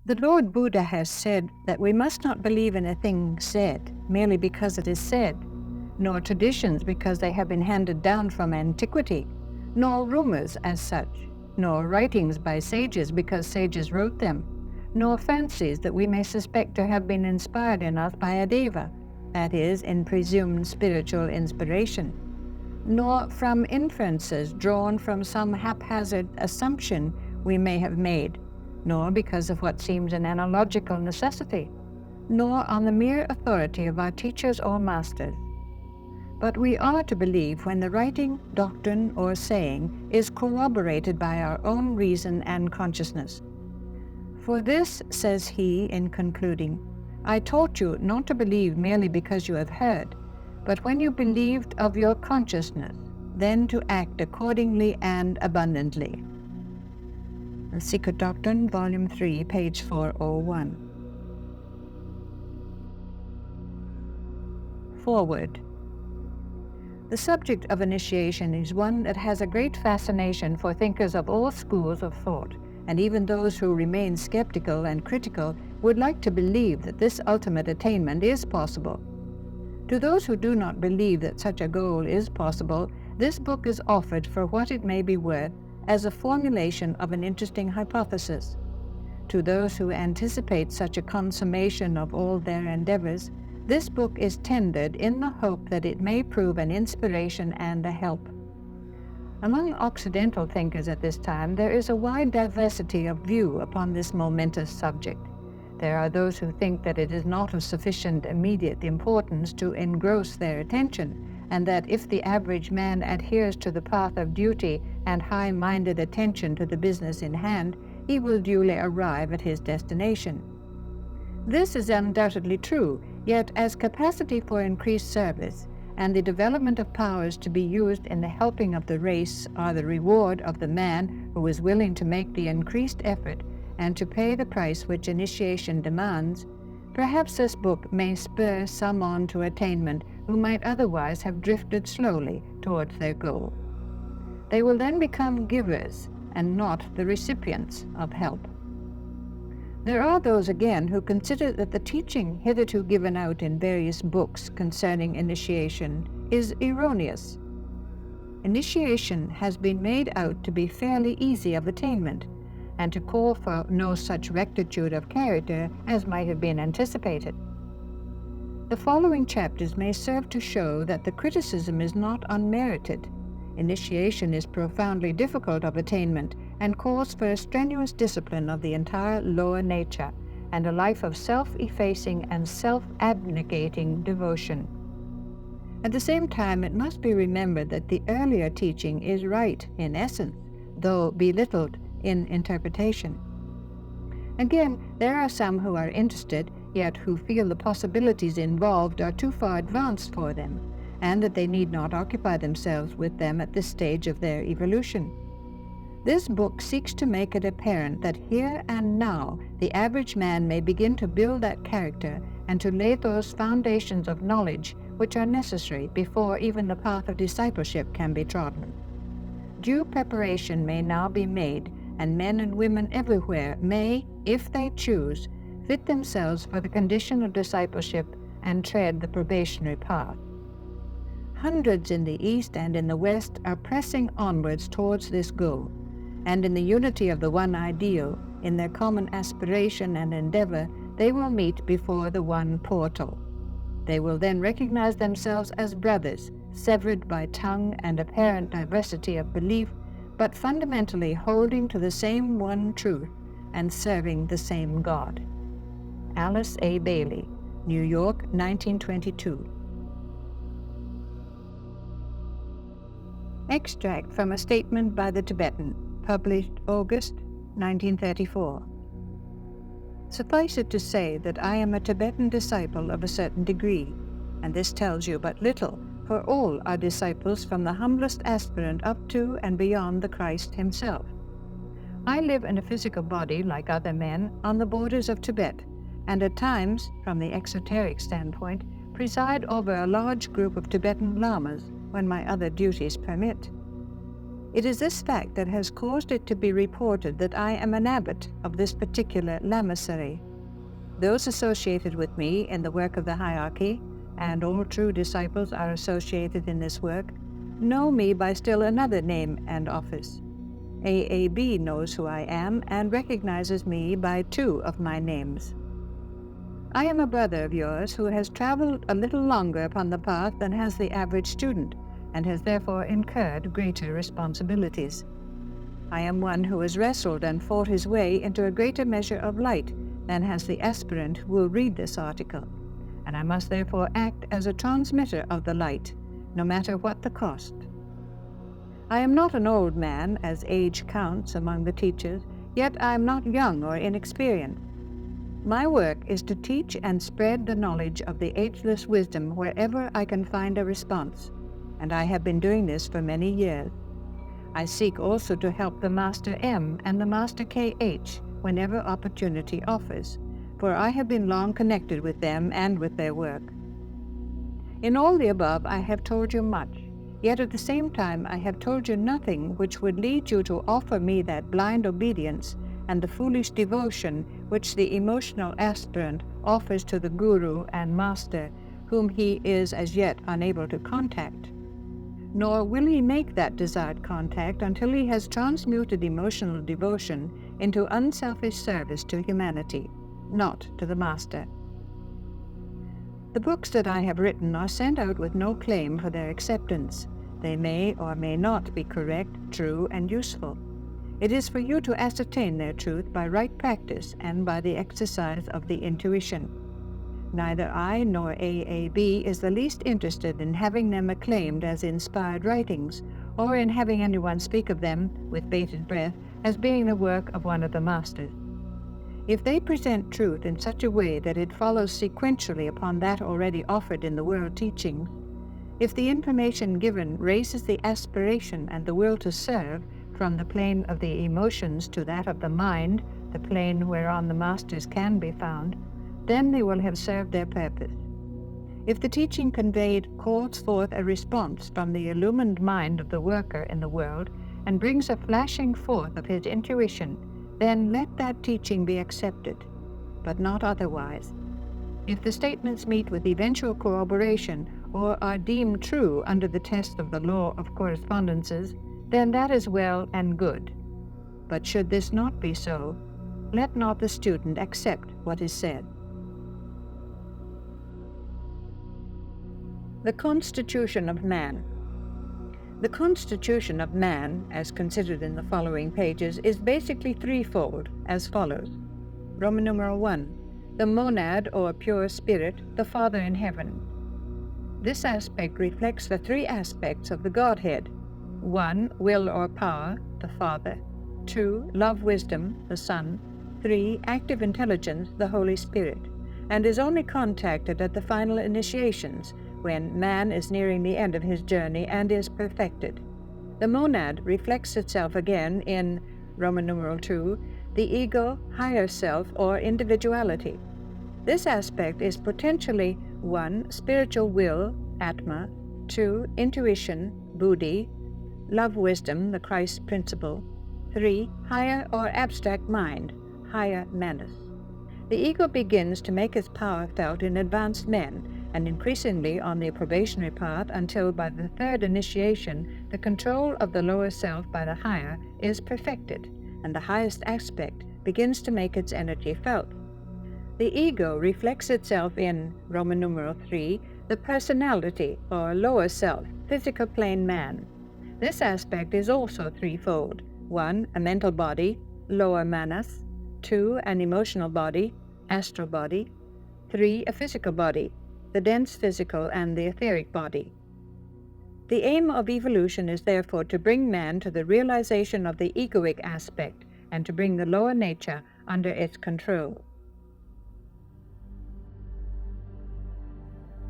The Lord Buddha has said that we must not believe in a thing said merely because it is said, nor traditions because they have been handed down from antiquity, nor rumors as such, nor writings by sages because sages wrote them, nor fancies that we may suspect to have been inspired in us by a deva, that is, in presumed spiritual inspiration, nor from inferences drawn from some haphazard assumption we may have made, nor because of what seems an analogical necessity, nor on the mere authority of our teachers or masters. But we are to believe when the writing, doctrine, or saying is corroborated by our own reason and consciousness. For this, says he in concluding, I taught you not to believe merely because you have heard, but when you believed of your consciousness, then to act accordingly and abundantly. The Secret Doctrine, Volume 3, page 401. Forward. The subject of initiation is one that has a great fascination for thinkers of all schools of thought, and even those who remain skeptical and critical would like to believe that this ultimate attainment is possible. To those who do not believe that such a goal is possible, this book is offered for what it may be worth as a formulation of an interesting hypothesis. To those who anticipate such a consummation of all their endeavors, this book is tendered in the hope that it may prove an inspiration and a help. Among Occidental thinkers at this time, there is a wide diversity of view upon this momentous subject. There are those who think that it is not of sufficient immediate importance to engross their attention, and that if the average man adheres to the path of duty and high-minded attention to the business in hand, he will duly arrive at his destination. This is undoubtedly true, yet as capacity for increased service and the development of powers to be used in the helping of the race are the reward of the man who is willing to make the increased effort and to pay the price which initiation demands, perhaps this book may spur some on to attainment who might otherwise have drifted slowly towards their goal. They will then become givers and not the recipients of help. There are those again who consider that the teaching hitherto given out in various books concerning initiation is erroneous. Initiation has been made out to be fairly easy of attainment, and to call for no such rectitude of character as might have been anticipated. The following chapters may serve to show that the criticism is not unmerited. Initiation is profoundly difficult of attainment and calls for a strenuous discipline of the entire lower nature and a life of self-effacing and self-abnegating devotion. At the same time, it must be remembered that the earlier teaching is right in essence, though belittled in interpretation. Again, there are some who are interested, yet who feel the possibilities involved are too far advanced for them, and that they need not occupy themselves with them at this stage of their evolution. This book seeks to make it apparent that here and now the average man may begin to build that character and to lay those foundations of knowledge which are necessary before even the path of discipleship can be trodden. Due preparation may now be made, and men and women everywhere may, if they choose, fit themselves for the condition of discipleship and tread the probationary path. Hundreds in the East and in the West are pressing onwards towards this goal, and in the unity of the one ideal, in their common aspiration and endeavor, they will meet before the one portal. They will then recognize themselves as brothers, severed by tongue and apparent diversity of belief, but fundamentally holding to the same one truth and serving the same God. Alice A. Bailey, New York, 1922. Extract from a statement by the Tibetan, published August 1934. Suffice it to say that I am a Tibetan disciple of a certain degree, and this tells you but little, for all are disciples from the humblest aspirant up to and beyond the Christ himself. I live in a physical body like other men on the borders of Tibet, and at times, from the exoteric standpoint, preside over a large group of Tibetan lamas when my other duties permit. It is this fact that has caused it to be reported that I am an abbot of this particular lamasery. Those associated with me in the work of the hierarchy, and all true disciples are associated in this work, know me by still another name and office. AAB knows who I am and recognizes me by two of my names. I am a brother of yours who has traveled a little longer upon the path than has the average student, and has therefore incurred greater responsibilities. I am one who has wrestled and fought his way into a greater measure of light than has the aspirant who will read this article, and I must therefore act as a transmitter of the light, no matter what the cost. I am not an old man, as age counts among the teachers, yet I am not young or inexperienced. My work is to teach and spread the knowledge of the ageless wisdom wherever I can find a response, and I have been doing this for many years. I seek also to help the Master M and the Master KH whenever opportunity offers, for I have been long connected with them and with their work. In all the above I have told you much, yet at the same time I have told you nothing which would lead you to offer me that blind obedience and the foolish devotion which the emotional aspirant offers to the Guru and Master, whom he is as yet unable to contact. Nor will he make that desired contact until he has transmuted emotional devotion into unselfish service to humanity, not to the Master. The books that I have written are sent out with no claim for their acceptance. They may or may not be correct, true, and useful. It is for you to ascertain their truth by right practice and by the exercise of the intuition. Neither I nor AAB is the least interested in having them acclaimed as inspired writings, or in having anyone speak of them, with bated breath, as being the work of one of the masters. If they present truth in such a way that it follows sequentially upon that already offered in the world teachings, if the information given raises the aspiration and the will to serve from the plane of the emotions to that of the mind, the plane whereon the masters can be found, then they will have served their purpose. If the teaching conveyed calls forth a response from the illumined mind of the worker in the world and brings a flashing forth of his intuition, then let that teaching be accepted, but not otherwise. If the statements meet with eventual corroboration or are deemed true under the test of the law of correspondences, then that is well and good. But should this not be so, let not the student accept what is said. The Constitution of Man. The constitution of man, as considered in the following pages, is basically threefold, as follows. Roman numeral 1. The monad, or pure spirit, the Father in heaven. This aspect reflects the three aspects of the Godhead. 1. Will or power, the Father. 2. Love wisdom, the Son. 3. Active intelligence, the Holy Spirit, and is only contacted at the final initiations, when man is nearing the end of his journey and is perfected. The monad reflects itself again in Roman numeral 2, the ego, higher self, or individuality. This aspect is potentially 1. Spiritual will, Atma, 2. Intuition, Buddhi, love wisdom, the Christ principle, 3. Higher or abstract mind, higher Manas. The ego begins to make its power felt in advanced men, and increasingly on the probationary path until by the third initiation the control of the lower self by the higher is perfected, and the highest aspect begins to make its energy felt. The ego reflects itself in Roman numeral 3, the personality or lower self, physical plane man. This aspect is also threefold. 1. A mental body, lower Manas. 2. An emotional body, astral body. 3. A physical body, the dense physical and the etheric body. The aim of evolution is therefore to bring man to the realization of the egoic aspect and to bring the lower nature under its control.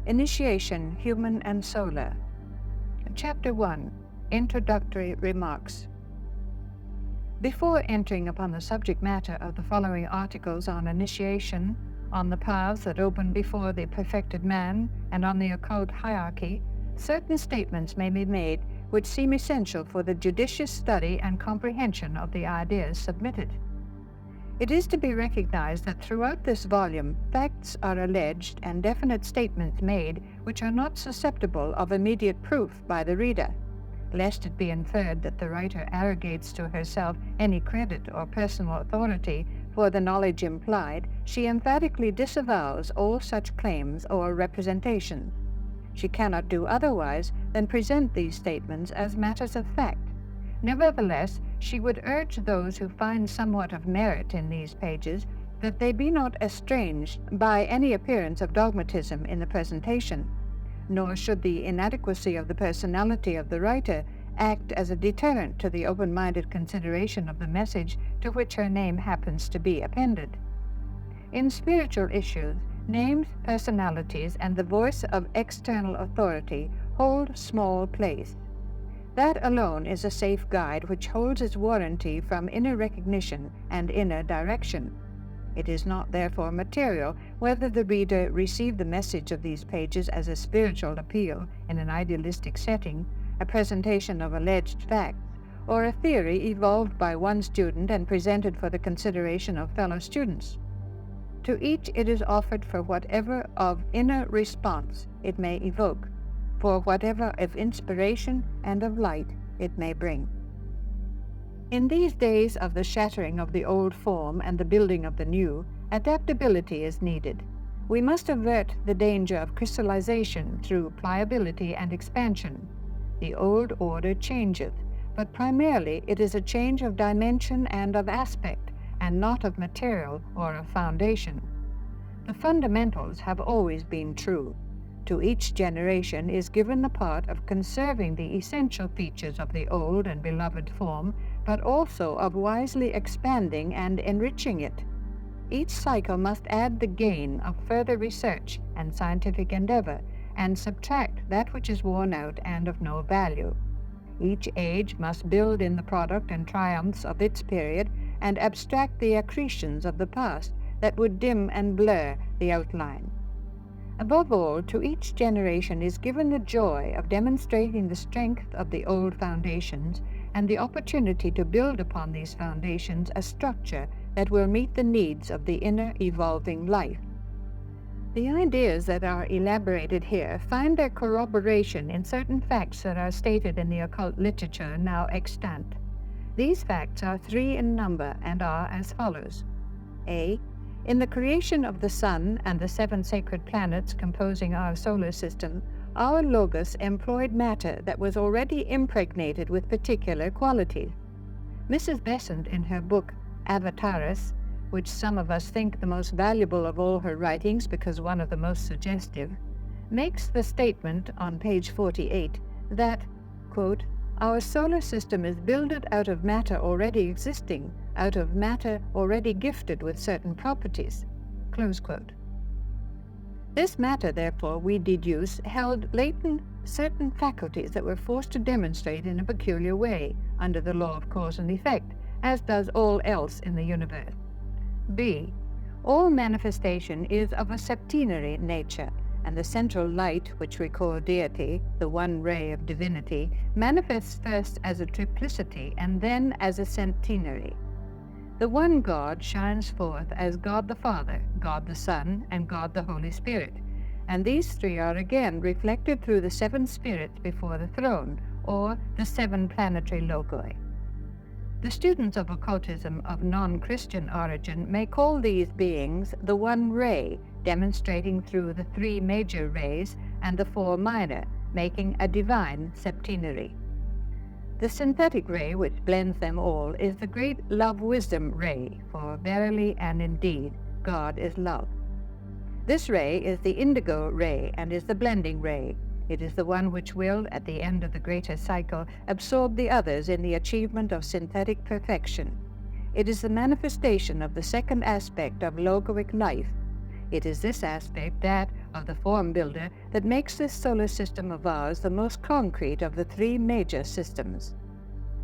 Initiation, Human and Solar. Chapter 1. Introductory Remarks. Before entering upon the subject matter of the following articles on initiation, on the paths that open before the perfected man, and on the occult hierarchy, certain statements may be made which seem essential for the judicious study and comprehension of the ideas submitted. It is to be recognized that throughout this volume, facts are alleged and definite statements made which are not susceptible of immediate proof by the reader. Lest it be inferred that the writer arrogates to herself any credit or personal authority for the knowledge implied, she emphatically disavows all such claims or representations. She cannot do otherwise than present these statements as matters of fact. Nevertheless, she would urge those who find somewhat of merit in these pages that they be not estranged by any appearance of dogmatism in the presentation, nor should the inadequacy of the personality of the writer act as a deterrent to the open-minded consideration of the message to which her name happens to be appended. In spiritual issues, names, personalities, and the voice of external authority hold small place. That alone is a safe guide which holds its warranty from inner recognition and inner direction. It is not therefore material whether the reader receive the message of these pages as a spiritual appeal in an idealistic setting, a presentation of alleged facts, or a theory evolved by one student and presented for the consideration of fellow students. To each it is offered for whatever of inner response it may evoke, for whatever of inspiration and of light it may bring. In these days of the shattering of the old form and the building of the new, adaptability is needed. We must avert the danger of crystallization through pliability and expansion. The old order changeth, but primarily it is a change of dimension and of aspect, and not of material or of foundation. The fundamentals have always been true. To each generation is given the part of conserving the essential features of the old and beloved form, but also of wisely expanding and enriching it. Each cycle must add the gain of further research and scientific endeavor, and subtract that which is worn out and of no value. Each age must build in the product and triumphs of its period, and abstract the accretions of the past that would dim and blur the outline. Above all, to each generation is given the joy of demonstrating the strength of the old foundations and the opportunity to build upon these foundations a structure that will meet the needs of the inner evolving life. The ideas that are elaborated here find their corroboration in certain facts that are stated in the occult literature now extant. These facts are 3 in number and are as follows. A. In the creation of the Sun and the 7 sacred planets composing our solar system, our Logos employed matter that was already impregnated with particular qualities. Mrs. Besant, in her book Avataris, which some of us think the most valuable of all her writings because one of the most suggestive, makes the statement on page 48 that, quote, our solar system is builded out of matter already existing, out of matter already gifted with certain properties, close quote. This matter, therefore, we deduce, held latent certain faculties that were forced to demonstrate in a peculiar way, under the law of cause and effect, as does all else in the universe. B. All manifestation is of a septenary nature, and the central light, which we call deity, the one ray of divinity, manifests first as a triplicity and then as a centenary. The one God shines forth as God the Father, God the Son, and God the Holy Spirit, and these 3 are again reflected through the 7 spirits before the throne, or the 7 planetary logoi. The students of occultism of non-Christian origin may call these beings the one ray, demonstrating through the 3 major rays and the 4 minor, making a divine septenary. The synthetic ray, which blends them all, is the great love-wisdom ray, for verily and indeed God is love. This ray is the indigo ray and is the blending ray. It is the one which will, at the end of the greater cycle, absorb the others in the achievement of synthetic perfection. It is the manifestation of the second aspect of logoic life. It is this aspect, that of the form builder, that makes this solar system of ours the most concrete of the 3 major systems.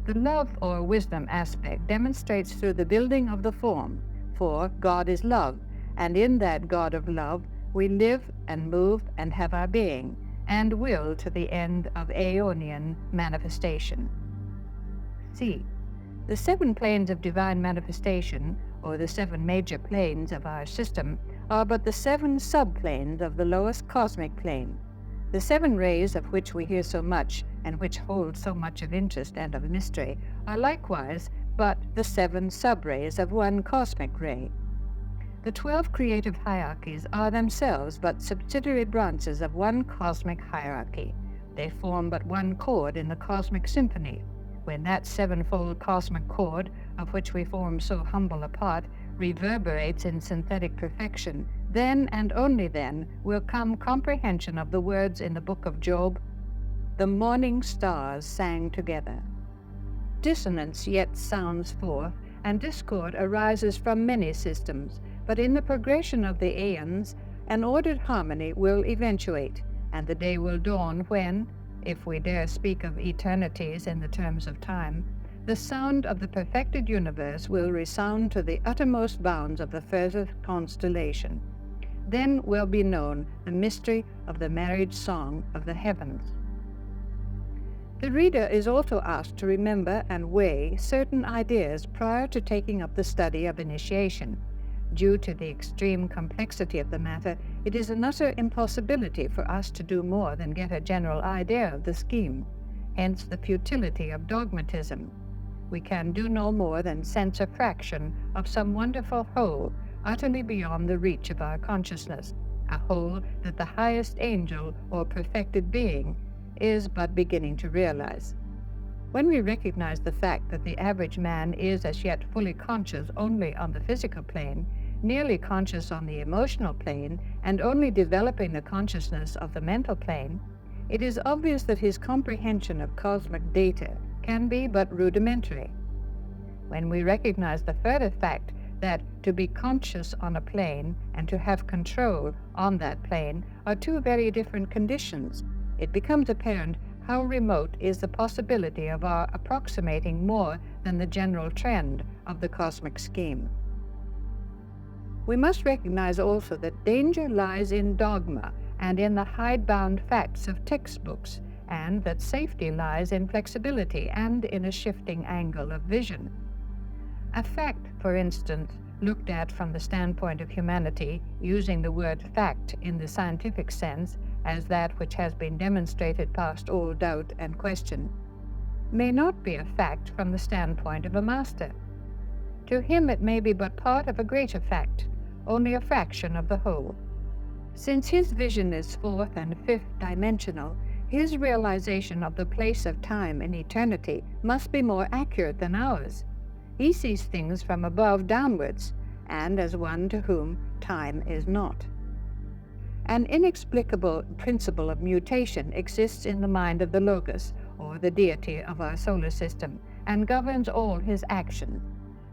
The love or wisdom aspect demonstrates through the building of the form, for God is love, and in that God of love we live and move and have our being, and will to the end of aeonian manifestation. C. The 7 planes of divine manifestation, or the 7 major planes of our system, are but the 7 subplanes of the lowest cosmic plane. The 7 rays of which we hear so much, and which hold so much of interest and of mystery, are likewise but the 7 subrays of one cosmic ray. The 12 creative hierarchies are themselves but subsidiary branches of one cosmic hierarchy. They form but one chord in the cosmic symphony. When that 7-fold cosmic chord, of which we form so humble a part, reverberates in synthetic perfection, then and only then will come comprehension of the words in the book of Job, "The morning stars sang together." Dissonance yet sounds forth, and discord arises from many systems, but in the progression of the aeons, an ordered harmony will eventuate, and the day will dawn when, if we dare speak of eternities in the terms of time, the sound of the perfected universe will resound to the uttermost bounds of the furthest constellation. Then will be known the mystery of the marriage song of the heavens. The reader is also asked to remember and weigh certain ideas prior to taking up the study of initiation. Due to the extreme complexity of the matter, it is an utter impossibility for us to do more than get a general idea of the scheme, hence the futility of dogmatism. We can do no more than sense a fraction of some wonderful whole utterly beyond the reach of our consciousness, a whole that the highest angel or perfected being is but beginning to realize. When we recognize the fact that the average man is as yet fully conscious only on the physical plane, nearly conscious on the emotional plane, and only developing the consciousness of the mental plane, it is obvious that his comprehension of cosmic data can be but rudimentary. When we recognize the further fact that to be conscious on a plane and to have control on that plane are 2 very different conditions, it becomes apparent how remote is the possibility of our approximating more than the general trend of the cosmic scheme. We must recognize also that danger lies in dogma and in the hidebound facts of textbooks, and that safety lies in flexibility and in a shifting angle of vision. A fact, for instance, looked at from the standpoint of humanity, using the word fact in the scientific sense as that which has been demonstrated past all doubt and question, may not be a fact from the standpoint of a master. To him it may be but part of a greater fact, only a fraction of the whole. Since his vision is 4th and 5th dimensional, his realization of the place of time in eternity must be more accurate than ours. He sees things from above downwards, and as one to whom time is not. An inexplicable principle of mutation exists in the mind of the Logos, or the deity of our solar system, and governs all his actions.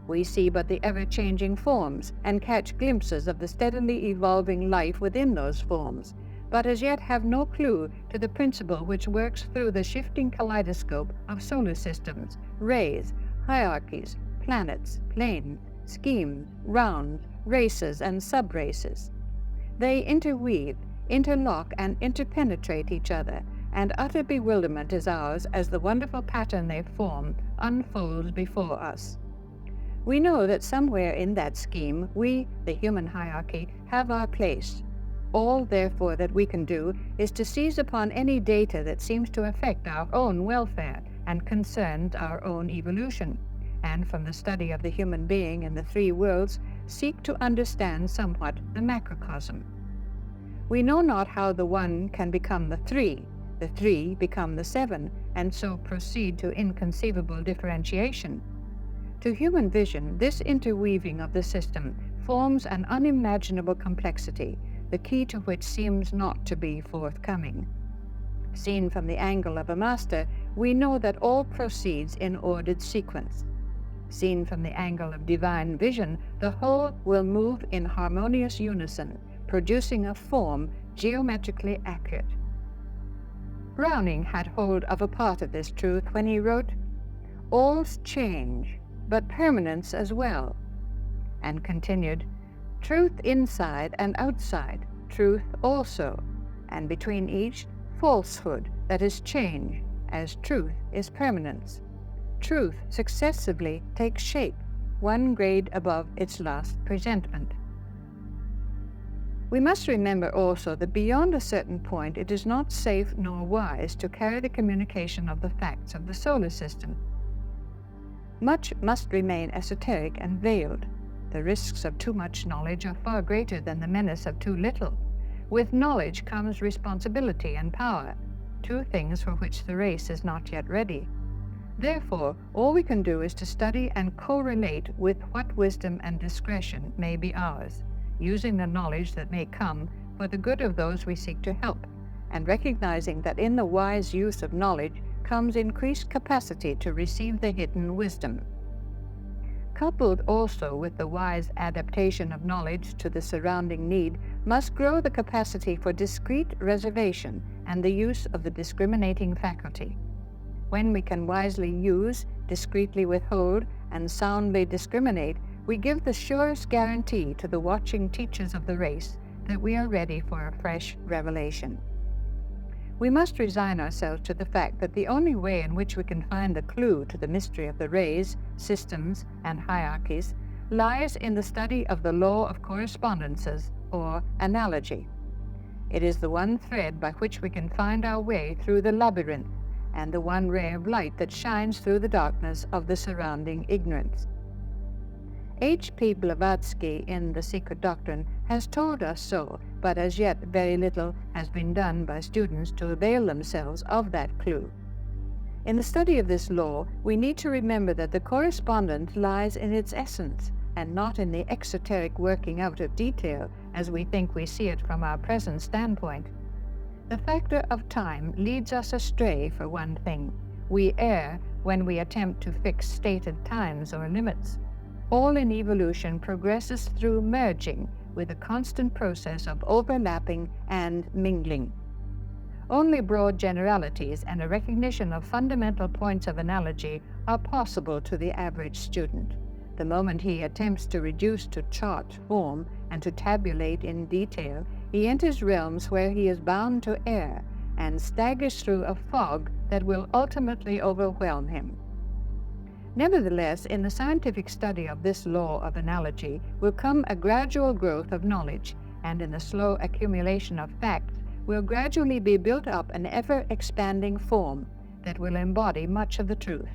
We see but the ever-changing forms, and catch glimpses of the steadily evolving life within those forms, but as yet have no clue to the principle which works through the shifting kaleidoscope of solar systems, rays, hierarchies, planets, planes, schemes, rounds, races, and sub-races. They interweave, interlock, and interpenetrate each other, and utter bewilderment is ours as the wonderful pattern they form unfolds before us. We know that somewhere in that scheme we, the human hierarchy, have our place. All, therefore, that we can do is to seize upon any data that seems to affect our own welfare and concerns our own evolution, and from the study of the human being in the 3 worlds, seek to understand somewhat the macrocosm. We know not how the 1 can become the 3 become the 7, and so proceed to inconceivable differentiation. To human vision, this interweaving of the system forms an unimaginable complexity, the key to which seems not to be forthcoming. Seen from the angle of a master, we know that all proceeds in ordered sequence. Seen from the angle of divine vision, the whole will move in harmonious unison, producing a form geometrically accurate. Browning had hold of a part of this truth when he wrote, "All's change, but permanence as well," and continued, "Truth inside and outside, truth also, and between each, falsehood that is change, as truth is permanence. Truth successively takes shape, one grade above its last presentment. We must remember also that beyond a certain point it is not safe nor wise to carry the communication of the facts of the solar system. Much must remain esoteric and veiled. The risks of too much knowledge are far greater than the menace of too little. With knowledge comes responsibility and power, two things for which the race is not yet ready. Therefore, all we can do is to study and correlate with what wisdom and discretion may be ours, using the knowledge that may come for the good of those we seek to help, and recognizing that in the wise use of knowledge comes increased capacity to receive the hidden wisdom. Coupled also with the wise adaptation of knowledge to the surrounding need must grow the capacity for discreet reservation and the use of the discriminating faculty. When we can wisely use, discreetly withhold, and soundly discriminate, we give the surest guarantee to the watching teachers of the race that we are ready for a fresh revelation. We must resign ourselves to the fact that the only way in which we can find the clue to the mystery of the rays, systems, and hierarchies lies in the study of the law of correspondences, or analogy. It is the one thread by which we can find our way through the labyrinth, and the one ray of light that shines through the darkness of the surrounding ignorance. H.P. Blavatsky in The Secret Doctrine has told us so, but as yet very little has been done by students to avail themselves of that clue. In the study of this law, we need to remember that the correspondence lies in its essence, and not in the exoteric working out of detail as we think we see it from our present standpoint. The factor of time leads us astray, for one thing. We err when we attempt to fix stated times or limits. All in evolution progresses through merging, with a constant process of overlapping and mingling. Only broad generalities and a recognition of fundamental points of analogy are possible to the average student. The moment he attempts to reduce to chart form and to tabulate in detail, he enters realms where he is bound to err and staggers through a fog that will ultimately overwhelm him. Nevertheless, in the scientific study of this law of analogy will come a gradual growth of knowledge, and in the slow accumulation of facts will gradually be built up an ever-expanding form that will embody much of the truth.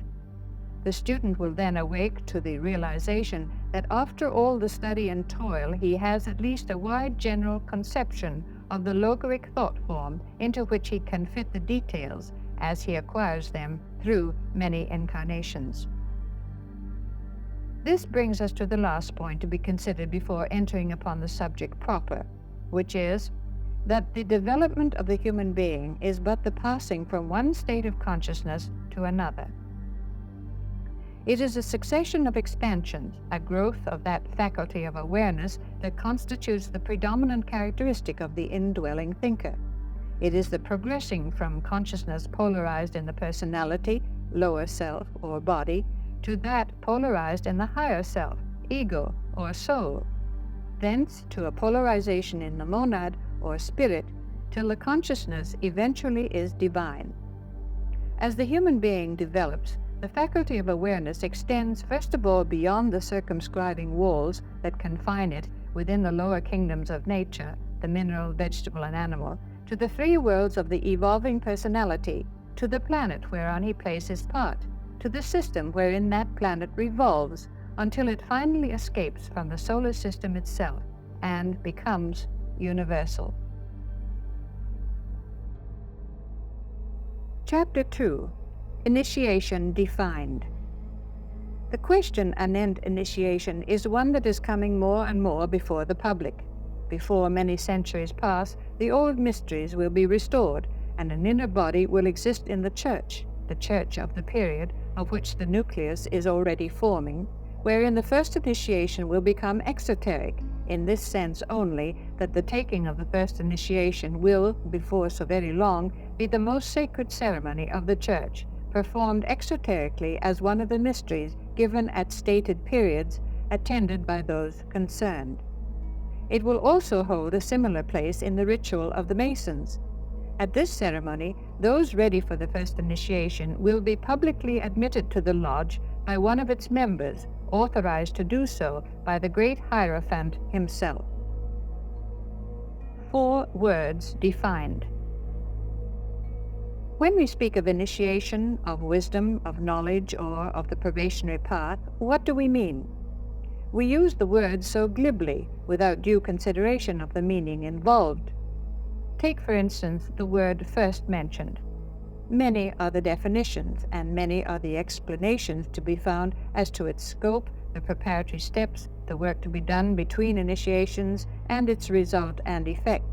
The student will then awake to the realization that after all the study and toil, he has at least a wide general conception of the logoric thought form into which he can fit the details as he acquires them through many incarnations. This brings us to the last point to be considered before entering upon the subject proper, which is that the development of the human being is but the passing from one state of consciousness to another. It is a succession of expansions, a growth of that faculty of awareness that constitutes the predominant characteristic of the indwelling thinker. It is the progressing from consciousness polarized in the personality, lower self, or body, to that polarized in the higher self, ego, or soul, thence to a polarization in the monad, or spirit, till the consciousness eventually is divine. As the human being develops, the faculty of awareness extends first of all beyond the circumscribing walls that confine it within the lower kingdoms of nature, the mineral, vegetable, and animal, to the three worlds of the evolving personality, to the planet whereon he plays his part, to the system wherein that planet revolves, until it finally escapes from the solar system itself and becomes universal. Chapter 2. Initiation Defined. The question anent initiation is one that is coming more and more before the public. Before many centuries pass, the old mysteries will be restored, and an inner body will exist in the church of the period of which the nucleus is already forming, wherein the first initiation will become exoteric, in this sense only that the taking of the first initiation will, before so very long, be the most sacred ceremony of the Church, performed exoterically as one of the mysteries given at stated periods, attended by those concerned. It will also hold a similar place in the ritual of the Masons. At this ceremony, those ready for the first initiation will be publicly admitted to the lodge by one of its members, authorized to do so by the great Hierophant himself. 4 words defined. When we speak of initiation, of wisdom, of knowledge, or of the probationary path, what do we mean? We use the words so glibly, without due consideration of the meaning involved. Take, for instance, the word first mentioned. Many are the definitions, and many are the explanations to be found as to its scope, the preparatory steps, the work to be done between initiations, and its result and effects.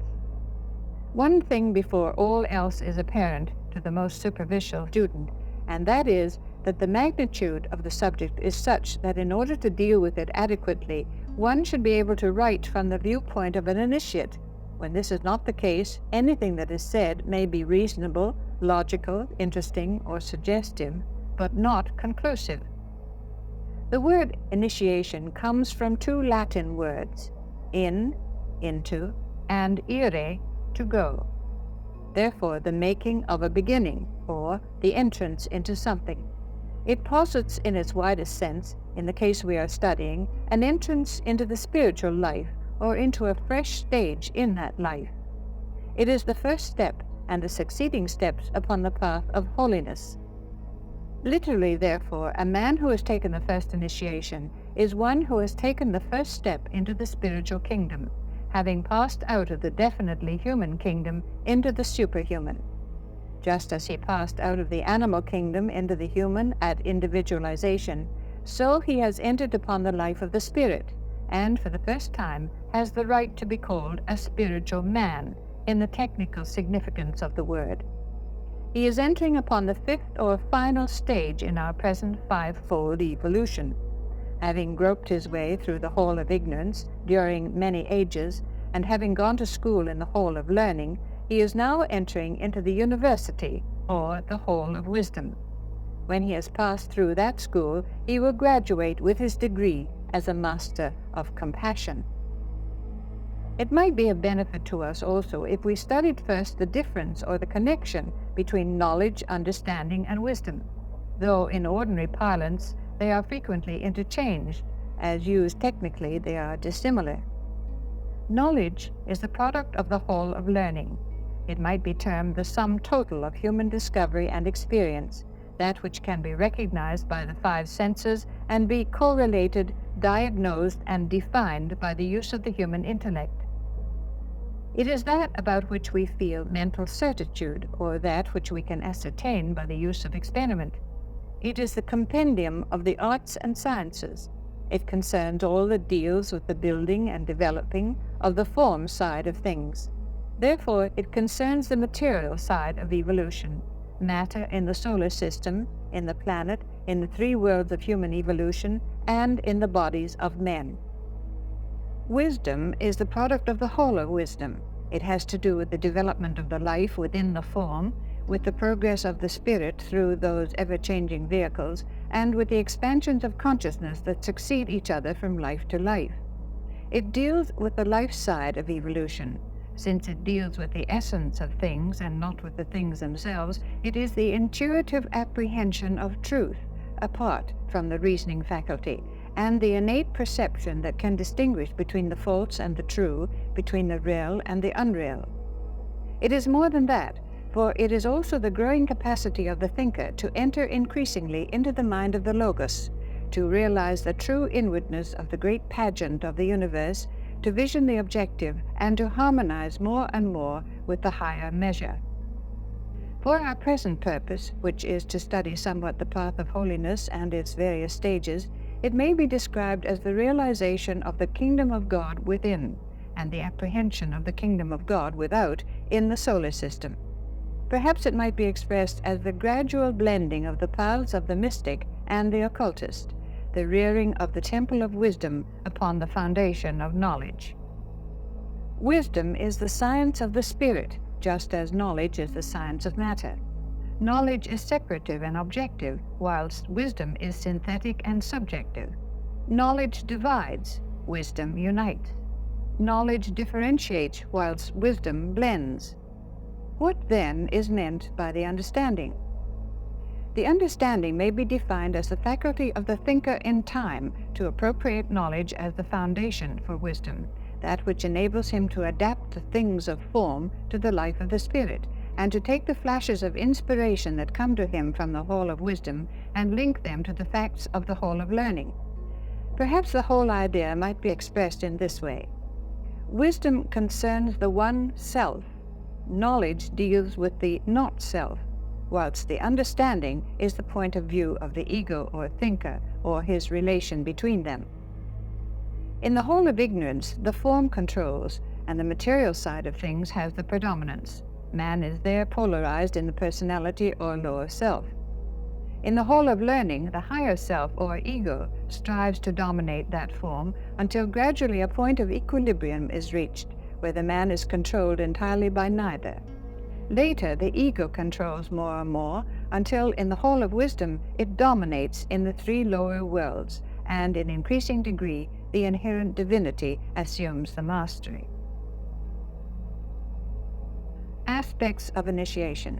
One thing before all else is apparent to the most superficial student, and that is that the magnitude of the subject is such that in order to deal with it adequately, one should be able to write from the viewpoint of an initiate. When this is not the case, anything that is said may be reasonable, logical, interesting, or suggestive, but not conclusive. The word initiation comes from 2 Latin words, in, into, and ire, to go. Therefore, the making of a beginning, or the entrance into something. It posits in its widest sense, in the case we are studying, an entrance into the spiritual life, or into a fresh stage in that life. It is the first step and the succeeding steps upon the path of holiness. Literally, therefore, a man who has taken the first initiation is one who has taken the first step into the spiritual kingdom, having passed out of the definitely human kingdom into the superhuman. Just as he passed out of the animal kingdom into the human at individualization, so he has entered upon the life of the spirit, and for the first time has the right to be called a spiritual man, in the technical significance of the word. He is entering upon the 5th or final stage in our present 5-fold evolution. Having groped his way through the hall of ignorance during many ages, and having gone to school in the hall of learning, he is now entering into the university, or the hall of wisdom. When he has passed through that school, he will graduate with his degree as a master of compassion. It might be of benefit to us also if we studied first the difference or the connection between knowledge, understanding, and wisdom, though in ordinary parlance they are frequently interchanged. As used technically, they are dissimilar. Knowledge is the product of the whole of learning. It might be termed the sum total of human discovery and experience, that which can be recognized by the 5 senses and be correlated, diagnosed, and defined by the use of the human intellect. It is that about which we feel mental certitude, or that which we can ascertain by the use of experiment. It is the compendium of the arts and sciences. It concerns all that deals with the building and developing of the form side of things. Therefore, it concerns the material side of evolution, matter in the solar system, in the planet, in the 3 worlds of human evolution, and in the bodies of men. Wisdom is the product of the whole of wisdom. It has to do with the development of the life within the form, with the progress of the spirit through those ever-changing vehicles, and with the expansions of consciousness that succeed each other from life to life. It deals with the life side of evolution. Since it deals with the essence of things and not with the things themselves, it is the intuitive apprehension of truth, apart from the reasoning faculty, and the innate perception that can distinguish between the false and the true, between the real and the unreal. It is more than that, for it is also the growing capacity of the thinker to enter increasingly into the mind of the Logos, to realize the true inwardness of the great pageant of the universe, to vision the objective, and to harmonize more and more with the higher measure. For our present purpose, which is to study somewhat the path of holiness and its various stages, it may be described as the realization of the kingdom of God within, and the apprehension of the kingdom of God without in the solar system. Perhaps it might be expressed as the gradual blending of the paths of the mystic and the occultist, the rearing of the temple of wisdom upon the foundation of knowledge. Wisdom is the science of the spirit, just as knowledge is the science of matter. Knowledge is separative and objective, whilst wisdom is synthetic and subjective. Knowledge divides, wisdom unites. Knowledge differentiates, whilst wisdom blends. What then is meant by the understanding? The understanding may be defined as the faculty of the thinker in time to appropriate knowledge as the foundation for wisdom, that which enables him to adapt the things of form to the life of the spirit, and to take the flashes of inspiration that come to him from the hall of wisdom and link them to the facts of the hall of learning. Perhaps the whole idea might be expressed in this way. Wisdom concerns the one self. Knowledge deals with the not self, whilst the understanding is the point of view of the ego or thinker, or his relation between them. In the hall of ignorance, the form controls, and the material side of things has the predominance. Man is there polarized in the personality or lower self. In the hall of learning, the higher self or ego strives to dominate that form until gradually a point of equilibrium is reached, where the man is controlled entirely by neither. Later, the ego controls more and more, until in the hall of wisdom it dominates in the three lower worlds, and in increasing degree the inherent divinity assumes the mastery. Aspects of initiation.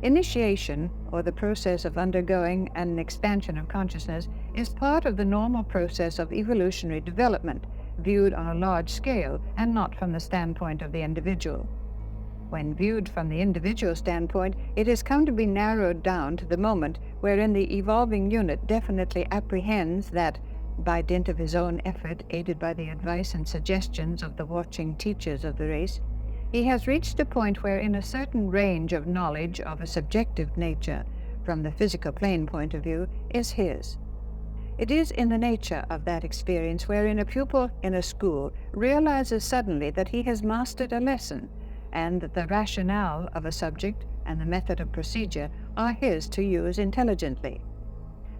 Initiation, or the process of undergoing an expansion of consciousness, is part of the normal process of evolutionary development, viewed on a large scale and not from the standpoint of the individual. When viewed from the individual standpoint, it has come to be narrowed down to the moment wherein the evolving unit definitely apprehends that, by dint of his own effort, aided by the advice and suggestions of the watching teachers of the race, he has reached a point wherein a certain range of knowledge of a subjective nature, from the physical plane point of view, is his. It is in the nature of that experience wherein a pupil in a school realizes suddenly that he has mastered a lesson, and that the rationale of a subject and the method of procedure are his to use intelligently.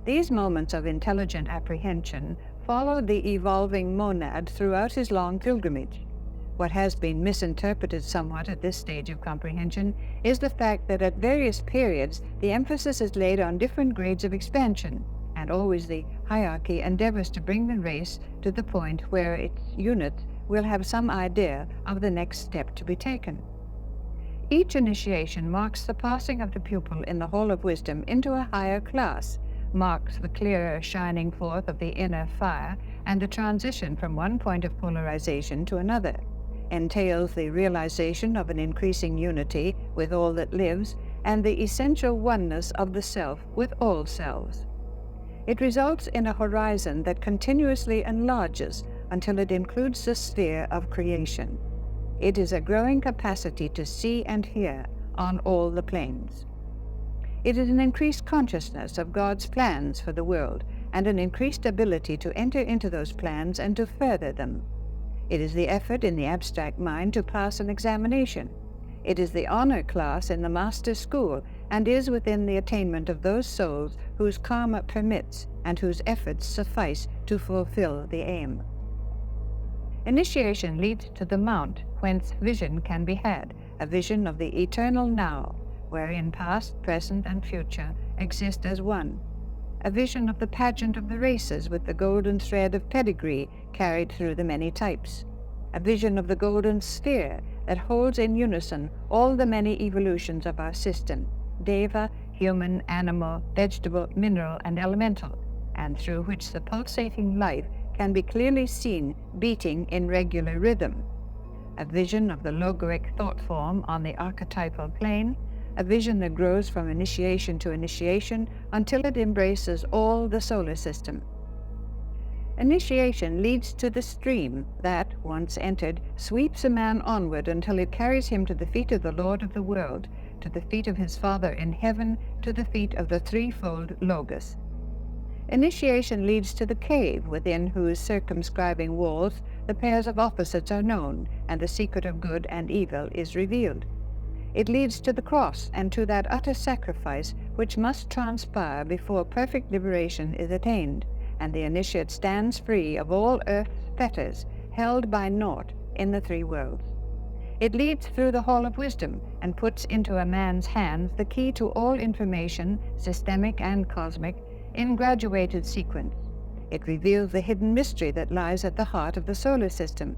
These moments of intelligent apprehension follow the evolving monad throughout his long pilgrimage. What has been misinterpreted somewhat at this stage of comprehension is the fact that at various periods the emphasis is laid on different grades of expansion, and always the hierarchy endeavors to bring the race to the point where its unit will have some idea of the next step to be taken. Each initiation marks the passing of the pupil in the hall of wisdom into a higher class, marks the clearer shining forth of the inner fire, and the transition from one point of polarization to another, entails the realization of an increasing unity with all that lives, and the essential oneness of the self with all selves. It results in a horizon that continuously enlarges until it includes the sphere of creation. It is a growing capacity to see and hear on all the planes. It is an increased consciousness of God's plans for the world, and an increased ability to enter into those plans and to further them. It is the effort in the abstract mind to pass an examination. It is the honor class in the master school, and is within the attainment of those souls whose karma permits and whose efforts suffice to fulfill the aim. Initiation leads to the mount whence vision can be had, a vision of the eternal now, wherein past, present, and future exist as one. A vision of the pageant of the races with the golden thread of pedigree carried through the many types. A vision of the golden sphere that holds in unison all the many evolutions of our system, deva, human, animal, vegetable, mineral, and elemental, and through which the pulsating life can be clearly seen beating in regular rhythm. A vision of the logoic thought form on the archetypal plane, a vision that grows from initiation to initiation until it embraces all the solar system. Initiation leads to the stream that, once entered, sweeps a man onward until it carries him to the feet of the Lord of the world, to the feet of his Father in heaven, to the feet of the threefold Logos. Initiation leads to the cave within whose circumscribing walls the pairs of opposites are known, and the secret of good and evil is revealed. It leads to the cross and to that utter sacrifice which must transpire before perfect liberation is attained, and the initiate stands free of all earth's fetters, held by naught in the three worlds. It leads through the hall of wisdom and puts into a man's hands the key to all information, systemic and cosmic, in graduated sequence. It reveals the hidden mystery that lies at the heart of the solar system.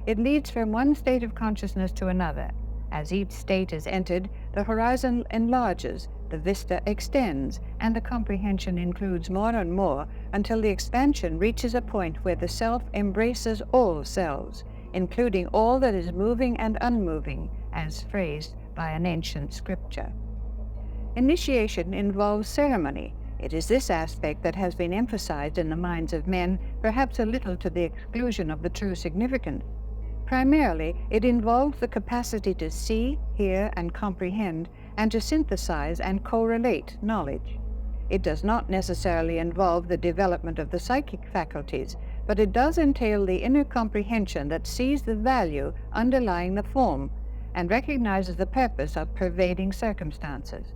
It leads from one state of consciousness to another, As each state is entered, the horizon enlarges, the vista extends, and the comprehension includes more and more until the expansion reaches a point where the self embraces all selves, including all that is moving and unmoving, as phrased by an ancient scripture. Initiation involves ceremony. It is this aspect that has been emphasized in the minds of men, perhaps a little to the exclusion of the true significance. Primarily, it involves the capacity to see, hear, and comprehend, and to synthesize and correlate knowledge. It does not necessarily involve the development of the psychic faculties, but it does entail the inner comprehension that sees the value underlying the form and recognizes the purpose of pervading circumstances.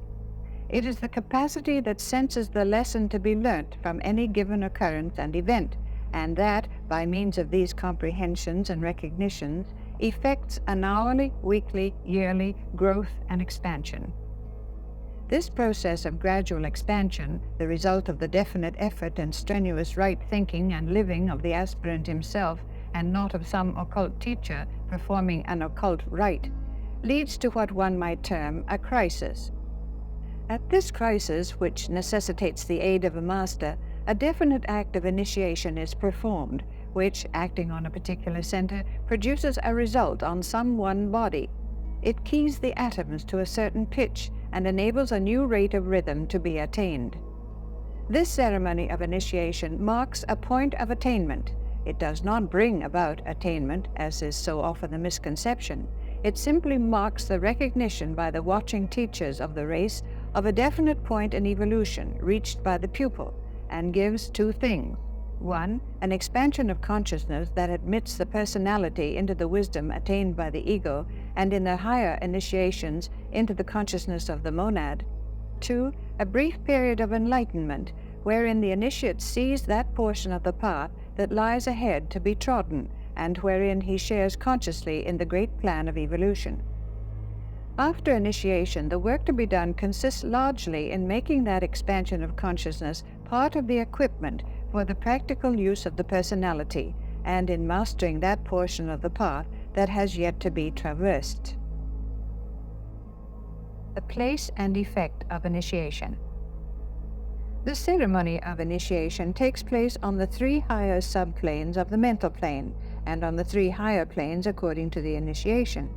It is the capacity that senses the lesson to be learnt from any given occurrence and event, and that, by means of these comprehensions and recognitions, effects an hourly, weekly, yearly growth and expansion. This process of gradual expansion, the result of the definite effort and strenuous right thinking and living of the aspirant himself, and not of some occult teacher performing an occult rite, leads to what one might term a crisis. At this crisis, which necessitates the aid of a master, a definite act of initiation is performed, which, acting on a particular center, produces a result on some one body. It keys the atoms to a certain pitch and enables a new rate of rhythm to be attained. This ceremony of initiation marks a point of attainment. It does not bring about attainment, as is so often the misconception. It simply marks the recognition by the watching teachers of the race of a definite point in evolution reached by the pupil, and gives two things. One, an expansion of consciousness that admits the personality into the wisdom attained by the ego, and in the higher initiations into the consciousness of the monad. Two, a brief period of enlightenment, wherein the initiate sees that portion of the path that lies ahead to be trodden, and wherein he shares consciously in the great plan of evolution. After initiation, the work to be done consists largely in making that expansion of consciousness part of the equipment for the practical use of the personality, and in mastering that portion of the path that has yet to be traversed. The place and effect of initiation. The ceremony of initiation takes place on the three higher subplanes of the mental plane, and on the three higher planes according to the initiation.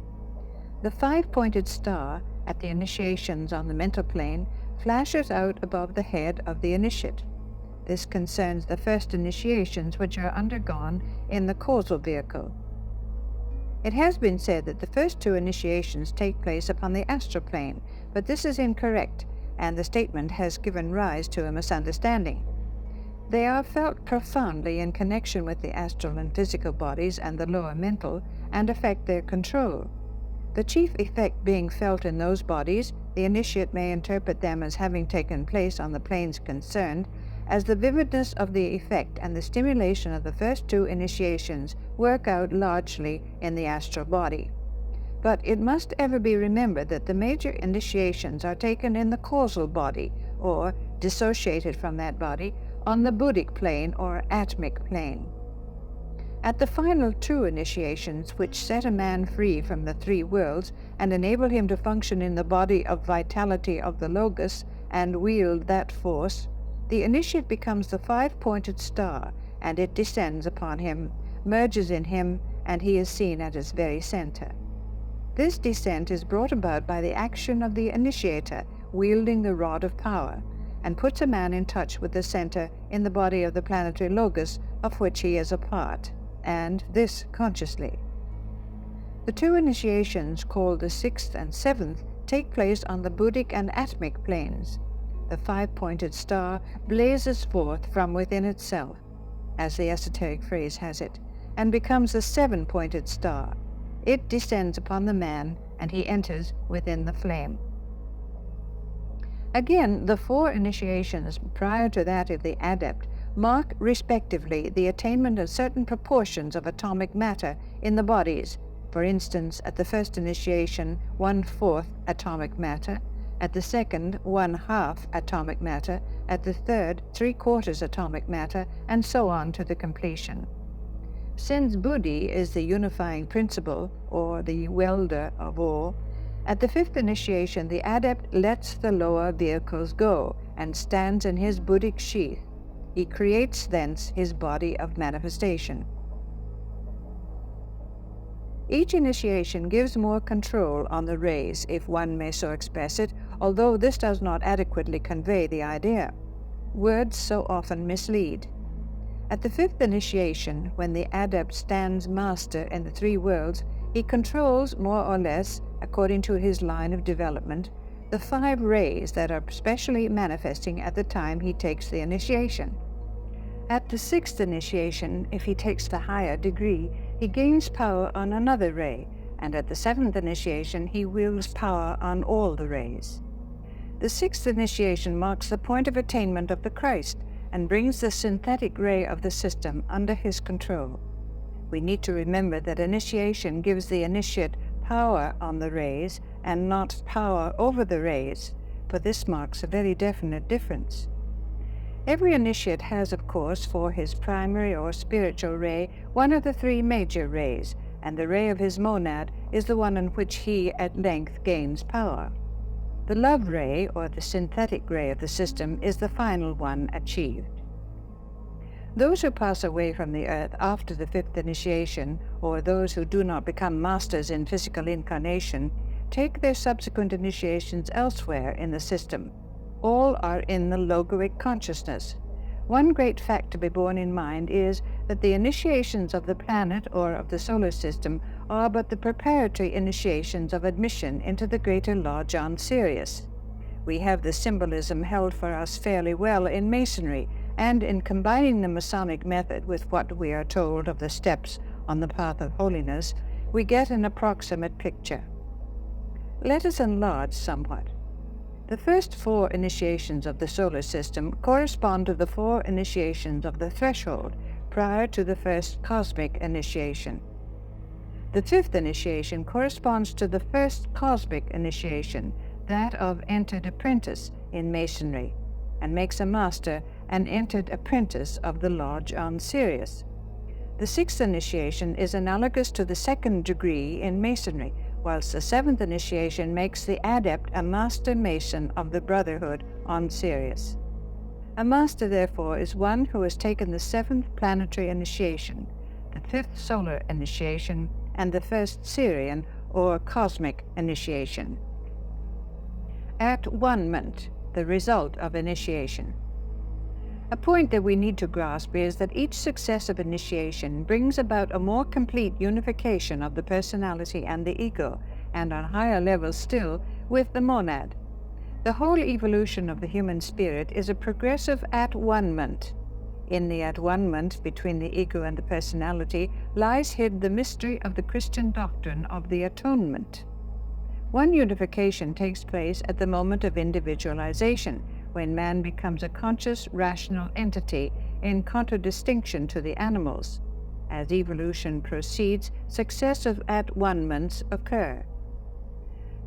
The five-pointed star at the initiations on the mental plane flashes out above the head of the initiate. This concerns the first initiations which are undergone in the causal vehicle. It has been said that the first two initiations take place upon the astral plane, but this is incorrect, and the statement has given rise to a misunderstanding. They are felt profoundly in connection with the astral and physical bodies and the lower mental, and affect their control. The chief effect being felt in those bodies, the initiate may interpret them as having taken place on the planes concerned, as the vividness of the effect and the stimulation of the first two initiations work out largely in the astral body. But it must ever be remembered that the major initiations are taken in the causal body, or, dissociated from that body, on the buddhic plane or atmic plane. At the final two initiations, which set a man free from the three worlds and enable him to function in the body of vitality of the Logos and wield that force, the initiate becomes the five-pointed star, and it descends upon him, merges in him, and he is seen at its very center. This descent is brought about by the action of the initiator wielding the rod of power, and puts a man in touch with the center in the body of the planetary Logos of which he is a part, and this consciously. The two initiations, called the sixth and seventh, take place on the buddhic and atmic planes. The five-pointed star blazes forth from within itself, as the esoteric phrase has it, and becomes the seven-pointed star. It descends upon the man, and he enters within the flame. Again, the four initiations prior to that of the adept mark respectively the attainment of certain proportions of atomic matter in the bodies. For instance, at the first initiation, 1/4 atomic matter, at the second, 1/2 atomic matter, at the third, 3/4 atomic matter, and so on to the completion. Since Buddhi is the unifying principle, or the welder of all, At the fifth initiation, the adept lets the lower vehicles go and stands in his Buddhic sheath. He creates thence his body of manifestation. Each initiation gives more control on the rays, if one may so express it, although this does not adequately convey the idea. Words so often mislead. At the fifth initiation, when the adept stands master in the three worlds, he controls more or less, according to his line of development, the 5 rays that are specially manifesting at the time he takes the initiation. At the sixth initiation, if he takes the higher degree, he gains power on another ray, and at the seventh initiation he wields power on all the rays. The sixth initiation marks the point of attainment of the Christ and brings the synthetic ray of the system under his control. We need to remember that initiation gives the initiate power on the rays and not power over the rays, for this marks a very definite difference. Every initiate has, of course, for his primary or spiritual ray, one of the 3 major rays, and the ray of his monad is the one on which he at length gains power. The love ray, or the synthetic ray of the system, is the final one achieved. Those who pass away from the earth after the fifth initiation, or those who do not become masters in physical incarnation, take their subsequent initiations elsewhere in the system. All are in the logoic consciousness. One great fact to be borne in mind is that the initiations of the planet or of the solar system are but the preparatory initiations of admission into the greater lodge on Sirius. We have the symbolism held for us fairly well in Masonry, and in combining the Masonic method with what we are told of the steps on the path of holiness, we get an approximate picture. Let us enlarge somewhat. The first 4 initiations of the solar system correspond to the 4 initiations of the threshold prior to the first cosmic initiation. The fifth initiation corresponds to the first cosmic initiation, that of entered apprentice in Masonry, and makes a master an entered apprentice of the lodge on Sirius. The sixth initiation is analogous to the second degree in Masonry, whilst the seventh initiation makes the adept a master mason of the brotherhood on Sirius. A master, therefore, is one who has taken the seventh planetary initiation, the fifth solar initiation, and the first Sirian or cosmic initiation. At-one-ment, the result of initiation. A point that we need to grasp is that each successive initiation brings about a more complete unification of the personality and the ego, and on higher levels still, with the monad. The whole evolution of the human spirit is a progressive at-one-ment. In the at-one-ment between the ego and the personality lies hid the mystery of the Christian doctrine of the atonement. One unification takes place at the moment of individualization, when man becomes a conscious, rational entity in contradistinction to the animals. As evolution proceeds, successive at-one-ments occur.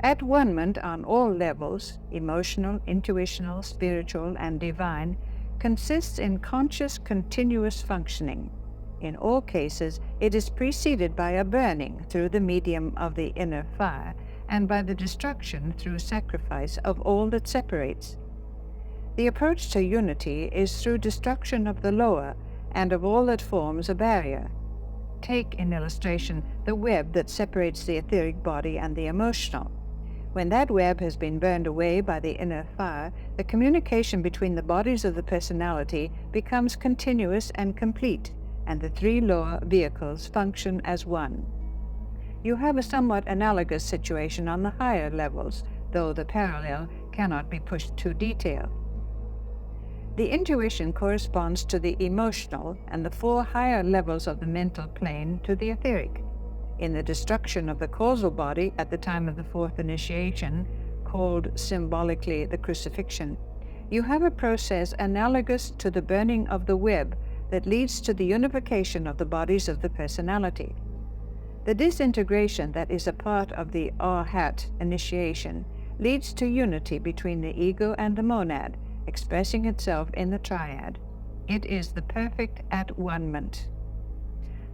At-one-ment on all levels, emotional, intuitional, spiritual, and divine, consists in conscious, continuous functioning. In all cases, it is preceded by a burning through the medium of the inner fire, and by the destruction through sacrifice of all that separates. The approach to unity is through destruction of the lower and of all that forms a barrier. Take, in illustration, the web that separates the etheric body and the emotional. When that web has been burned away by the inner fire, the communication between the bodies of the personality becomes continuous and complete, and the 3 lower vehicles function as one. You have a somewhat analogous situation on the higher levels, though the parallel cannot be pushed to detail. The intuition corresponds to the emotional, and the 4 higher levels of the mental plane to the etheric. In the destruction of the causal body at the time of the 4th initiation, called symbolically the crucifixion, you have a process analogous to the burning of the web that leads to the unification of the bodies of the personality. The disintegration that is a part of the Arhat initiation leads to unity between the ego and the monad, expressing itself in the triad. It is the perfect at-one-ment.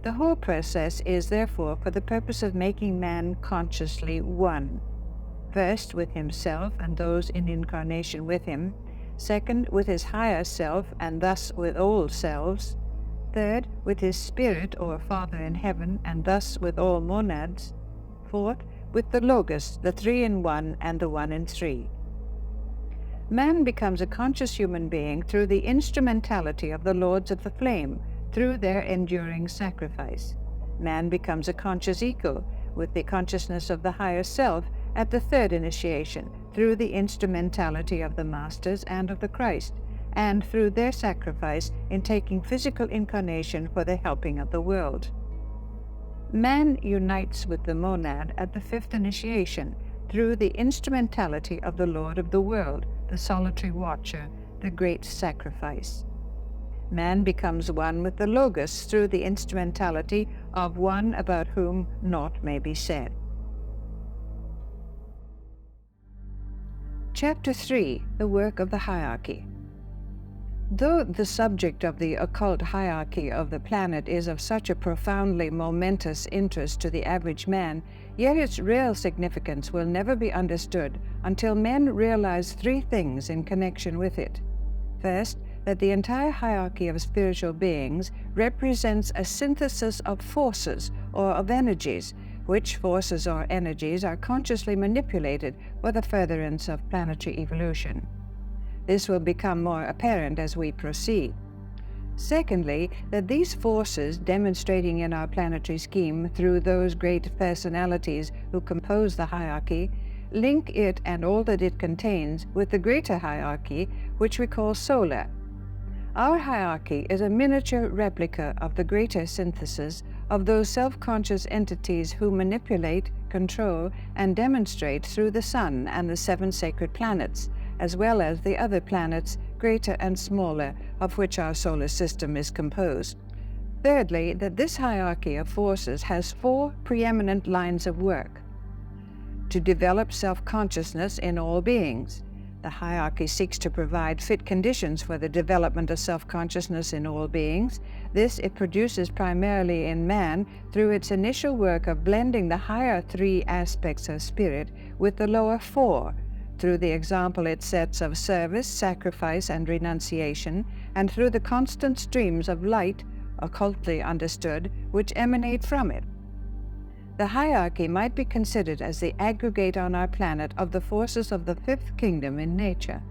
The whole process is therefore for the purpose of making man consciously one. First, with himself and those in incarnation with him. Second, with his higher self, and thus with all selves. Third, with his spirit or Father in heaven, and thus with all monads. Fourth, with the Logos, the three in one and the one in three. Man becomes a conscious human being through the instrumentality of the Lords of the Flame, through their enduring sacrifice. Man becomes a conscious equal with the consciousness of the higher self at the third initiation, through the instrumentality of the Masters and of the Christ, and through their sacrifice in taking physical incarnation for the helping of the world. Man unites with the monad at the fifth initiation, through the instrumentality of the Lord of the world, the solitary watcher, the great sacrifice. Man becomes one with the Logos through the instrumentality of one about whom naught may be said. Chapter 3. The Work of the Hierarchy. Though the subject of the occult hierarchy of the planet is of such a profoundly momentous interest to the average man, yet its real significance will never be understood until men realize three things in connection with it. First, that the entire hierarchy of spiritual beings represents a synthesis of forces or of energies, which forces or energies are consciously manipulated for the furtherance of planetary evolution. This will become more apparent as we proceed. Secondly, that these forces, demonstrating in our planetary scheme through those great personalities who compose the hierarchy, link it and all that it contains with the greater hierarchy, which we call solar. Our hierarchy is a miniature replica of the greater synthesis of those self-conscious entities who manipulate, control, and demonstrate through the Sun and the 7 sacred planets, as well as the other planets, greater and smaller, of which our solar system is composed. Thirdly, that this hierarchy of forces has 4 preeminent lines of work. To develop self-consciousness in all beings. The hierarchy seeks to provide fit conditions for the development of self-consciousness in all beings. This it produces primarily in man through its initial work of blending the higher 3 aspects of spirit with the lower 4, through the example it sets of service, sacrifice, and renunciation, and through the constant streams of light, occultly understood, which emanate from it. The hierarchy might be considered as the aggregate on our planet of the forces of the 5th kingdom in nature.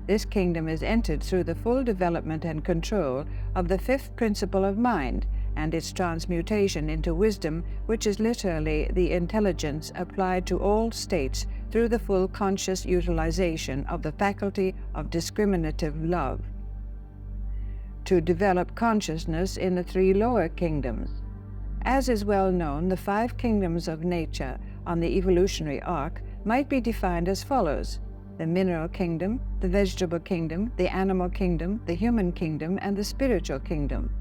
This kingdom is entered through the full development and control of the 5th principle of mind, and its transmutation into wisdom, which is literally the intelligence applied to all states through the full conscious utilization of the faculty of discriminative love. To develop consciousness in the 3 lower kingdoms. As is well known, the 5 kingdoms of nature on the evolutionary arc might be defined as follows: the mineral kingdom, the vegetable kingdom, the animal kingdom, the human kingdom, and the spiritual kingdom.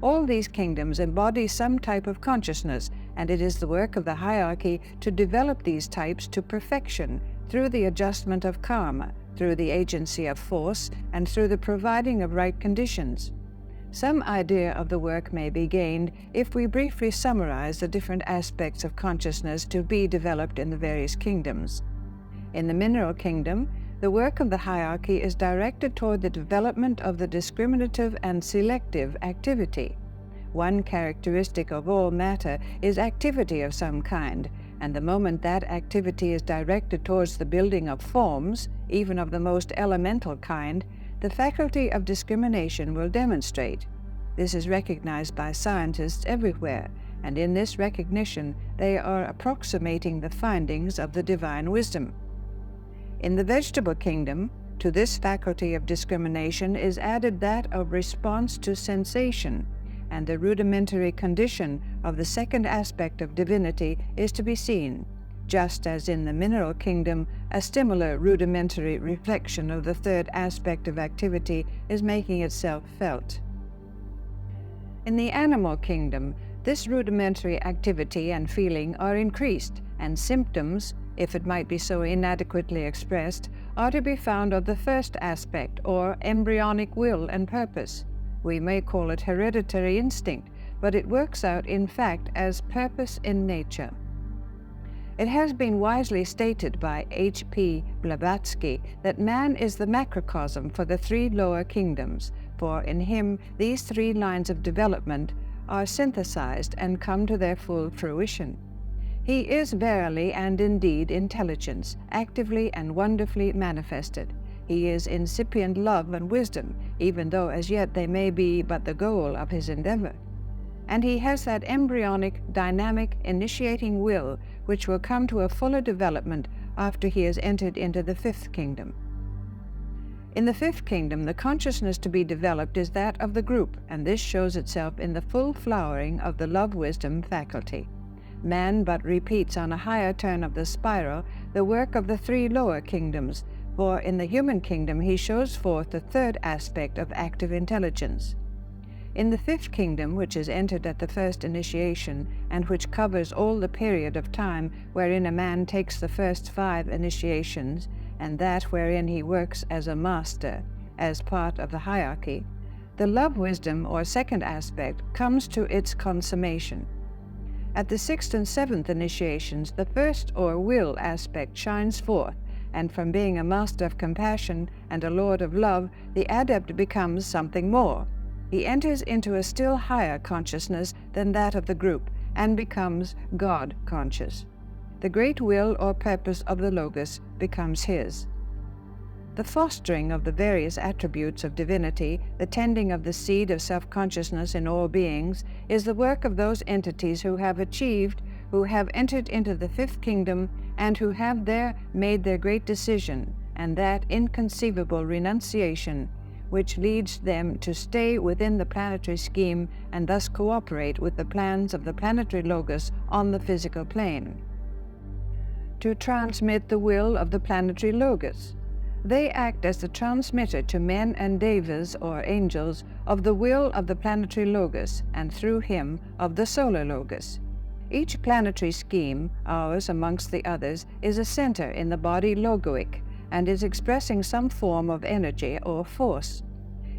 All these kingdoms embody some type of consciousness, and it is the work of the hierarchy to develop these types to perfection through the adjustment of karma, through the agency of force, and through the providing of right conditions. Some idea of the work may be gained if we briefly summarize the different aspects of consciousness to be developed in the various kingdoms. In the mineral kingdom, the work of the hierarchy is directed toward the development of the discriminative and selective activity. One characteristic of all matter is activity of some kind, and the moment that activity is directed towards the building of forms, even of the most elemental kind, the faculty of discrimination will demonstrate. This is recognized by scientists everywhere, and in this recognition they are approximating the findings of the divine wisdom. In the vegetable kingdom, to this faculty of discrimination is added that of response to sensation, and the rudimentary condition of the second aspect of divinity is to be seen, just as in the mineral kingdom a similar rudimentary reflection of the third aspect of activity is making itself felt. In the animal kingdom, this rudimentary activity and feeling are increased, and symptoms, if it might be so inadequately expressed, are to be found of the first aspect, or embryonic will and purpose. We may call it hereditary instinct, but it works out in fact as purpose in nature. It has been wisely stated by H.P. Blavatsky that man is the macrocosm for the three lower kingdoms, for in him these three lines of development are synthesized and come to their full fruition. He is verily and indeed intelligence, actively and wonderfully manifested. He is incipient love and wisdom, even though as yet they may be but the goal of his endeavor. And he has that embryonic, dynamic, initiating will which will come to a fuller development after he has entered into the fifth kingdom. In the fifth kingdom, the consciousness to be developed is that of the group, and this shows itself in the full flowering of the love-wisdom faculty. Man but repeats on a higher turn of the spiral the work of the three lower kingdoms, for in the human kingdom he shows forth the third aspect of active intelligence. In the fifth kingdom, which is entered at the first initiation, and which covers all the period of time wherein a man takes the first 5 initiations, and that wherein he works as a master, as part of the hierarchy, the love-wisdom or second aspect comes to its consummation. At the 6th and 7th initiations, the first or will aspect shines forth, and from being a master of compassion and a lord of love, the adept becomes something more. He enters into a still higher consciousness than that of the group, and becomes God-conscious. The great will or purpose of the Logos becomes his. The fostering of the various attributes of divinity, the tending of the seed of self-consciousness in all beings, is the work of those entities who have achieved, who have entered into the fifth kingdom, and who have there made their great decision, and that inconceivable renunciation, which leads them to stay within the planetary scheme and thus cooperate with the plans of the planetary Logos on the physical plane. To transmit the will of the planetary Logos. They act as the transmitter to men and devas or angels of the will of the planetary Logos, and through him of the solar Logos. Each planetary scheme, ours amongst the others, is a center in the body logoic, and is expressing some form of energy or force.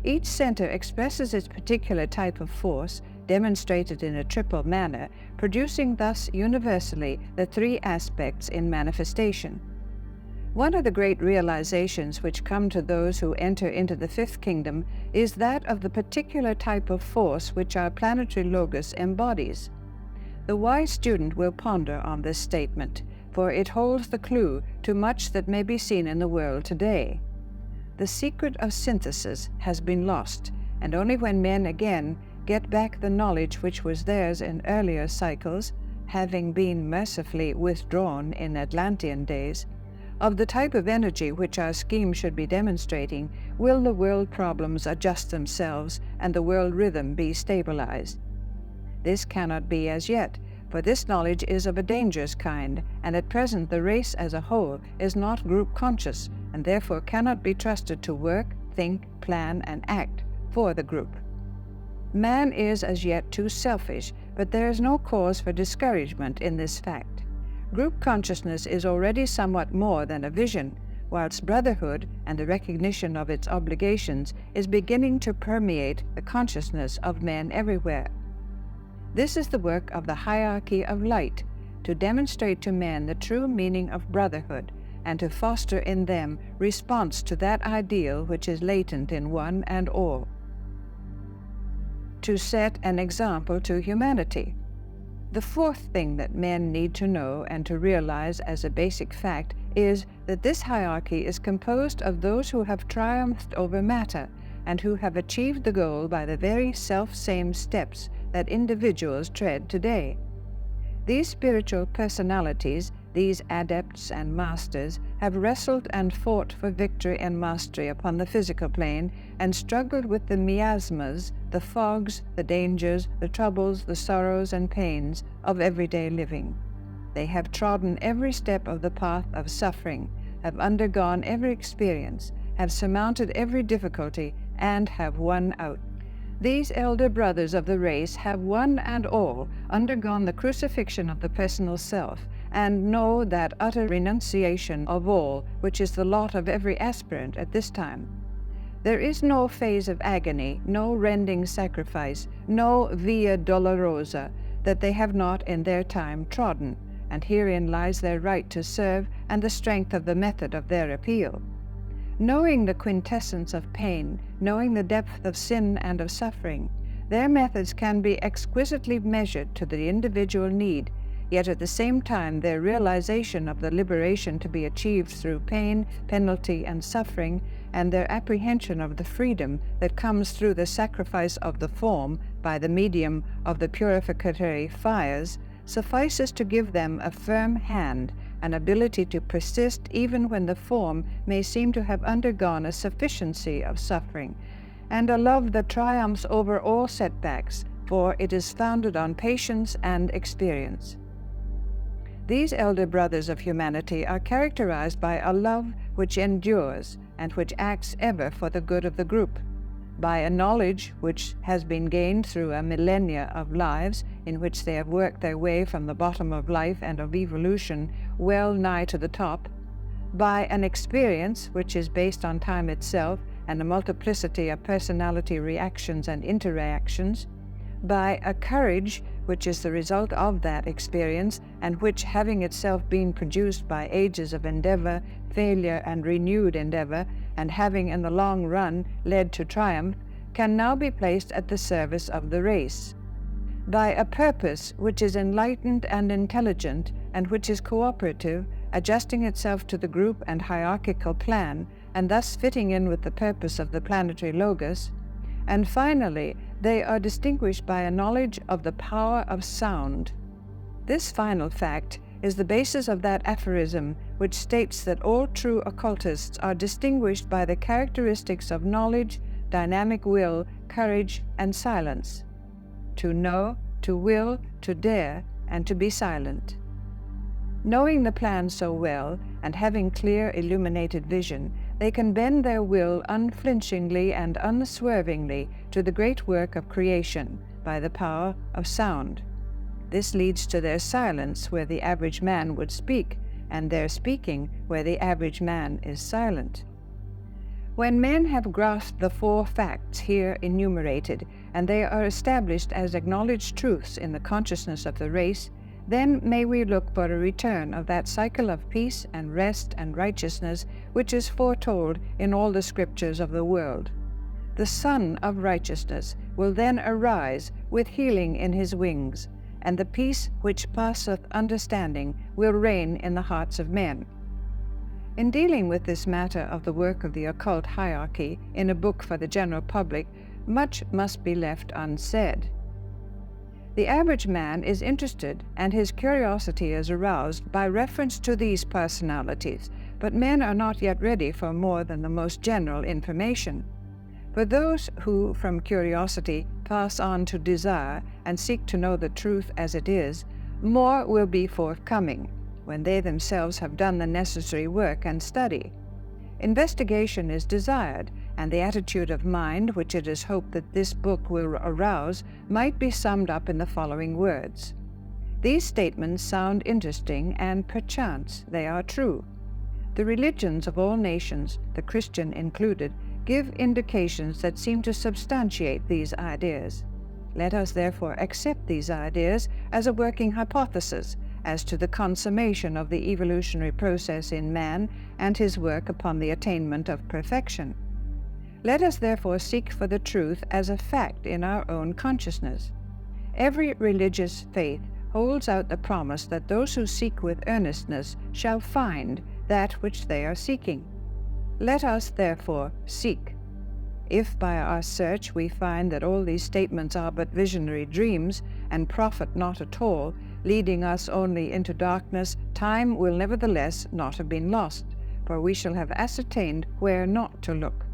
Each center expresses its particular type of force, demonstrated in a triple manner, producing thus universally the three aspects in manifestation. One of the great realizations which come to those who enter into the fifth kingdom is that of the particular type of force which our planetary Logos embodies. The wise student will ponder on this statement, for it holds the clue to much that may be seen in the world today. The secret of synthesis has been lost, and only when men again get back the knowledge which was theirs in earlier cycles, having been mercifully withdrawn in Atlantean days, of the type of energy which our scheme should be demonstrating, will the world problems adjust themselves and the world rhythm be stabilized. This cannot be as yet, for this knowledge is of a dangerous kind, and at present the race as a whole is not group conscious, and therefore cannot be trusted to work, think, plan, and act for the group. Man is as yet too selfish, but there is no cause for discouragement in this fact. Group consciousness is already somewhat more than a vision, whilst brotherhood and the recognition of its obligations is beginning to permeate the consciousness of men everywhere. This is the work of the hierarchy of light, to demonstrate to men the true meaning of brotherhood, and to foster in them response to that ideal which is latent in one and all. To set an example to humanity. The fourth thing that men need to know and to realize as a basic fact is that this hierarchy is composed of those who have triumphed over matter and who have achieved the goal by the very self-same steps that individuals tread today. These spiritual personalities, these adepts and masters, have wrestled and fought for victory and mastery upon the physical plane and struggled with the miasmas, the fogs, the dangers, the troubles, the sorrows and pains of everyday living. They have trodden every step of the path of suffering, have undergone every experience, have surmounted every difficulty, and have won out. These elder brothers of the race have one and all undergone the crucifixion of the personal self, and know that utter renunciation of all which is the lot of every aspirant at this time. There is no phase of agony, no rending sacrifice, no via dolorosa that they have not in their time trodden, and herein lies their right to serve and the strength of the method of their appeal. Knowing the quintessence of pain, knowing the depth of sin and of suffering, their methods can be exquisitely measured to the individual need, yet at the same time their realization of the liberation to be achieved through pain, penalty, and suffering, and their apprehension of the freedom that comes through the sacrifice of the form by the medium of the purificatory fires, suffices to give them a firm hand, an ability to persist even when the form may seem to have undergone a sufficiency of suffering, and a love that triumphs over all setbacks, for it is founded on patience and experience. These elder brothers of humanity are characterized by a love which endures and which acts ever for the good of the group, by a knowledge which has been gained through a millennia of lives in which they have worked their way from the bottom of life and of evolution well nigh to the top, by an experience which is based on time itself and a multiplicity of personality reactions and interactions, by a courage which is the result of that experience, and which, having itself been produced by ages of endeavor, failure, and renewed endeavor, and having in the long run led to triumph, can now be placed at the service of the race, by a purpose which is enlightened and intelligent, and which is cooperative, adjusting itself to the group and hierarchical plan, and thus fitting in with the purpose of the planetary logos, and finally, they are distinguished by a knowledge of the power of sound. This final fact is the basis of that aphorism which states that all true occultists are distinguished by the characteristics of knowledge, dynamic will, courage, and silence. To know, to will, to dare, and to be silent. Knowing the plan so well, and having clear, illuminated vision, they can bend their will unflinchingly and unswervingly to the great work of creation by the power of sound. This leads to their silence where the average man would speak, and their speaking where the average man is silent. When men have grasped the 4 facts here enumerated, and they are established as acknowledged truths in the consciousness of the race, then may we look for a return of that cycle of peace and rest and righteousness which is foretold in all the scriptures of the world. The Son of Righteousness will then arise with healing in his wings, and the peace which passeth understanding will reign in the hearts of men. In dealing with this matter of the work of the occult hierarchy in a book for the general public, much must be left unsaid. The average man is interested, and his curiosity is aroused by reference to these personalities, but men are not yet ready for more than the most general information. For those who, from curiosity, pass on to desire and seek to know the truth as it is, more will be forthcoming, when they themselves have done the necessary work and study. Investigation is desired, and the attitude of mind which it is hoped that this book will arouse might be summed up in the following words. These statements sound interesting, and perchance they are true. The religions of all nations, the Christian included, give indications that seem to substantiate these ideas. Let us therefore accept these ideas as a working hypothesis as to the consummation of the evolutionary process in man and his work upon the attainment of perfection. Let us therefore seek for the truth as a fact in our own consciousness. Every religious faith holds out the promise that those who seek with earnestness shall find that which they are seeking. Let us therefore seek. If by our search we find that all these statements are but visionary dreams, and profit not at all, leading us only into darkness, time will nevertheless not have been lost, for we shall have ascertained where not to look.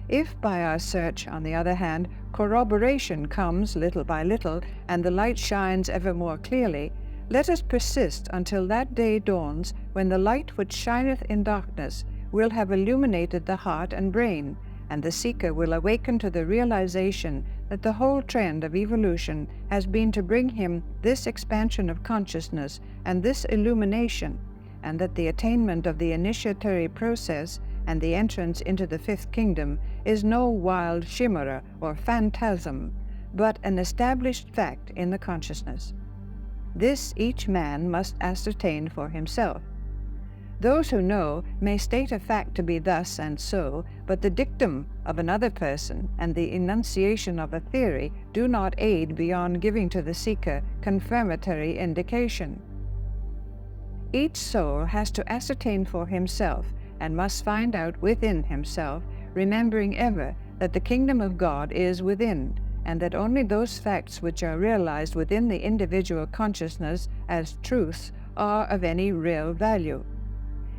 If by our search, on the other hand, corroboration comes little by little, and the light shines ever more clearly, let us persist until that day dawns when the light which shineth in darkness will have illuminated the heart and brain, and the seeker will awaken to the realization that the whole trend of evolution has been to bring him this expansion of consciousness and this illumination, and that the attainment of the initiatory process and the entrance into the 5th kingdom is no wild chimera or phantasm, but an established fact in the consciousness. This each man must ascertain for himself. Those who know may state a fact to be thus and so, but the dictum of another person and the enunciation of a theory do not aid beyond giving to the seeker confirmatory indication. Each soul has to ascertain for himself and must find out within himself, remembering ever that the kingdom of God is within, and that only those facts which are realized within the individual consciousness as truths are of any real value.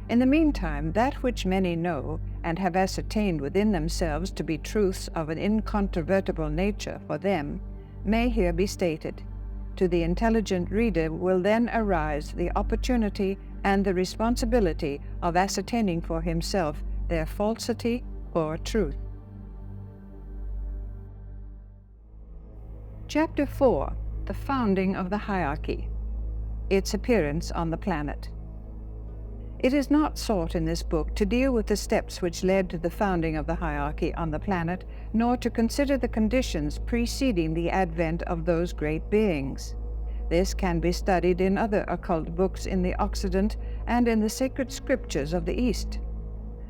In the meantime, that which many know and have ascertained within themselves to be truths of an incontrovertible nature for them may here be stated. To the intelligent reader will then arise the opportunity and the responsibility of ascertaining for himself their falsity or truth. Chapter 4. The Founding of the Hierarchy. Its appearance on the planet. It is not sought in this book to deal with the steps which led to the founding of the hierarchy on the planet, nor to consider the conditions preceding the advent of those great beings. This can be studied in other occult books in the Occident and in the sacred scriptures of the East.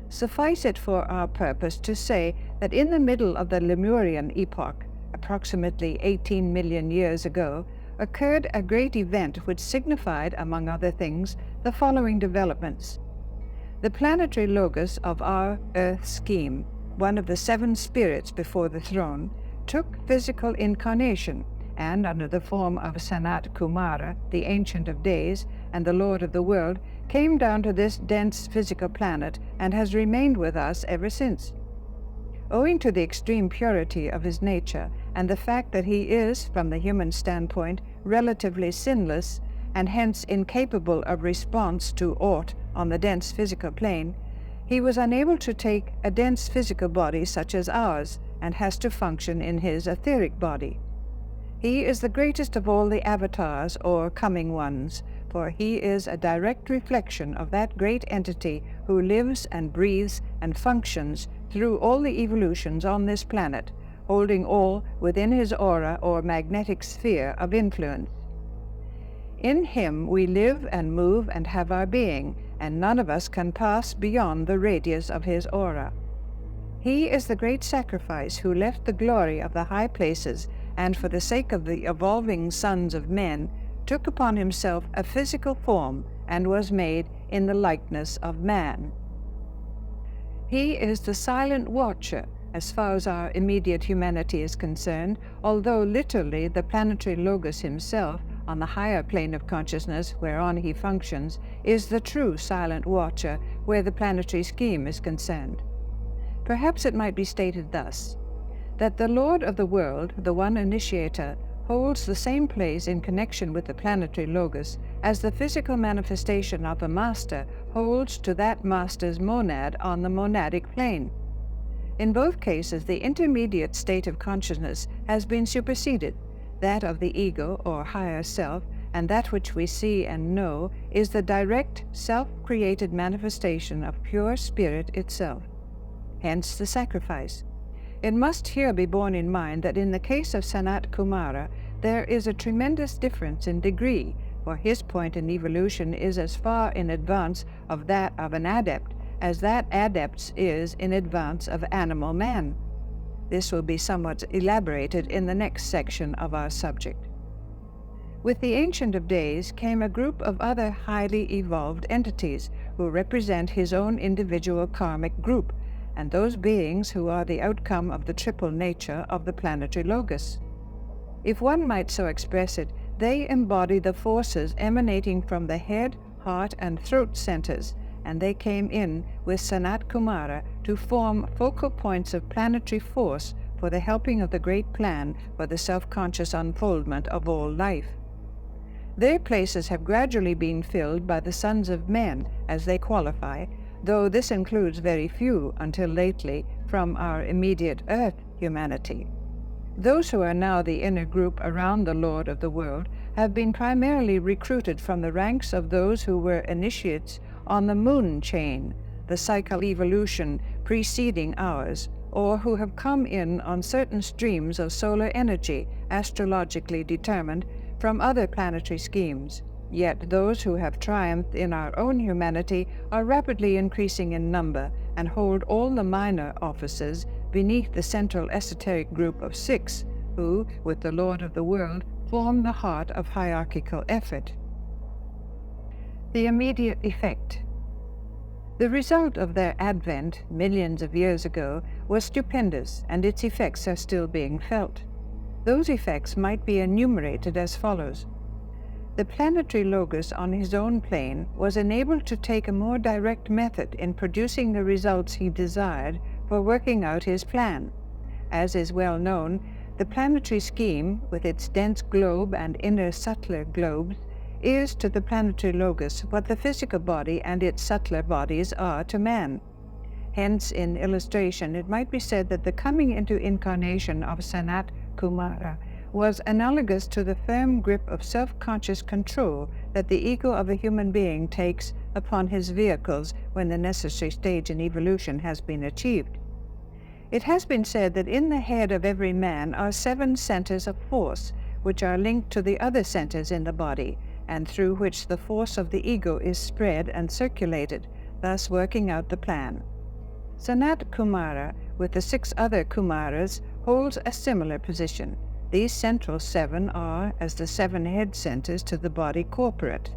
Suffice it for our purpose to say that in the middle of the Lemurian epoch, approximately 18 million years ago, occurred a great event which signified, among other things, the following developments. The planetary logos of our Earth scheme, one of the 7 spirits before the throne, took physical incarnation, and under the form of Sanat Kumara, the Ancient of Days, and the Lord of the World, came down to this dense physical planet and has remained with us ever since. Owing to the extreme purity of his nature and the fact that he is, from the human standpoint, relatively sinless, and hence incapable of response to aught on the dense physical plane, he was unable to take a dense physical body such as ours, and has to function in his etheric body. He is the greatest of all the avatars or coming ones, for he is a direct reflection of that great entity who lives and breathes and functions through all the evolutions on this planet, holding all within his aura or magnetic sphere of influence. In him we live and move and have our being, and none of us can pass beyond the radius of his aura. He is the great sacrifice who left the glory of the high places, and for the sake of the evolving sons of men, took upon himself a physical form and was made in the likeness of man. He is the silent watcher, as far as our immediate humanity is concerned, although literally the planetary logos himself, on the higher plane of consciousness whereon he functions, is the true silent watcher where the planetary scheme is concerned. Perhaps it might be stated thus, that the Lord of the World, the one initiator, holds the same place in connection with the planetary logos as the physical manifestation of a master holds to that master's monad on the monadic plane. In both cases, the intermediate state of consciousness has been superseded. That of the ego, or higher self, and that which we see and know, is the direct, self-created manifestation of pure spirit itself. Hence the sacrifice. It must here be borne in mind that in the case of Sanat Kumara, there is a tremendous difference in degree, for his point in evolution is as far in advance of that of an adept as that adept's is in advance of animal man. This will be somewhat elaborated in the next section of our subject. With the Ancient of Days came a group of other highly evolved entities who represent his own individual karmic group, and those beings who are the outcome of the triple nature of the planetary logos. If one might so express it, they embody the forces emanating from the head, heart, and throat centers, and they came in with Sanat Kumara to form focal points of planetary force for the helping of the great plan for the self-conscious unfoldment of all life. Their places have gradually been filled by the sons of men as they qualify, though this includes very few, until lately, from our immediate earth humanity. Those who are now the inner group around the Lord of the World have been primarily recruited from the ranks of those who were initiates on the moon chain, the cycle evolution preceding ours, or who have come in on certain streams of solar energy, astrologically determined, from other planetary schemes. Yet those who have triumphed in our own humanity are rapidly increasing in number and hold all the minor offices beneath the central esoteric group of 6, who, with the Lord of the world, form the heart of hierarchical effort. The immediate effect. The result of their advent, millions of years ago, was stupendous, and its effects are still being felt. Those effects might be enumerated as follows. The planetary Logos on his own plane was enabled to take a more direct method in producing the results he desired for working out his plan. As is well known, the planetary scheme, with its dense globe and inner subtler globes, is to the planetary Logos what the physical body and its subtler bodies are to man. Hence, in illustration, it might be said that the coming into incarnation of Sanat Kumara was analogous to the firm grip of self-conscious control that the ego of a human being takes upon his vehicles when the necessary stage in evolution has been achieved. It has been said that in the head of every man are 7 centers of force, which are linked to the other centers in the body, and through which the force of the ego is spread and circulated, thus working out the plan. Sanat Kumara, with the 6 other Kumaras, holds a similar position. These central 7 are, as the 7 head centers to the body, corporate.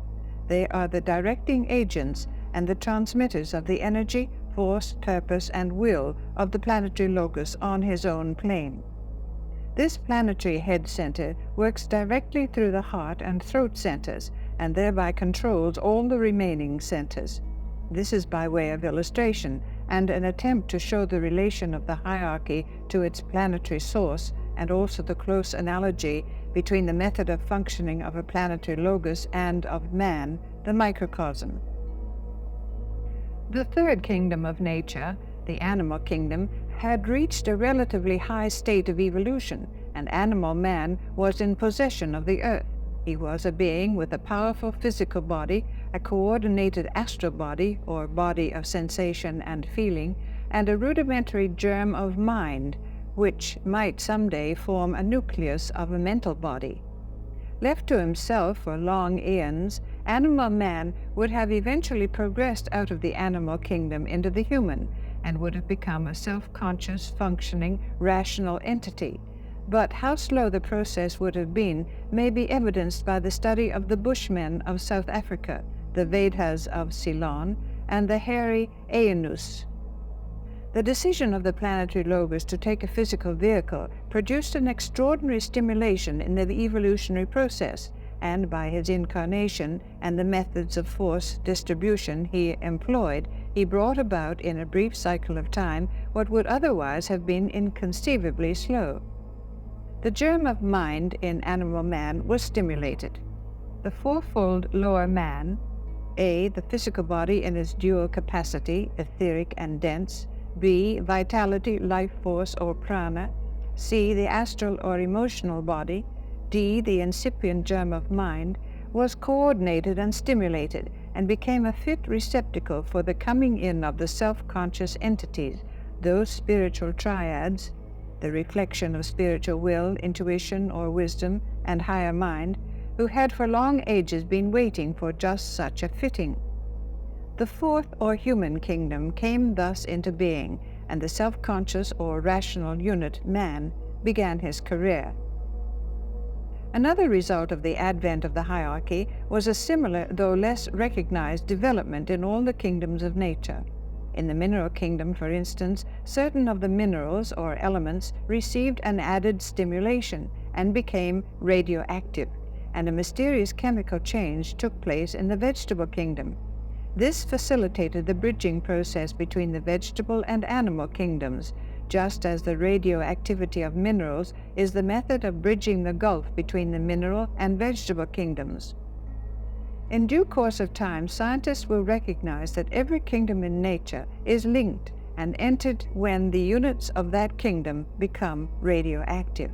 They are the directing agents and the transmitters of the energy, force, purpose, and will of the planetary Logos on his own plane. This planetary head center works directly through the heart and throat centers, and thereby controls all the remaining centers. This is by way of illustration, and an attempt to show the relation of the hierarchy to its planetary source, and also the close analogy between the method of functioning of a planetary Logos and of man, the microcosm. The third kingdom of nature, the animal kingdom, had reached a relatively high state of evolution, and animal man was in possession of the earth. He was a being with a powerful physical body, a coordinated astral body, or body of sensation and feeling, and a rudimentary germ of mind, which might someday form a nucleus of a mental body. Left to himself for long eons, animal man would have eventually progressed out of the animal kingdom into the human, and would have become a self-conscious, functioning, rational entity. But how slow the process would have been may be evidenced by the study of the Bushmen of South Africa, the Vedas of Ceylon, and the hairy Aenus. The decision of the planetary Logos to take a physical vehicle produced an extraordinary stimulation in the evolutionary process, and by his incarnation and the methods of force distribution he employed, he brought about in a brief cycle of time what would otherwise have been inconceivably slow. The germ of mind in animal man was stimulated. The fourfold lower man, A, the physical body in its dual capacity, etheric and dense, B, vitality, life force or prana, C, the astral or emotional body, D, the incipient germ of mind, was coordinated and stimulated, and became a fit receptacle for the coming in of the self-conscious entities, those spiritual triads, the reflection of spiritual will, intuition or wisdom, and higher mind, who had for long ages been waiting for just such a fitting. The fourth or human kingdom came thus into being, and the self-conscious or rational unit, man, began his career. Another result of the advent of the hierarchy was a similar, though less recognized, development in all the kingdoms of nature. In the mineral kingdom, for instance, certain of the minerals or elements received an added stimulation and became radioactive, and a mysterious chemical change took place in the vegetable kingdom. This facilitated the bridging process between the vegetable and animal kingdoms, just as the radioactivity of minerals is the method of bridging the gulf between the mineral and vegetable kingdoms. In due course of time, scientists will recognize that every kingdom in nature is linked and entered when the units of that kingdom become radioactive.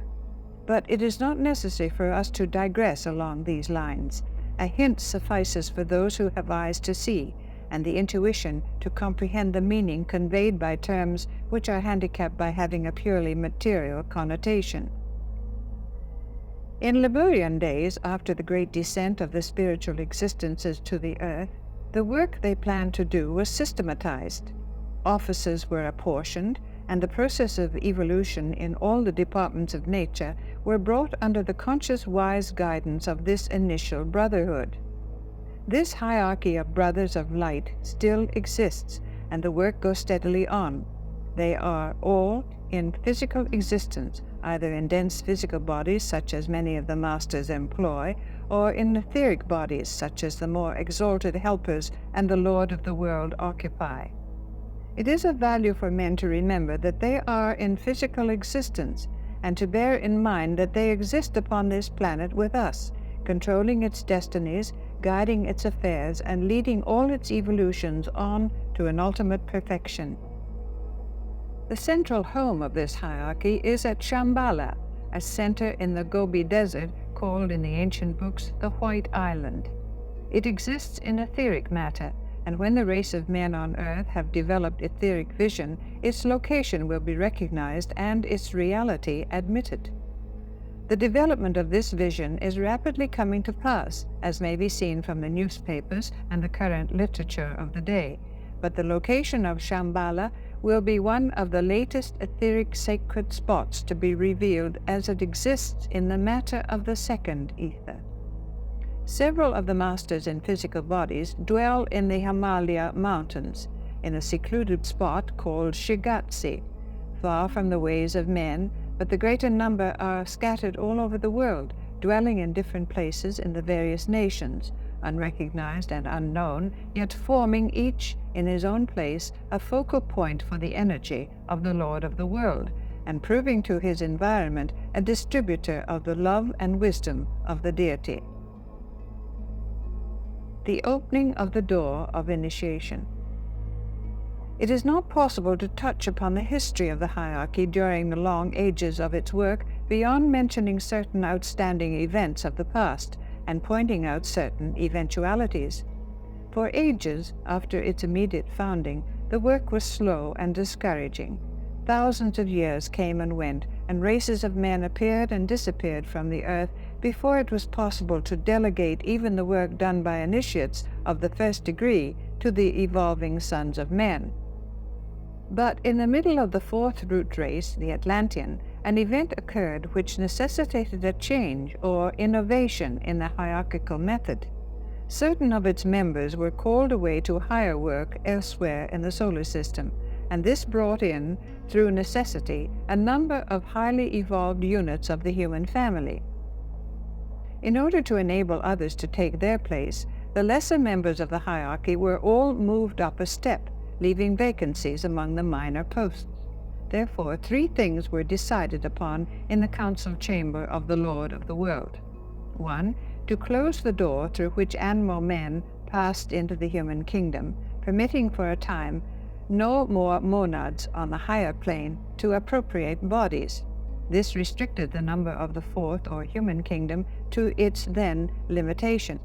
But it is not necessary for us to digress along these lines. A hint suffices for those who have eyes to see, and the intuition to comprehend the meaning conveyed by terms which are handicapped by having a purely material connotation. In Lemurian days, after the great descent of the spiritual existences to the earth, the work they planned to do was systematized. Offices were apportioned, and the process of evolution in all the departments of nature were brought under the conscious wise guidance of this initial brotherhood. This hierarchy of brothers of light still exists, and the work goes steadily on. They are all in physical existence, either in dense physical bodies such as many of the masters employ, or in etheric bodies such as the more exalted helpers and the Lord of the world occupy. It is of value for men to remember that they are in physical existence, and to bear in mind that they exist upon this planet with us, controlling its destinies, guiding its affairs, and leading all its evolutions on to an ultimate perfection. The central home of this hierarchy is at Shambhala, a center in the Gobi Desert called in the ancient books the White Island. It exists in etheric matter, and when the race of men on earth have developed etheric vision, its location will be recognized and its reality admitted. The development of this vision is rapidly coming to pass, as may be seen from the newspapers and the current literature of the day, but the location of Shambhala will be one of the latest etheric sacred spots to be revealed as it exists in the matter of the second ether. Several of the masters in physical bodies dwell in the Himalaya mountains, in a secluded spot called Shigatsi, far from the ways of men, but the greater number are scattered all over the world, dwelling in different places in the various nations, unrecognized and unknown, yet forming each in his own place a focal point for the energy of the Lord of the world, and proving to his environment a distributor of the love and wisdom of the deity. The opening of the door of initiation. It is not possible to touch upon the history of the hierarchy during the long ages of its work beyond mentioning certain outstanding events of the past and pointing out certain eventualities. For ages after its immediate founding, the work was slow and discouraging. Thousands of years came and went, and races of men appeared and disappeared from the earth before it was possible to delegate even the work done by initiates of the first degree to the evolving sons of men. But in the middle of the fourth root race, the Atlantean, an event occurred which necessitated a change or innovation in the hierarchical method. Certain of its members were called away to higher work elsewhere in the solar system, and this brought in, through necessity, a number of highly evolved units of the human family. In order to enable others to take their place, the lesser members of the hierarchy were all moved up a step, leaving vacancies among the minor posts. Therefore, three things were decided upon in the council chamber of the Lord of the world. 1. To close the door through which animal men passed into the human kingdom, permitting for a time no more monads on the higher plane to appropriate bodies. This restricted the number of the fourth or human kingdom to its then limitation.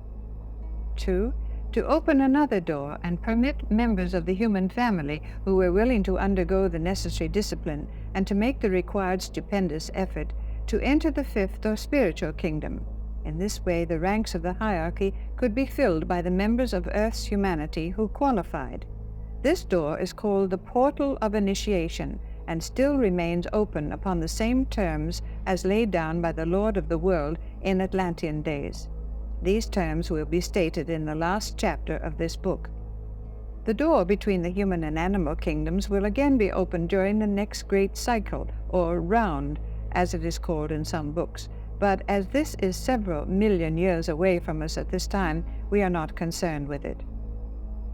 2. To open another door and permit members of the human family who were willing to undergo the necessary discipline and to make the required stupendous effort to enter the fifth or spiritual kingdom. In this way, the ranks of the hierarchy could be filled by the members of Earth's humanity who qualified. This door is called the Portal of Initiation, and still remains open upon the same terms as laid down by the Lord of the world in Atlantean days. These terms will be stated in the last chapter of this book. The door between the human and animal kingdoms will again be opened during the next great cycle, or round, as it is called in some books, but as this is several million years away from us at this time, we are not concerned with it.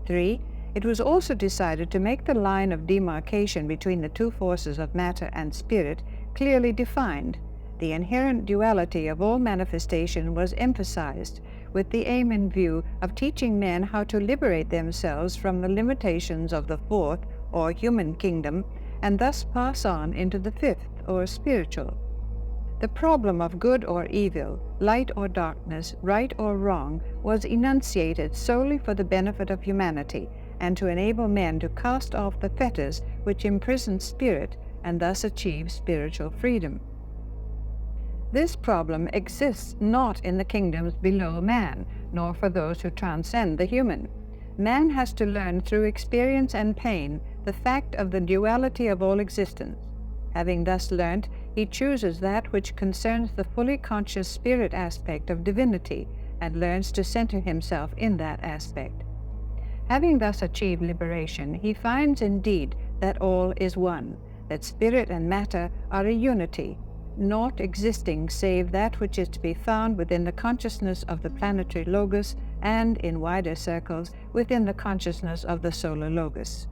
3. It was also decided to make the line of demarcation between the two forces of matter and spirit clearly defined. The inherent duality of all manifestation was emphasized, with the aim in view of teaching men how to liberate themselves from the limitations of the fourth, or human kingdom, and thus pass on into the fifth, or spiritual. The problem of good or evil, light or darkness, right or wrong, was enunciated solely for the benefit of humanity, and to enable men to cast off the fetters which imprison spirit, and thus achieve spiritual freedom. This problem exists not in the kingdoms below man, nor for those who transcend the human. Man has to learn through experience and pain the fact of the duality of all existence. Having thus learnt, he chooses that which concerns the fully conscious spirit aspect of divinity, and learns to center himself in that aspect. Having thus achieved liberation, he finds indeed that all is one, that spirit and matter are a unity, naught existing save that which is to be found within the consciousness of the planetary logos, and, in wider circles, within the consciousness of the solar logos.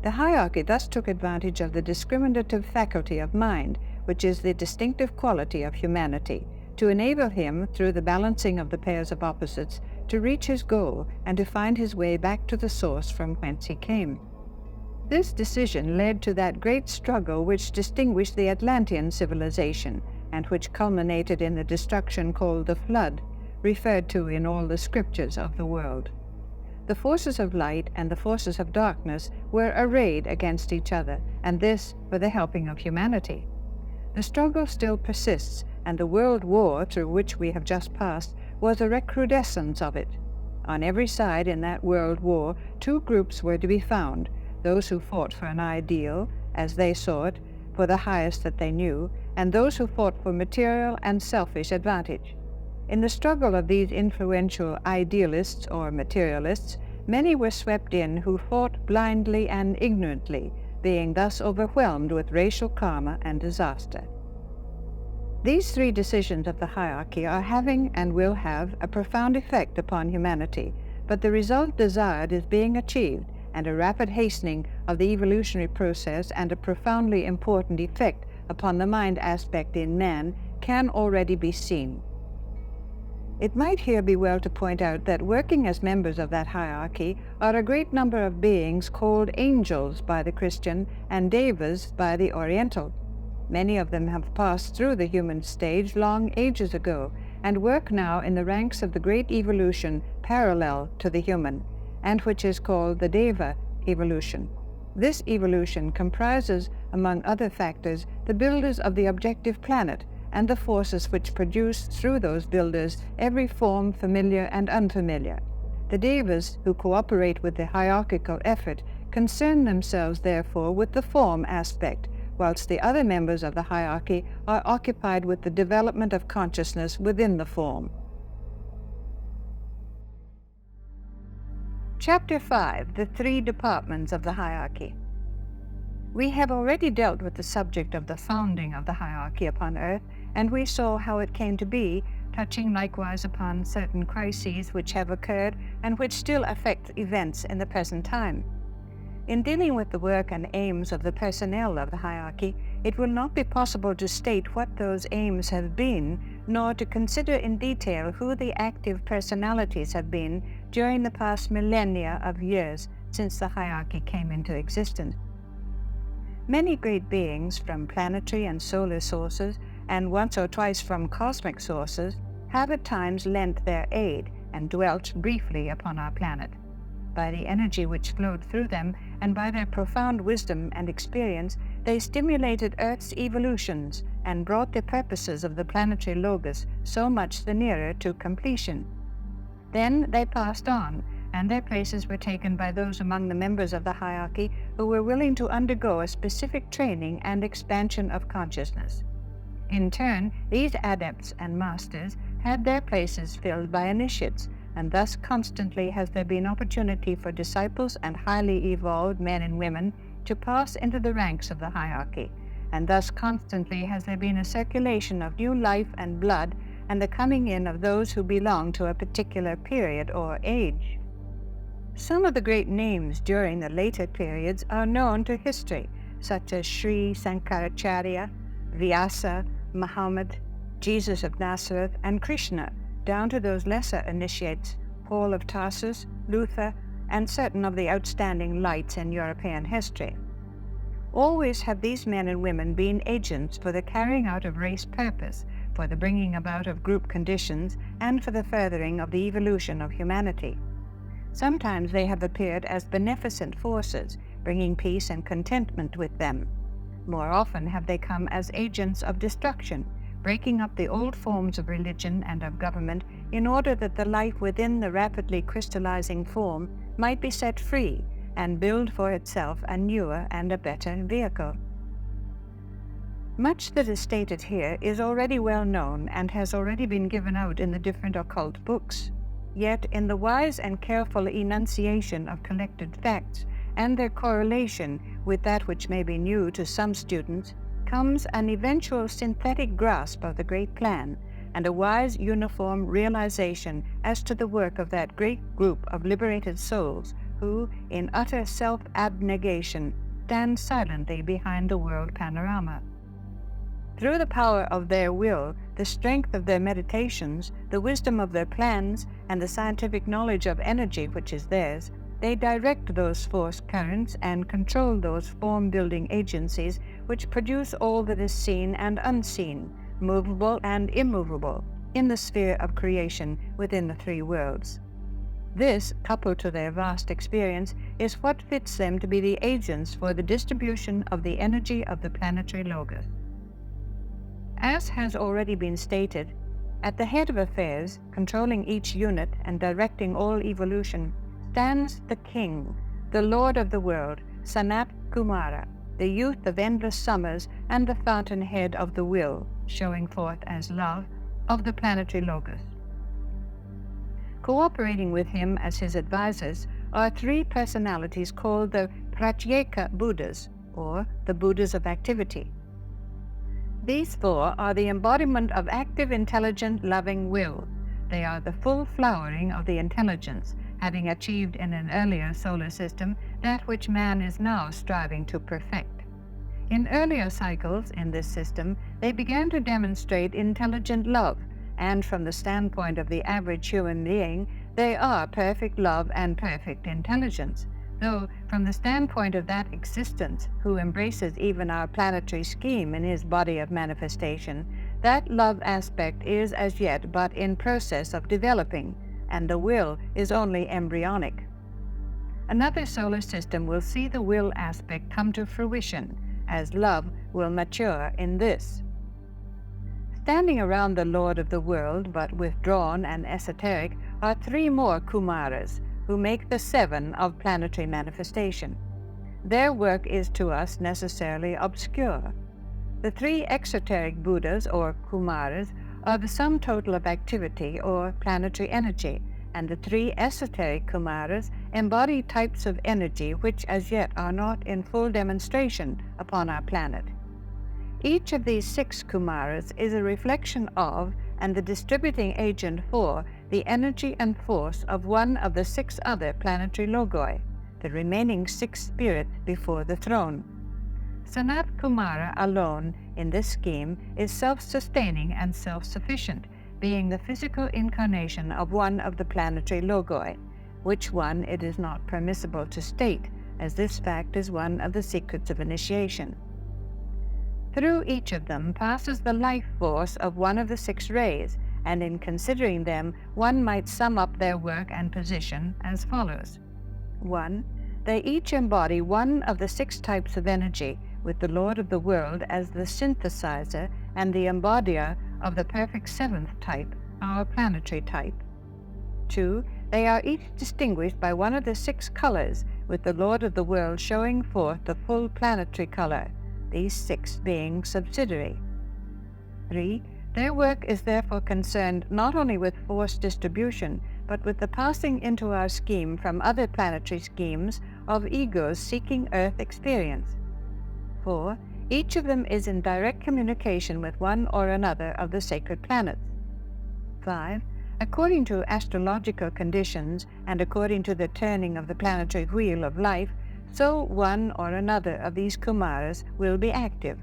The hierarchy thus took advantage of the discriminative faculty of mind, which is the distinctive quality of humanity, to enable him, through the balancing of the pairs of opposites, to reach his goal and to find his way back to the source from whence he came. This decision led to that great struggle which distinguished the Atlantean civilization, and which culminated in the destruction called the Flood, referred to in all the scriptures of the world. The forces of light and the forces of darkness were arrayed against each other, and this for the helping of humanity. The struggle still persists, and the world war through which we have just passed was a recrudescence of it. On every side in that world war, two groups were to be found: those who fought for an ideal, as they saw it, for the highest that they knew, and those who fought for material and selfish advantage. In the struggle of these influential idealists or materialists, many were swept in who fought blindly and ignorantly, being thus overwhelmed with racial karma and disaster. These three decisions of the hierarchy are having and will have a profound effect upon humanity, but the result desired is being achieved, and a rapid hastening of the evolutionary process and a profoundly important effect upon the mind aspect in man can already be seen. It might here be well to point out that working as members of that hierarchy are a great number of beings called angels by the Christian and devas by the Oriental. Many of them have passed through the human stage long ages ago, and work now in the ranks of the great evolution parallel to the human, and which is called the Deva evolution. This evolution comprises, among other factors, the builders of the objective planet, and the forces which produce through those builders every form familiar and unfamiliar. The Devas, who cooperate with the hierarchical effort, concern themselves therefore with the form aspect, whilst the other members of the hierarchy are occupied with the development of consciousness within the form. Chapter 5. The Three Departments of the Hierarchy. We have already dealt with the subject of the founding of the hierarchy upon earth, and we saw how it came to be, touching likewise upon certain crises which have occurred and which still affect events in the present time. In dealing with the work and aims of the personnel of the hierarchy, it will not be possible to state what those aims have been, nor to consider in detail who the active personalities have been during the past millennia of years since the hierarchy came into existence. Many great beings from planetary and solar sources, and once or twice from cosmic sources, have at times lent their aid and dwelt briefly upon our planet. By the energy which flowed through them, and by their profound wisdom and experience, they stimulated Earth's evolutions and brought the purposes of the planetary logos so much the nearer to completion. Then they passed on, and their places were taken by those among the members of the hierarchy who were willing to undergo a specific training and expansion of consciousness. In turn, these adepts and masters had their places filled by initiates, and thus constantly has there been opportunity for disciples and highly evolved men and women to pass into the ranks of the hierarchy, and thus constantly has there been a circulation of new life and blood, and the coming in of those who belong to a particular period or age. Some of the great names during the later periods are known to history, such as Sri Sankaracharya, Vyasa, Muhammad, Jesus of Nazareth, and Krishna, down to those lesser initiates, Paul of Tarsus, Luther, and certain of the outstanding lights in European history. Always have these men and women been agents for the carrying out of race purpose, for the bringing about of group conditions, and for the furthering of the evolution of humanity. Sometimes they have appeared as beneficent forces, bringing peace and contentment with them. More often have they come as agents of destruction, breaking up the old forms of religion and of government in order that the life within the rapidly crystallizing form might be set free and build for itself a newer and a better vehicle. Much that is stated here is already well known and has already been given out in the different occult books. Yet in the wise and careful enunciation of collected facts and their correlation with that which may be new to some students comes an eventual synthetic grasp of the great plan and a wise uniform realization as to the work of that great group of liberated souls who, in utter self-abnegation, stand silently behind the world panorama. Through the power of their will, the strength of their meditations, the wisdom of their plans, and the scientific knowledge of energy which is theirs, they direct those force currents and control those form-building agencies which produce all that is seen and unseen, movable and immovable, in the sphere of creation within the three worlds. This, coupled to their vast experience, is what fits them to be the agents for the distribution of the energy of the planetary logos. As has already been stated, at the head of affairs, controlling each unit and directing all evolution, stands the King, the Lord of the world, Sanat Kumara, the youth of endless summers and the fountainhead of the will, showing forth as love, of the planetary logos. Cooperating with him as his advisors are three personalities called the Pratyeka Buddhas, or the Buddhas of activity. These four are the embodiment of active, intelligent, loving will. They are the full flowering of the intelligence, having achieved in an earlier solar system that which man is now striving to perfect. In earlier cycles in this system, they began to demonstrate intelligent love, and from the standpoint of the average human being, they are perfect love and perfect intelligence, though from the standpoint of that existence who embraces even our planetary scheme in his body of manifestation, that love aspect is as yet but in process of developing, and the will is only embryonic. Another solar system will see the will aspect come to fruition, as love will mature in this. Standing around the Lord of the world, but withdrawn and esoteric, are three more Kumaras, who make the seven of planetary manifestation. Their work is to us necessarily obscure. The three exoteric Buddhas, or Kumaras, are the sum total of activity, or planetary energy, and the three esoteric Kumaras embody types of energy which as yet are not in full demonstration upon our planet. Each of these six Kumaras is a reflection of, and the distributing agent for, the energy and force of one of the six other planetary logoi, the remaining six spirits before the throne. Sanat Kumara alone, in this scheme, is self-sustaining and self-sufficient, being the physical incarnation of one of the planetary logoi, which one it is not permissible to state, as this fact is one of the secrets of initiation. Through each of them passes the life force of one of the six rays, and in considering them, one might sum up their work and position as follows. 1. They each embody one of the six types of energy, with the Lord of the world as the synthesizer and the embodier of the perfect seventh type, our planetary type. 2. They are each distinguished by one of the six colors, with the Lord of the world showing forth the full planetary color, these six being subsidiary. 3. Their work is therefore concerned not only with force distribution, but with the passing into our scheme from other planetary schemes of egos seeking Earth experience. 4. Each of them is in direct communication with one or another of the sacred planets. 5. According to astrological conditions and according to the turning of the planetary wheel of life, so one or another of these Kumaras will be active.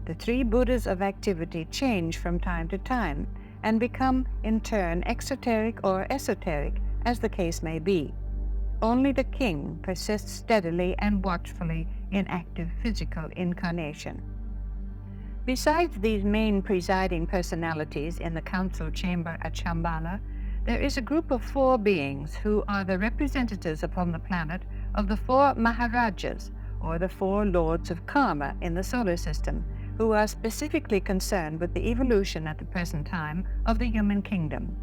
The three Buddhas of activity change from time to time and become, in turn, exoteric or esoteric, as the case may be. Only the king persists steadily and watchfully in active physical incarnation. Besides these main presiding personalities in the council chamber at Shambhala, there is a group of 4 beings who are the representatives upon the planet of the 4 Maharajas, or the 4 lords of karma in the solar system, who are specifically concerned with the evolution at the present time of the human kingdom.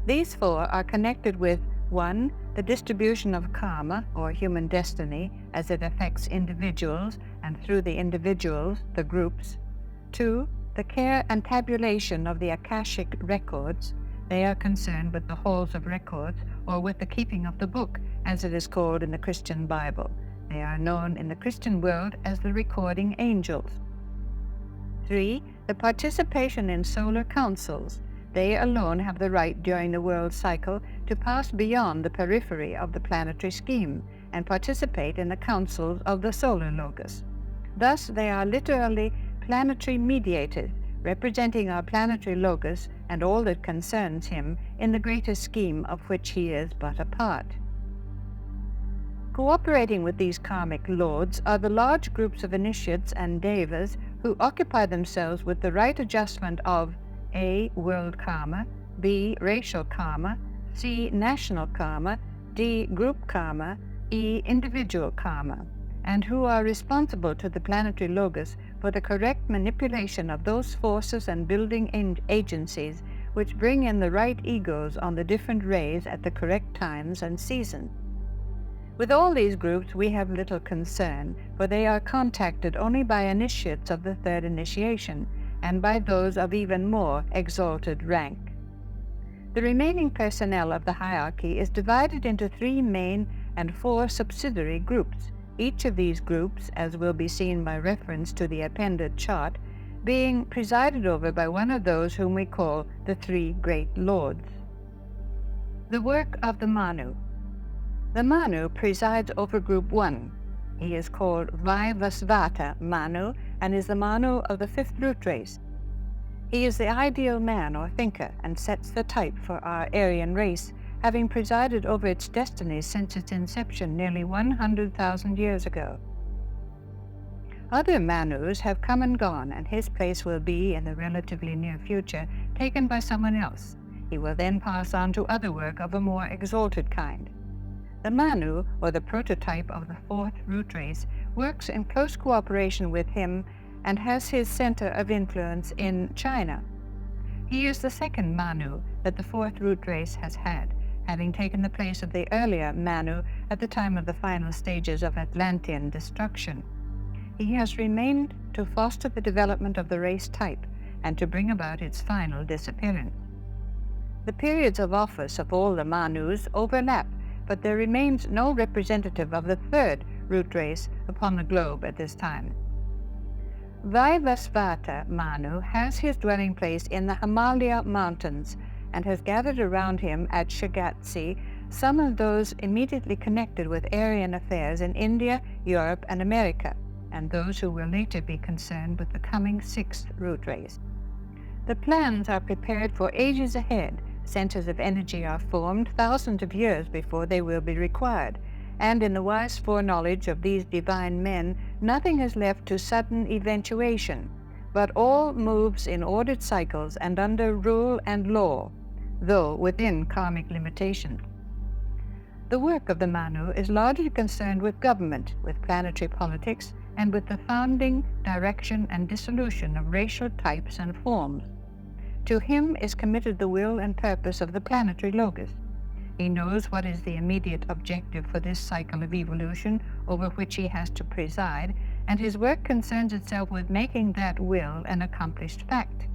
These 4 are connected with 1. The distribution of karma, or human destiny, as it affects individuals, and through the individuals, the groups. 2. The care and tabulation of the Akashic records. They are concerned with the halls of records, or with the keeping of the book, as it is called in the Christian Bible. They are known in the Christian world as the recording angels. 3. The participation in solar councils. They alone have the right during the world cycle to pass beyond the periphery of the planetary scheme and participate in the councils of the solar locus. Thus, they are literally planetary mediators, representing our planetary locus and all that concerns him in the greater scheme of which he is but a part. Cooperating with these karmic lords are the large groups of initiates and devas who occupy themselves with the right adjustment of A. World karma, B. Racial karma, C. National karma, D. Group karma, E. Individual karma, and who are responsible to the planetary logos for the correct manipulation of those forces and building agencies which bring in the right egos on the different rays at the correct times and seasons. With all these groups we have little concern, for they are contacted only by initiates of the 3rd initiation, and by those of even more exalted rank. The remaining personnel of the hierarchy is divided into 3 main and 4 subsidiary groups, each of these groups, as will be seen by reference to the appended chart, being presided over by one of those whom we call the 3 great lords. The work of the Manu. The Manu presides over Group 1. He is called Vaivasvata Manu and is the Manu of the 5th root race. He is the ideal man or thinker and sets the type for our Aryan race, having presided over its destinies since its inception nearly 100,000 years ago. Other Manus have come and gone, and his place will be, in the relatively near future, taken by someone else. He will then pass on to other work of a more exalted kind. The Manu, or the prototype of the 4th root race, works in close cooperation with him and has his center of influence in China. He is the 2nd Manu that the 4th root race has had, having taken the place of the earlier Manu at the time of the final stages of Atlantean destruction. He has remained to foster the development of the race type and to bring about its final disappearance. The periods of office of all the Manus overlap, but there remains no representative of the 3rd root race upon the globe at this time. Vaivasvata Manu has his dwelling place in the Himalaya mountains and has gathered around him at Shagatsi some of those immediately connected with Aryan affairs in India, Europe, and America, and those who will later be concerned with the coming 6th root race. The plans are prepared for ages ahead. Centers of energy are formed thousands of years before they will be required, and in the wise foreknowledge of these divine men, nothing is left to sudden eventuation, but all moves in ordered cycles and under rule and law, though within karmic limitations. The work of the Manu is largely concerned with government, with planetary politics, and with the founding, direction, and dissolution of racial types and forms. To him is committed the will and purpose of the planetary logos. He knows what is the immediate objective for this cycle of evolution over which he has to preside, and his work concerns itself with making that will an accomplished fact.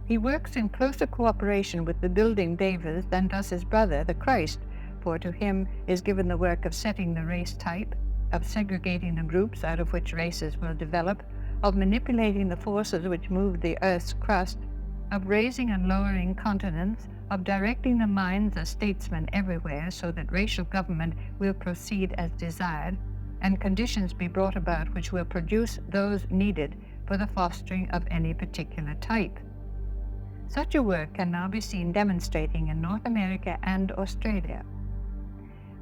He works in closer cooperation with the building devas than does his brother, the Christ, for to him is given the work of setting the race type, of segregating the groups out of which races will develop, of manipulating the forces which move the earth's crust, of raising and lowering continents, of directing the minds of statesmen everywhere so that racial government will proceed as desired, and conditions be brought about which will produce those needed for the fostering of any particular type. Such a work can now be seen demonstrating in North America and Australia.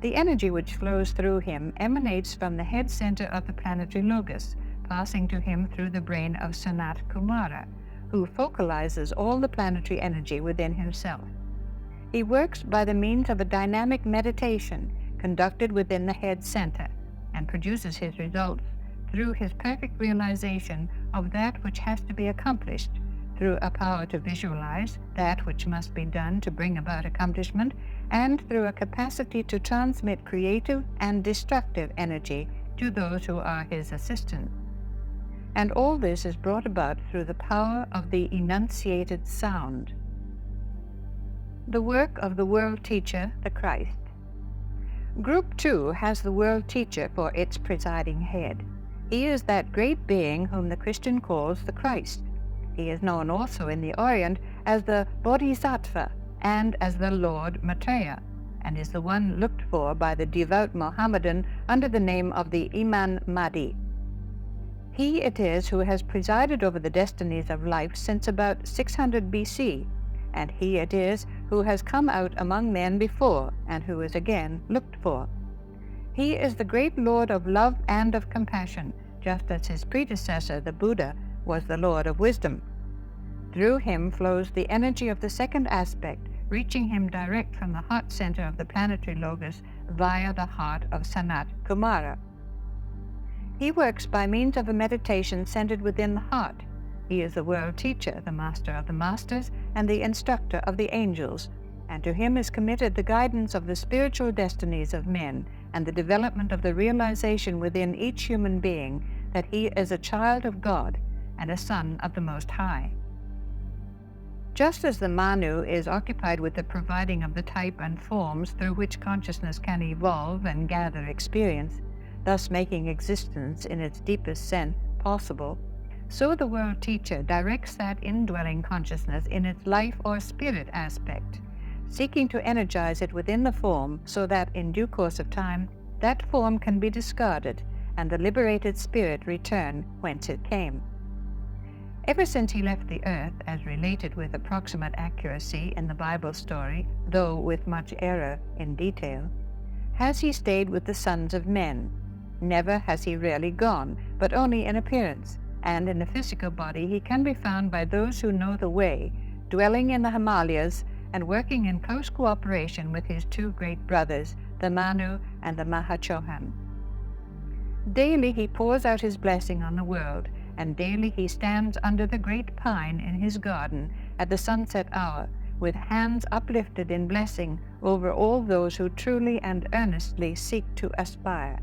The energy which flows through him emanates from the head center of the planetary logos, passing to him through the brain of Sanat Kumara, who focalizes all the planetary energy within himself. He works by the means of a dynamic meditation conducted within the head center, and produces his results through his perfect realization of that which has to be accomplished, through a power to visualize that which must be done to bring about accomplishment, and through a capacity to transmit creative and destructive energy to those who are his assistants. And all this is brought about through the power of the enunciated sound. The work of the World Teacher, the Christ. Group 2 has the World Teacher for its presiding head. He is that great being whom the Christian calls the Christ. He is known also in the Orient as the Bodhisattva and as the Lord Maitreya, and is the one looked for by the devout Mohammedan under the name of the Imam Mahdi. He it is who has presided over the destinies of life since about 600 BC, and he it is who has come out among men before, and who is again looked for. He is the great Lord of love and of compassion, just as his predecessor, the Buddha, was the Lord of wisdom. Through him flows the energy of the second aspect, reaching him direct from the heart center of the planetary logos via the heart of Sanat Kumara. He works by means of a meditation centered within the heart. He is the world teacher, the master of the masters, and the instructor of the angels, and to him is committed the guidance of the spiritual destinies of men and the development of the realization within each human being that he is a child of God and a son of the Most High. Just as the Manu is occupied with the providing of the type and forms through which consciousness can evolve and gather experience, thus making existence in its deepest sense possible, so the world teacher directs that indwelling consciousness in its life or spirit aspect, seeking to energize it within the form so that in due course of time that form can be discarded and the liberated spirit return whence it came. Ever since he left the earth, as related with approximate accuracy in the Bible story, though with much error in detail, has he stayed with the sons of men. Never has he really gone, but only in appearance, and in a physical body he can be found by those who know the way, dwelling in the Himalayas and working in close cooperation with his two great brothers, the Manu and the Mahachohan. Daily he pours out his blessing on the world, and daily he stands under the great pine in his garden at the sunset hour, with hands uplifted in blessing over all those who truly and earnestly seek to aspire.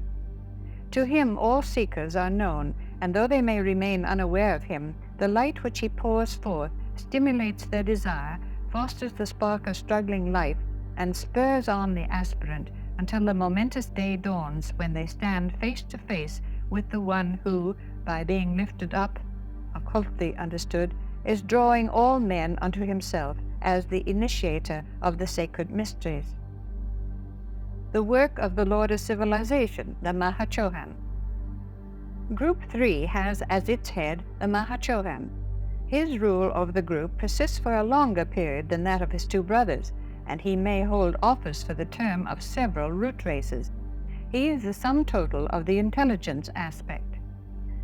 To him all seekers are known, and though they may remain unaware of him, the light which he pours forth stimulates their desire, fosters the spark of struggling life, and spurs on the aspirant until the momentous day dawns when they stand face to face with the one who, by being lifted up, occultly understood, is drawing all men unto himself as the initiator of the sacred mysteries. The work of the Lord of Civilization, the Mahachohan. Group 3 has as its head the Mahachohan. His rule over the group persists for a longer period than that of his two brothers, and he may hold office for the term of several root races. He is the sum total of the intelligence aspect.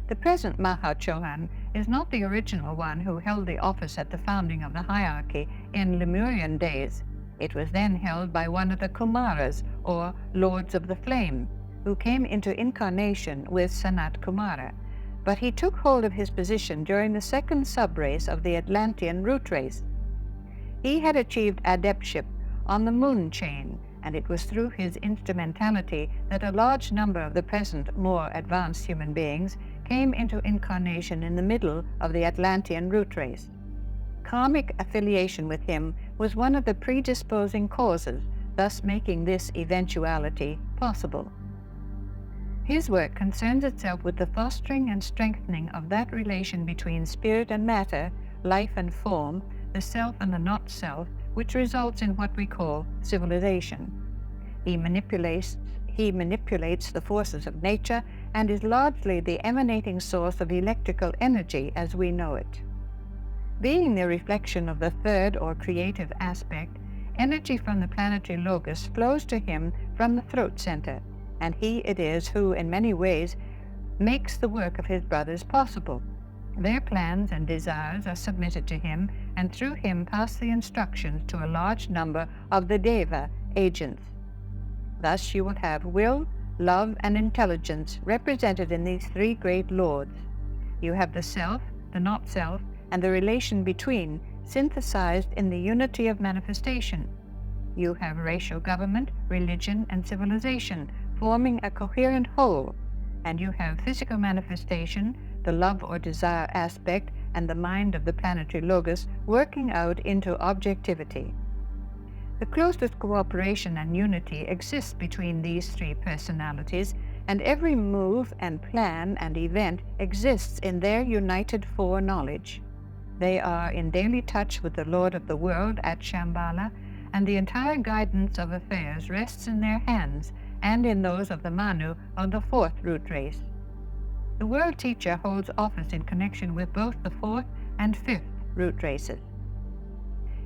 The present Mahachohan is not the original one who held the office at the founding of the hierarchy in Lemurian days. It was then held by one of the Kumaras, or Lords of the Flame, who came into incarnation with Sanat Kumara, but he took hold of his position during the second subrace of the Atlantean root race. He had achieved adeptship on the moon chain, and it was through his instrumentality that a large number of the present more advanced human beings came into incarnation in the middle of the Atlantean root race. Karmic affiliation with him was one of the predisposing causes, thus making this eventuality possible. His work concerns itself with the fostering and strengthening of that relation between spirit and matter, life and form, the self and the not-self, which results in what we call civilization. He manipulates the forces of nature and is largely the emanating source of electrical energy as we know it. Being the reflection of the third or creative aspect, energy from the planetary logos flows to him from the throat center, and he it is who, in many ways, makes the work of his brothers possible. Their plans and desires are submitted to him, and through him pass the instructions to a large number of the Deva agents. Thus you will have will, love, and intelligence represented in these three great lords. You have the self, the not self, and the relation between, synthesized in the unity of manifestation. You have racial government, religion, and civilization, forming a coherent whole, and you have physical manifestation, the love or desire aspect, and the mind of the planetary logos working out into objectivity. The closest cooperation and unity exists between these three personalities, and every move and plan and event exists in their united foreknowledge. They are in daily touch with the Lord of the world at Shambhala, and the entire guidance of affairs rests in their hands and in those of the Manu of the fourth root race. The world teacher holds office in connection with both the fourth and fifth root races.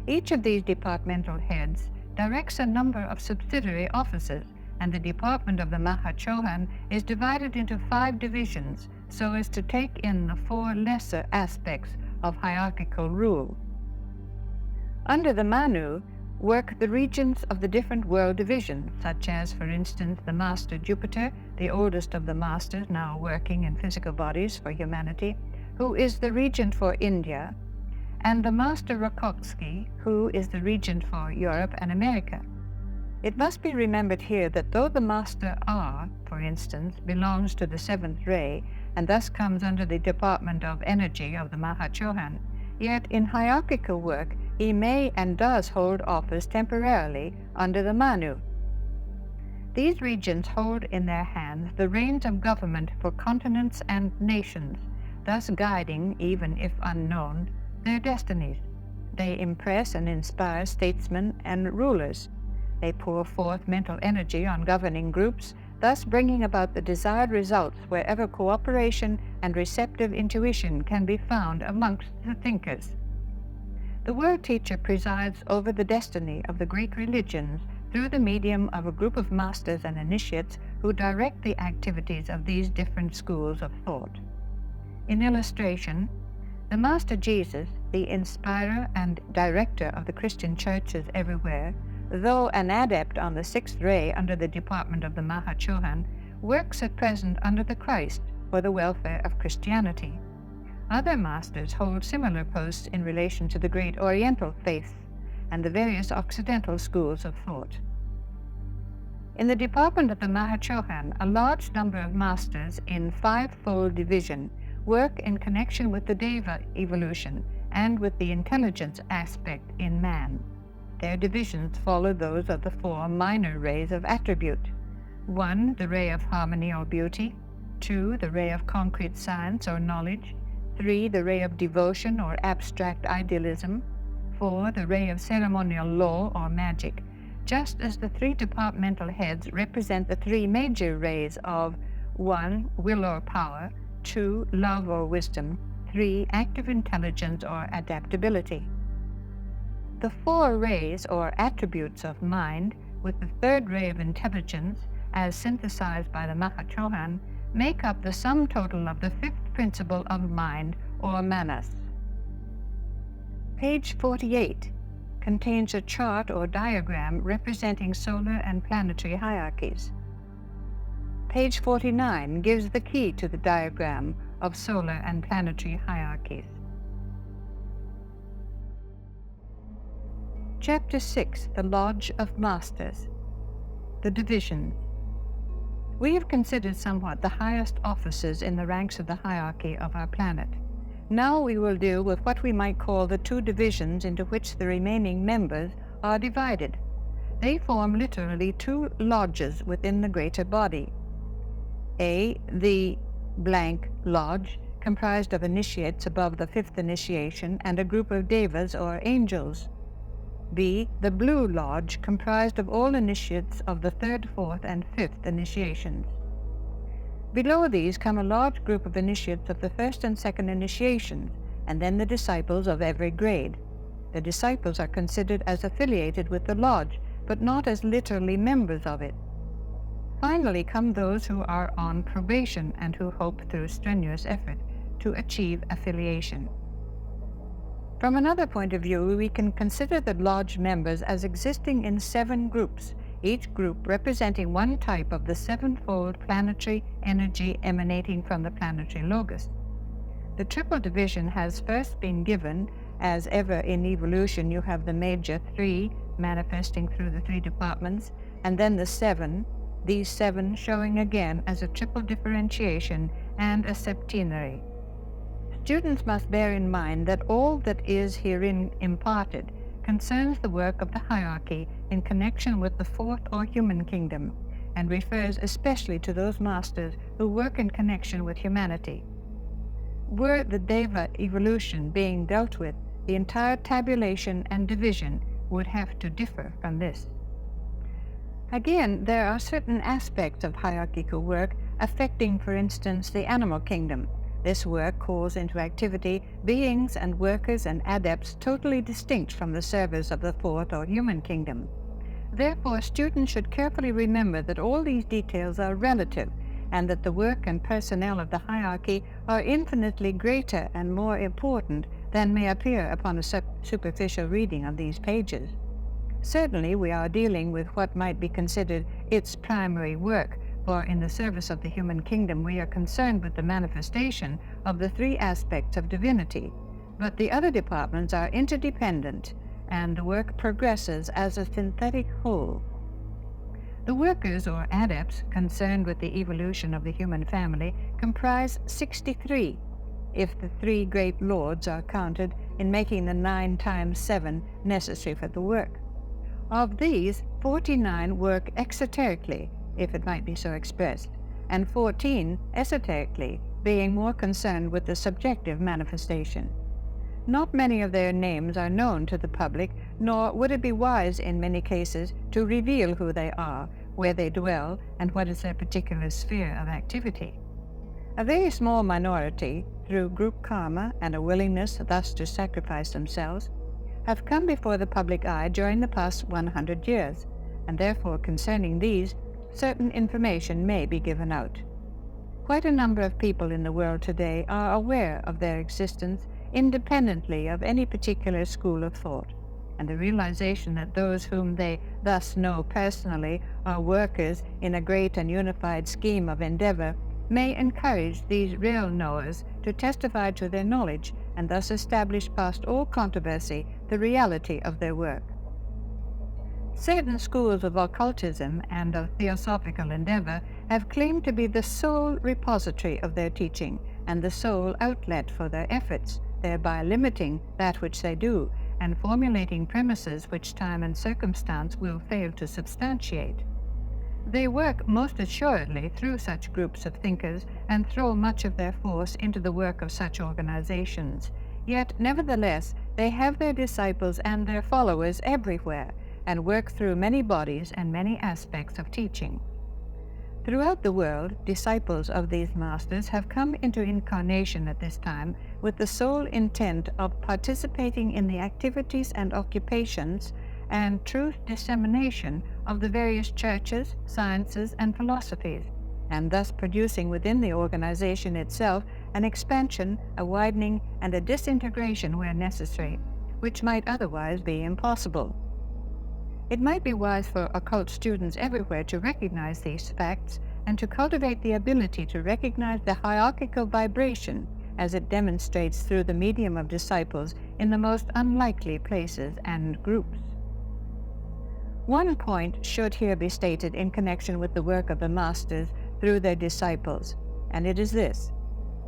Each of these departmental heads directs a number of subsidiary offices, and the department of the Mahachohan is divided into 5 divisions so as to take in the 4 lesser aspects of hierarchical rule. Under the Manu work the regents of the different world divisions, such as, for instance, the Master Jupiter, the oldest of the masters now working in physical bodies for humanity, who is the regent for India, and the Master Rakotsky, who is the regent for Europe and America. It must be remembered here that though the Master R, for instance, belongs to the 7th ray, and thus comes under the department of energy of the Mahachohan, yet in hierarchical work he may and does hold office temporarily under the Manu. These regents hold in their hands the reins of government for continents and nations, thus guiding, even if unknown, their destinies. They impress and inspire statesmen and rulers. They pour forth mental energy on governing groups, thus bringing about the desired results wherever cooperation and receptive intuition can be found amongst the thinkers. The world teacher presides over the destiny of the great religions through the medium of a group of masters and initiates who direct the activities of these different schools of thought. In illustration, the Master Jesus, the inspirer and director of the Christian churches everywhere, though an adept on the 6th ray under the department of the Mahachohan, works at present under the Christ for the welfare of Christianity. Other masters hold similar posts in relation to the great Oriental faiths and the various Occidental schools of thought. In the department of the Mahachohan, a large number of masters in 5-fold division work in connection with the Deva evolution and with the intelligence aspect in man. Their divisions follow those of the 4 minor rays of attribute. 1, the ray of harmony or beauty. 2, the ray of concrete science or knowledge. 3, the ray of devotion or abstract idealism. 4, the ray of ceremonial law or magic, just as the 3 departmental heads represent the 3 major rays of 1, will or power, 2, love or wisdom, 3, active intelligence or adaptability. The 4 rays or attributes of mind, with the 3rd ray of intelligence, as synthesized by the Mahachohan, make up the sum total of the 5th principle of mind, or manas. Page 48 contains a chart or diagram representing solar and planetary hierarchies. Page 49 gives the key to the diagram of solar and planetary hierarchies. Chapter 6, The Lodge of Masters. The Divisions. We have considered somewhat the highest officers in the ranks of the hierarchy of our planet. Now we will deal with what we might call the 2 divisions into which the remaining members are divided. They form literally 2 lodges within the greater body. A, the blank lodge, comprised of initiates above the 5th initiation and a group of devas or angels. B, the blue lodge, comprised of all initiates of the 3rd, 4th, and 5th initiations. Below these come a large group of initiates of the 1st and 2nd initiations, and then the disciples of every grade. The disciples are considered as affiliated with the lodge, but not as literally members of it. Finally come those who are on probation and who hope through strenuous effort to achieve affiliation. From another point of view, we can consider the lodge members as existing in 7 groups, each group representing one type of the 7-fold planetary energy emanating from the planetary logos. The triple division has first been given, as ever in evolution you have the major three manifesting through the three departments, and then the seven, these seven showing again as a triple differentiation and a septenary. Students must bear in mind that all that is herein imparted concerns the work of the hierarchy in connection with the fourth or human kingdom, and refers especially to those masters who work in connection with humanity. Were the Deva evolution being dealt with, the entire tabulation and division would have to differ from this. Again, there are certain aspects of hierarchical work affecting, for instance, the animal kingdom. This work calls into activity beings and workers and adepts totally distinct from the servers of the fourth or human kingdom. Therefore, students should carefully remember that all these details are relative, and that the work and personnel of the hierarchy are infinitely greater and more important than may appear upon a superficial reading of these pages. Certainly, we are dealing with what might be considered its primary work, for in the service of the human kingdom we are concerned with the manifestation of the three aspects of divinity, but the other departments are interdependent, and the work progresses as a synthetic whole. The workers or adepts concerned with the evolution of the human family comprise 63, if the three great lords are counted in making the 9 times 7 necessary for the work. Of these, 49 work exoterically, if it might be so expressed, and 14 esoterically, being more concerned with the subjective manifestation. Not many of their names are known to the public, nor would it be wise in many cases to reveal who they are, where they dwell, and what is their particular sphere of activity. A very small minority, through group karma and a willingness thus to sacrifice themselves, have come before the public eye during the past 100 years, and therefore concerning these, certain information may be given out. Quite a number of people in the world today are aware of their existence independently of any particular school of thought, and the realization that those whom they thus know personally are workers in a great and unified scheme of endeavor may encourage these real knowers to testify to their knowledge and thus establish past all controversy the reality of their work. Certain schools of occultism and of theosophical endeavor have claimed to be the sole repository of their teaching and the sole outlet for their efforts, thereby limiting that which they do and formulating premises which time and circumstance will fail to substantiate. They work most assuredly through such groups of thinkers and throw much of their force into the work of such organizations. Yet, nevertheless, they have their disciples and their followers everywhere, and work through many bodies and many aspects of teaching. Throughout the world, disciples of these masters have come into incarnation at this time with the sole intent of participating in the activities and occupations and truth dissemination of the various churches, sciences, and philosophies, and thus producing within the organization itself an expansion, a widening, and a disintegration where necessary, which might otherwise be impossible. It might be wise for occult students everywhere to recognize these facts and to cultivate the ability to recognize the hierarchical vibration as it demonstrates through the medium of disciples in the most unlikely places and groups. One point should here be stated in connection with the work of the masters through their disciples, and it is this.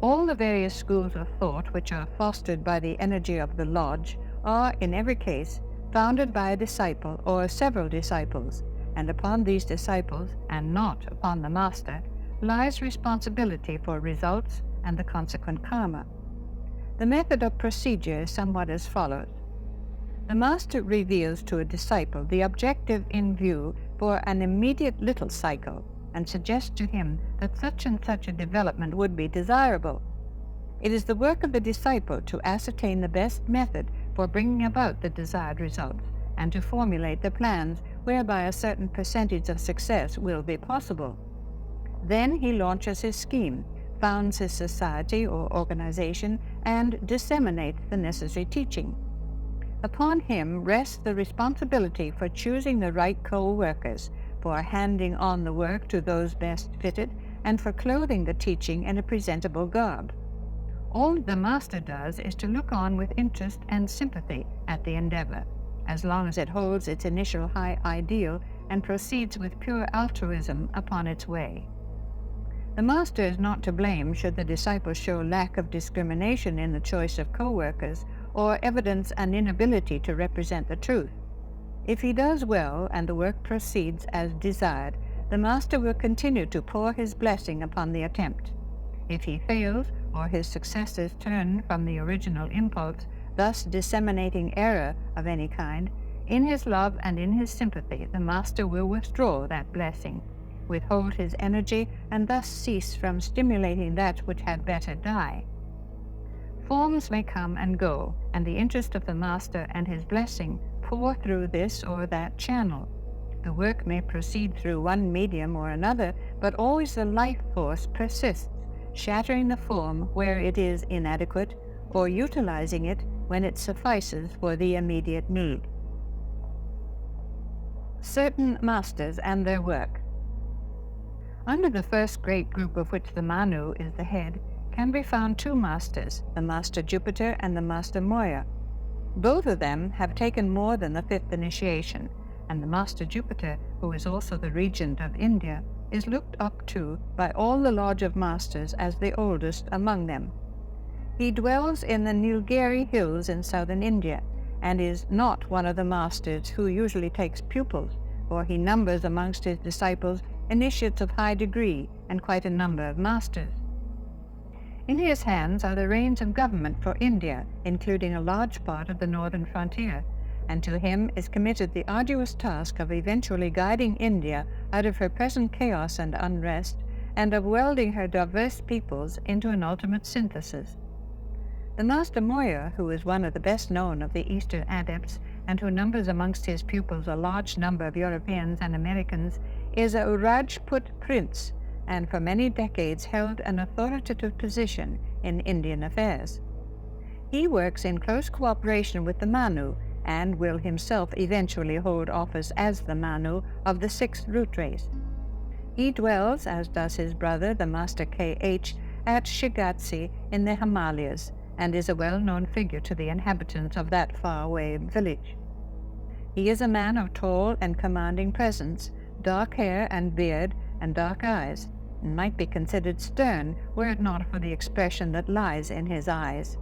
All the various schools of thought which are fostered by the energy of the lodge are, in every case, founded by a disciple or several disciples, and upon these disciples, and not upon the master, lies responsibility for results and the consequent karma. The method of procedure is somewhat as follows. The master reveals to a disciple the objective in view for an immediate little cycle, and suggests to him that such and such a development would be desirable. It is the work of the disciple to ascertain the best method for bringing about the desired results, and to formulate the plans whereby a certain percentage of success will be possible. Then he launches his scheme, founds his society or organization, and disseminates the necessary teaching. Upon him rests the responsibility for choosing the right co-workers, for handing on the work to those best fitted, and for clothing the teaching in a presentable garb. All the Master does is to look on with interest and sympathy at the endeavor, as long as it holds its initial high ideal and proceeds with pure altruism upon its way. The Master is not to blame should the disciple show lack of discrimination in the choice of co-workers or evidence an inability to represent the truth. If he does well and the work proceeds as desired, the Master will continue to pour his blessing upon the attempt. If he fails, or his successors turn from the original impulse, thus disseminating error of any kind, in his love and in his sympathy the Master will withdraw that blessing, withhold his energy, and thus cease from stimulating that which had better die. Forms may come and go, and the interest of the Master and his blessing pour through this or that channel. The work may proceed through one medium or another, but always the life force persists, shattering the form where it is inadequate, or utilizing it when it suffices for the immediate need. Certain Masters and their work. Under the first great group, of which the Manu is the head, can be found two Masters, the Master Jupiter and the Master Moya. Both of them have taken more than the fifth initiation, and the Master Jupiter, who is also the regent of India, is looked up to by all the Lodge of Masters as the oldest among them. He dwells in the Nilgiri hills in southern India, and is not one of the Masters who usually takes pupils, for he numbers amongst his disciples initiates of high degree and quite a number of Masters. In his hands are the reins of government for India, including a large part of the northern frontier, and to him is committed the arduous task of eventually guiding India out of her present chaos and unrest, and of welding her diverse peoples into an ultimate synthesis. The Master Moya, who is one of the best known of the Eastern adepts, and who numbers amongst his pupils a large number of Europeans and Americans, is a Rajput prince, and for many decades held an authoritative position in Indian affairs. He works in close cooperation with the Manu, and will himself eventually hold office as the Manu of the sixth root race. He dwells, as does his brother, the Master K.H., at Shigatsi in the Himalayas, and is a well-known figure to the inhabitants of that far-away village. He is a man of tall and commanding presence, dark hair and beard, and dark eyes, and might be considered stern were it not for the expression that lies in his eyes.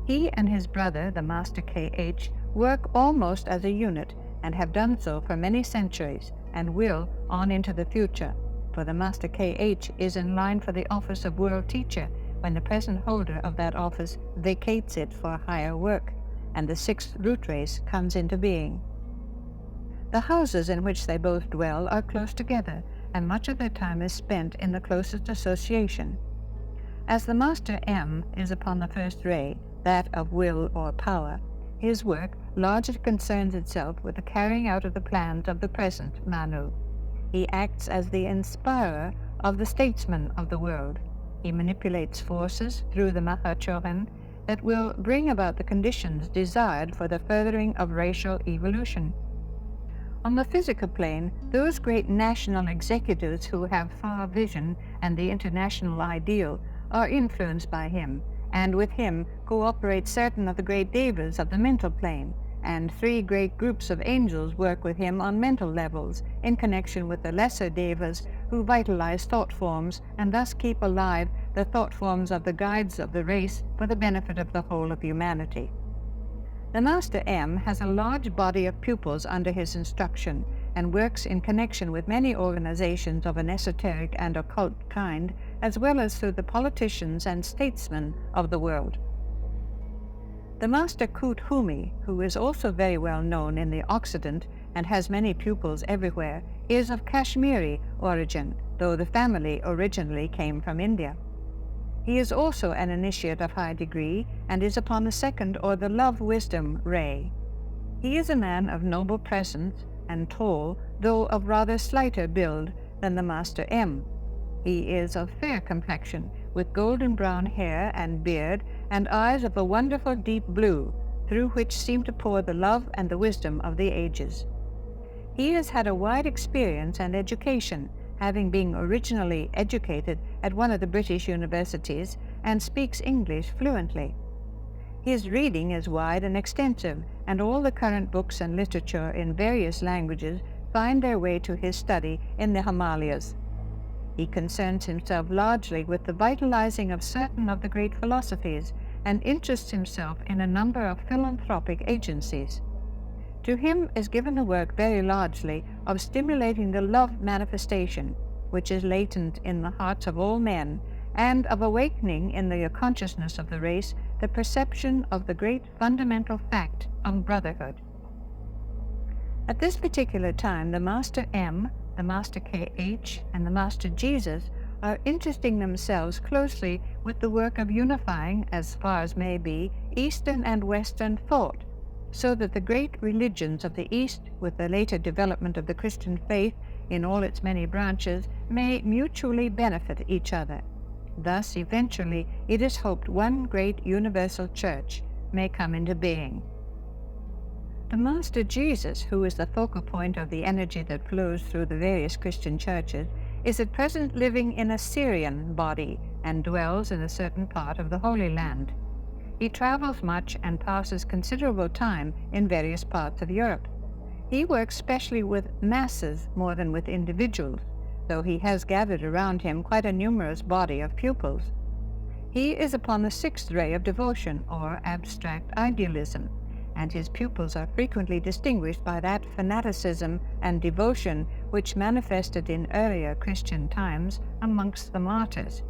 He and his brother, the Master K.H., work almost as a unit, and have done so for many centuries, and will on into the future, for the Master K.H. is in line for the office of World Teacher when the present holder of that office vacates it for higher work, and the sixth root race comes into being. The houses in which they both dwell are close together, and much of their time is spent in the closest association. As the Master M is upon the first ray, that of will or power, his work largely concerns itself with the carrying out of the plans of the present Manu. He acts as the inspirer of the statesmen of the world. He manipulates forces through the Mahachoran that will bring about the conditions desired for the furthering of racial evolution. On the physical plane, those great national executives who have far vision and the international ideal are influenced by him, and with him cooperate certain of the great devas of the mental plane, and 3 great groups of angels work with him on mental levels in connection with the lesser devas who vitalize thought forms and thus keep alive the thought forms of the guides of the race for the benefit of the whole of humanity. The Master M has a large body of pupils under his instruction, and works in connection with many organizations of an esoteric and occult kind, as well as through the politicians and statesmen of the world. The Master Kut Humi, who is also very well known in the Occident and has many pupils everywhere, is of Kashmiri origin, though the family originally came from India. He is also an initiate of high degree, and is upon the second or the love-wisdom ray. He is a man of noble presence and tall, though of rather slighter build than the Master M. He is of fair complexion, with golden brown hair and beard, and eyes of a wonderful deep blue, through which seem to pour the love and the wisdom of the ages. He has had a wide experience and education, having been originally educated at one of the British universities, and speaks English fluently. His reading is wide and extensive, and all the current books and literature in various languages find their way to his study in the Himalayas. He concerns himself largely with the vitalizing of certain of the great philosophies, and interests himself in a number of philanthropic agencies. To him is given the work very largely of stimulating the love manifestation, which is latent in the hearts of all men, and of awakening in the consciousness of the race the perception of the great fundamental fact of brotherhood. At this particular time, the Master M, the Master K.H., and the Master Jesus are interesting themselves closely with the work of unifying, as far as may be, Eastern and Western thought, so that the great religions of the East, with the later development of the Christian faith in all its many branches, may mutually benefit each other. Thus, eventually, it is hoped one great universal church may come into being. The Master Jesus, who is the focal point of the energy that flows through the various Christian churches, is at present living in a Syrian body and dwells in a certain part of the Holy Land. He travels much and passes considerable time in various parts of Europe. He works specially with masses more than with individuals, though he has gathered around him quite a numerous body of pupils. He is upon the sixth ray of devotion, or abstract idealism, and his pupils are frequently distinguished by that fanaticism and devotion which manifested in earlier Christian times amongst the martyrs.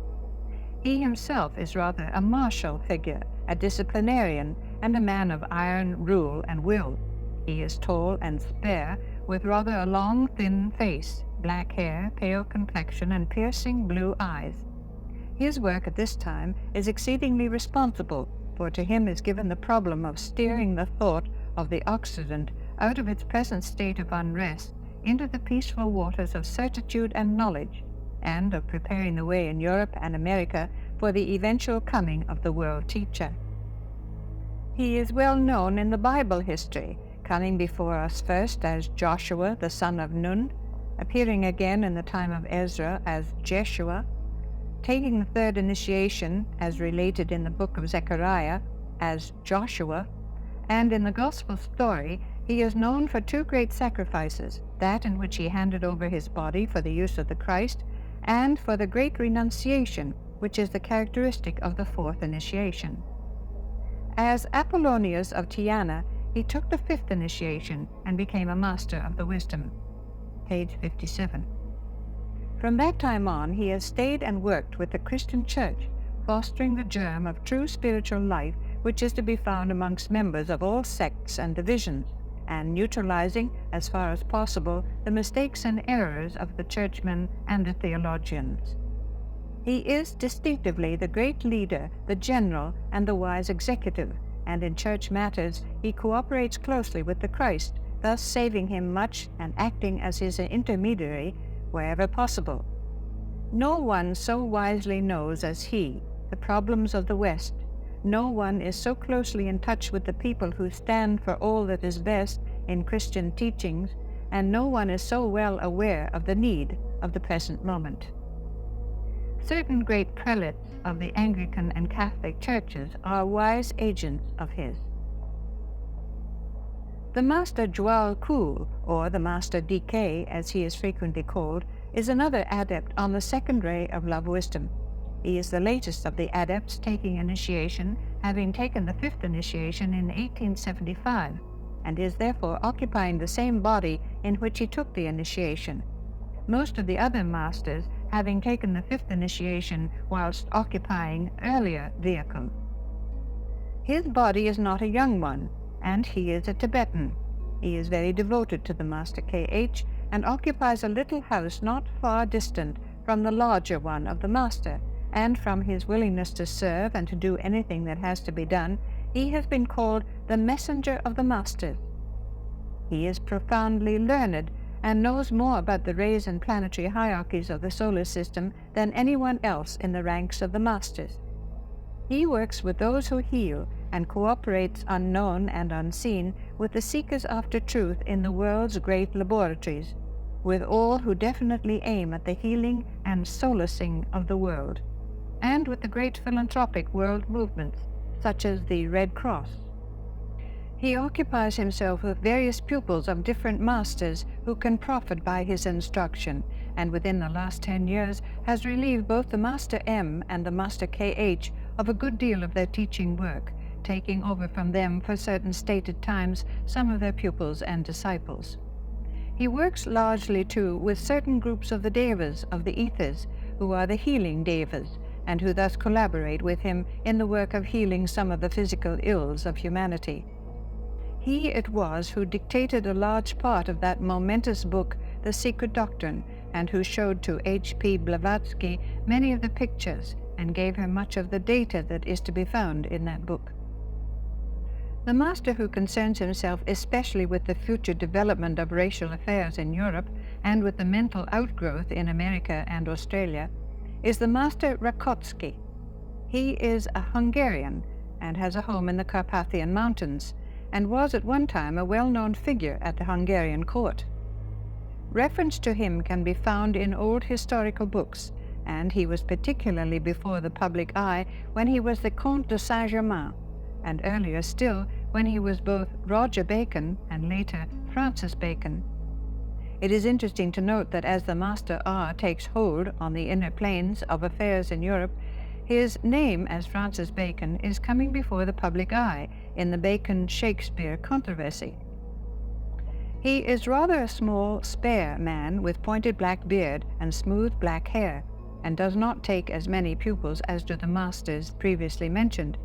He himself is rather a martial figure, a disciplinarian, and a man of iron rule and will. He is tall and spare, with rather a long, thin face, black hair, pale complexion, and piercing blue eyes. His work at this time is exceedingly responsible, for to him is given the problem of steering the thought of the Occident out of its present state of unrest into the peaceful waters of certitude and knowledge, and of preparing the way in Europe and America for the eventual coming of the world teacher. He is well known in the Bible history, coming before us first as Joshua the son of Nun, appearing again in the time of Ezra as Jeshua, taking the third initiation, as related in the book of Zechariah, as Joshua, and in the Gospel story he is known for two great sacrifices, that in which he handed over his body for the use of the Christ, and for the great renunciation, which is the characteristic of the fourth initiation. As Apollonius of Tyana, he took the fifth initiation and became a master of the wisdom. Page 57. From that time on, he has stayed and worked with the Christian Church, fostering the germ of true spiritual life which is to be found amongst members of all sects and divisions, and neutralizing, as far as possible, the mistakes and errors of the churchmen and the theologians. He is distinctively the great leader, the general, and the wise executive, and in church matters he cooperates closely with the Christ, thus saving him much and acting as his intermediary wherever possible. No one so wisely knows as he the problems of the West. No one is so closely in touch with the people who stand for all that is best in Christian teachings, and no one is so well aware of the need of the present moment. Certain great prelates of the Anglican and Catholic churches are wise agents of his. The Master Djwhal Khul, or the Master DK, as he is frequently called, is another adept on the second ray of love wisdom. He is the latest of the adepts taking initiation, having taken the fifth initiation in 1875, and is therefore occupying the same body in which he took the initiation. Most of the other masters having taken the fifth initiation whilst occupying earlier vehicles. His body is not a young one, and he is a Tibetan. He is very devoted to the Master K.H. and occupies a little house not far distant from the larger one of the Master, and from his willingness to serve and to do anything that has to be done, he has been called the messenger of the Masters. He is profoundly learned and knows more about the rays and planetary hierarchies of the solar system than anyone else in the ranks of the Masters. He works with those who heal and cooperates unknown and unseen with the seekers after truth in the world's great laboratories, with all who definitely aim at the healing and solacing of the world. and with the great philanthropic world movements, such as the Red Cross. He occupies himself with various pupils of different masters who can profit by his instruction, and within the last 10 years has relieved both the Master M and the Master KH of a good deal of their teaching work, taking over from them for certain stated times some of their pupils and disciples. He works largely, too, with certain groups of the devas, of the ethers, who are the healing devas, and who thus collaborate with him in the work of healing some of the physical ills of humanity. He it was who dictated a large part of that momentous book, The Secret Doctrine, and who showed to H.P. Blavatsky many of the pictures and gave him much of the data that is to be found in that book. The master who concerns himself especially with the future development of racial affairs in Europe and with the mental outgrowth in America and Australia is the Master Rakotsky. He is a Hungarian and has a home in the Carpathian Mountains, and was at one time a well-known figure at the Hungarian court. Reference to him can be found in old historical books, and he was particularly before the public eye when he was the Comte de Saint-Germain, and earlier still when he was both Roger Bacon and later Francis Bacon. It is interesting to note that as the Master R takes hold on the inner planes of affairs in Europe, his name as Francis Bacon is coming before the public eye in the Bacon-Shakespeare controversy. He is rather a small, spare man with pointed black beard and smooth black hair, and does not take as many pupils as do the masters previously mentioned.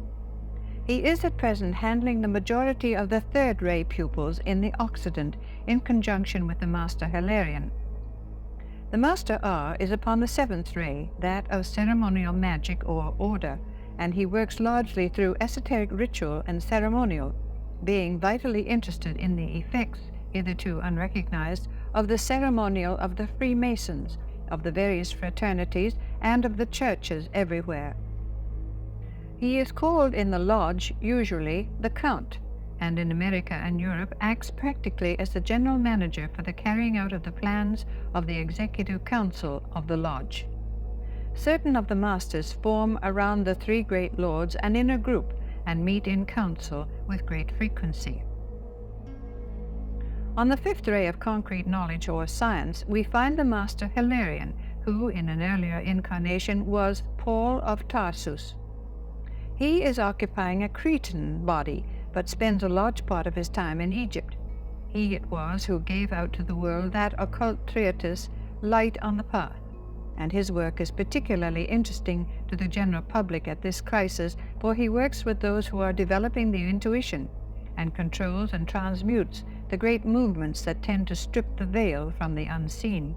He is at present handling the majority of the third-ray pupils in the Occident in conjunction with the Master Hilarion. The Master R is upon the seventh ray, that of ceremonial magic or order, and he works largely through esoteric ritual and ceremonial, being vitally interested in the effects, hitherto unrecognized, of the ceremonial of the Freemasons, of the various fraternities, and of the churches everywhere. He is called in the lodge usually the Count, and in America and Europe acts practically as the general manager for the carrying out of the plans of the executive council of the lodge. Certain of the masters form around the three great lords an inner group and meet in council with great frequency. On the fifth ray of concrete knowledge or science, we find the Master Hilarion, who in an earlier incarnation was Paul of Tarsus. He is occupying a Cretan body, but spends a large part of his time in Egypt. He it was who gave out to the world that occult treatise, Light on the Path, and his work is particularly interesting to the general public at this crisis, for he works with those who are developing the intuition, and controls and transmutes the great movements that tend to strip the veil from the unseen.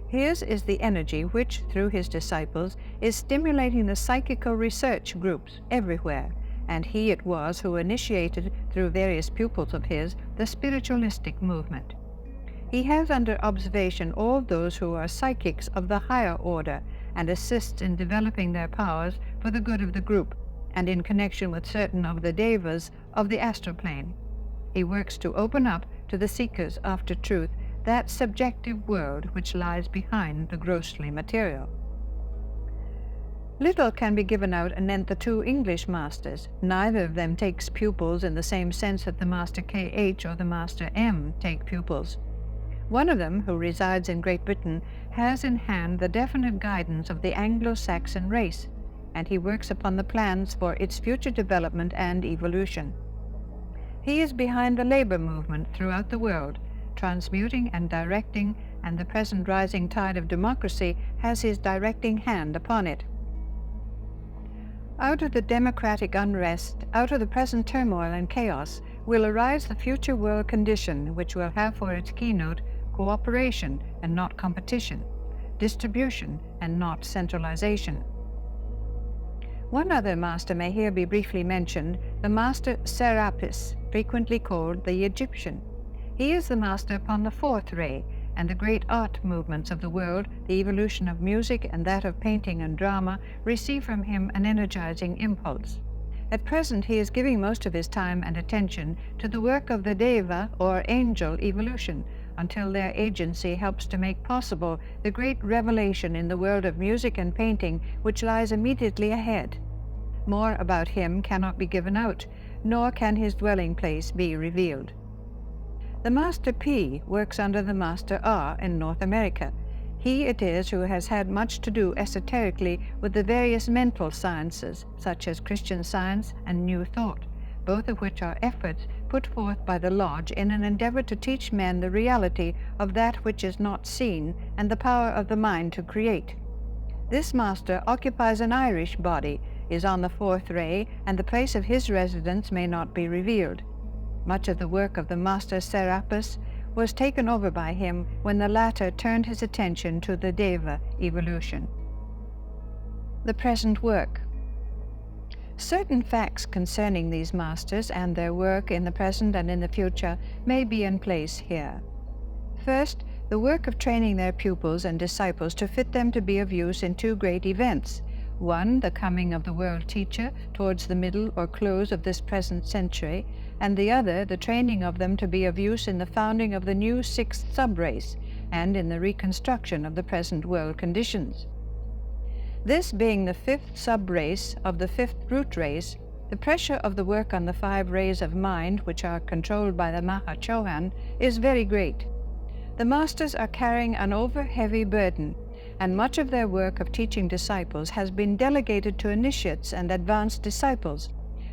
His is the energy which, through his disciples, is stimulating the psychical research groups everywhere, and he it was who initiated, through various pupils of his, the spiritualistic movement. He has under observation all those who are psychics of the higher order, and assists in developing their powers for the good of the group, and in connection with certain of the devas of the astral plane. He works to open up to the seekers after truth that subjective world which lies behind the grossly material. Little can be given out anent the two English masters. Neither of them takes pupils in the same sense that the Master K.H. or the Master M. take pupils. One of them, who resides in Great Britain, has in hand the definite guidance of the Anglo-Saxon race, and he works upon the plans for its future development and evolution. He is behind the labor movement throughout the world, transmuting and directing, and the present rising tide of democracy has his directing hand upon it. Out of the democratic unrest, out of the present turmoil and chaos, will arise the future world condition which will have for its keynote cooperation and not competition, distribution and not centralization. One other master may here be briefly mentioned, the Master Serapis, frequently called the Egyptian. He is the master upon the fourth ray, and the great art movements of the world, the evolution of music and that of painting and drama, receive from him an energizing impulse. At present he is giving most of his time and attention to the work of the Deva or angel evolution, until their agency helps to make possible the great revelation in the world of music and painting which lies immediately ahead. More about him cannot be given out, nor can his dwelling place be revealed. The Master P works under the Master R in North America. He it is who has had much to do esoterically with the various mental sciences, such as Christian Science and New Thought, both of which are efforts put forth by the Lodge in an endeavor to teach men the reality of that which is not seen and the power of the mind to create. This master occupies an Irish body, is on the fourth ray, and the place of his residence may not be revealed. Much of the work of the Master Serapis was taken over by him when the latter turned his attention to the Deva evolution. The present work. Certain facts concerning these masters and their work in the present and in the future may be in place here. First, the work of training their pupils and disciples to fit them to be of use in two great events. One, the coming of the world teacher towards the middle or close of this present century, and the other, the training of them to be of use in the founding of the new sixth subrace and in the reconstruction of the present world conditions. This being the fifth subrace of the fifth root race, the pressure of the work on the 5 rays of mind, which are controlled by the Mahachohan, is very great. The masters are carrying an over-heavy burden, and much of their work of teaching disciples has been delegated to initiates and advanced disciples,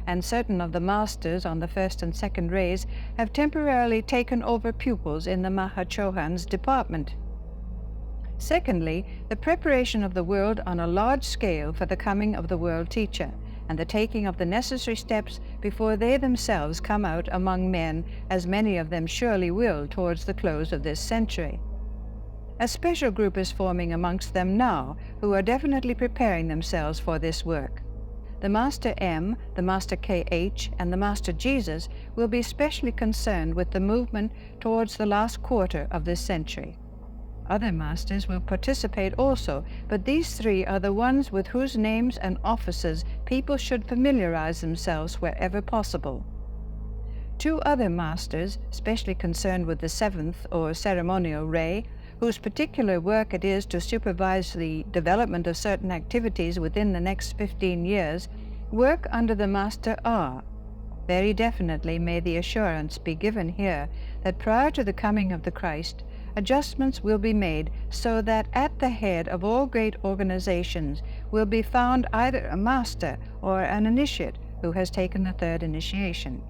and certain of the masters on the first and second rays have temporarily taken over pupils in the Mahachohan's department. Secondly, the preparation of the world on a large scale for the coming of the world teacher, and the taking of the necessary steps before they themselves come out among men, as many of them surely will towards the close of this century. A special group is forming amongst them now, who are definitely preparing themselves for this work. The Master M, the Master KH, and the Master Jesus will be specially concerned with the movement towards the last quarter of this century. Other masters will participate also, but these 3 are the ones with whose names and offices people should familiarize themselves wherever possible. 2 other masters, specially concerned with the 7th or ceremonial ray, whose particular work it is to supervise the development of certain activities within the next 15 years, work under the Master R. Very definitely may the assurance be given here that prior to the coming of the Christ, adjustments will be made so that at the head of all great organizations will be found either a master or an initiate who has taken the 3rd initiation.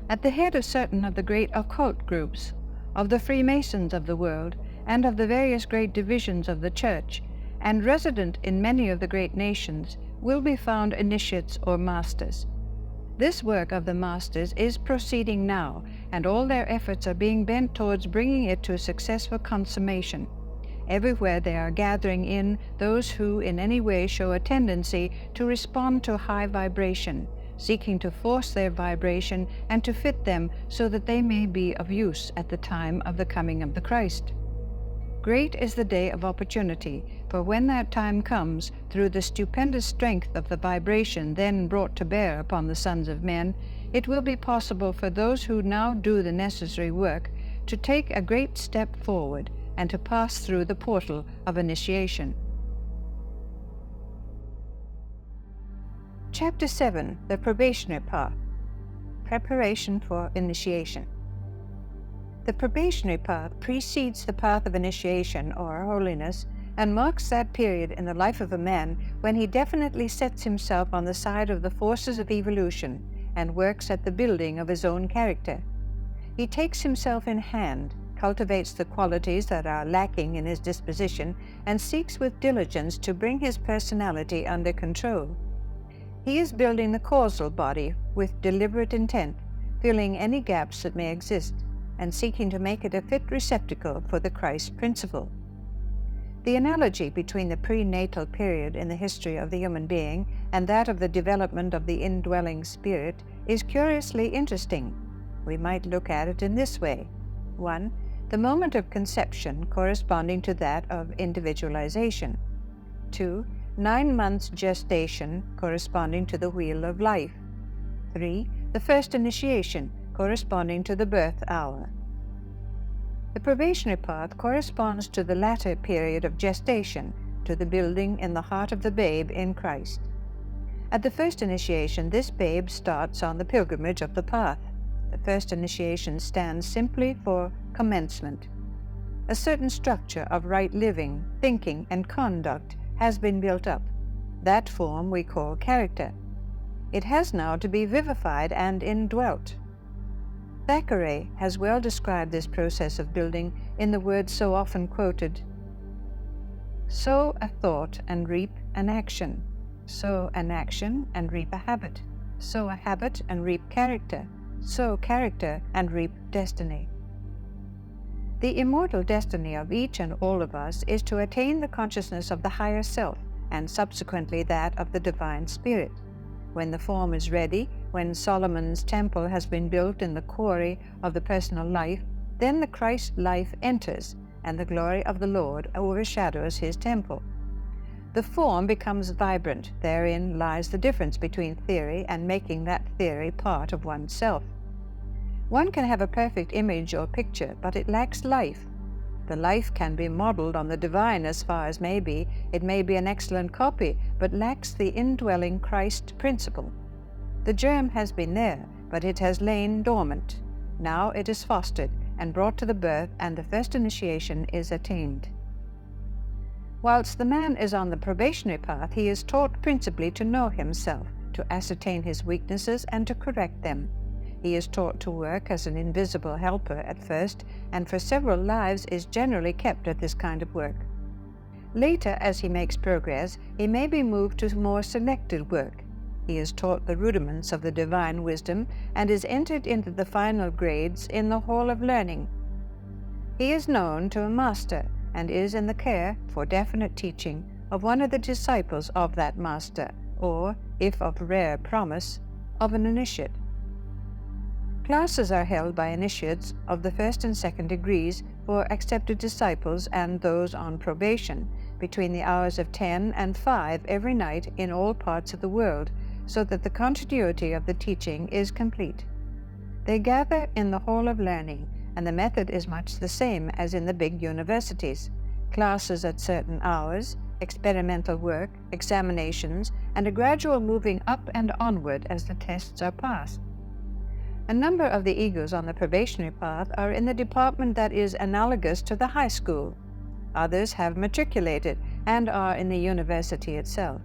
At the head of certain of the great occult groups, of the Freemasons of the world, and of the various great divisions of the Church, and resident in many of the great nations, will be found initiates or masters. This work of the masters is proceeding now, and all their efforts are being bent towards bringing it to a successful consummation. Everywhere they are gathering in those who in any way show a tendency to respond to high vibration, seeking to force their vibration and to fit them so that they may be of use at the time of the coming of the Christ. Great is the day of opportunity, for when that time comes, through the stupendous strength of the vibration then brought to bear upon the sons of men, it will be possible for those who now do the necessary work to take a great step forward and to pass through the portal of initiation. Chapter 7. The Probationary Path. Preparation for Initiation. The probationary path precedes the path of initiation or holiness and marks that period in the life of a man when he definitely sets himself on the side of the forces of evolution and works at the building of his own character. He takes himself in hand, cultivates the qualities that are lacking in his disposition, and seeks with diligence to bring his personality under control. He is building the causal body with deliberate intent, filling any gaps that may exist, and seeking to make it a fit receptacle for the Christ principle. The analogy between the prenatal period in the history of the human being and that of the development of the indwelling spirit is curiously interesting. We might look at it in this way. 1. The moment of conception corresponding to that of individualization. 2. 9 months gestation corresponding to the wheel of life. 3. The first initiation corresponding to the birth hour. The probationary path corresponds to the latter period of gestation, to the building in the heart of the babe in Christ. At the first initiation, this babe starts on the pilgrimage of the path. The first initiation stands simply for commencement. A certain structure of right living, thinking, and conduct has been built up. That form we call character. It has now to be vivified and indwelt. Thackeray has well described this process of building in the words so often quoted: sow a thought and reap an action. Sow an action and reap a habit. Sow a habit and reap character. Sow character and reap destiny. The immortal destiny of each and all of us is to attain the consciousness of the higher self, and subsequently that of the divine spirit. When the form is ready, when Solomon's temple has been built in the quarry of the personal life, then the Christ life enters, and the glory of the Lord overshadows his temple. The form becomes vibrant. Therein lies the difference between theory and making that theory part of oneself. One can have a perfect image or picture, but it lacks life. The life can be modeled on the divine as far as may be. It may be an excellent copy, but lacks the indwelling Christ principle. The germ has been there, but it has lain dormant. Now it is fostered and brought to the birth, and the first initiation is attained. Whilst the man is on the probationary path, he is taught principally to know himself, to ascertain his weaknesses, and to correct them. He is taught to work as an invisible helper at first, and for several lives is generally kept at this kind of work. Later, as he makes progress, he may be moved to more selected work. He is taught the rudiments of the divine wisdom, and is entered into the final grades in the hall of learning. He is known to a master, and is in the care, for definite teaching, of one of the disciples of that master, or, if of rare promise, of an initiate. Classes are held by initiates of the first and second degrees for accepted disciples and those on probation, between the hours of 10 and 5 every night in all parts of the world, so that the continuity of the teaching is complete. They gather in the hall of learning, and the method is much the same as in the big universities: classes at certain hours, experimental work, examinations, and a gradual moving up and onward as the tests are passed. A number of the egos on the probationary path are in the department that is analogous to the high school. Others have matriculated and are in the university itself.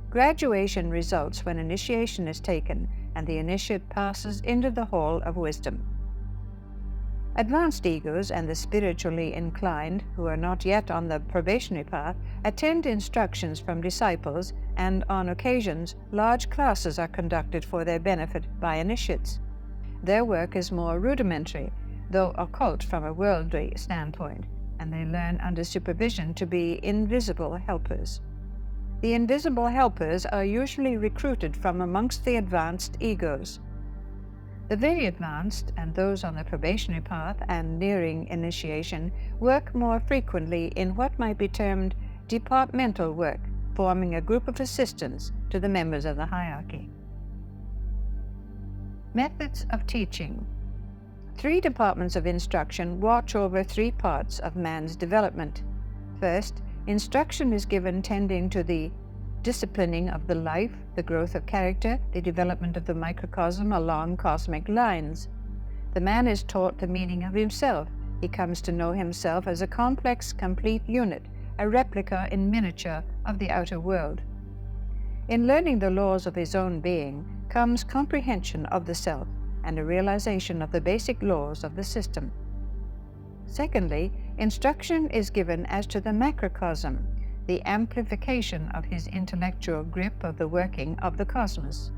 Graduation results when initiation is taken and the initiate passes into the hall of wisdom. Advanced egos and the spiritually inclined, who are not yet on the probationary path, attend instructions from disciples, and on occasions large classes are conducted for their benefit by initiates. Their work is more rudimentary, though occult from a worldly standpoint, and they learn under supervision to be invisible helpers. The invisible helpers are usually recruited from amongst the advanced egos. The very advanced, and those on the probationary path and nearing initiation, work more frequently in what might be termed departmental work, forming a group of assistants to the members of the hierarchy. Methods of teaching. 3 departments of instruction watch over 3 parts of man's development. First, instruction is given tending to the disciplining of the life, the growth of character, the development of the microcosm along cosmic lines. The man is taught the meaning of himself. He comes to know himself as a complex, complete unit, a replica in miniature of the outer world. In learning the laws of his own being comes comprehension of the self and a realization of the basic laws of the system. Secondly, instruction is given as to the macrocosm, the amplification of his intellectual grip of the working of the cosmos.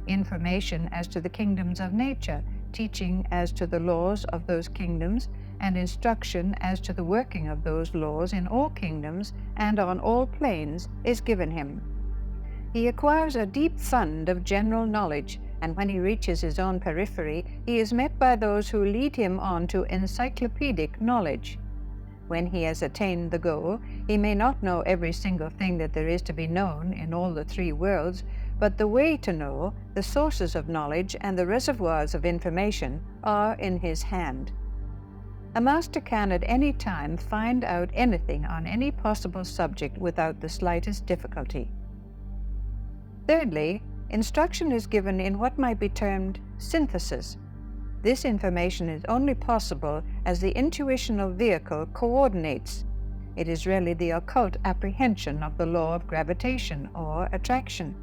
Information as to the kingdoms of nature, teaching as to the laws of those kingdoms, and instruction as to the working of those laws in all kingdoms and on all planes is given him. He acquires a deep fund of general knowledge, and when he reaches his own periphery, he is met by those who lead him on to encyclopedic knowledge. When he has attained the goal, he may not know every single thing that there is to be known in all the 3 worlds, but the way to know, the sources of knowledge, and the reservoirs of information are in his hand. A master can at any time find out anything on any possible subject without the slightest difficulty. Thirdly, instruction is given in what might be termed synthesis. This information is only possible as the intuitional vehicle coordinates. It is really the occult apprehension of the law of gravitation or attraction,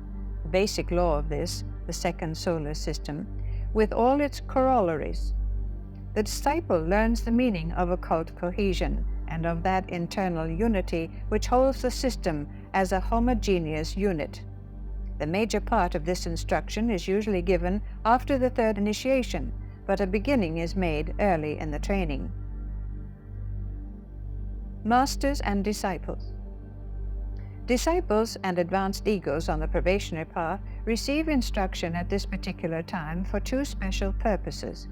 the basic law of this, the second solar system, with all its corollaries. The disciple learns the meaning of occult cohesion and of that internal unity which holds the system as a homogeneous unit. The major part of this instruction is usually given after the third initiation, but a beginning is made early in the training. Masters and disciples. Disciples and advanced egos on the probationary path receive instruction at this particular time for two special purposes.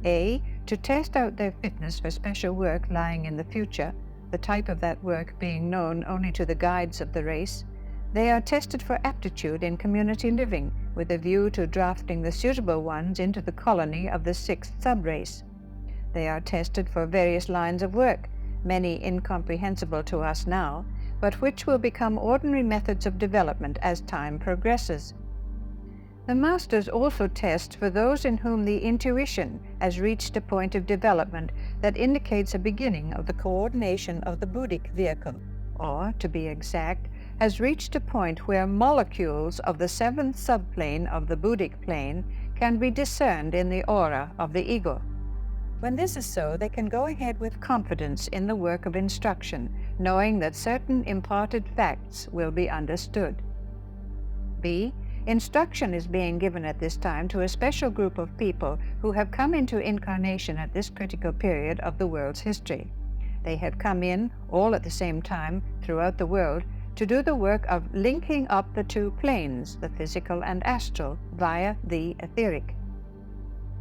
A. To test out their fitness for special work lying in the future, the type of that work being known only to the guides of the race. They are tested for aptitude in community living, with a view to drafting the suitable ones into the colony of the sixth subrace. They are tested for various lines of work, many incomprehensible to us now, but which will become ordinary methods of development as time progresses. The masters also test for those in whom the intuition has reached a point of development that indicates a beginning of the coordination of the Buddhic vehicle, or, to be exact, has reached a point where molecules of the seventh subplane of the Buddhic plane can be discerned in the aura of the ego. When this is so, they can go ahead with confidence in the work of instruction, knowing that certain imparted facts will be understood. B. Instruction is being given at this time to a special group of people who have come into incarnation at this critical period of the world's history. They have come in, all at the same time, throughout the world, to do the work of linking up the two planes, the physical and astral, via the etheric.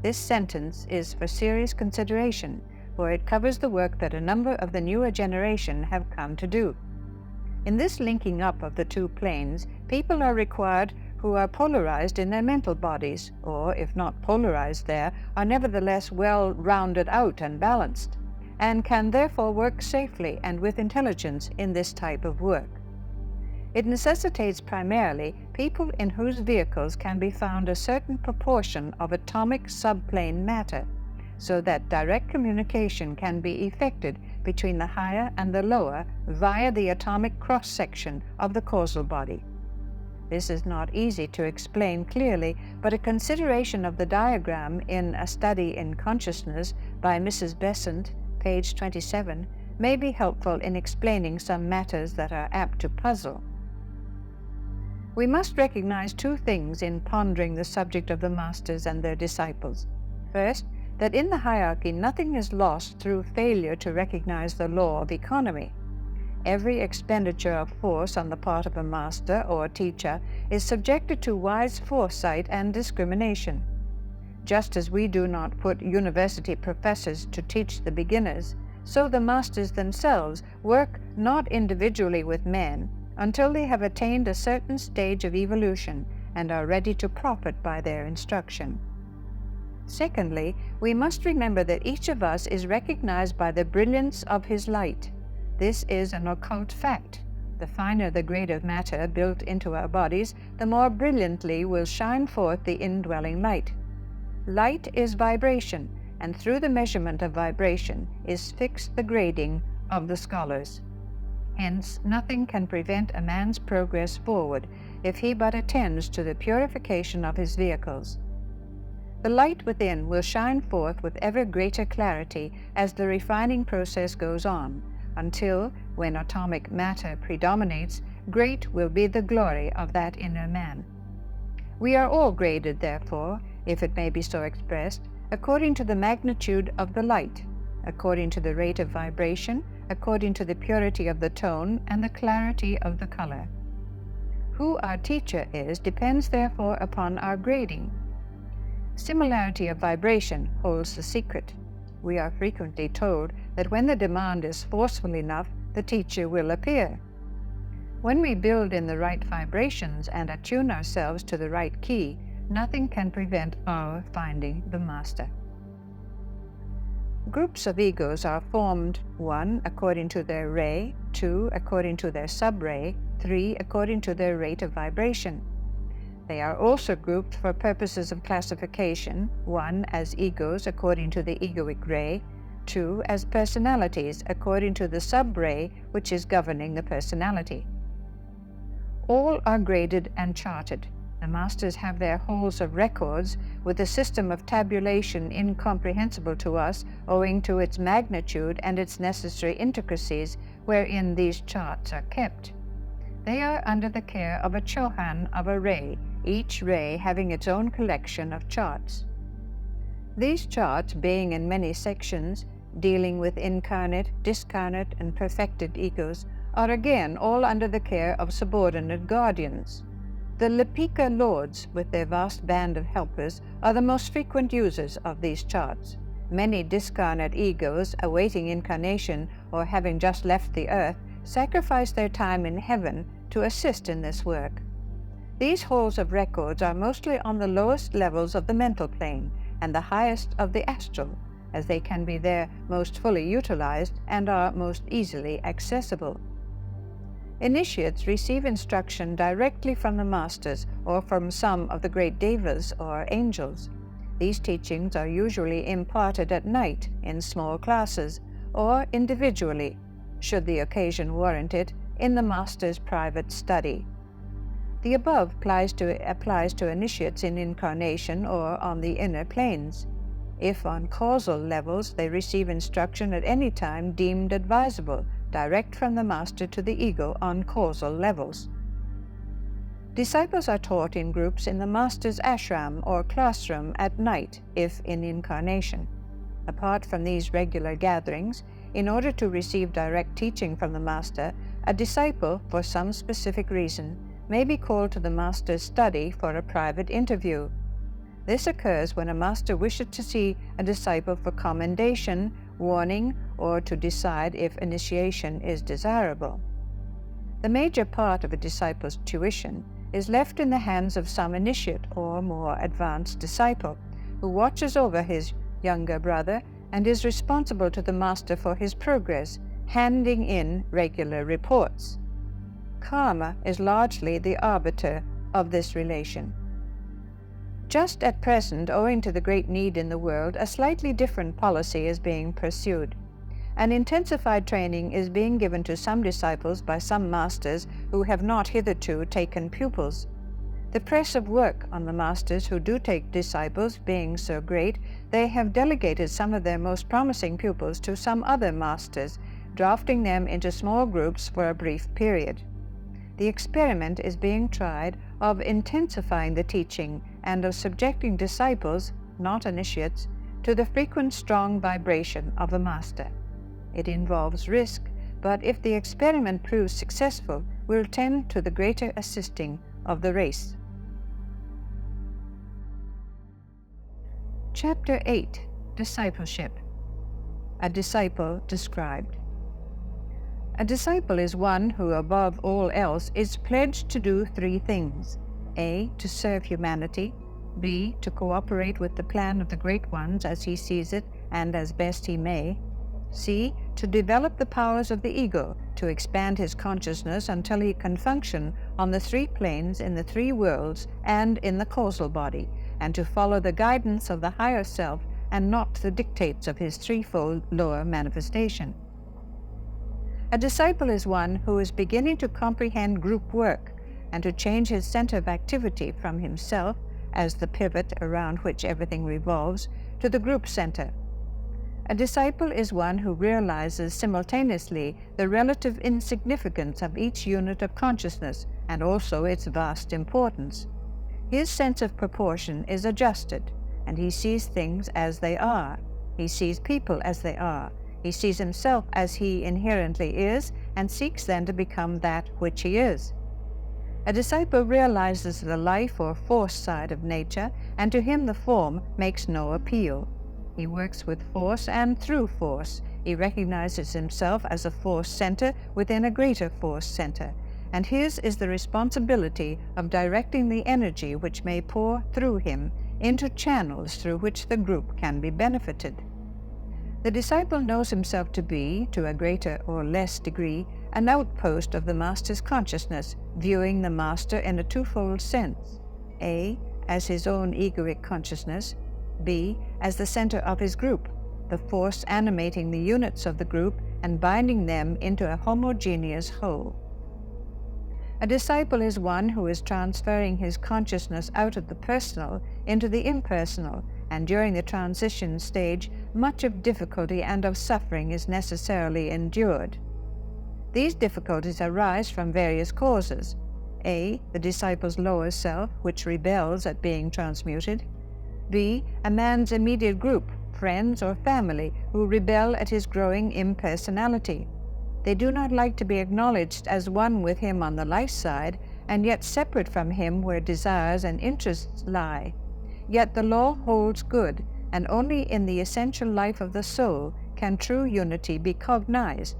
This sentence is for serious consideration, for it covers the work that a number of the newer generation have come to do. In this linking up of the two planes, people are required who are polarized in their mental bodies, or, if not polarized there, are nevertheless well rounded out and balanced, and can therefore work safely and with intelligence in this type of work. It necessitates primarily people in whose vehicles can be found a certain proportion of atomic subplane matter, so that direct communication can be effected between the higher and the lower via the atomic cross-section of the causal body. This is not easy to explain clearly, but a consideration of the diagram in A Study in Consciousness by Mrs. Besant, page 27, may be helpful in explaining some matters that are apt to puzzle. We must recognize two things in pondering the subject of the masters and their disciples. First, that in the hierarchy nothing is lost through failure to recognize the law of economy. Every expenditure of force on the part of a master or a teacher is subjected to wise foresight and discrimination. Just as we do not put university professors to teach the beginners, so the masters themselves work not individually with men until they have attained a certain stage of evolution and are ready to profit by their instruction. Secondly, we must remember that each of us is recognized by the brilliance of his light. This is an occult fact. The finer the grade of matter built into our bodies, the more brilliantly will shine forth the indwelling light. Light is vibration, and through the measurement of vibration is fixed the grading of the scholars. Hence, nothing can prevent a man's progress forward if he but attends to the purification of his vehicles. The light within will shine forth with ever greater clarity as the refining process goes on, until, when atomic matter predominates, great will be the glory of that inner man. We are all graded, therefore, if it may be so expressed, according to the magnitude of the light, according to the rate of vibration, according to the purity of the tone and the clarity of the color. Who our teacher is depends therefore upon our grading. Similarity of vibration holds the secret. We are frequently told that when the demand is forceful enough, the teacher will appear. When we build in the right vibrations and attune ourselves to the right key, nothing can prevent our finding the master. Groups of egos are formed 1. According to their ray, 2. According to their subray, 3. According to their rate of vibration. They are also grouped for purposes of classification, 1. As egos according to the egoic ray, 2. As personalities according to the subray which is governing the personality. All are graded and charted. The masters have their halls of records with a system of tabulation incomprehensible to us owing to its magnitude and its necessary intricacies wherein these charts are kept. They are under the care of a chohan of a ray, each ray having its own collection of charts. These charts, being in many sections, dealing with incarnate, discarnate, and perfected egos, are again all under the care of subordinate guardians. The Lipika lords, with their vast band of helpers, are the most frequent users of these charts. Many discarnate egos, awaiting incarnation or having just left the earth, sacrifice their time in heaven to assist in this work. These halls of records are mostly on the lowest levels of the mental plane and the highest of the astral, as they can be there most fully utilized and are most easily accessible. Initiates receive instruction directly from the masters or from some of the great devas or angels. These teachings are usually imparted at night in small classes or individually, should the occasion warrant it, in the master's private study. The above applies to initiates in incarnation or on the inner planes. If on causal levels, they receive instruction at any time deemed advisable, direct from the master to the ego on causal levels. Disciples are taught in groups in the master's ashram or classroom at night, if in incarnation. Apart from these regular gatherings, in order to receive direct teaching from the master, a disciple, for some specific reason, may be called to the master's study for a private interview. This occurs when a master wishes to see a disciple for commendation, warning, or to decide if initiation is desirable. The major part of a disciple's tuition is left in the hands of some initiate or more advanced disciple, who watches over his younger brother and is responsible to the master for his progress, handing in regular reports. Karma is largely the arbiter of this relation. Just at present, owing to the great need in the world, a slightly different policy is being pursued. An intensified training is being given to some disciples by some masters who have not hitherto taken pupils. The press of work on the masters who do take disciples being so great, they have delegated some of their most promising pupils to some other masters, drafting them into small groups for a brief period. The experiment is being tried of intensifying the teaching and of subjecting disciples, not initiates, to the frequent strong vibration of a master. It involves risk, but if the experiment proves successful, will tend to the greater assisting of the race. Chapter 8. Discipleship. A disciple described. A disciple is one who, above all else, is pledged to do three things: A. To serve humanity, B. To cooperate with the plan of the Great Ones as he sees it and as best he may, C. To develop the powers of the ego, to expand his consciousness until he can function on the three planes in the three worlds and in the causal body, and to follow the guidance of the higher self and not the dictates of his threefold lower manifestation. A disciple is one who is beginning to comprehend group work and to change his center of activity from himself, as the pivot around which everything revolves, to the group center. A disciple is one who realizes simultaneously the relative insignificance of each unit of consciousness and also its vast importance. His sense of proportion is adjusted, and he sees things as they are. He sees people as they are. He sees himself as he inherently is, and seeks then to become that which he is. A disciple realizes the life or force side of nature, and to him the form makes no appeal. He works with force and through force. He recognizes himself as a force center within a greater force center, and his is the responsibility of directing the energy which may pour through him into channels through which the group can be benefited. The disciple knows himself to be, to a greater or less degree, an outpost of the Master's consciousness, viewing the Master in a twofold sense: A, as his own egoic consciousness; B, as the center of his group, the force animating the units of the group and binding them into a homogeneous whole. A disciple is one who is transferring his consciousness out of the personal into the impersonal, and during the transition stage, much of difficulty and of suffering is necessarily endured. These difficulties arise from various causes: A, the disciple's lower self, which rebels at being transmuted; B, a man's immediate group, friends or family, who rebel at his growing impersonality. They do not like to be acknowledged as one with him on the life side, and yet separate from him where desires and interests lie. Yet the law holds good, and only in the essential life of the soul can true unity be cognized.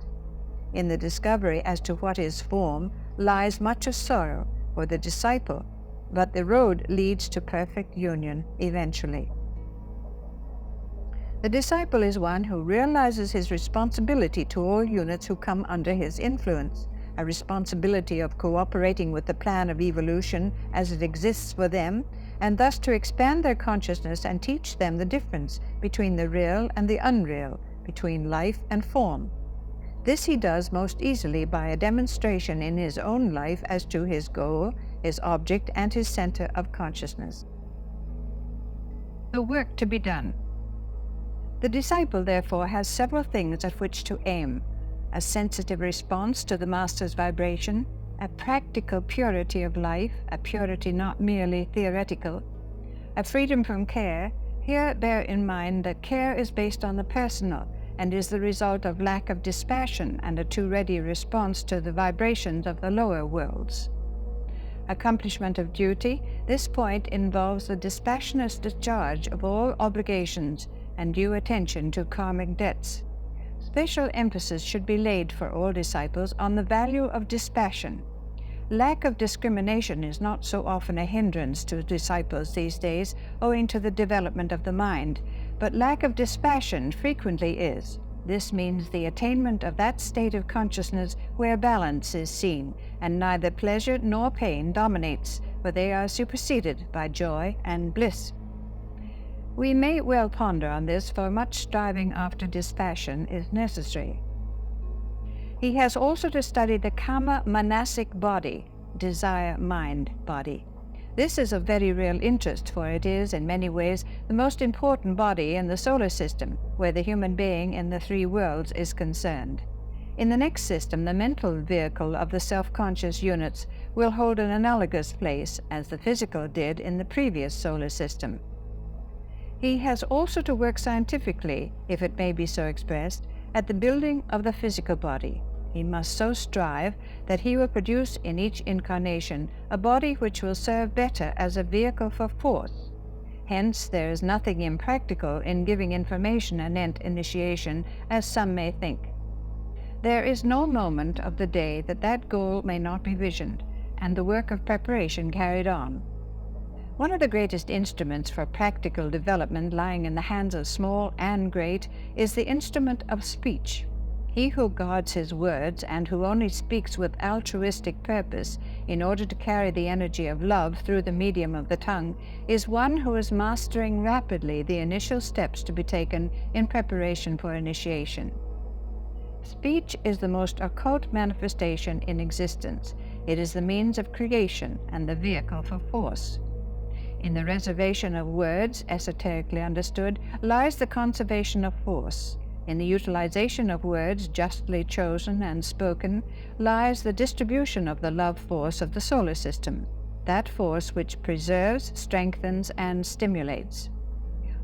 In the discovery as to what is form lies much of sorrow for the disciple, but the road leads to perfect union eventually. The disciple is one who realizes his responsibility to all units who come under his influence, a responsibility of cooperating with the plan of evolution as it exists for them, and thus to expand their consciousness and teach them the difference between the real and the unreal, between life and form. This he does most easily by a demonstration in his own life as to his goal, his object, and his center of consciousness. The work to be done. The disciple, therefore, has several things at which to aim: a sensitive response to the Master's vibration, a practical purity of life, a purity not merely theoretical, a freedom from care. Here bear in mind that care is based on the personal, and is the result of lack of dispassion and a too ready response to the vibrations of the lower worlds. Accomplishment of duty. This point involves the dispassionate discharge of all obligations and due attention to karmic debts. Special emphasis should be laid for all disciples on the value of dispassion. Lack of discrimination is not so often a hindrance to disciples these days, owing to the development of the mind, but lack of dispassion frequently is. This means the attainment of that state of consciousness where balance is seen, and neither pleasure nor pain dominates, for they are superseded by joy and bliss. We may well ponder on this, for much striving after dispassion is necessary. He has also to study the kama manasic body, desire mind body. This is of very real interest, for it is, in many ways, the most important body in the solar system, where the human being in the three worlds is concerned. In the next system, the mental vehicle of the self-conscious units will hold an analogous place, as the physical did in the previous solar system. He has also to work scientifically, if it may be so expressed, at the building of the physical body. He must so strive that he will produce in each incarnation a body which will serve better as a vehicle for force. Hence, there is nothing impractical in giving information anent initiation, as some may think. There is no moment of the day that goal may not be visioned, and the work of preparation carried on. One of the greatest instruments for practical development lying in the hands of small and great is the instrument of speech. He who guards his words, and who only speaks with altruistic purpose in order to carry the energy of love through the medium of the tongue, is one who is mastering rapidly the initial steps to be taken in preparation for initiation. Speech is the most occult manifestation in existence. It is the means of creation and the vehicle for force. In the reservation of words, esoterically understood, lies the conservation of force. In the utilization of words justly chosen and spoken lies the distribution of the love force of the solar system, that force which preserves, strengthens, and stimulates.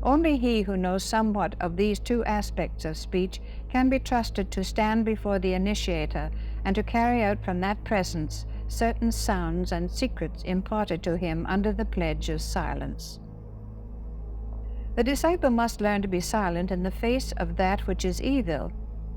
Only he who knows somewhat of these two aspects of speech can be trusted to stand before the initiator and to carry out from that presence certain sounds and secrets imparted to him under the pledge of silence. The disciple must learn to be silent in the face of that which is evil.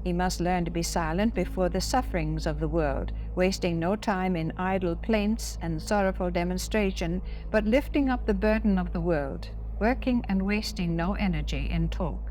He must learn to be silent before the sufferings of the world, wasting no time in idle plaints and sorrowful demonstration, but lifting up the burden of the world, working and wasting no energy in talk.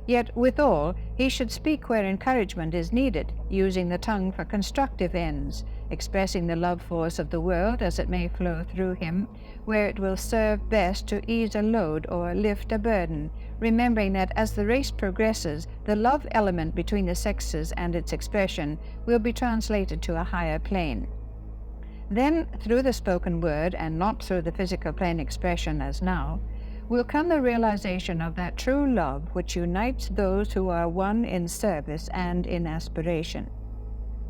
Yet withal, he should speak where encouragement is needed, using the tongue for constructive ends, expressing the love force of the world as it may flow through him, where it will serve best to ease a load or lift a burden, remembering that as the race progresses, the love element between the sexes and its expression will be translated to a higher plane. Then, through the spoken word, and not through the physical plane expression as now, will come the realization of that true love which unites those who are one in service and in aspiration.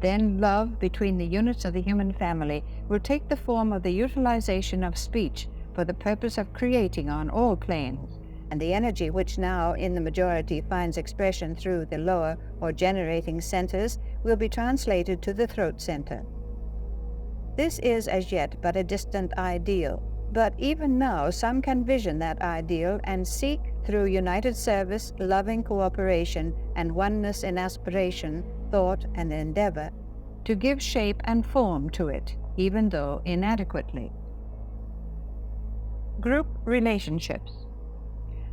Then love between the units of the human family will take the form of the utilization of speech for the purpose of creating on all planes, and the energy which now in the majority finds expression through the lower or generating centers will be translated to the throat center. This is as yet but a distant ideal, but even now some can vision that ideal and seek, through united service, loving cooperation, and oneness in aspiration, thought, and endeavor, to give shape and form to it, even though inadequately. Group relationships.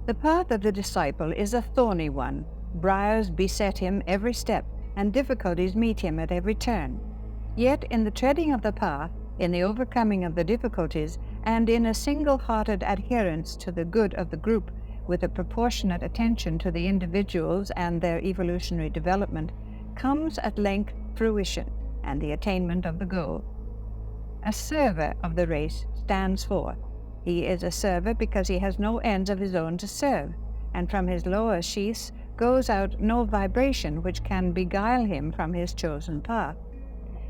The path of the disciple is a thorny one. Briars beset him every step, and difficulties meet him at every turn. Yet in the treading of the path, in the overcoming of the difficulties, and in a single-hearted adherence to the good of the group, with a proportionate attention to the individuals and their evolutionary development, comes at length fruition and the attainment of the goal. A server of the race stands forth. He is a server because he has no ends of his own to serve, and from his lower sheaths goes out no vibration which can beguile him from his chosen path.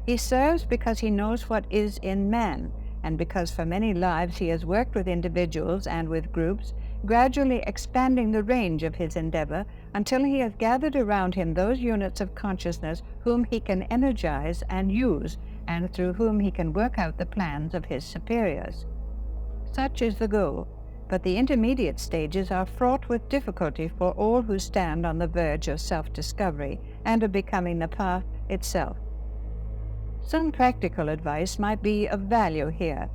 He serves because he knows what is in man, and because for many lives he has worked with individuals and with groups, gradually expanding the range of his endeavor until he has gathered around him those units of consciousness whom he can energize and use, and through whom he can work out the plans of his superiors. Such is the goal, but the intermediate stages are fraught with difficulty for all who stand on the verge of self-discovery and of becoming the path itself. Some practical advice might be of value here.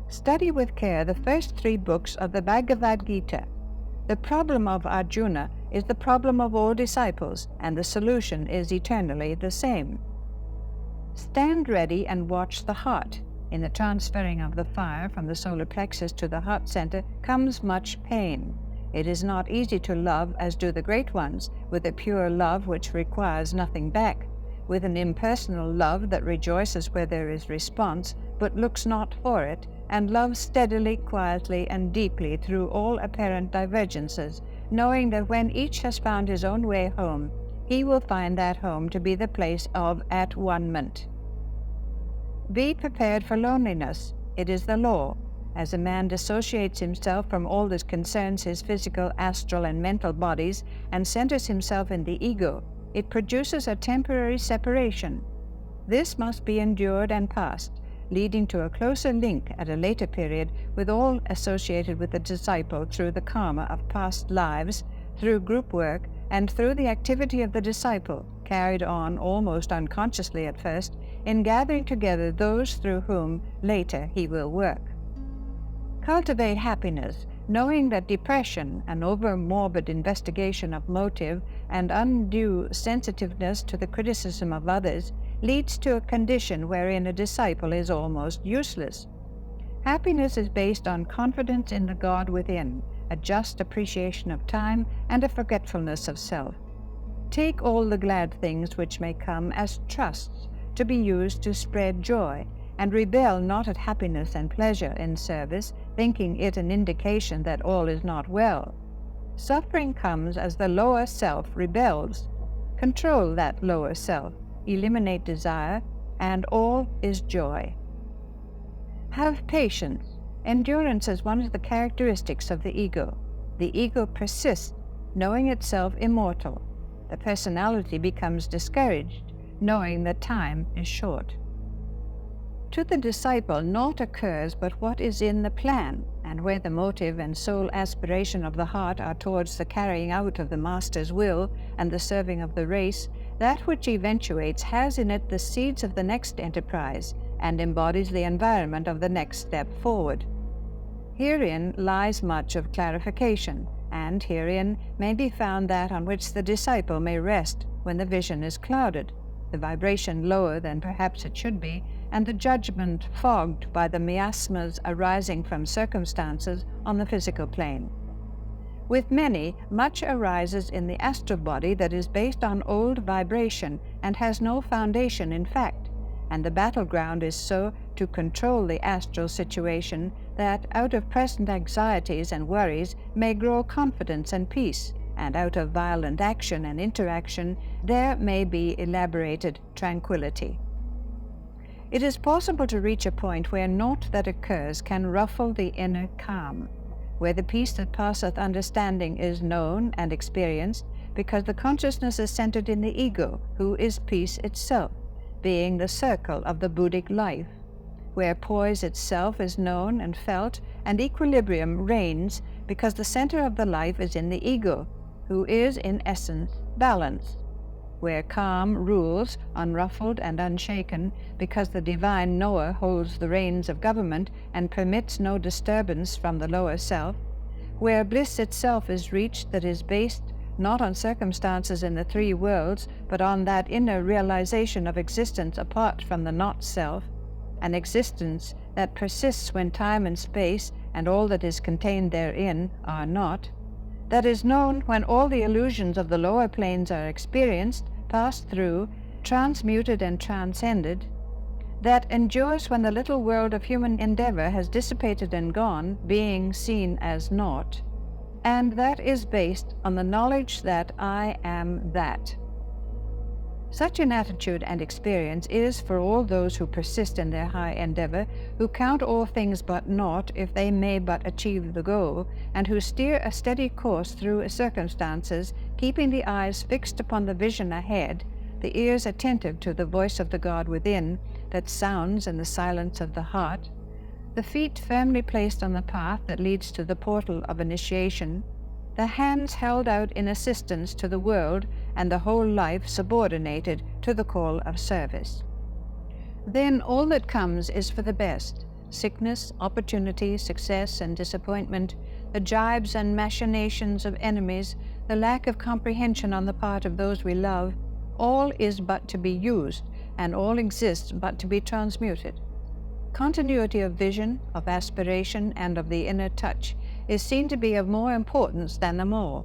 Study with care the first 3 books of the Bhagavad Gita. The problem of Arjuna is the problem of all disciples, and the solution is eternally the same. Stand ready and watch the heart. In the transferring of the fire from the solar plexus to the heart center comes much pain. It is not easy to love as do the great ones, with a pure love which requires nothing back, with an impersonal love that rejoices where there is response, but looks not for it, and loves steadily, quietly, and deeply through all apparent divergences, knowing that when each has found his own way home, he will find that home to be the place of at-one-ment. Be prepared for loneliness. It is the law. As a man dissociates himself from all that concerns his physical, astral, and mental bodies, and centers himself in the ego, it produces a temporary separation. This must be endured and passed, leading to a closer link at a later period with all associated with the disciple through the karma of past lives, through group work, and through the activity of the disciple, carried on almost unconsciously at first, in gathering together those through whom later he will work. Cultivate happiness, knowing that depression, an over-morbid investigation of motive, and undue sensitiveness to the criticism of others leads to a condition wherein a disciple is almost useless. Happiness is based on confidence in the God within, a just appreciation of time, and a forgetfulness of self. Take all the glad things which may come as trusts to be used to spread joy, and rebel not at happiness and pleasure in service, thinking it an indication that all is not well. Suffering comes as the lower self rebels. Control that lower self, eliminate desire, and all is joy. Have patience. Endurance is one of the characteristics of the ego. The ego persists, knowing itself immortal. The personality becomes discouraged, knowing that time is short. To the disciple naught occurs but what is in the plan, and where the motive and sole aspiration of the heart are towards the carrying out of the master's will and the serving of the race, that which eventuates has in it the seeds of the next enterprise, and embodies the environment of the next step forward. Herein lies much of clarification, and herein may be found that on which the disciple may rest when the vision is clouded, the vibration lower than perhaps it should be, and the judgment fogged by the miasmas arising from circumstances on the physical plane. With many, much arises in the astral body that is based on old vibration and has no foundation in fact, and the battleground is so to control the astral situation that out of present anxieties and worries may grow confidence and peace, and out of violent action and interaction there may be elaborated tranquility. It is possible to reach a point where naught that occurs can ruffle the inner calm, where the peace that passeth understanding is known and experienced, because the consciousness is centered in the ego, who is peace itself, being the circle of the Buddhic life, where poise itself is known and felt, and equilibrium reigns, because the center of the life is in the ego, who is in essence balance, where calm rules, unruffled and unshaken, because the divine knower holds the reins of government and permits no disturbance from the lower self, where bliss itself is reached that is based not on circumstances in the three worlds, but on that inner realization of existence apart from the not-self, an existence that persists when time and space and all that is contained therein are not, that is known when all the illusions of the lower planes are experienced, passed through, transmuted and transcended, that endures when the little world of human endeavor has dissipated and gone, being seen as naught, and that is based on the knowledge that I am that. Such an attitude and experience is for all those who persist in their high endeavor, who count all things but naught if they may but achieve the goal, and who steer a steady course through circumstances, keeping the eyes fixed upon the vision ahead, the ears attentive to the voice of the God within that sounds in the silence of the heart, the feet firmly placed on the path that leads to the portal of initiation, the hands held out in assistance to the world, and the whole life subordinated to the call of service. Then all that comes is for the best. Sickness, opportunity, success, and disappointment, the jibes and machinations of enemies, the lack of comprehension on the part of those we love, all is but to be used, and all exists but to be transmuted. Continuity of vision, of aspiration, and of the inner touch is seen to be of more importance than them all.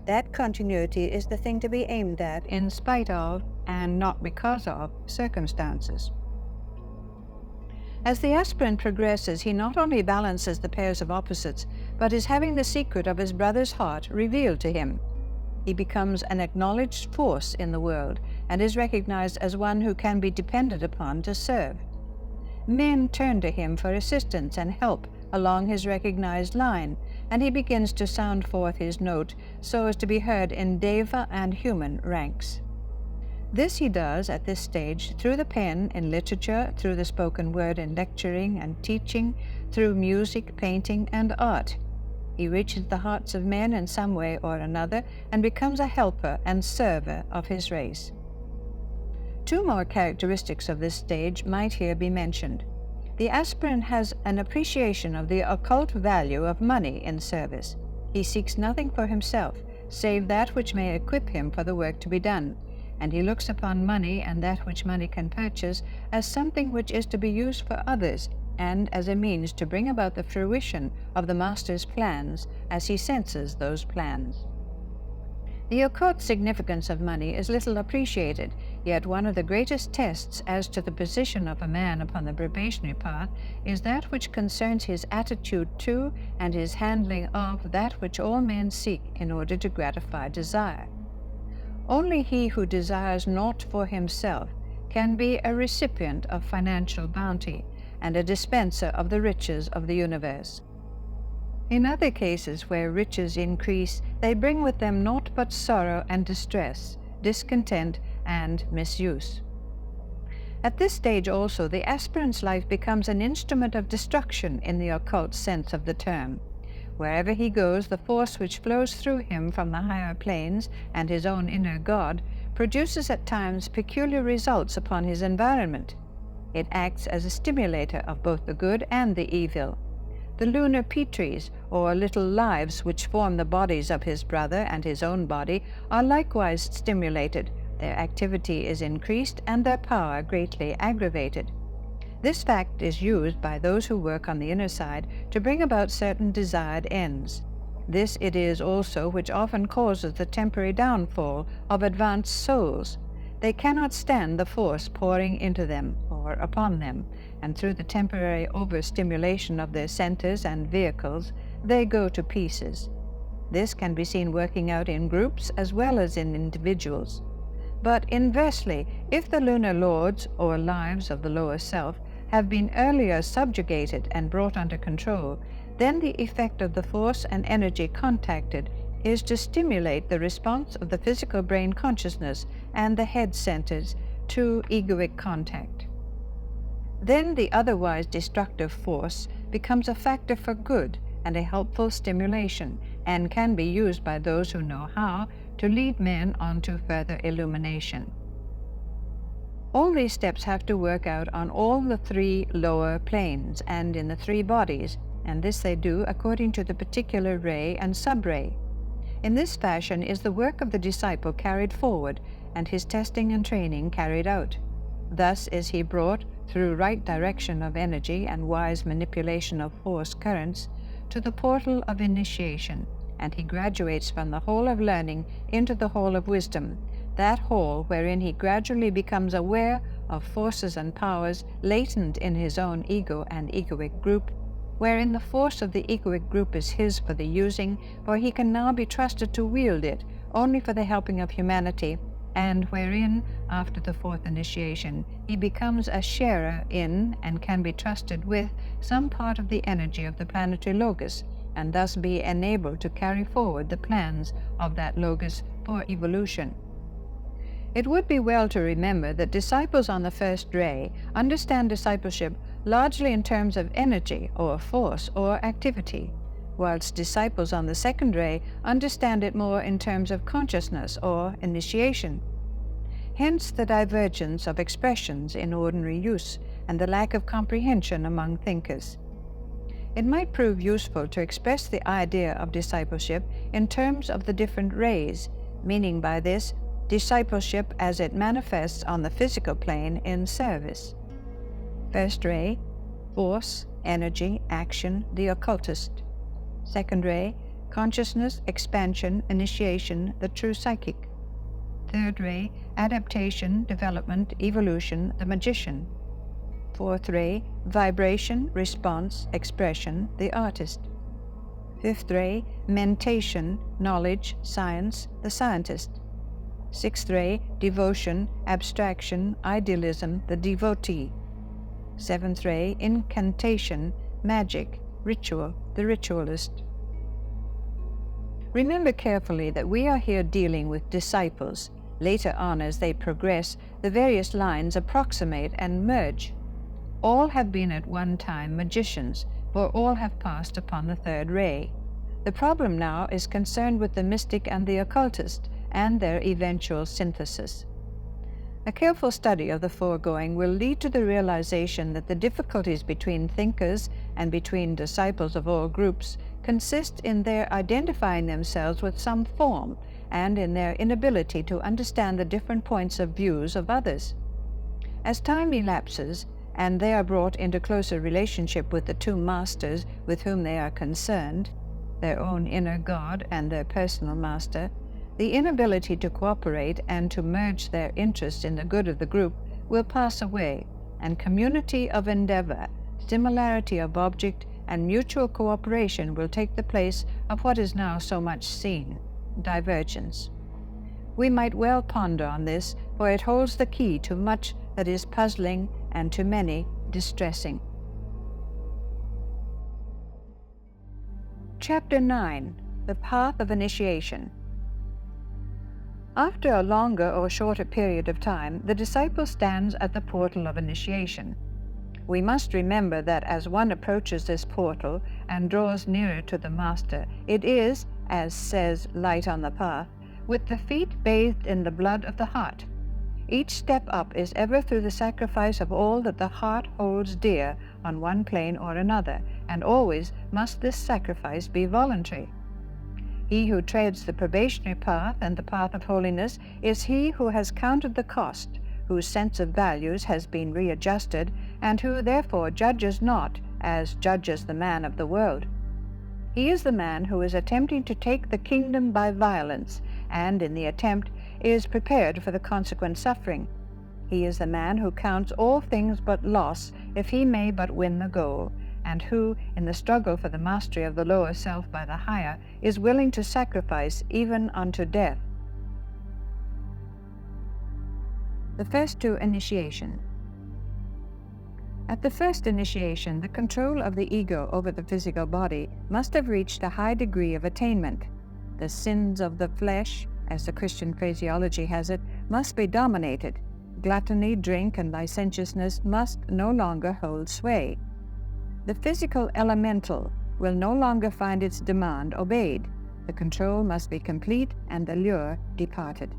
That continuity is the thing to be aimed at in spite of, and not because of, circumstances. As the aspirant progresses, he not only balances the pairs of opposites, but is having the secret of his brother's heart revealed to him. He becomes an acknowledged force in the world, and is recognized as one who can be depended upon to serve. Men turn to him for assistance and help along his recognized line, and he begins to sound forth his note so as to be heard in deva and human ranks. This he does at this stage through the pen in literature, through the spoken word in lecturing and teaching, through music, painting, and art. He reaches the hearts of men in some way or another and becomes a helper and server of his race. Two more characteristics of this stage might here be mentioned. The aspirant has an appreciation of the occult value of money in service. He seeks nothing for himself, save that which may equip him for the work to be done, and he looks upon money and that which money can purchase as something which is to be used for others, and as a means to bring about the fruition of the Master's plans as he senses those plans. The occult significance of money is little appreciated, yet one of the greatest tests as to the position of a man upon the probationary path is that which concerns his attitude to and his handling of that which all men seek in order to gratify desire. Only he who desires naught for himself can be a recipient of financial bounty and a dispenser of the riches of the universe. In other cases where riches increase, they bring with them naught but sorrow and distress, discontent, and misuse. At this stage also, the aspirant's life becomes an instrument of destruction in the occult sense of the term. Wherever he goes, the force which flows through him from the higher planes and his own inner God produces at times peculiar results upon his environment. It acts as a stimulator of both the good and the evil. The lunar petries, or little lives which form the bodies of his brother and his own body, are likewise stimulated. Their activity is increased and their power greatly aggravated. This fact is used by those who work on the inner side to bring about certain desired ends. This it is also which often causes the temporary downfall of advanced souls. They cannot stand the force pouring into them or upon them, and through the temporary overstimulation of their centers and vehicles, they go to pieces. This can be seen working out in groups as well as in individuals. But inversely, if the lunar lords, or lives of the lower self, have been earlier subjugated and brought under control, then the effect of the force and energy contacted is to stimulate the response of the physical brain consciousness and the head centers to egoic contact. Then the otherwise destructive force becomes a factor for good and a helpful stimulation, and can be used by those who know how to lead men on to further illumination. All these steps have to work out on all the three lower planes and in the three bodies, and this they do according to the particular ray and sub-ray. In this fashion is the work of the disciple carried forward, and his testing and training carried out. Thus is he brought, through right direction of energy and wise manipulation of force currents, to the portal of initiation, and he graduates from the hall of learning into the hall of wisdom, that hall wherein he gradually becomes aware of forces and powers latent in his own ego and egoic group, wherein the force of the egoic group is his for the using, for he can now be trusted to wield it only for the helping of humanity, and wherein, after the fourth initiation, he becomes a sharer in, and can be trusted with, some part of the energy of the planetary logos, and thus be enabled to carry forward the plans of that logos for evolution. It would be well to remember that disciples on the first ray understand discipleship largely in terms of energy or force or activity, whilst disciples on the second ray understand it more in terms of consciousness or initiation. Hence the divergence of expressions in ordinary use and the lack of comprehension among thinkers. It might prove useful to express the idea of discipleship in terms of the different rays, meaning by this discipleship as it manifests on the physical plane in service. First ray, force, energy, action, the occultist. Second ray, consciousness, expansion, initiation, the true psychic. Third ray, adaptation, development, evolution, the magician. Fourth ray, vibration, response, expression, the artist. Fifth ray, mentation, knowledge, science, the scientist. Sixth ray, devotion, abstraction, idealism, the devotee. Seventh ray, incantation, magic, ritual, the ritualist. Remember carefully that we are here dealing with disciples. Later on, as they progress, the various lines approximate and merge. All have been at one time magicians, for all have passed upon the third ray. The problem now is concerned with the mystic and the occultist, and their eventual synthesis. A careful study of the foregoing will lead to the realization that the difficulties between thinkers and between disciples of all groups consist in their identifying themselves with some form and in their inability to understand the different points of views of others. As time elapses, and they are brought into closer relationship with the two masters with whom they are concerned, their own inner God and their personal master, the inability to cooperate and to merge their interests in the good of the group will pass away, and community of endeavor, similarity of object, and mutual cooperation will take the place of what is now so much seen, divergence. We might well ponder on this, for it holds the key to much that is puzzling and to many distressing. Chapter 9. The Path of Initiation. After a longer or shorter period of time, the disciple stands at the portal of initiation. We must remember that as one approaches this portal and draws nearer to the Master, it is, as says Light on the Path, with the feet bathed in the blood of the heart. Each step up is ever through the sacrifice of all that the heart holds dear on one plane or another, and always must this sacrifice be voluntary. He who treads the probationary path and the path of holiness is he who has counted the cost, whose sense of values has been readjusted, and who therefore judges not as judges the man of the world. He is the man who is attempting to take the kingdom by violence, and in the attempt is prepared for the consequent suffering. He is the man who counts all things but loss if he may but win the goal, and who, in the struggle for the mastery of the lower self by the higher, is willing to sacrifice even unto death. The first two initiations. At the first initiation, the control of the ego over the physical body must have reached a high degree of attainment. The sins of the flesh, as the Christian phraseology has it, must be dominated. Gluttony, drink, and licentiousness must no longer hold sway. The physical elemental will no longer find its demand obeyed. The control must be complete and the lure departed.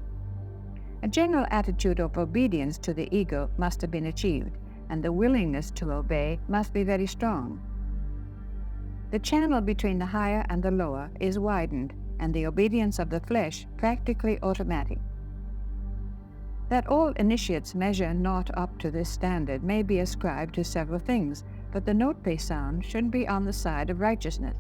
A general attitude of obedience to the ego must have been achieved, and the willingness to obey must be very strong. The channel between the higher and the lower is widened, and the obedience of the flesh practically automatic. That all initiates measure not up to this standard may be ascribed to several things, but the note they sound should be on the side of righteousness.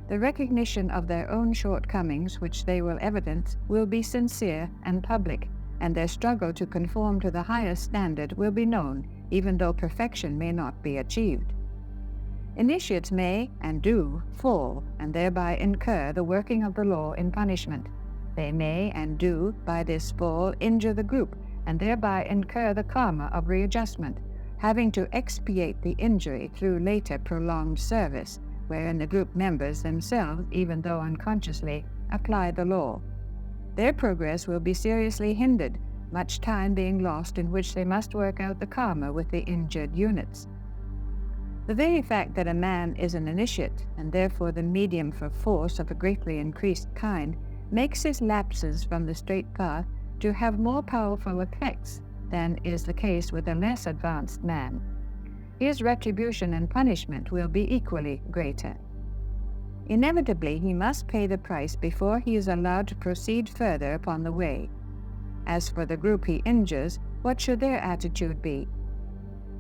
The recognition of their own shortcomings, which they will evidence, will be sincere and public, and their struggle to conform to the highest standard will be known, even though perfection may not be achieved. Initiates may, and do, fall, and thereby incur the working of the law in punishment. They may, and do, by this fall, injure the group, and thereby incur the karma of readjustment, having to expiate the injury through later prolonged service, wherein the group members themselves, even though unconsciously, apply the law. Their progress will be seriously hindered, much time being lost in which they must work out the karma with the injured units. The very fact that a man is an initiate, and therefore the medium for force of a greatly increased kind, makes his lapses from the straight path to have more powerful effects than is the case with a less advanced man. His retribution and punishment will be equally greater. Inevitably, he must pay the price before he is allowed to proceed further upon the way. As for the group he injures, what should their attitude be?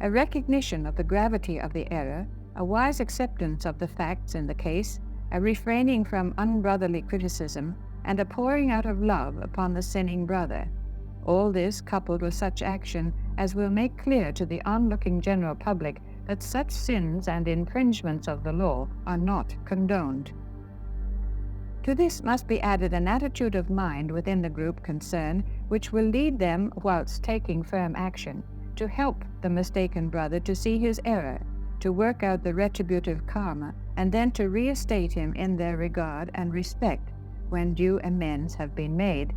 A recognition of the gravity of the error, a wise acceptance of the facts in the case, a refraining from unbrotherly criticism, and a pouring out of love upon the sinning brother. All this coupled with such action as will make clear to the onlooking general public that such sins and infringements of the law are not condoned. To this must be added an attitude of mind within the group concerned which will lead them, whilst taking firm action, to help the mistaken brother to see his error, to work out the retributive karma, and then to reinstate him in their regard and respect when due amends have been made.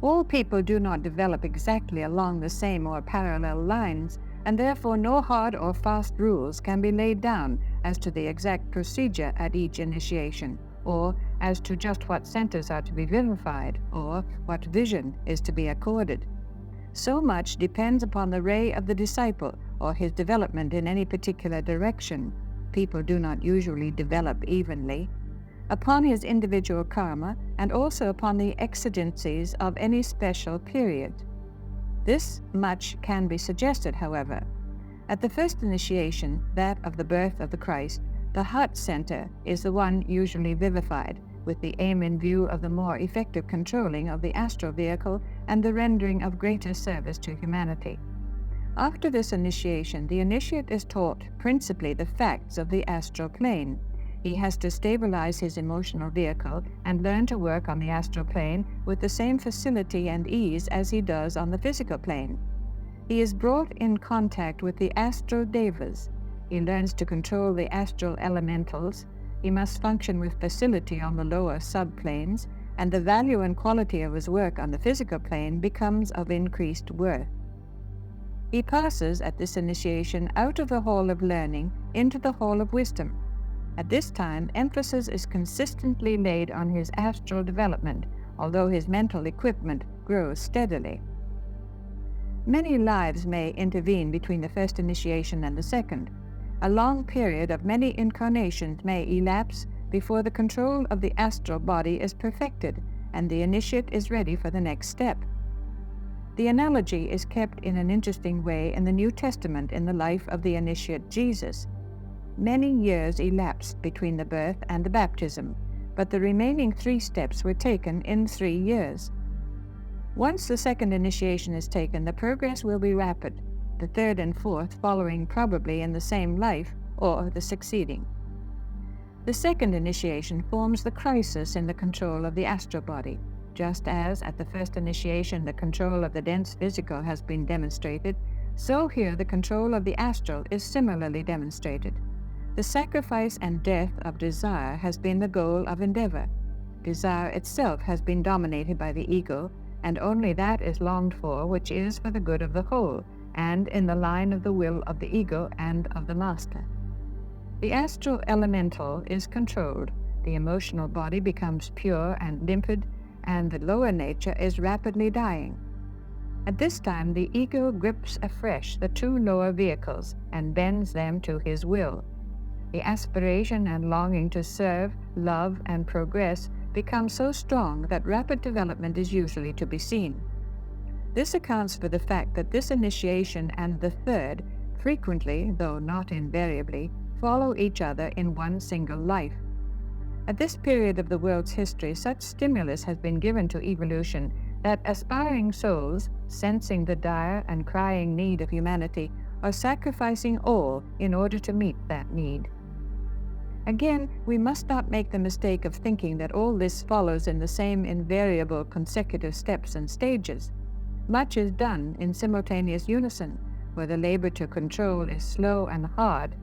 All people do not develop exactly along the same or parallel lines, and therefore no hard or fast rules can be laid down as to the exact procedure at each initiation, or as to just what centers are to be vivified, or what vision is to be accorded. So much depends upon the ray of the disciple, or his development in any particular direction. People do not usually develop evenly. Upon his individual karma, and also upon the exigencies of any special period. This much can be suggested, however. At the first initiation, that of the birth of the Christ, the heart center is the one usually vivified, with the aim in view of the more effective controlling of the astral vehicle and the rendering of greater service to humanity. After this initiation, the initiate is taught principally the facts of the astral plane. He has to stabilize his emotional vehicle and learn to work on the astral plane with the same facility and ease as he does on the physical plane. He is brought in contact with the astral devas. He learns to control the astral elementals. He must function with facility on the lower subplanes, and the value and quality of his work on the physical plane becomes of increased worth. He passes at this initiation out of the hall of learning into the hall of wisdom. At this time, emphasis is consistently laid on his astral development, although his mental equipment grows steadily. Many lives may intervene between the first initiation and the second. A long period of many incarnations may elapse before the control of the astral body is perfected and the initiate is ready for the next step. The analogy is kept in an interesting way in the New Testament in the life of the initiate Jesus. Many years elapsed between the birth and the baptism, but the remaining 3 steps were taken in 3 years. Once the second initiation is taken, the progress will be rapid, the third and fourth following probably in the same life or the succeeding. The second initiation forms the crisis in the control of the astral body. Just as at the first initiation the control of the dense physical has been demonstrated, so here the control of the astral is similarly demonstrated. The sacrifice and death of desire has been the goal of endeavor. Desire itself has been dominated by the ego, and only that is longed for which is for the good of the whole, and in the line of the will of the ego and of the master. The astral elemental is controlled, the emotional body becomes pure and limpid, and the lower nature is rapidly dying. At this time the ego grips afresh the 2 lower vehicles and bends them to his will. The aspiration and longing to serve, love, and progress become so strong that rapid development is usually to be seen. This accounts for the fact that this initiation and the third frequently, though not invariably, follow each other in one single life. At this period of the world's history, such stimulus has been given to evolution that aspiring souls, sensing the dire and crying need of humanity, are sacrificing all in order to meet that need. Again, we must not make the mistake of thinking that all this follows in the same invariable consecutive steps and stages. Much is done in simultaneous unison, where the labor to control is slow and hard,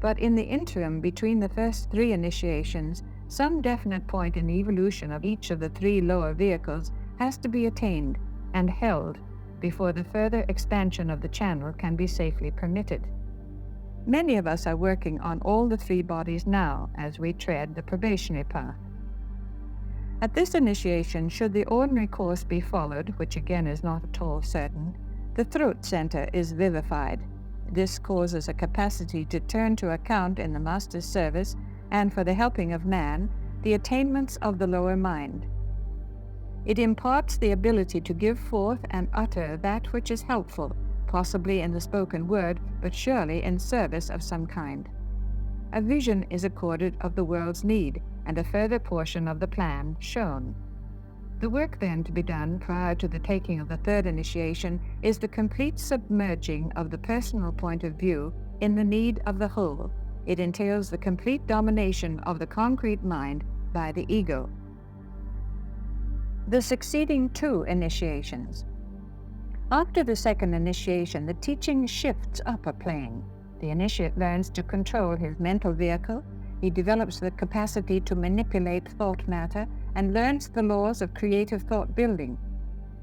but in the interim between the first 3 initiations, some definite point in the evolution of each of the 3 lower vehicles has to be attained and held before the further expansion of the channel can be safely permitted. Many of us are working on all the 3 bodies now as we tread the probationary path. At this initiation, should the ordinary course be followed, which again is not at all certain, the throat center is vivified. This causes a capacity to turn to account in the Master's service and for the helping of man the attainments of the lower mind. It imparts the ability to give forth and utter that which is helpful, possibly in the spoken word, but surely in service of some kind. A vision is accorded of the world's need, and a further portion of the plan shown. The work then to be done prior to the taking of the third initiation is the complete submerging of the personal point of view in the need of the whole. It entails the complete domination of the concrete mind by the ego. The succeeding 2 initiations. After the second initiation, the teaching shifts up a plane. The initiate learns to control his mental vehicle. He develops the capacity to manipulate thought matter and learns the laws of creative thought building.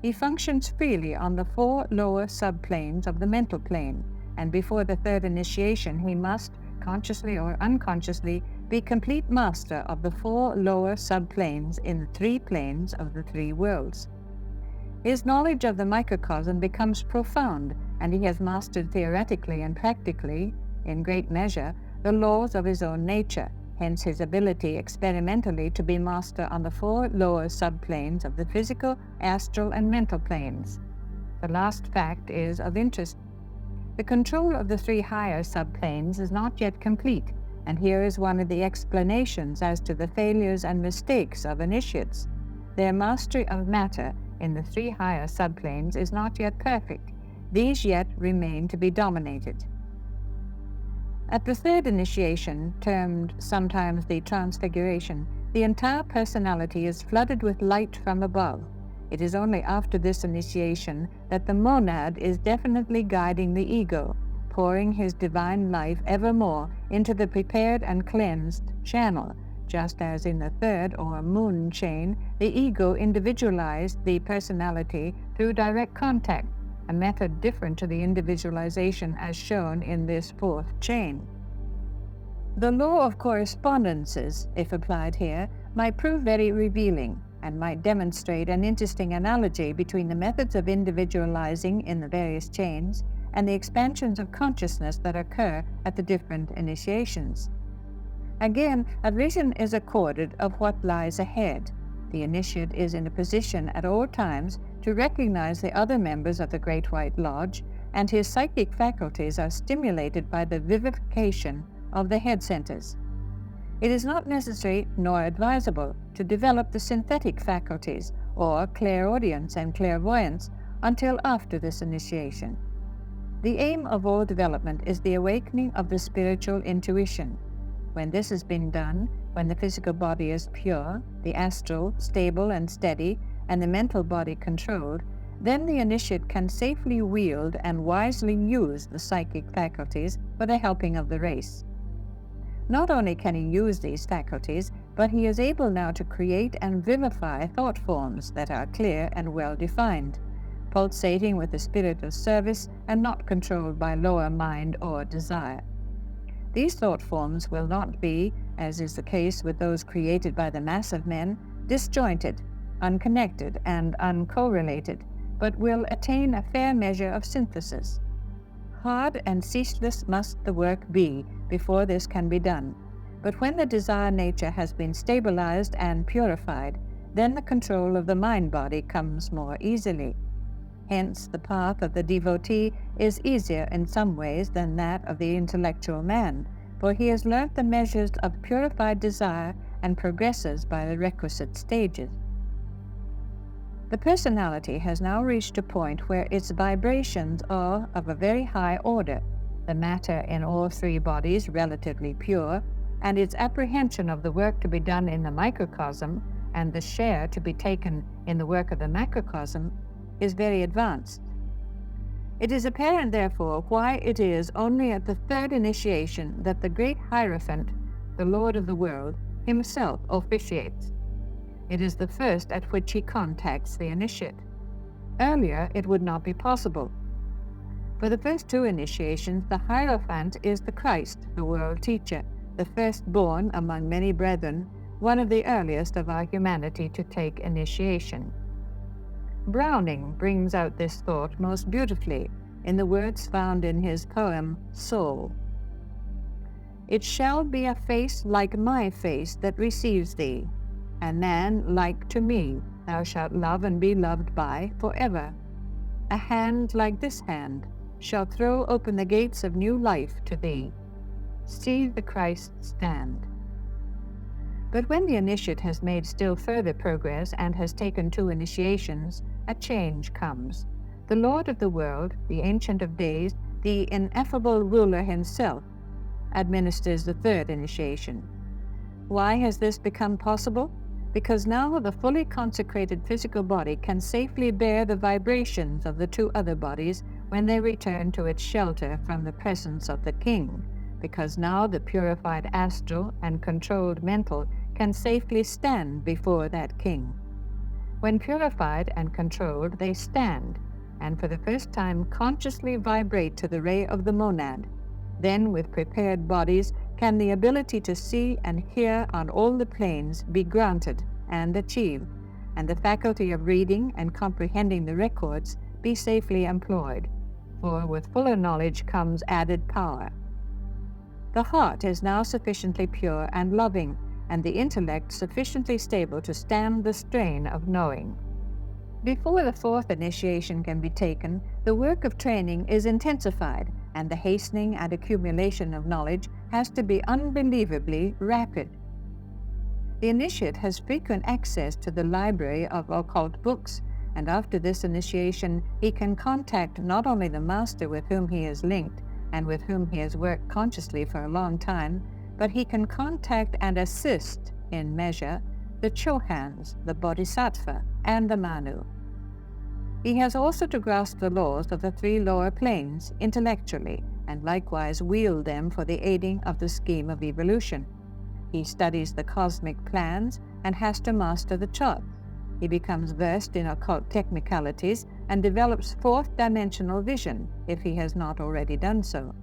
He functions freely on the 4 lower subplanes of the mental plane, and before the third initiation he must, consciously or unconsciously, be complete master of the 4 lower subplanes in the 3 planes of the 3 worlds. His knowledge of the microcosm becomes profound, and he has mastered theoretically and practically, in great measure, the laws of his own nature, hence his ability experimentally to be master on the 4 lower subplanes of the physical, astral, and mental planes. The last fact is of interest. The control of the 3 higher subplanes is not yet complete, and here is one of the explanations as to the failures and mistakes of initiates. Their mastery of matter in the 3 higher subplanes is not yet perfect. These yet remain to be dominated. At the third initiation, termed sometimes the transfiguration, the entire personality is flooded with light from above. It is only after this initiation that the monad is definitely guiding the ego, pouring his divine life evermore into the prepared and cleansed channel, just as in the third or moon chain, the ego individualized the personality through direct contact, a method different to the individualization as shown in this 4th chain. The law of correspondences, if applied here, might prove very revealing, and might demonstrate an interesting analogy between the methods of individualizing in the various chains and the expansions of consciousness that occur at the different initiations. Again, a vision is accorded of what lies ahead. The initiate is in a position at all times to recognize the other members of the Great White Lodge, and his psychic faculties are stimulated by the vivification of the head centers. It is not necessary nor advisable to develop the synthetic faculties or clairaudience and clairvoyance until after this initiation. The aim of all development is the awakening of the spiritual intuition. When this has been done, when the physical body is pure, the astral stable and steady, and the mental body controlled, then the initiate can safely wield and wisely use the psychic faculties for the helping of the race. Not only can he use these faculties, but he is able now to create and vivify thought forms that are clear and well defined, pulsating with the spirit of service and not controlled by lower mind or desire. These thought forms will not be, as is the case with those created by the mass of men, disjointed, unconnected, and uncorrelated, but will attain a fair measure of synthesis. Hard and ceaseless must the work be before this can be done, but when the desire nature has been stabilized and purified, then the control of the mind-body comes more easily. Hence, the path of the devotee is easier in some ways than that of the intellectual man, for he has learnt the measures of purified desire and progresses by the requisite stages. The personality has now reached a point where its vibrations are of a very high order, the matter in all three bodies relatively pure, and its apprehension of the work to be done in the microcosm and the share to be taken in the work of the macrocosm is very advanced. It is apparent, therefore, why it is only at the third initiation that the great Hierophant, the Lord of the world, himself officiates. It is the first at which he contacts the initiate. Earlier, it would not be possible. For the first two initiations, the Hierophant is the Christ, the world teacher, the firstborn among many brethren, one of the earliest of our humanity to take initiation. Browning brings out this thought most beautifully in the words found in his poem, Soul. It shall be a face like my face that receives thee, a man like to me thou shalt love and be loved by forever. A hand like this hand shall throw open the gates of new life to thee. See the Christ stand. But when the initiate has made still further progress and has taken two initiations, a change comes. The Lord of the world, the Ancient of Days, the ineffable ruler himself, administers the third initiation. Why has this become possible? Because now the fully consecrated physical body can safely bear the vibrations of the two other bodies when they return to its shelter from the presence of the King, because now the purified astral and controlled mental can safely stand before that King. When purified and controlled, they stand, and for the first time consciously vibrate to the ray of the monad. Then, with prepared bodies, can the ability to see and hear on all the planes be granted and achieved, and the faculty of reading and comprehending the records be safely employed, for with fuller knowledge comes added power. The heart is now sufficiently pure and loving, and the intellect sufficiently stable to stand the strain of knowing. Before the fourth initiation can be taken, the work of training is intensified, and the hastening and accumulation of knowledge has to be unbelievably rapid. The initiate has frequent access to the library of occult books, and after this initiation he can contact not only the master with whom he is linked and with whom he has worked consciously for a long time, but he can contact and assist, in measure, the Chohans, the Bodhisattva, and the Manu. He has also to grasp the laws of the three lower planes intellectually, and likewise wield them for the aiding of the scheme of evolution. He studies the cosmic plans and has to master the charts. He becomes versed in occult technicalities and develops fourth-dimensional vision, if he has not already done so.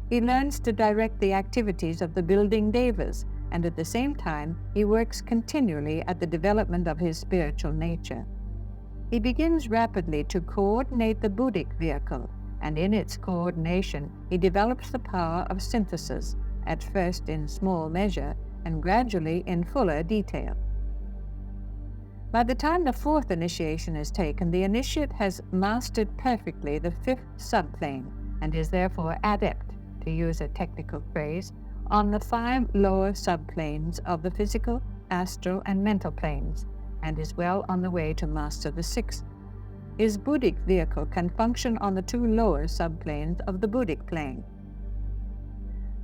He learns to direct the activities of the building devas and at the same time he works continually at the development of his spiritual nature. He begins rapidly to coordinate the Buddhic vehicle, and in its coordination he develops the power of synthesis, at first in small measure and gradually in fuller detail. By the time the fourth initiation is taken, the initiate has mastered perfectly the fifth subplane and is therefore adept, to use a technical phrase, on the 5 lower subplanes of the physical, astral, and mental planes, and is well on the way to master the 6th. His Buddhic vehicle can function on the 2 lower subplanes of the Buddhic plane.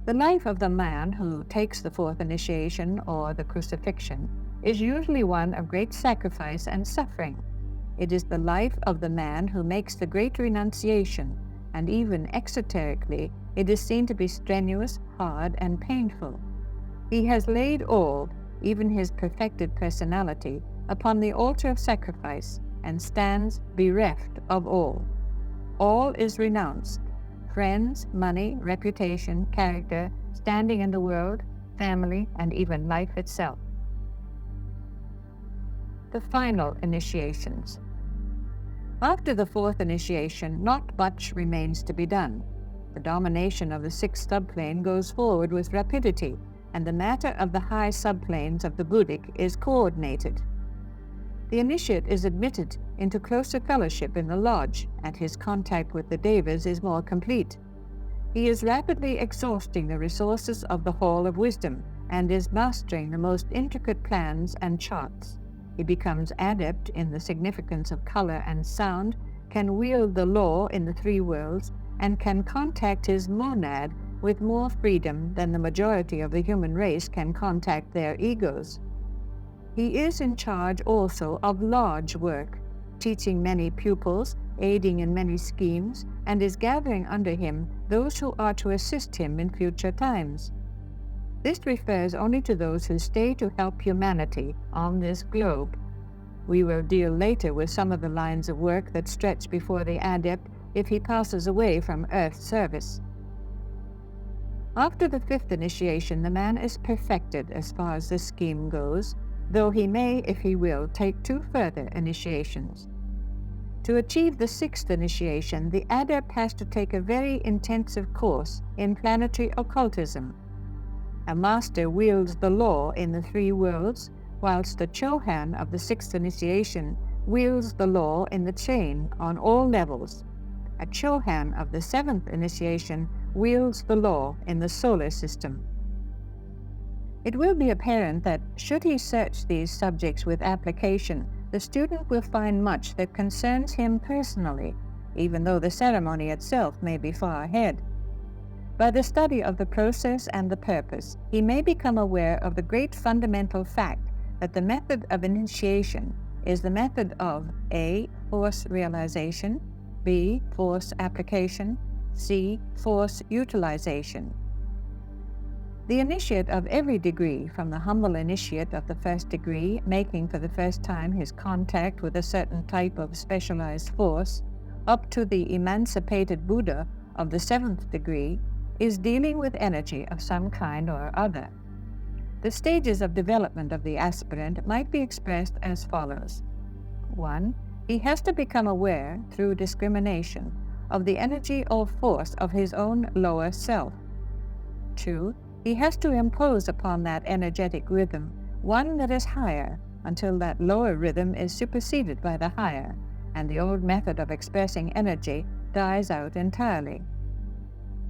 The life of the man who takes the 4th initiation, or the crucifixion, is usually one of great sacrifice and suffering. It is the life of the man who makes the great renunciation, and even exoterically it is seen to be strenuous, hard, and painful. He has laid all, even his perfected personality, upon the altar of sacrifice, and stands bereft of all. All is renounced: friends, money, reputation, character, standing in the world, family, and even life itself. The final initiations. After the 4th initiation, not much remains to be done. The domination of the 6th subplane goes forward with rapidity, and the matter of the high subplanes of the Buddhic is coordinated. The initiate is admitted into closer fellowship in the lodge, and his contact with the devas is more complete. He is rapidly exhausting the resources of the Hall of Wisdom, and is mastering the most intricate plans and charts. He becomes adept in the significance of color and sound, can wield the law in the 3 worlds, and can contact his monad with more freedom than the majority of the human race can contact their egos. He is in charge also of large work, teaching many pupils, aiding in many schemes, and is gathering under him those who are to assist him in future times. This refers only to those who stay to help humanity on this globe. We will deal later with some of the lines of work that stretch before the adept if he passes away from Earth service. After the 5th initiation, the man is perfected as far as this scheme goes, though he may, if he will, take 2 further initiations. To achieve the 6th initiation, the adept has to take a very intensive course in planetary occultism. A master wields the law in the 3 worlds, whilst the Chohan of the 6th initiation wields the law in the chain on all levels. A Chohan of the 7th initiation wields the law in the solar system. It will be apparent that, should he search these subjects with application, the student will find much that concerns him personally, even though the ceremony itself may be far ahead. By the study of the process and the purpose, he may become aware of the great fundamental fact that the method of initiation is the method of A. Force realization, B. Force application, C. Force utilization. The initiate of every degree, from the humble initiate of the 1st degree, making for the first time his contact with a certain type of specialized force, up to the emancipated Buddha of the 7th degree, is dealing with energy of some kind or other. The stages of development of the aspirant might be expressed as follows. 1. He has to become aware, through discrimination, of the energy or force of his own lower self. 2. He has to impose upon that energetic rhythm one that is higher, until that lower rhythm is superseded by the higher, and the old method of expressing energy dies out entirely.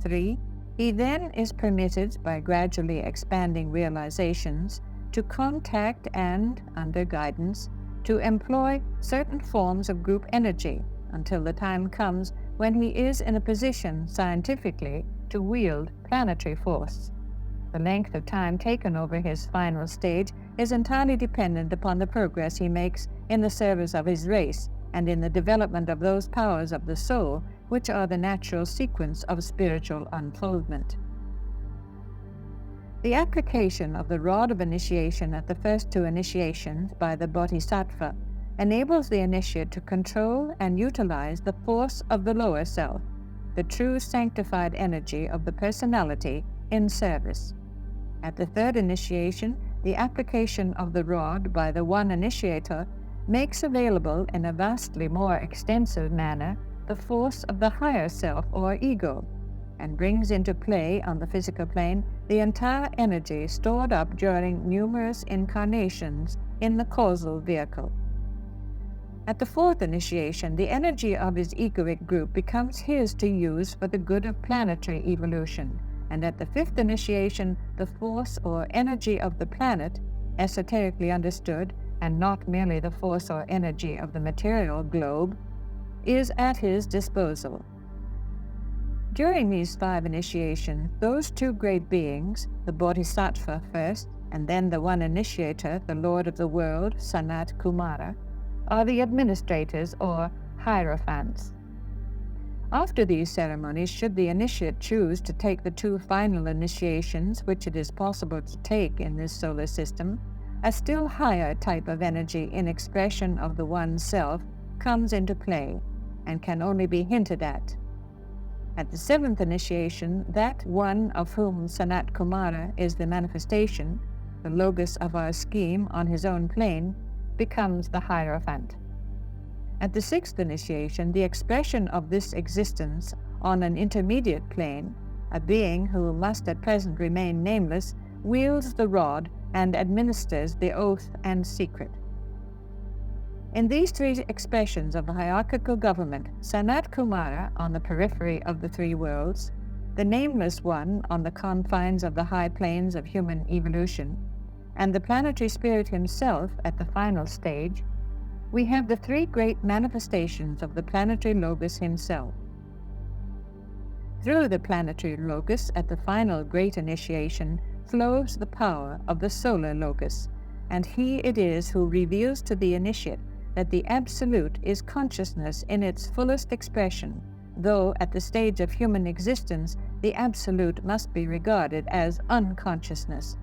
3. He then is permitted, by gradually expanding realizations, to contact and, under guidance, to employ certain forms of group energy until the time comes when he is in a position, scientifically, to wield planetary force. The length of time taken over his final stage is entirely dependent upon the progress he makes in the service of his race and in the development of those powers of the soul which are the natural sequence of spiritual unfoldment. The application of the rod of initiation at the first 2 initiations by the Bodhisattva enables the initiate to control and utilize the force of the lower self, the true sanctified energy of the personality, in service. At the third initiation, the application of the rod by the one initiator makes available in a vastly more extensive manner the force of the higher self or ego, and brings into play on the physical plane the entire energy stored up during numerous incarnations in the causal vehicle. At the fourth initiation, the energy of his egoic group becomes his to use for the good of planetary evolution, and at the fifth initiation, the force or energy of the planet, esoterically understood, and not merely the force or energy of the material globe, is at his disposal. During these 5 initiations, those 2 great beings, the Bodhisattva first, and then the one initiator, the Lord of the World, Sanat Kumara, are the administrators or hierophants. After these ceremonies, should the initiate choose to take the 2 final initiations, which it is possible to take in this solar system, a still higher type of energy in expression of the one self comes into play, and can only be hinted at. At the 7th initiation, that one of whom Sanat Kumara is the manifestation, the logos of our scheme on his own plane, becomes the Hierophant. At the 6th initiation, the expression of this existence on an intermediate plane, a being who must at present remain nameless, wields the rod and administers the oath and secret. In these 3 expressions of the hierarchical government, Sanat Kumara on the periphery of the 3 worlds, the nameless one on the confines of the high planes of human evolution, and the planetary spirit himself at the final stage, we have the 3 great manifestations of the planetary logos himself. Through the planetary logos at the final great initiation flows the power of the solar logos, and he it is who reveals to the initiate that the Absolute is consciousness in its fullest expression, though at the stage of human existence the Absolute must be regarded as unconsciousness.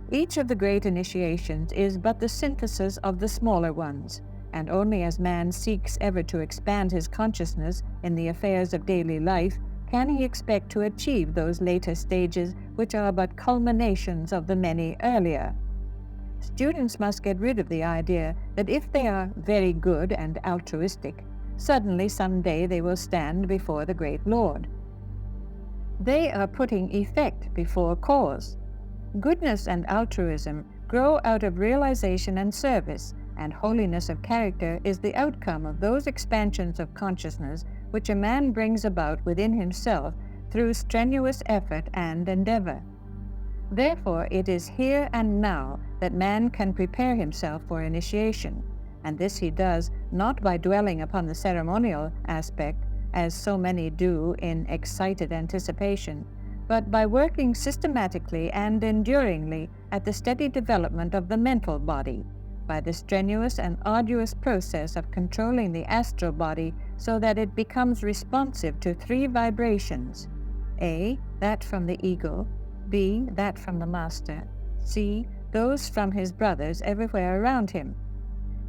Each of the great initiations is but the synthesis of the smaller ones, and only as man seeks ever to expand his consciousness in the affairs of daily life can he expect to achieve those later stages which are but culminations of the many earlier. Students must get rid of the idea that if they are very good and altruistic, suddenly some day they will stand before the great Lord. They are putting effect before cause. Goodness and altruism grow out of realization and service, and holiness of character is the outcome of those expansions of consciousness which a man brings about within himself through strenuous effort and endeavor. Therefore, it is here and now that man can prepare himself for initiation, and this he does not by dwelling upon the ceremonial aspect, as so many do in excited anticipation, but by working systematically and enduringly at the steady development of the mental body, by the strenuous and arduous process of controlling the astral body so that it becomes responsive to 3 vibrations: A, that from the ego; B, that from the master; C, those from his brothers everywhere around him.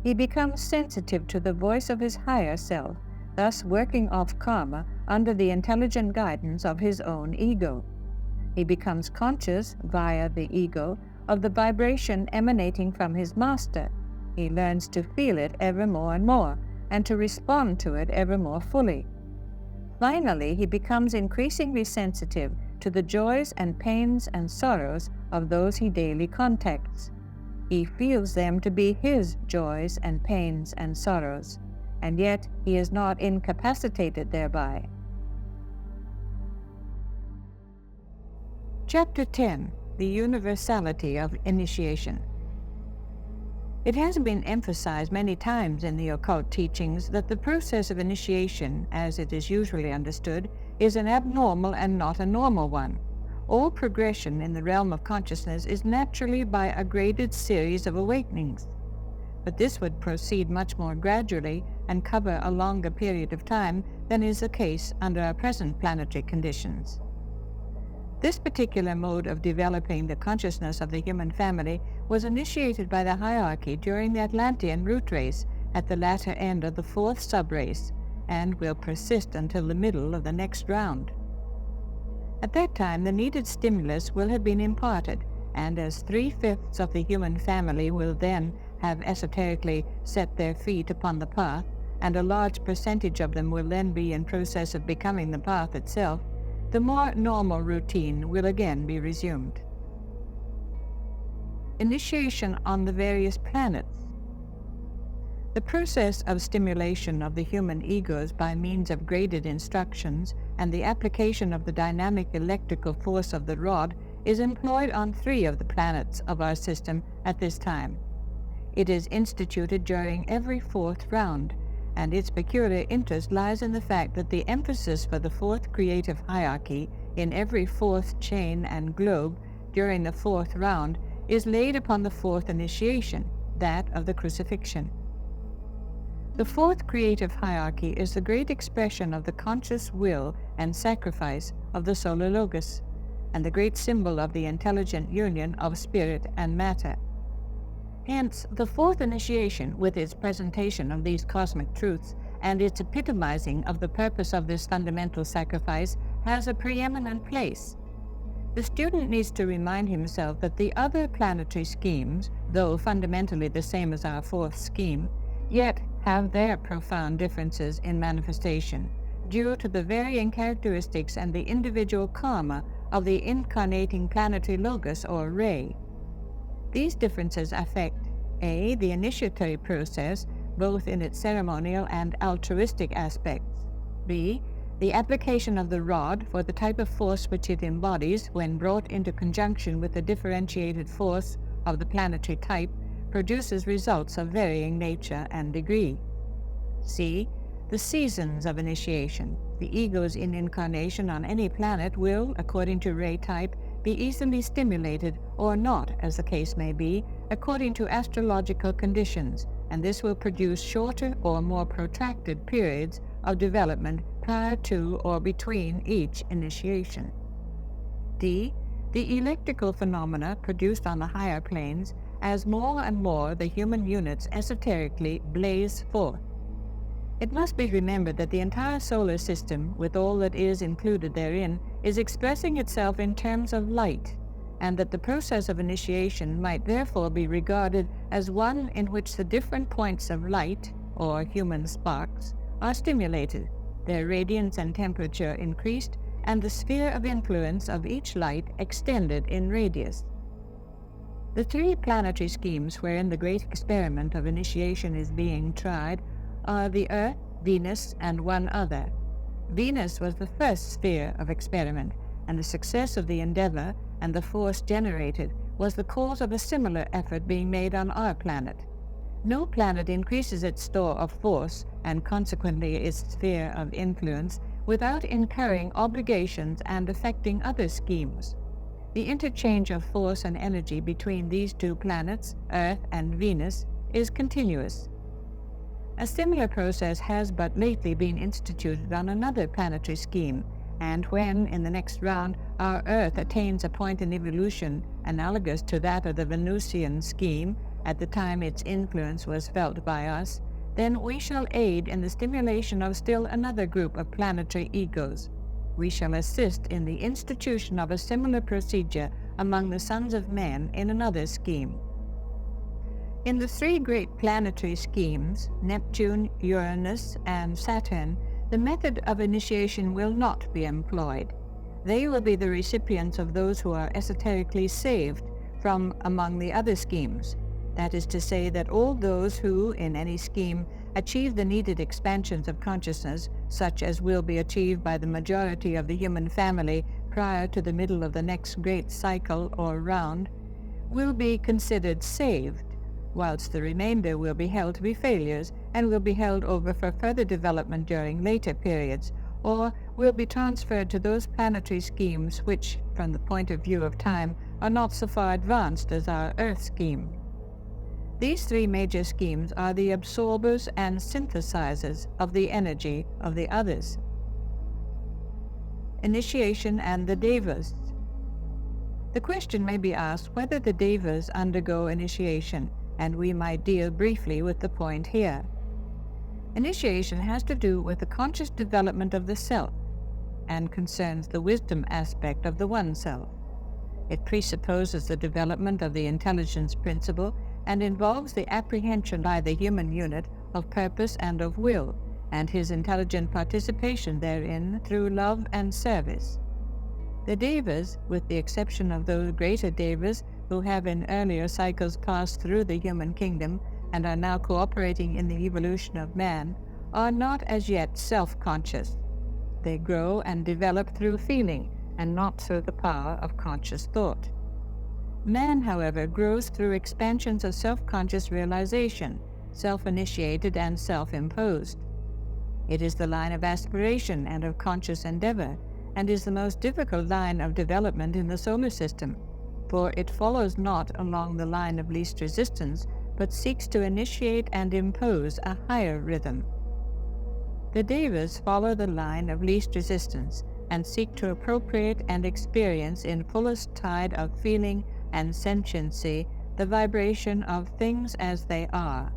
He becomes sensitive to the voice of his higher self, thus working off karma under the intelligent guidance of his own ego. He becomes conscious, via the ego, of the vibration emanating from his master. He learns to feel it ever more and more, and to respond to it ever more fully. Finally, he becomes increasingly sensitive to the joys and pains and sorrows of those he daily contacts. He feels them to be his joys and pains and sorrows, and yet he is not incapacitated thereby. Chapter 10. The Universality of Initiation. It has been emphasized many times in the occult teachings that the process of initiation, as it is usually understood, is an abnormal and not a normal one. All progression in the realm of consciousness is naturally by a graded series of awakenings. But this would proceed much more gradually and cover a longer period of time than is the case under our present planetary conditions. This particular mode of developing the consciousness of the human family was initiated by the hierarchy during the Atlantean root race at the latter end of the 4th subrace, and will persist until the middle of the next round. At that time, the needed stimulus will have been imparted, and as 3/5 of the human family will then have esoterically set their feet upon the path, and a large percentage of them will then be in process of becoming the path itself, the more normal routine will again be resumed. Initiation on the various planets. The process of stimulation of the human egos by means of graded instructions and the application of the dynamic electrical force of the rod is employed on 3 of the planets of our system at this time. It is instituted during every 4th round, and its peculiar interest lies in the fact that the emphasis for the 4th creative hierarchy in every 4th chain and globe during the 4th round is laid upon the 4th initiation, that of the crucifixion. The 4th creative hierarchy is the great expression of the conscious will and sacrifice of the solar logos, and the great symbol of the intelligent union of spirit and matter. Hence, the 4th initiation, with its presentation of these cosmic truths and its epitomizing of the purpose of this fundamental sacrifice, has a preeminent place. The student needs to remind himself that the other planetary schemes, though fundamentally the same as our 4th scheme, yet have their profound differences in manifestation, due to the varying characteristics and the individual karma of the incarnating planetary logos or ray. These differences affect A. the initiatory process, both in its ceremonial and altruistic aspects, B. the application of the rod for the type of force which it embodies when brought into conjunction with the differentiated force of the planetary type produces results of varying nature and degree. C. the seasons of initiation. The egos in incarnation on any planet will, according to ray type, be easily stimulated or not, as the case may be, according to astrological conditions, and this will produce shorter or more protracted periods of development prior to or between each initiation. D. the electrical phenomena produced on the higher planes as more and more the human units esoterically blaze forth. It must be remembered that the entire solar system, with all that is included therein, is expressing itself in terms of light, and that the process of initiation might therefore be regarded as one in which the different points of light, or human sparks, are stimulated, their radiance and temperature increased, and the sphere of influence of each light extended in radius. The 3 planetary schemes wherein the great experiment of initiation is being tried are the Earth, Venus, and one other. Venus was the first sphere of experiment, and the success of the endeavor and the force generated was the cause of a similar effort being made on our planet. No planet increases its store of force, and consequently its sphere of influence, without incurring obligations and affecting other schemes. The interchange of force and energy between these 2 planets, Earth and Venus, is continuous. A similar process has but lately been instituted on another planetary scheme, and when, in the next round, our Earth attains a point in evolution analogous to that of the Venusian scheme, at the time its influence was felt by us, then we shall aid in the stimulation of still another group of planetary egos. We shall assist in the institution of a similar procedure among the sons of men in another scheme. In the 3 great planetary schemes, Neptune, Uranus, and Saturn, the method of initiation will not be employed. They will be the recipients of those who are esoterically saved from among the other schemes. That is to say that all those who, in any scheme, achieve the needed expansions of consciousness, such as will be achieved by the majority of the human family prior to the middle of the next great cycle or round, will be considered saved, whilst the remainder will be held to be failures and will be held over for further development during later periods, or will be transferred to those planetary schemes which, from the point of view of time, are not so far advanced as our Earth scheme. These 3 major schemes are the absorbers and synthesizers of the energy of the others. Initiation and the devas. The question may be asked whether the devas undergo initiation, and we might deal briefly with the point here. Initiation has to do with the conscious development of the self. and concerns the wisdom aspect of the One Self. It presupposes the development of the intelligence principle and involves the apprehension by the human unit of purpose and of will, and his intelligent participation therein through love and service. The Devas, with the exception of those greater Devas who have in earlier cycles passed through the human kingdom and are now cooperating in the evolution of man, are not as yet self-conscious. They grow and develop through feeling, and not through the power of conscious thought. Man, however, grows through expansions of self-conscious realization, self-initiated and self-imposed. It is the line of aspiration and of conscious endeavor, and is the most difficult line of development in the solar system, for it follows not along the line of least resistance, but seeks to initiate and impose a higher rhythm. The Devas follow the line of least resistance, and seek to appropriate and experience in fullest tide of feeling and sentiency the vibration of things as they are.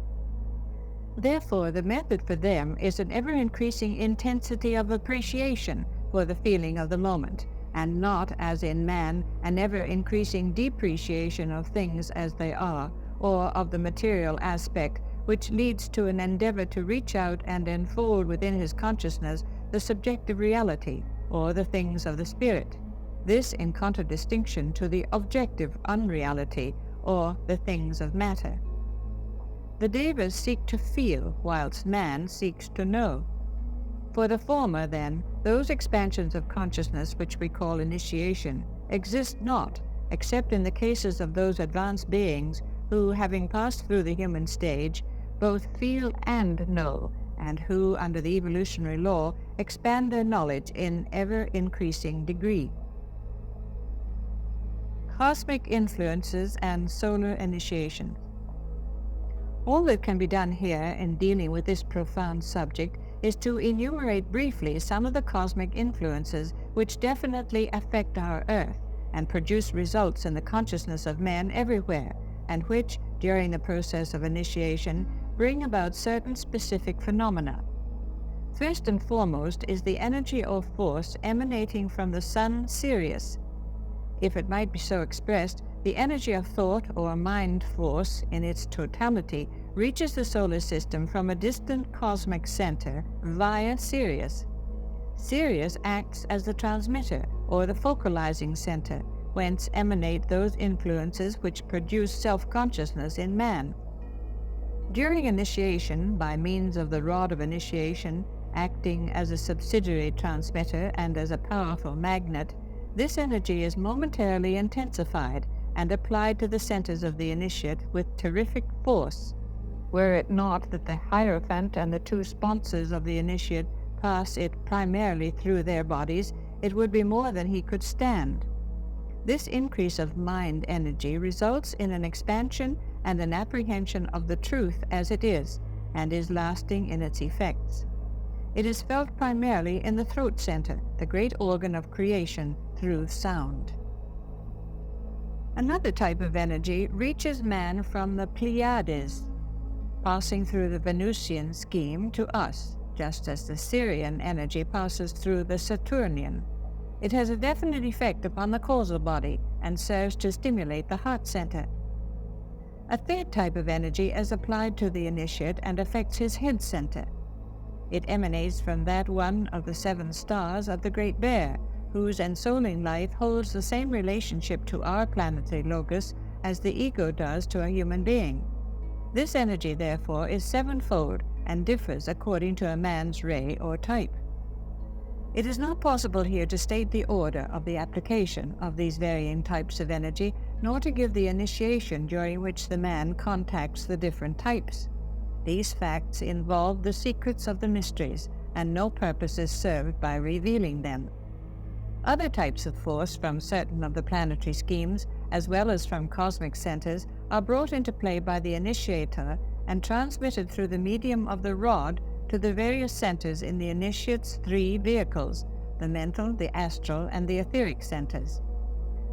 Therefore, the method for them is an ever-increasing intensity of appreciation for the feeling of the moment, and not, as in man, an ever-increasing depreciation of things as they are, or of the material aspect, which leads to an endeavor to reach out and enfold within his consciousness the subjective reality, or the things of the spirit. This in contradistinction to the objective unreality, or the things of matter. The Devas seek to feel, whilst man seeks to know. For the former, then, those expansions of consciousness which we call initiation exist not, except in the cases of those advanced beings who, having passed through the human stage, both feel and know, and who, under the evolutionary law, expand their knowledge in ever-increasing degree. Cosmic influences and solar initiations. All that can be done here in dealing with this profound subject is to enumerate briefly some of the cosmic influences which definitely affect our Earth and produce results in the consciousness of men everywhere, and which, during the process of initiation, bring about certain specific phenomena. First and foremost is the energy or force emanating from the sun Sirius. If it might be so expressed, the energy of thought or mind force in its totality reaches the solar system from a distant cosmic center via Sirius. Sirius acts as the transmitter or the focalizing center, whence emanate those influences which produce self-consciousness in man. During initiation, by means of the rod of initiation, acting as a subsidiary transmitter and as a powerful magnet, this energy is momentarily intensified and applied to the centers of the initiate with terrific force. Were it not that the Hierophant and the two sponsors of the initiate pass it primarily through their bodies, it would be more than he could stand. This increase of mind energy results in an expansion and an apprehension of the truth as it is, and is lasting in its effects. It is felt primarily in the throat center, the great organ of creation, through sound. Another type of energy reaches man from the Pleiades, passing through the Venusian scheme to us, just as the Sirian energy passes through the Saturnian. It has a definite effect upon the causal body and serves to stimulate the heart center. A third type of energy is applied to the initiate and affects his head center. It emanates from that one of the 7 stars of the Great Bear, whose ensouling life holds the same relationship to our planetary locus as the ego does to a human being. This energy, therefore, is 7-fold and differs according to a man's ray or type. It is not possible here to state the order of the application of these varying types of energy, nor to give the initiation during which the man contacts the different types. These facts involve the secrets of the mysteries, and no purpose is served by revealing them. Other types of force from certain of the planetary schemes, as well as from cosmic centers, are brought into play by the initiator and transmitted through the medium of the rod to the various centers in the initiate's 3 vehicles, the mental, the astral, and the etheric centers.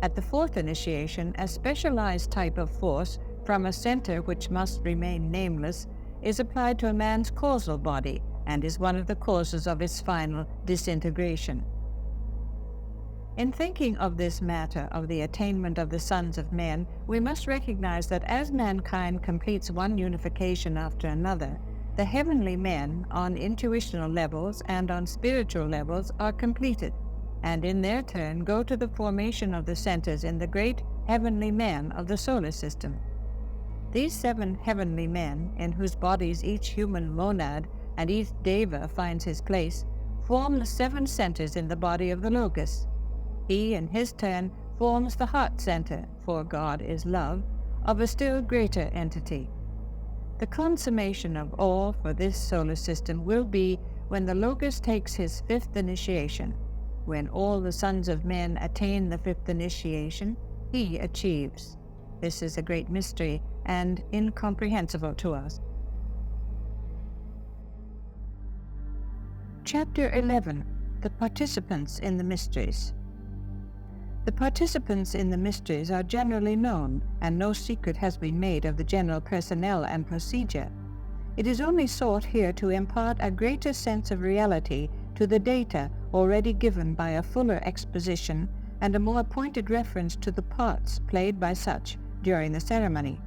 At the 4th initiation, a specialized type of force from a center which must remain nameless is applied to a man's causal body and is one of the causes of its final disintegration. In thinking of this matter of the attainment of the sons of men, we must recognize that as mankind completes one unification after another, the heavenly men on intuitional levels and on spiritual levels are completed, and in their turn go to the formation of the centers in the great heavenly men of the solar system. These 7 heavenly men, in whose bodies each human monad and each deva finds his place, form the 7 centers in the body of the Logos. He, in his turn, forms the heart center, for God is love, of a still greater entity. The consummation of all for this solar system will be when the Logos takes his 5th initiation. When all the sons of men attain the 5th initiation, he achieves. This is a great mystery and incomprehensible to us. Chapter 11. The Participants in the Mysteries. The participants in the mysteries are generally known, and no secret has been made of the general personnel and procedure. It is only sought here to impart a greater sense of reality to the data already given by a fuller exposition and a more pointed reference to the parts played by such during the ceremony.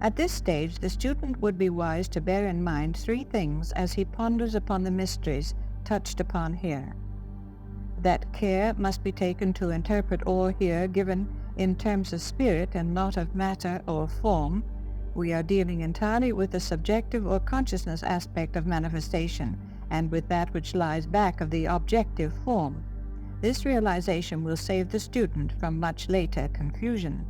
At this stage, the student would be wise to bear in mind 3 things as he ponders upon the mysteries touched upon here. That care must be taken to interpret all here given in terms of spirit and not of matter or form. We are dealing entirely with the subjective or consciousness aspect of manifestation, and with that which lies back of the objective form. This realization will save the student from much later confusion.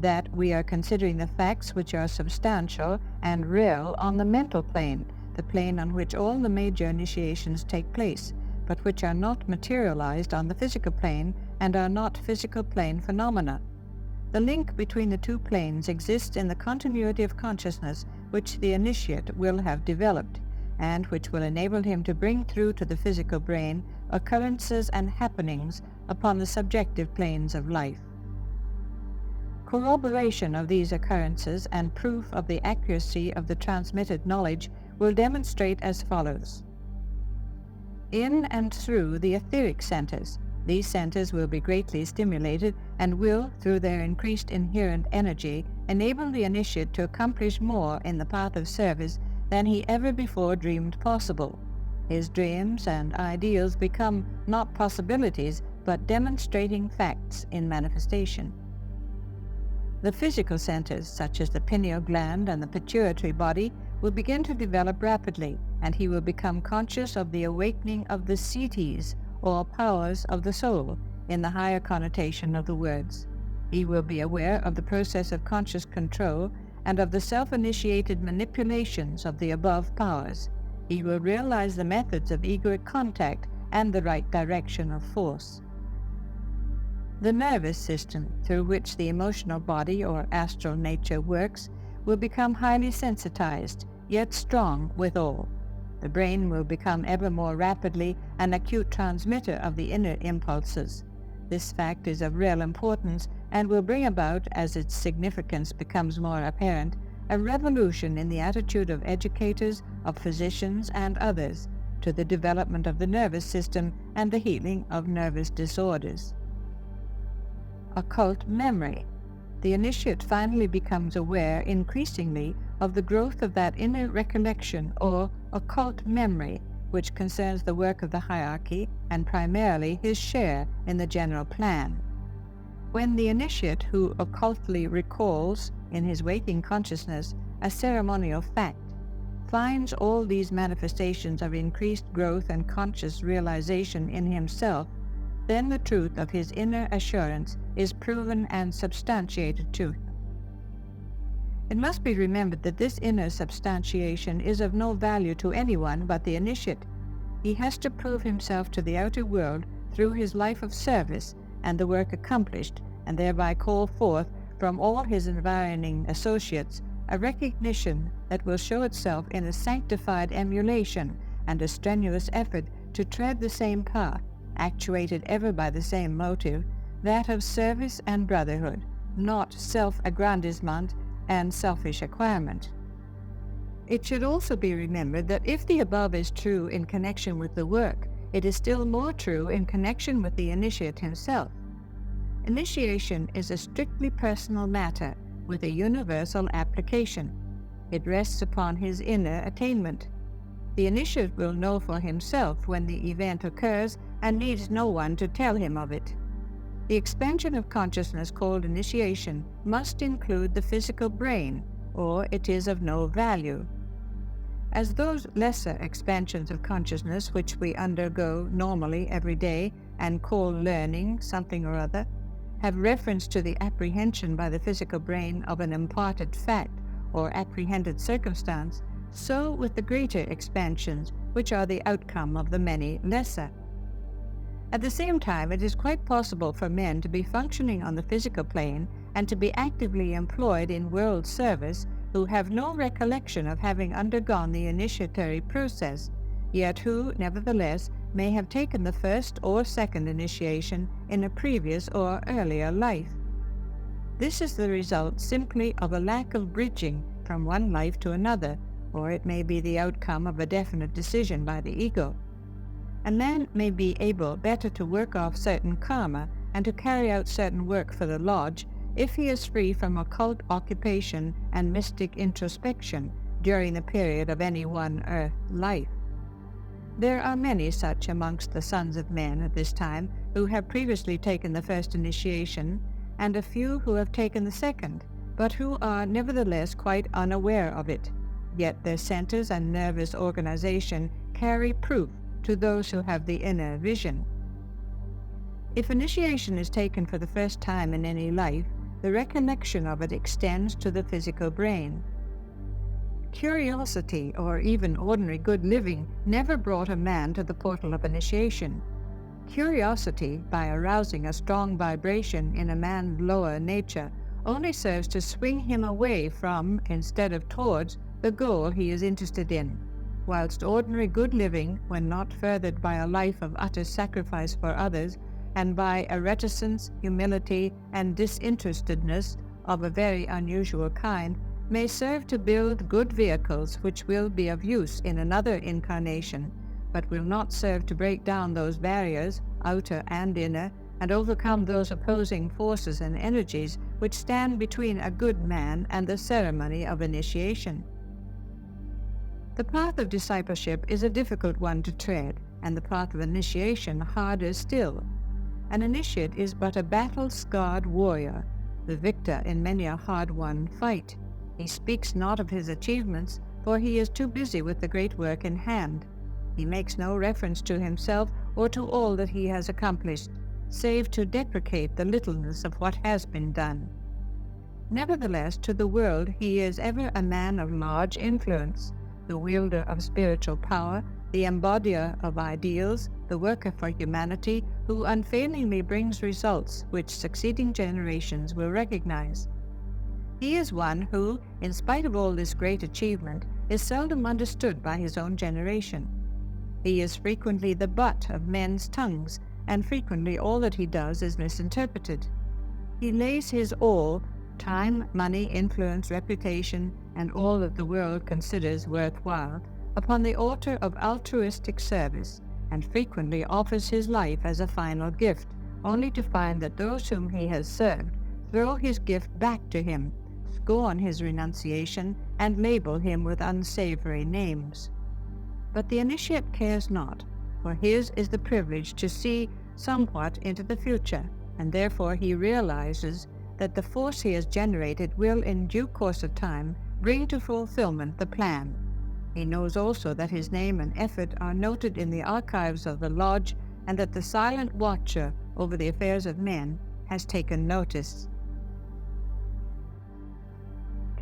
That we are considering the facts which are substantial and real on the mental plane, the plane on which all the major initiations take place, but which are not materialized on the physical plane and are not physical plane phenomena. The link between the 2 planes exists in the continuity of consciousness which the initiate will have developed, and which will enable him to bring through to the physical brain occurrences and happenings upon the subjective planes of life. Corroboration of these occurrences and proof of the accuracy of the transmitted knowledge will demonstrate as follows. In and through the etheric centers, these centers will be greatly stimulated and will, through their increased inherent energy, enable the initiate to accomplish more in the path of service than he ever before dreamed possible. His dreams and ideals become not possibilities, but demonstrating facts in manifestation. The physical centers, such as the pineal gland and the pituitary body, will begin to develop rapidly, and he will become conscious of the awakening of the siddhis, or powers of the soul, in the higher connotation of the words. He will be aware of the process of conscious control and of the self-initiated manipulations of the above powers. He will realize the methods of egoic contact and the right direction of force. The nervous system, through which the emotional body or astral nature works, will become highly sensitized, yet strong withal. The brain will become ever more rapidly an acute transmitter of the inner impulses. This fact is of real importance and will bring about, as its significance becomes more apparent, a revolution in the attitude of educators, of physicians, and others to the development of the nervous system and the healing of nervous disorders. Occult memory. The initiate finally becomes aware increasingly of the growth of that inner recollection or occult memory which concerns the work of the hierarchy and primarily his share in the general plan. When the initiate who occultly recalls in his waking consciousness a ceremonial fact finds all these manifestations of increased growth and conscious realization in himself, then the truth of his inner assurance is proven and substantiated to him. It must be remembered that this inner substantiation is of no value to anyone but the initiate. He has to prove himself to the outer world through his life of service and the work accomplished, and thereby call forth from all his environing associates a recognition that will show itself in a sanctified emulation and a strenuous effort to tread the same path, actuated ever by the same motive, that of service and brotherhood, not self-aggrandizement and selfish acquirement. It should also be remembered that if the above is true in connection with the work, it is still more true in connection with the initiate himself. Initiation is a strictly personal matter with a universal application. It rests upon his inner attainment. The initiate will know for himself when the event occurs and needs no one to tell him of it. The expansion of consciousness called initiation must include the physical brain, or it is of no value. As those lesser expansions of consciousness which we undergo normally every day and call learning something or other, have reference to the apprehension by the physical brain of an imparted fact or apprehended circumstance, so with the greater expansions, which are the outcome of the many lesser. At the same time, it is quite possible for men to be functioning on the physical plane and to be actively employed in world service who have no recollection of having undergone the initiatory process, yet who, nevertheless, may have taken the first or second initiation in a previous or earlier life. This is the result simply of a lack of bridging from one life to another, or it may be the outcome of a definite decision by the ego. A man may be able better to work off certain karma and to carry out certain work for the lodge if he is free from occult occupation and mystic introspection during the period of any one earth life. There are many such amongst the sons of men at this time who have previously taken the first initiation, and a few who have taken the second, but who are nevertheless quite unaware of it. Yet their centers and nervous organization carry proof to those who have the inner vision. If initiation is taken for the first time in any life, the recollection of it extends to the physical brain. Curiosity, or even ordinary good living, never brought a man to the portal of initiation. Curiosity, by arousing a strong vibration in a man's lower nature, only serves to swing him away from, instead of towards, the goal he is interested in, whilst ordinary good living, when not furthered by a life of utter sacrifice for others, and by a reticence, humility, and disinterestedness of a very unusual kind, may serve to build good vehicles which will be of use in another incarnation, but will not serve to break down those barriers, outer and inner, and overcome those opposing forces and energies which stand between a good man and the ceremony of initiation. The path of discipleship is a difficult one to tread, and the path of initiation harder still. An initiate is but a battle-scarred warrior, the victor in many a hard-won fight. He speaks not of his achievements, for he is too busy with the great work in hand. He makes no reference to himself or to all that he has accomplished, save to deprecate the littleness of what has been done. Nevertheless, to the world he is ever a man of large influence, the wielder of spiritual power, the embodier of ideals, the worker for humanity, who unfailingly brings results which succeeding generations will recognize. He is one who, in spite of all this great achievement, is seldom understood by his own generation. He is frequently the butt of men's tongues, and frequently all that he does is misinterpreted. He lays his all, time, money, influence, reputation, and all that the world considers worthwhile, upon the altar of altruistic service, and frequently offers his life as a final gift, only to find that those whom he has served throw his gift back to him, scorn his renunciation, and label him with unsavory names. But the initiate cares not, for his is the privilege to see somewhat into the future, and therefore he realizes that the force he has generated will in due course of time bring to fulfillment the plan. He knows also that his name and effort are noted in the archives of the lodge, and that the silent watcher over the affairs of men has taken notice.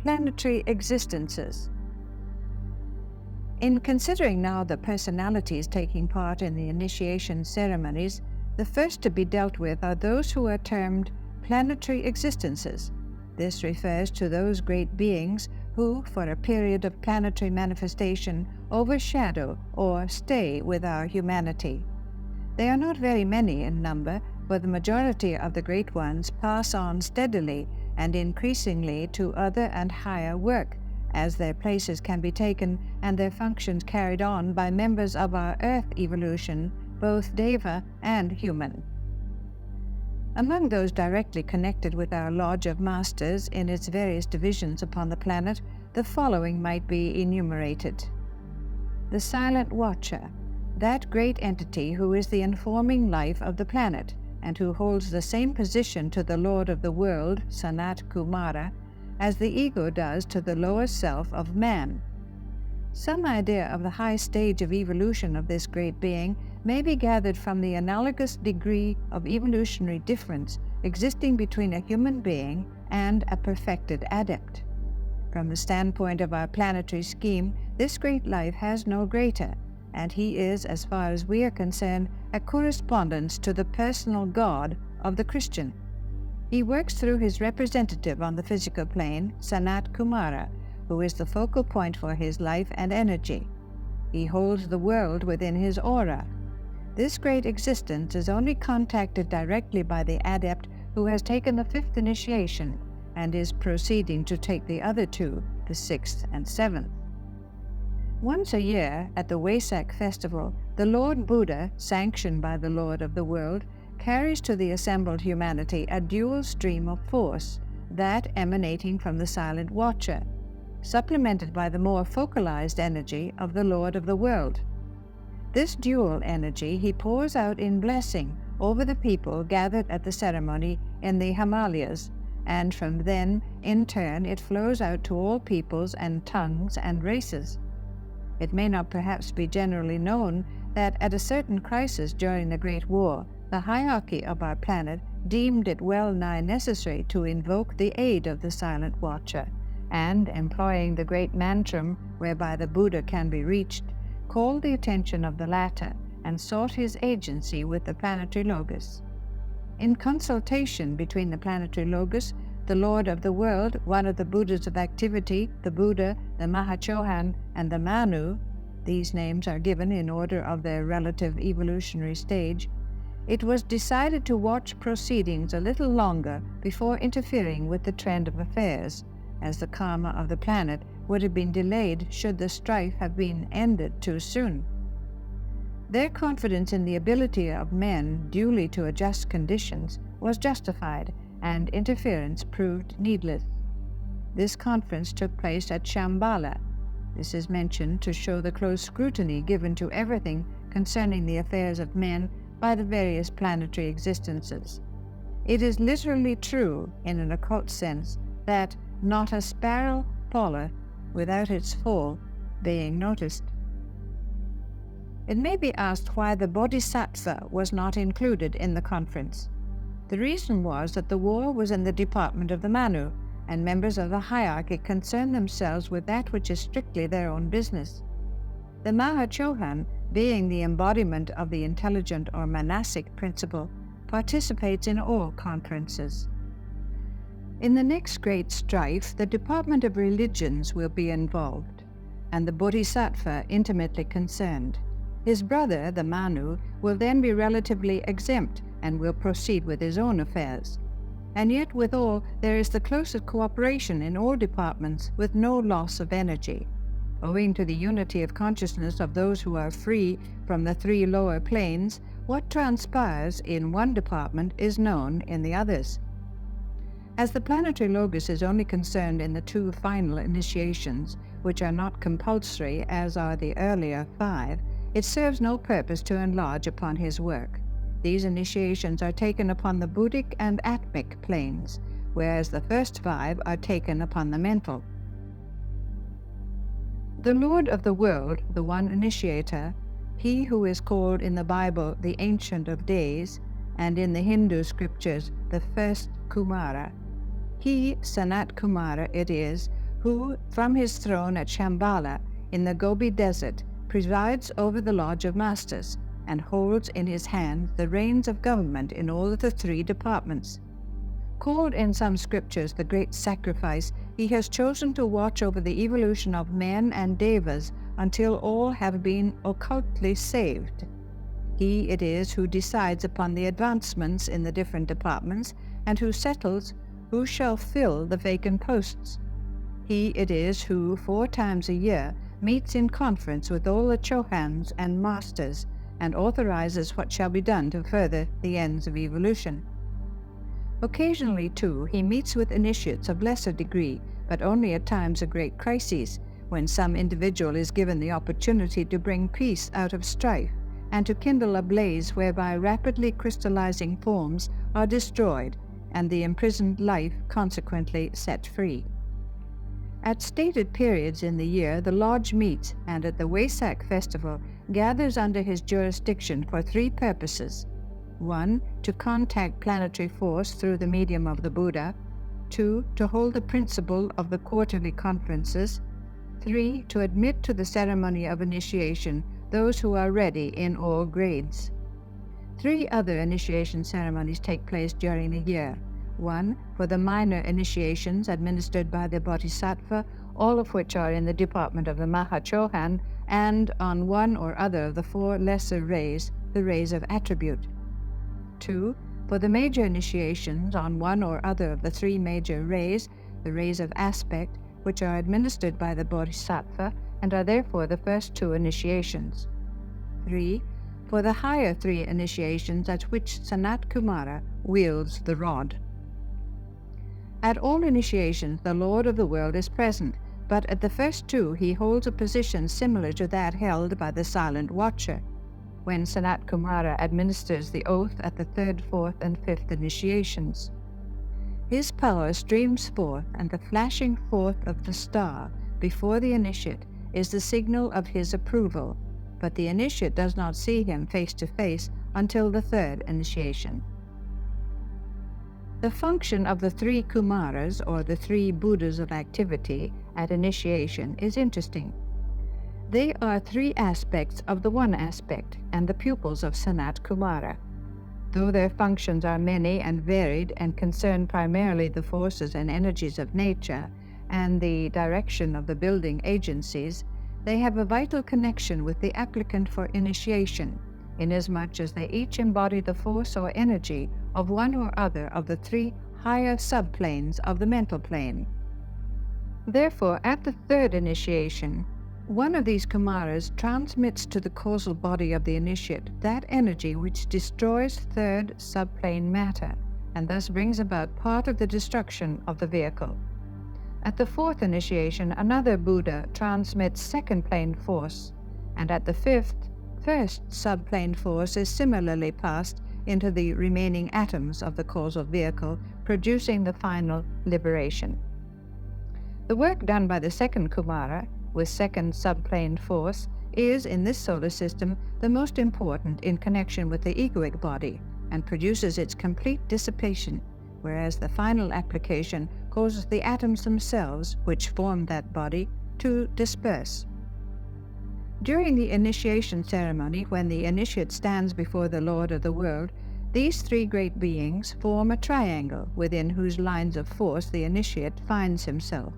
Planetary existences. In considering now the personalities taking part in the initiation ceremonies, the first to be dealt with are those who are termed planetary existences. This refers to those great beings who, for a period of planetary manifestation, overshadow or stay with our humanity. They are not very many in number, for the majority of the great ones pass on steadily and increasingly to other and higher work, as their places can be taken and their functions carried on by members of our Earth evolution both deva and human. Among those directly connected with our Lodge of Masters in its various divisions upon the planet, the following might be enumerated. The Silent Watcher, that great entity who is the informing life of the planet, and who holds the same position to the Lord of the world, Sanat Kumara, as the ego does to the lower self of man. Some idea of the high stage of evolution of this great being may be gathered from the analogous degree of evolutionary difference existing between a human being and a perfected adept. From the standpoint of our planetary scheme, this great life has no greater, and he is, as far as we are concerned, a correspondence to the personal God of the Christian. He works through his representative on the physical plane, Sanat Kumara, who is the focal point for his life and energy. He holds the world within his aura. This great existence is only contacted directly by the adept who has taken the fifth initiation and is proceeding to take the other two, the sixth and seventh. Once a year, at the Wesak festival, the Lord Buddha, sanctioned by the Lord of the world, carries to the assembled humanity a dual stream of force, that emanating from the Silent Watcher, supplemented by the more focalized energy of the Lord of the world. This dual energy he pours out in blessing over the people gathered at the ceremony in the Himalayas, and from then, in turn, it flows out to all peoples and tongues and races. It may not perhaps be generally known that at a certain crisis during the Great War, the hierarchy of our planet deemed it well nigh necessary to invoke the aid of the Silent Watcher, and, employing the great mantram whereby the Buddha can be reached, called the attention of the latter and sought his agency with the planetary Logos. In consultation between the planetary Logos, the Lord of the world, one of the Buddhas of activity, the Buddha, the Mahachohan, and the Manu, these names are given in order of their relative evolutionary stage, it was decided to watch proceedings a little longer before interfering with the trend of affairs, as the karma of the planet would have been delayed should the strife have been ended too soon. Their confidence in the ability of men duly to adjust conditions was justified, and interference proved needless. This conference took place at Shambhala. This is mentioned to show the close scrutiny given to everything concerning the affairs of men by the various planetary existences. It is literally true, in an occult sense, that not a sparrow falleth without its fall being noticed. It may be asked why the Bodhisattva was not included in the conference. The reason was that the war was in the department of the Manu, and members of the hierarchy concern themselves with that which is strictly their own business. The Mahachohan, being the embodiment of the intelligent or monastic principle, participates in all conferences. In the next great strife, the Department of Religions will be involved, and the Bodhisattva intimately concerned. His brother, the Manu, will then be relatively exempt and will proceed with his own affairs. And yet withal there is the closest cooperation in all departments with no loss of energy. Owing to the unity of consciousness of those who are free from the three lower planes, what transpires in one department is known in the others. As the planetary Logos is only concerned in the two final initiations, which are not compulsory as are the earlier 5, it serves no purpose to enlarge upon his work. These initiations are taken upon the Buddhic and Atmic planes, whereas the first 5 are taken upon the mental. The Lord of the world, the one initiator, he who is called in the Bible the Ancient of Days, and in the Hindu scriptures the first Kumara, he, Sanat Kumara, it is, who, from his throne at Shambhala, in the Gobi Desert, presides over the Lodge of Masters, and holds in his hand the reins of government in all of the 3 departments. Called in some scriptures the Great Sacrifice, he has chosen to watch over the evolution of men and devas until all have been occultly saved. He it is who decides upon the advancements in the different departments, and who settles who shall fill the vacant posts. He it is who 4 times a year meets in conference with all the Chohans and Masters, and authorizes what shall be done to further the ends of evolution. Occasionally, too, he meets with initiates of lesser degree, but only at times of great crises, when some individual is given the opportunity to bring peace out of strife, and to kindle a blaze whereby rapidly crystallizing forms are destroyed, and the imprisoned life consequently set free. At stated periods in the year, the lodge meets, and at the Wesak festival gathers under his jurisdiction for three purposes: 1. To contact planetary force through the medium of the Buddha. 2. To hold the principle of the quarterly conferences. 3. To admit to the ceremony of initiation those who are ready in all grades. 3 other initiation ceremonies take place during the year. 1. For the minor initiations administered by the Bodhisattva, all of which are in the department of the Mahachohan, and on one or other of the 4 lesser rays, the rays of attribute. 2. For the major initiations on one or other of the 3 major rays, the rays of aspect, which are administered by the Bodhisattva and are therefore the first 2 initiations. 3. For the higher 3 initiations at which Sanat Kumara wields the rod. At all initiations the Lord of the world is present, but at the first 2 he holds a position similar to that held by the Silent Watcher, when Sanat Kumara administers the oath at the 3rd, 4th, and 5th initiations. His power streams forth, and the flashing forth of the star before the initiate is the signal of his approval, but the initiate does not see him face to face until the 3rd initiation. The function of the 3 Kumaras, or the 3 Buddhas of activity, at initiation is interesting. They are 3 aspects of the one aspect, and the pupils of Sanat Kumara. Though their functions are many and varied and concern primarily the forces and energies of nature and the direction of the building agencies, they have a vital connection with the applicant for initiation, inasmuch as they each embody the force or energy of one or other of the 3 higher subplanes of the mental plane. Therefore, at the 3rd initiation, one of these Kumaras transmits to the causal body of the initiate that energy which destroys 3rd subplane matter, and thus brings about part of the destruction of the vehicle. At the 4th initiation, another Buddha transmits 2nd plane force, and at the 5th, 1st subplane force is similarly passed into the remaining atoms of the causal vehicle, producing the final liberation. The work done by the 2nd Kumara, with 2nd subplane force, is, in this solar system, the most important in connection with the egoic body, and produces its complete dissipation, whereas the final application causes the atoms themselves, which form that body, to disperse. During the initiation ceremony, when the initiate stands before the Lord of the world, these 3 great beings form a triangle within whose lines of force the initiate finds himself.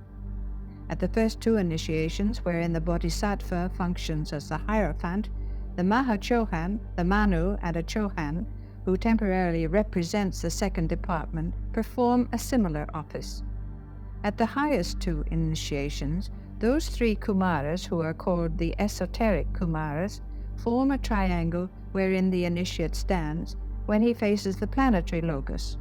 At the first 2 initiations, wherein the Bodhisattva functions as the Hierophant, the Mahachohan, the Manu, and a Chohan, who temporarily represents the 2nd department, perform a similar office. At the highest 2 initiations, those 3 Kumaras, who are called the esoteric Kumaras, form a triangle wherein the initiate stands when he faces the planetary locus.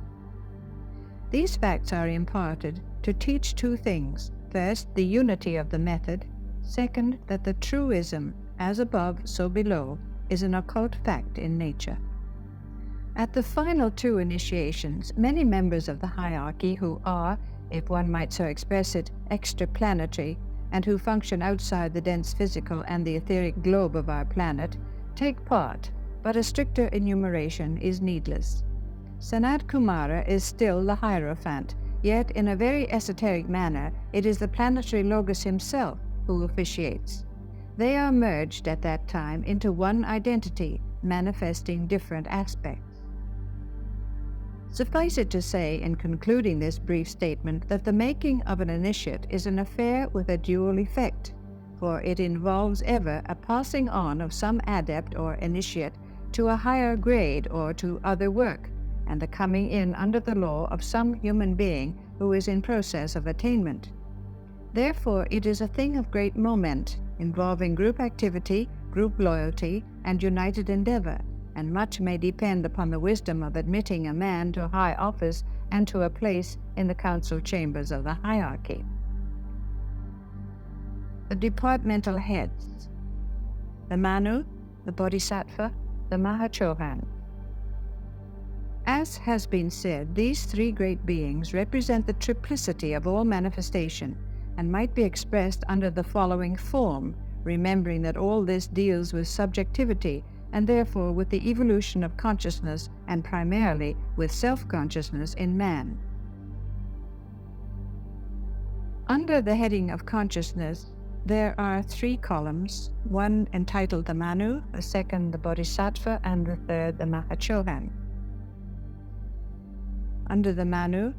These facts are imparted to teach 2 things. First, the unity of the method. Second, that the truism, as above, so below, is an occult fact in nature. At the final 2 initiations, many members of the hierarchy who are, if one might so express it, extraplanetary, and who function outside the dense physical and the etheric globe of our planet, take part, but a stricter enumeration is needless. Sanat Kumara is still the Hierophant, yet in a very esoteric manner it is the planetary Logos himself who officiates. They are merged at that time into one identity, manifesting different aspects. Suffice it to say, in concluding this brief statement, that the making of an initiate is an affair with a dual effect, for it involves ever a passing on of some adept or initiate to a higher grade or to other work, and the coming in under the law of some human being who is in process of attainment. Therefore, it is a thing of great moment, involving group activity, group loyalty and united endeavor, and much may depend upon the wisdom of admitting a man to high office and to a place in the council chambers of the hierarchy. The departmental heads: the Manu, the Bodhisattva, the Mahachohan. As has been said, these three great beings represent the triplicity of all manifestation and might be expressed under the following form, remembering that all this deals with subjectivity and therefore with the evolution of consciousness and primarily with self-consciousness in man. Under the heading of consciousness, there are three columns, one entitled the Manu, the second the Bodhisattva, and the third the Mahachohan. Under the Manu,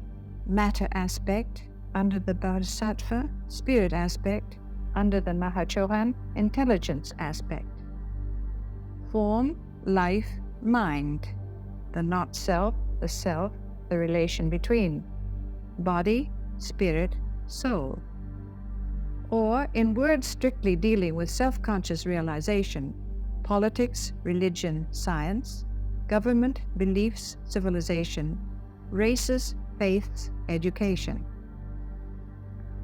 matter aspect; under the Bodhisattva, spirit aspect; under the Mahachohan, intelligence aspect. Form, life, mind; the not-self, the self, the relation between; body, spirit, soul. Or, in words strictly dealing with self-conscious realization, politics, religion, science; government, beliefs, civilization; races, faiths, education.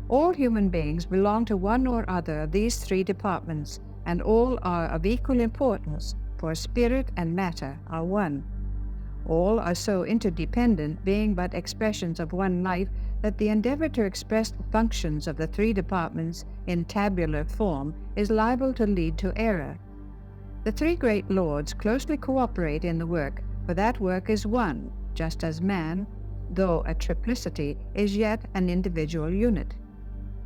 All human beings belong to one or other of these three departments, and all are of equal importance, for spirit and matter are one. All are so interdependent, being but expressions of one life, that the endeavor to express the functions of the three departments in tabular form is liable to lead to error. The three great lords closely cooperate in the work, for that work is one, just as man, though a triplicity, is yet an individual unit.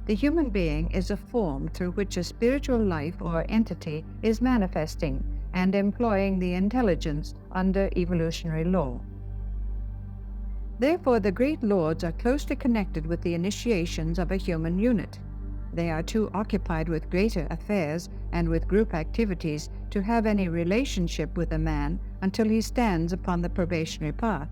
The human being is a form through which a spiritual life or entity is manifesting and employing the intelligence under evolutionary law. Therefore, the great lords are closely connected with the initiations of a human unit. They are too occupied with greater affairs and with group activities to have any relationship with a man until he stands upon the probationary path.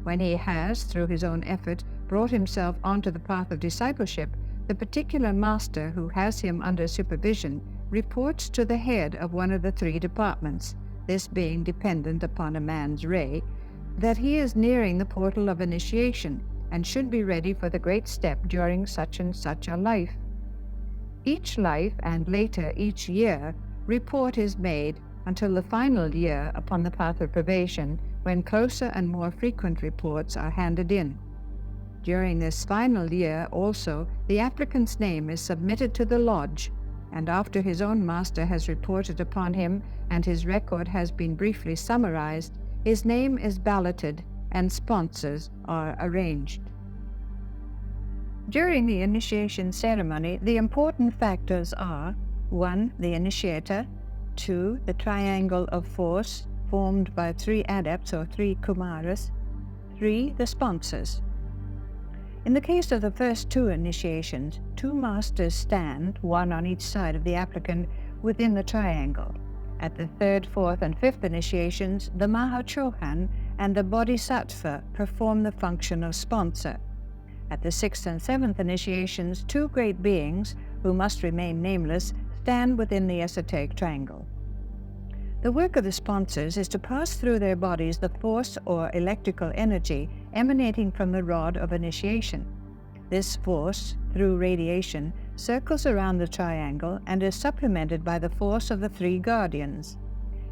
When he has, through his own effort, brought himself onto the path of discipleship, the particular master who has him under supervision reports to the head of one of the three departments, this being dependent upon a man's ray, that he is nearing the portal of initiation and should be ready for the great step during such and such a life. Each life, and later each year, report is made until the final year upon the path of probation, when closer and more frequent reports are handed in. During this final year also, the applicant's name is submitted to the lodge, and after his own master has reported upon him and his record has been briefly summarized, his name is balloted and sponsors are arranged. During the initiation ceremony, the important factors are 1. The initiator; 2. The triangle of force formed by 3 adepts or 3 kumaras; 3. The sponsors. In the case of the first 2 initiations, 2 masters stand, one on each side of the applicant, within the triangle. At the 3rd, 4th, and 5th initiations, the Mahachohan and the Bodhisattva perform the function of sponsor. At the 6th and 7th initiations, 2 great beings, who must remain nameless, stand within the esoteric triangle. The work of the sponsors is to pass through their bodies the force or electrical energy emanating from the rod of initiation. This force, through radiation, circles around the triangle and is supplemented by the force of the 3 guardians.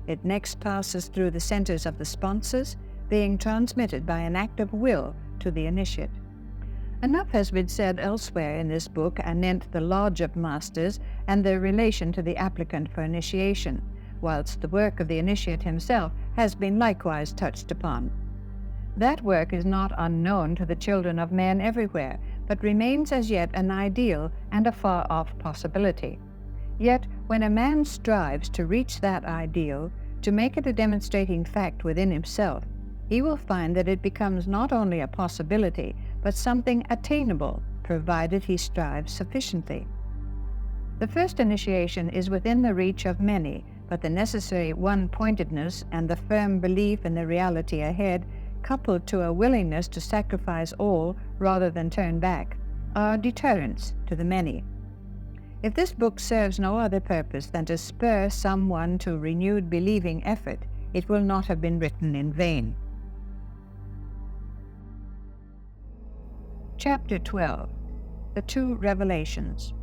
It next passes through the centers of the sponsors, being transmitted by an act of will to the initiate. Enough has been said elsewhere in this book anent the Lodge of Masters and their relation to the applicant for initiation, whilst the work of the initiate himself has been likewise touched upon. That work is not unknown to the children of men everywhere, but remains as yet an ideal and a far-off possibility. Yet, when a man strives to reach that ideal, to make it a demonstrating fact within himself, he will find that it becomes not only a possibility, but something attainable, provided he strives sufficiently. The first initiation is within the reach of many, but the necessary one-pointedness and the firm belief in the reality ahead, coupled to a willingness to sacrifice all rather than turn back, are deterrents to the many. If this book serves no other purpose than to spur someone to renewed believing effort, it will not have been written in vain. Chapter 12. The Two Revelations.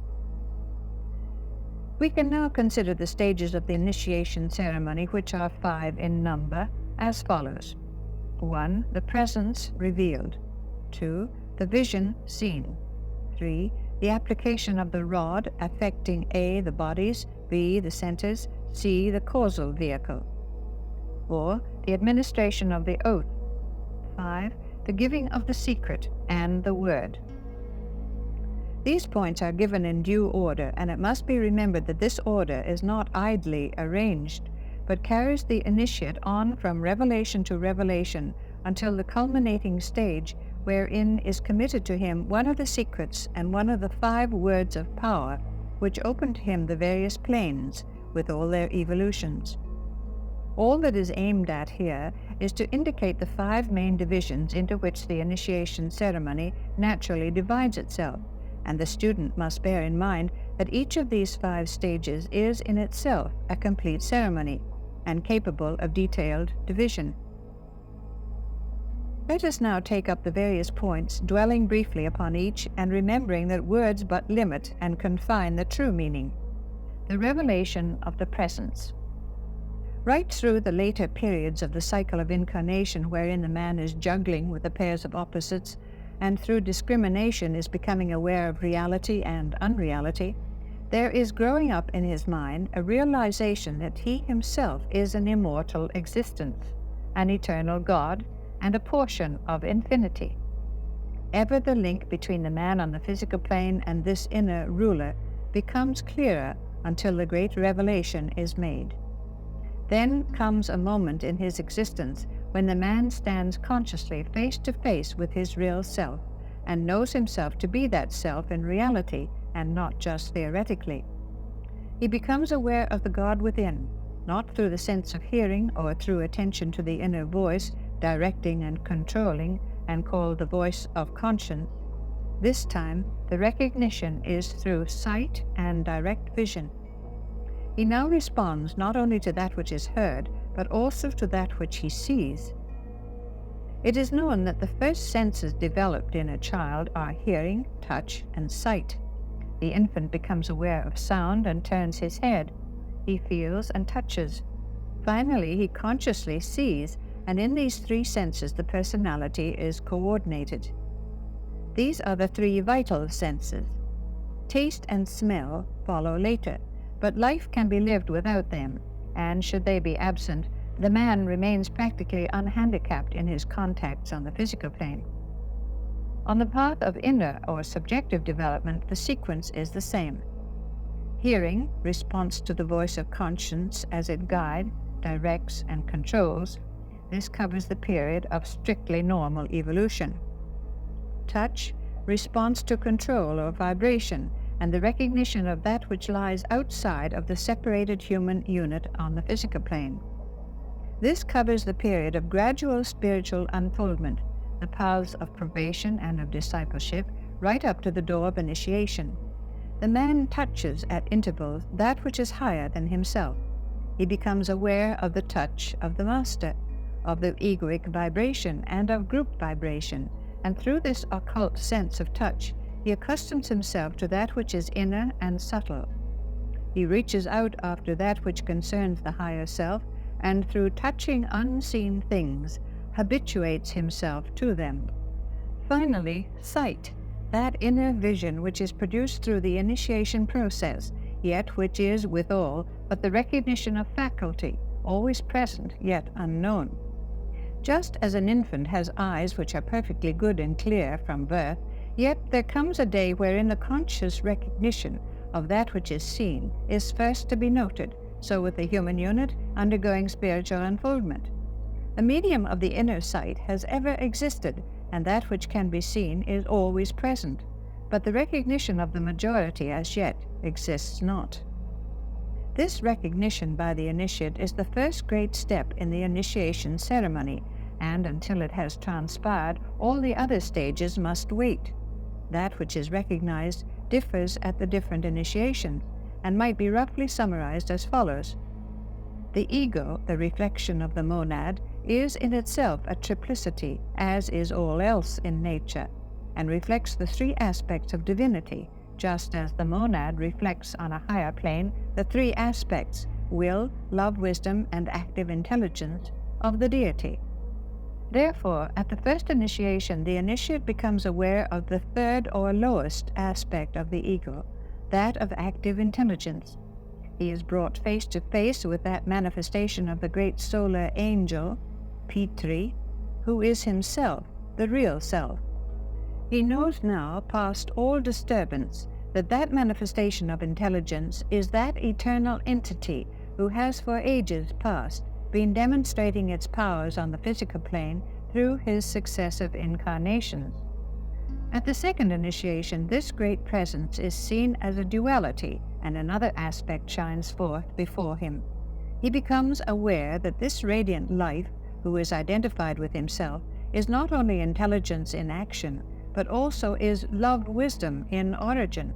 We can now consider the stages of the initiation ceremony, which are 5 in number, as follows. 1. The presence revealed. 2. The vision seen. 3. The application of the rod affecting A. the bodies, B. the centers, C. the causal vehicle. 4. The administration of the oath. 5. The giving of the secret and the word. These points are given in due order, and it must be remembered that this order is not idly arranged, but carries the initiate on from revelation to revelation until the culminating stage wherein is committed to him one of the secrets and one of the 5 words of power which open to him the various planes with all their evolutions. All that is aimed at here is to indicate the 5 main divisions into which the initiation ceremony naturally divides itself, and the student must bear in mind that each of these 5 stages is in itself a complete ceremony and capable of detailed division. Let us now take up the various points, dwelling briefly upon each and remembering that words but limit and confine the true meaning. The revelation of the presence. Right through the later periods of the cycle of incarnation, wherein the man is juggling with the pairs of opposites, and through discrimination is becoming aware of reality and unreality, there is growing up in his mind a realization that he himself is an immortal existence, an eternal God, and a portion of infinity. Ever the link between the man on the physical plane and this inner ruler becomes clearer until the great revelation is made. Then comes a moment in his existence when the man stands consciously face to face with his real self and knows himself to be that self in reality and not just theoretically. He becomes aware of the God within, not through the sense of hearing or through attention to the inner voice directing and controlling and called the voice of conscience. This time the recognition is through sight and direct vision. He now responds not only to that which is heard, but also to that which he sees. It is known that the first senses developed in a child are hearing, touch, and sight. The infant becomes aware of sound and turns his head. He feels and touches. Finally, he consciously sees, and in these 3 senses the personality is coordinated. These are the 3 vital senses. Taste and smell follow later, but life can be lived without them, and should they be absent, the man remains practically unhandicapped in his contacts on the physical plane. On the path of inner or subjective development, the sequence is the same. Hearing, response to the voice of conscience as it guides, directs, and controls. This covers the period of strictly normal evolution. Touch, response to control or vibration, and the recognition of that which lies outside of the separated human unit on the physical plane. This covers the period of gradual spiritual unfoldment, the paths of probation and of discipleship, right up to the door of initiation. The man touches at intervals that which is higher than himself. He becomes aware of the touch of the master, of the egoic vibration and of group vibration, and through this occult sense of touch, he accustoms himself to that which is inner and subtle. He reaches out after that which concerns the higher self, and through touching unseen things, habituates himself to them. Finally, sight, that inner vision which is produced through the initiation process, yet which is, withal, but the recognition of faculty, always present yet unknown. Just as an infant has eyes which are perfectly good and clear from birth, yet there comes a day wherein the conscious recognition of that which is seen is first to be noted, so with the human unit undergoing spiritual unfoldment. The medium of the inner sight has ever existed, and that which can be seen is always present, but the recognition of the majority as yet exists not. This recognition by the initiate is the first great step in the initiation ceremony, and until it has transpired, all the other stages must wait. that which is recognized differs at the different initiations, and might be roughly summarized as follows. The ego, the reflection of the monad, is in itself a triplicity, as is all else in nature, and reflects the three aspects of divinity, just as the monad reflects on a higher plane the three aspects, will, love, wisdom, and active intelligence, of the deity. Therefore, at the first initiation, the initiate becomes aware of the third or lowest aspect of the ego, that of active intelligence. He is brought face to face with that manifestation of the great solar angel, Pitri, who is himself the real self. He knows now, past all disturbance, that that manifestation of intelligence is that eternal entity who has for ages past been demonstrating its powers on the physical plane through his successive incarnations. At the second initiation, this great presence is seen as a duality, and another aspect shines forth before him. He becomes aware that this radiant life, who is identified with himself, is not only intelligence in action, but also is love-wisdom in origin.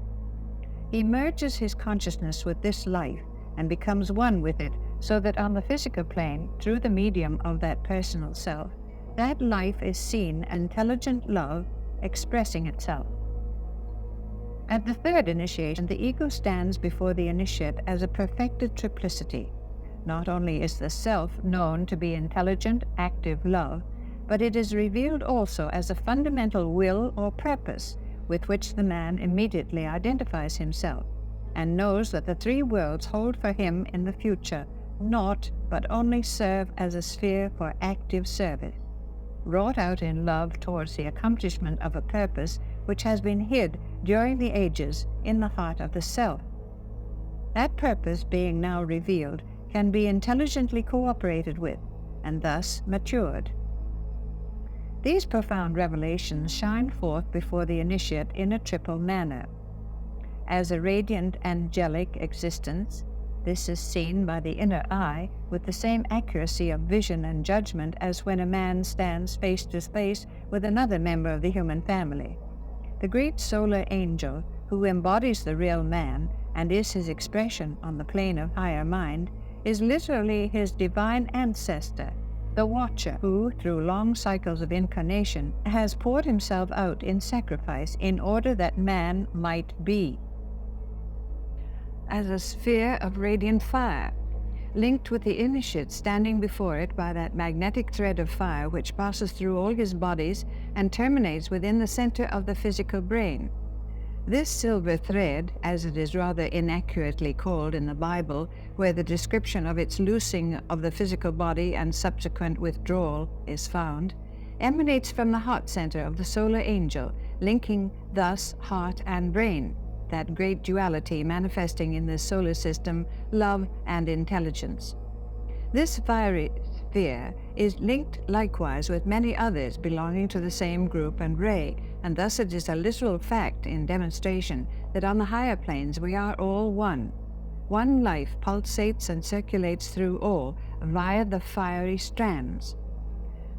He merges his consciousness with this life and becomes one with it, so that on the physical plane, through the medium of that personal self, that life is seen as intelligent love expressing itself. At the third initiation, the ego stands before the initiate as a perfected triplicity. Not only is the self known to be intelligent, active love, but it is revealed also as a fundamental will or purpose with which the man immediately identifies himself, and knows that the three worlds hold for him in the future naught but only serve as a sphere for active service, wrought out in love towards the accomplishment of a purpose which has been hid during the ages in the heart of the self. That purpose, being now revealed, can be intelligently cooperated with, and thus matured. These profound revelations shine forth before the initiate in a triple manner. As a radiant angelic existence, this is seen by the inner eye with the same accuracy of vision and judgment as when a man stands face to face with another member of the human family. The great solar angel, who embodies the real man and is his expression on the plane of higher mind, is literally his divine ancestor, the Watcher, who, through long cycles of incarnation, has poured himself out in sacrifice in order that man might be. As a sphere of radiant fire, linked with the initiate standing before it by that magnetic thread of fire which passes through all his bodies and terminates within the center of the physical brain. This silver thread, as it is rather inaccurately called in the Bible, where the description of its loosing of the physical body and subsequent withdrawal is found, emanates from the heart center of the solar angel, linking thus heart and brain, that great duality manifesting in the solar system, love and intelligence. This fiery sphere is linked likewise with many others belonging to the same group and ray, and thus it is a literal fact in demonstration that on the higher planes we are all one. One life pulsates and circulates through all via the fiery strands.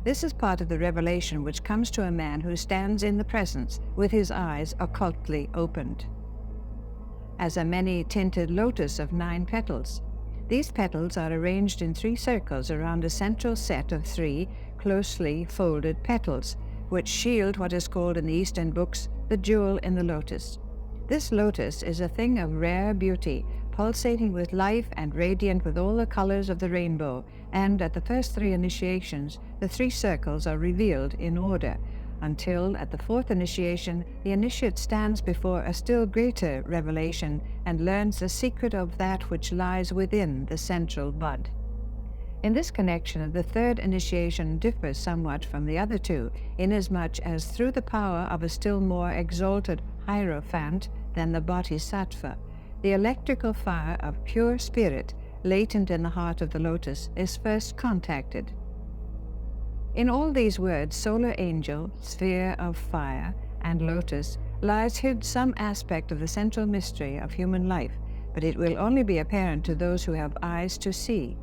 This is part of the revelation which comes to a man who stands in the presence with his eyes occultly opened. As a many-tinted lotus of 9 petals. These petals are arranged in 3 circles around a central set of 3 closely folded petals, which shield what is called in the Eastern books the jewel in the lotus. This lotus is a thing of rare beauty, pulsating with life and radiant with all the colors of the rainbow, and at the first 3 initiations, the 3 circles are revealed in order, until at the 4th initiation, the initiate stands before a still greater revelation and learns the secret of that which lies within the central bud. In this connection, the 3rd initiation differs somewhat from the other 2, inasmuch as through the power of a still more exalted hierophant than the bodhisattva, the electrical fire of pure spirit, latent in the heart of the lotus, is first contacted. In all these words, solar angel, sphere of fire, and lotus, lies hid some aspect of the central mystery of human life, but it will only be apparent to those who have eyes to see.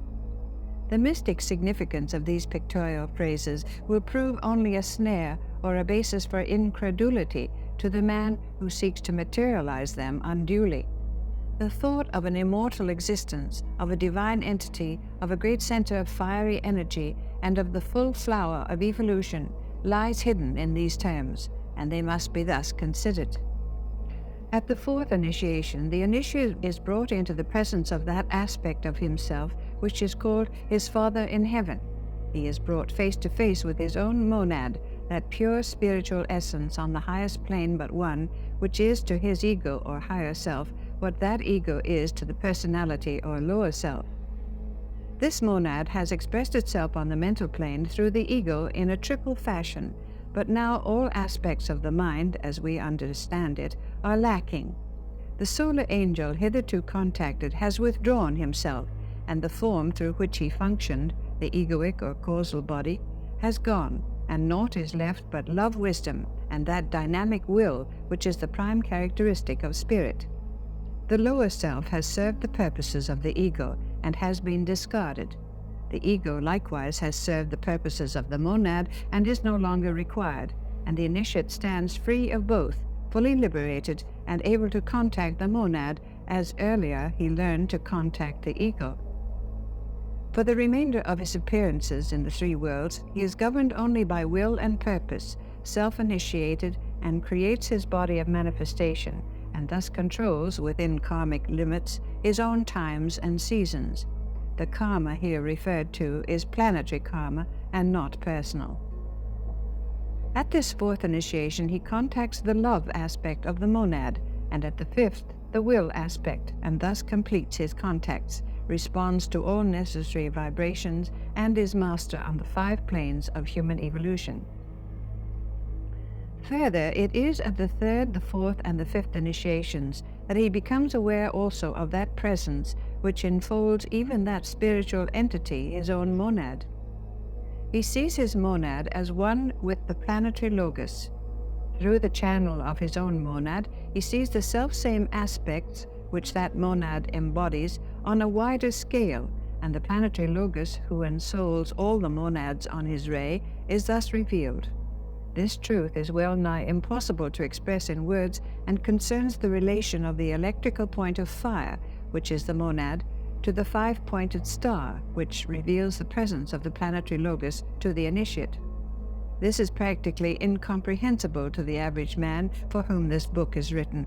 The mystic significance of these pictorial phrases will prove only a snare or a basis for incredulity to the man who seeks to materialize them unduly. The thought of an immortal existence, of a divine entity, of a great center of fiery energy, and of the full flower of evolution lies hidden in these terms, and they must be thus considered. At the fourth initiation, the initiate is brought into the presence of that aspect of himself which is called his Father in heaven. He is brought face to face with his own monad, that pure spiritual essence on the highest plane but one, which is to his ego or higher self what that ego is to the personality or lower self. This monad has expressed itself on the mental plane through the ego in a triple fashion, but now all aspects of the mind, as we understand it, are lacking. The solar angel hitherto contacted has withdrawn himself, and the form through which he functioned, the egoic or causal body, has gone, and naught is left but love-wisdom and that dynamic will which is the prime characteristic of spirit. The lower self has served the purposes of the ego and has been discarded. The ego likewise has served the purposes of the monad and is no longer required, and the initiate stands free of both, fully liberated and able to contact the monad as earlier he learned to contact the ego. For the remainder of his appearances in the three worlds, he is governed only by will and purpose, self-initiated, and creates his body of manifestation, and thus controls, within karmic limits, his own times and seasons. The karma here referred to is planetary karma and not personal. At this fourth initiation, he contacts the love aspect of the monad, and at the fifth, the will aspect, and thus completes his contacts, responds to all necessary vibrations, and is master on the 5 planes of human evolution. Further, it is at the third, the fourth, and the fifth initiations that he becomes aware also of that presence which enfolds even that spiritual entity, his own monad. He sees his monad as one with the planetary logos. Through the channel of his own monad, he sees the selfsame aspects which that monad embodies on a wider scale, and the planetary logos, who ensouls all the monads on his ray, is thus revealed. This truth is well nigh impossible to express in words, and concerns the relation of the electrical point of fire, which is the monad, to the 5-pointed star, which reveals the presence of the planetary logos to the initiate. This is practically incomprehensible to the average man for whom this book is written.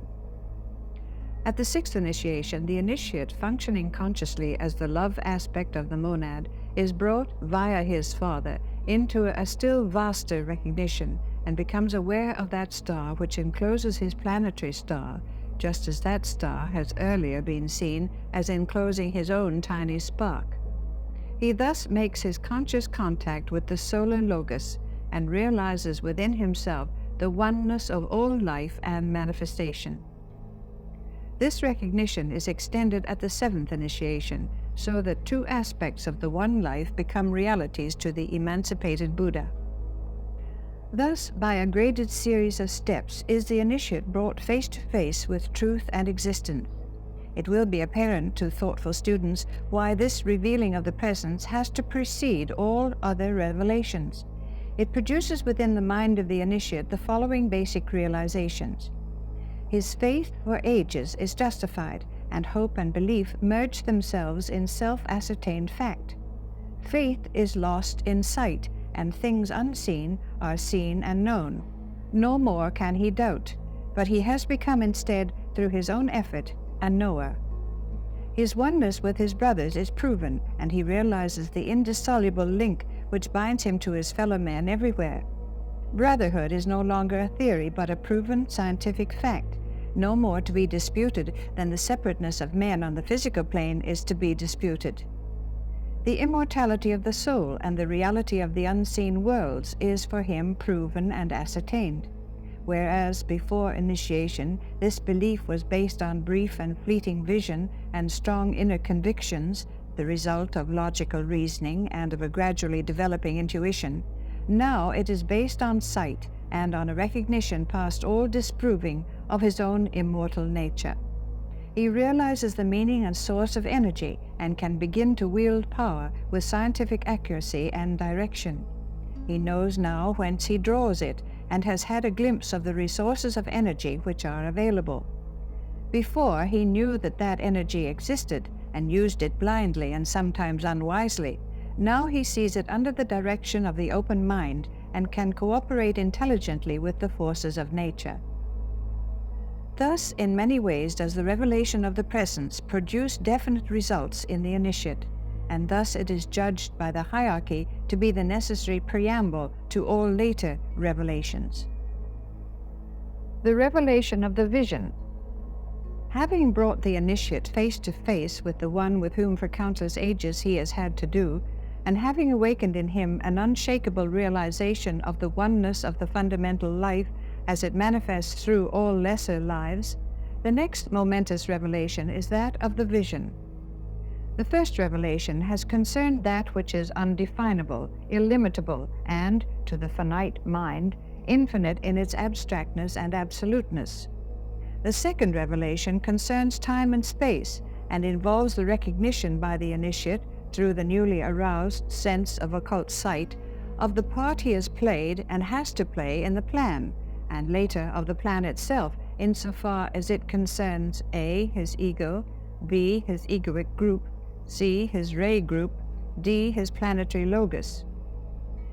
At the sixth initiation, the initiate, functioning consciously as the love aspect of the monad, is brought via his father into a still vaster recognition, and becomes aware of that star which encloses his planetary star, just as that star has earlier been seen as enclosing his own tiny spark. He thus makes his conscious contact with the solar logos, and realizes within himself the oneness of all life and manifestation. This recognition is extended at the seventh initiation, so that 2 aspects of the one life become realities to the emancipated Buddha. Thus, by a graded series of steps, is the initiate brought face to face with truth and existence. It will be apparent to thoughtful students why this revealing of the presence has to precede all other revelations. It produces within the mind of the initiate the following basic realizations. His faith for ages is justified, and hope and belief merge themselves in self-ascertained fact. Faith is lost in sight, and things unseen are seen and known. No more can he doubt, but he has become instead, through his own effort, a knower. His oneness with his brothers is proven, and he realizes the indissoluble link which binds him to his fellow men everywhere. Brotherhood is no longer a theory, but a proven scientific fact, no more to be disputed than the separateness of men on the physical plane is to be disputed. The immortality of the soul and the reality of the unseen worlds is for him proven and ascertained. Whereas before initiation this belief was based on brief and fleeting vision and strong inner convictions, the result of logical reasoning and of a gradually developing intuition, now it is based on sight and on a recognition past all disproving of his own immortal nature. He realizes the meaning and source of energy and can begin to wield power with scientific accuracy and direction. He knows now whence he draws it, and has had a glimpse of the resources of energy which are available. Before, he knew that that energy existed and used it blindly and sometimes unwisely. Now he sees it under the direction of the open mind and can cooperate intelligently with the forces of nature. Thus, in many ways does the revelation of the presence produce definite results in the initiate, and thus it is judged by the hierarchy to be the necessary preamble to all later revelations. The revelation of the vision. Having brought the initiate face to face with the one with whom for countless ages he has had to do, and having awakened in him an unshakable realization of the oneness of the fundamental life as it manifests through all lesser lives, the next momentous revelation is that of the vision. The first revelation has concerned that which is undefinable, illimitable, and, to the finite mind, infinite in its abstractness and absoluteness. The second revelation concerns time and space, and involves the recognition by the initiate, through the newly aroused sense of occult sight, of the part he has played and has to play in the plan, and later of the plan itself, insofar as it concerns A. his ego, B. his egoic group, C. his ray group, D. his planetary logos.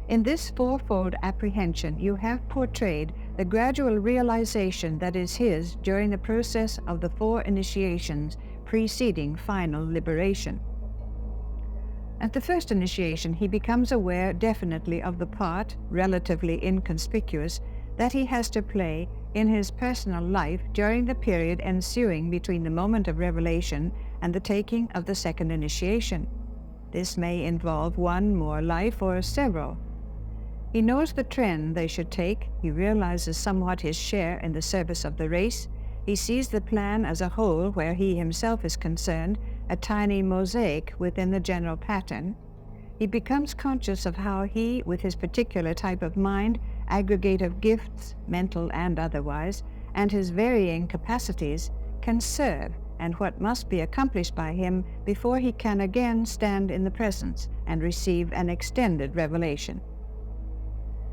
In this fourfold apprehension you have portrayed the gradual realization that is his during the process of the 4 initiations preceding final liberation. At the first initiation he becomes aware definitely of the part, relatively inconspicuous, that he has to play in his personal life during the period ensuing between the moment of revelation and the taking of the second initiation. This may involve one more life or several. He knows the trend they should take, he realizes somewhat his share in the service of the race, he sees the plan as a whole where he himself is concerned, a tiny mosaic within the general pattern. He becomes conscious of how he, with his particular type of mind, aggregate of gifts, mental and otherwise, and his varying capacities, can serve, and what must be accomplished by him before he can again stand in the presence and receive an extended revelation.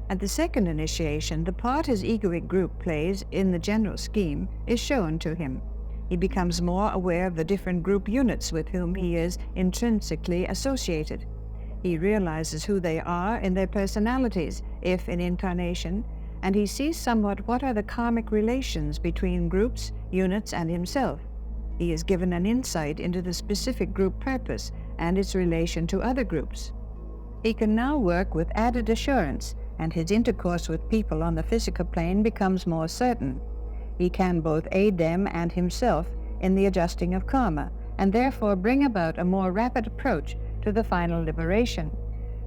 At the second initiation, the part his egoic group plays in the general scheme is shown to him. He becomes more aware of the different group units with whom he is intrinsically associated. He realizes who they are in their personalities, if in incarnation, and he sees somewhat what are the karmic relations between groups, units, and himself. He is given an insight into the specific group purpose and its relation to other groups. He can now work with added assurance, and his intercourse with people on the physical plane becomes more certain. He can both aid them and himself in the adjusting of karma, and therefore bring about a more rapid approach to the final liberation.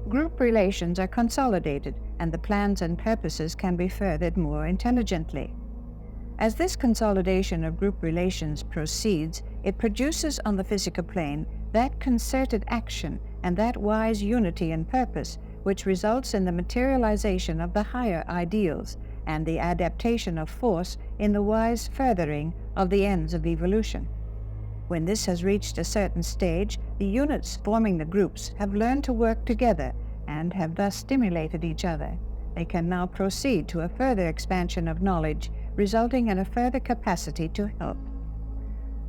Group relations are consolidated, and the plans and purposes can be furthered more intelligently. As this consolidation of group relations proceeds, it produces on the physical plane that concerted action and that wise unity in purpose which results in the materialization of the higher ideals and the adaptation of force in the wise furthering of the ends of evolution. When this has reached a certain stage, the units forming the groups have learned to work together and have thus stimulated each other. They can now proceed to a further expansion of knowledge, resulting in a further capacity to help.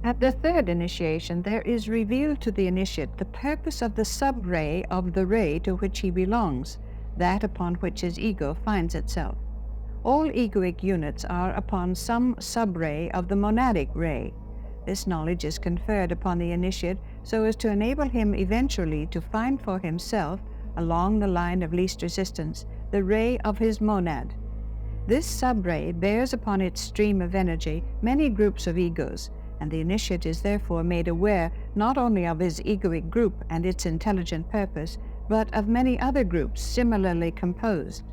At the third initiation, there is revealed to the initiate the purpose of the sub-ray of the ray to which he belongs, that upon which his ego finds itself. All egoic units are upon some sub-ray of the monadic ray. This knowledge is conferred upon the initiate so as to enable him eventually to find for himself, along the line of least resistance, the ray of his monad. This sub-ray bears upon its stream of energy many groups of egos, and the initiate is therefore made aware not only of his egoic group and its intelligent purpose, but of many other groups similarly composed.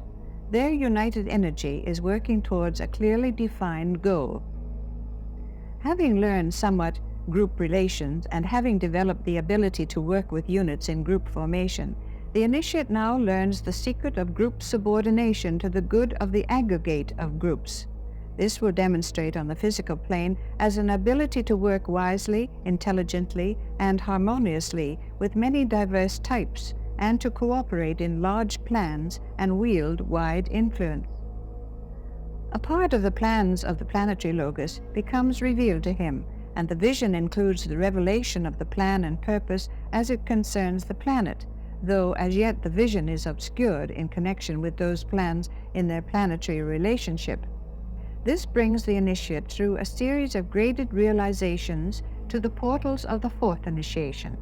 Their united energy is working towards a clearly defined goal. Having learned somewhat group relations and having developed the ability to work with units in group formation, the initiate now learns the secret of group subordination to the good of the aggregate of groups. This will demonstrate on the physical plane as an ability to work wisely, intelligently, and harmoniously with many diverse types, and to cooperate in large plans and wield wide influence. A part of the plans of the planetary logos becomes revealed to him, and the vision includes the revelation of the plan and purpose as it concerns the planet, though as yet the vision is obscured in connection with those plans in their planetary relationship. This brings the initiate through a series of graded realizations to the portals of the fourth initiation.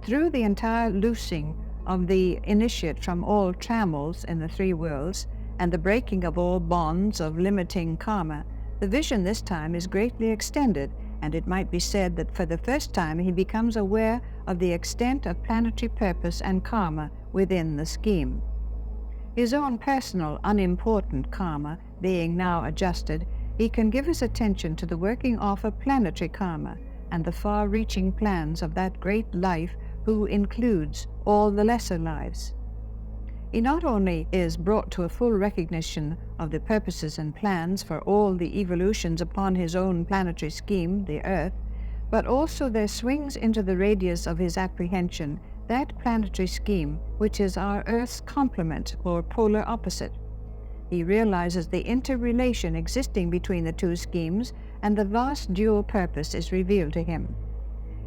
Through the entire loosing of the initiate from all trammels in the three worlds, and the breaking of all bonds of limiting karma, the vision this time is greatly extended, and it might be said that for the first time he becomes aware of the extent of planetary purpose and karma within the scheme. His own personal, unimportant karma being now adjusted, he can give his attention to the working off of planetary karma and the far-reaching plans of that great life who includes all the lesser lives. He not only is brought to a full recognition of the purposes and plans for all the evolutions upon his own planetary scheme, the Earth, but also there swings into the radius of his apprehension that planetary scheme which is our Earth's complement or polar opposite. He realizes the interrelation existing between the two schemes, and the vast dual purpose is revealed to him.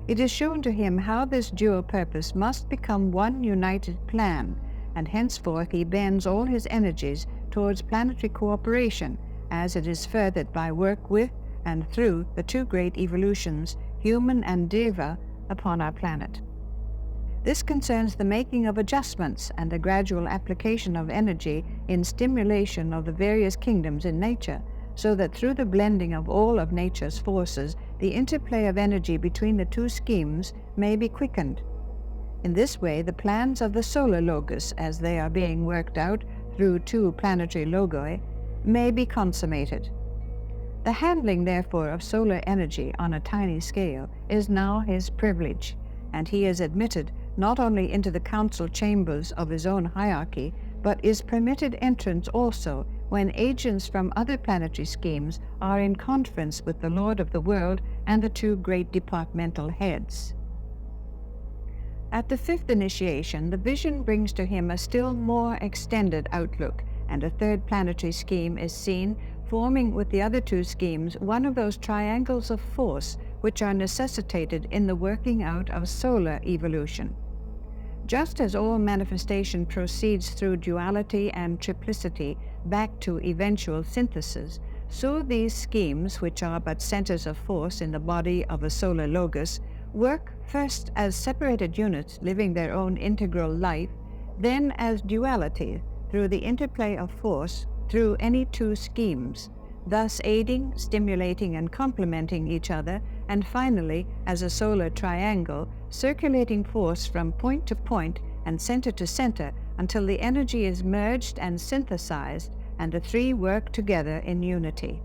It is shown to him how this dual purpose must become one united plan, and henceforth he bends all his energies towards planetary cooperation, as it is furthered by work with and through the two great evolutions, human and deva, upon our planet. This concerns the making of adjustments and the gradual application of energy in stimulation of the various kingdoms in nature, so that through the blending of all of nature's forces, the interplay of energy between the two schemes may be quickened. In this way, the plans of the solar logos, as they are being worked out through two planetary logoi, may be consummated. The handling, therefore, of solar energy on a tiny scale is now his privilege, and he is admitted not only into the council chambers of his own hierarchy, but is permitted entrance also when agents from other planetary schemes are in conference with the Lord of the world and the two great departmental heads. At the fifth initiation, the vision brings to him a still more extended outlook, and a third planetary scheme is seen, forming with the other two schemes one of those triangles of force which are necessitated in the working out of solar evolution. Just as all manifestation proceeds through duality and triplicity back to eventual synthesis, so these schemes, which are but centers of force in the body of a solar logos, work first as separated units living their own integral life, then as duality through the interplay of force through any two schemes, thus aiding, stimulating, and complementing each other, and finally, as a solar triangle, circulating force from point to point and center to center until the energy is merged and synthesized, and the three work together in unity.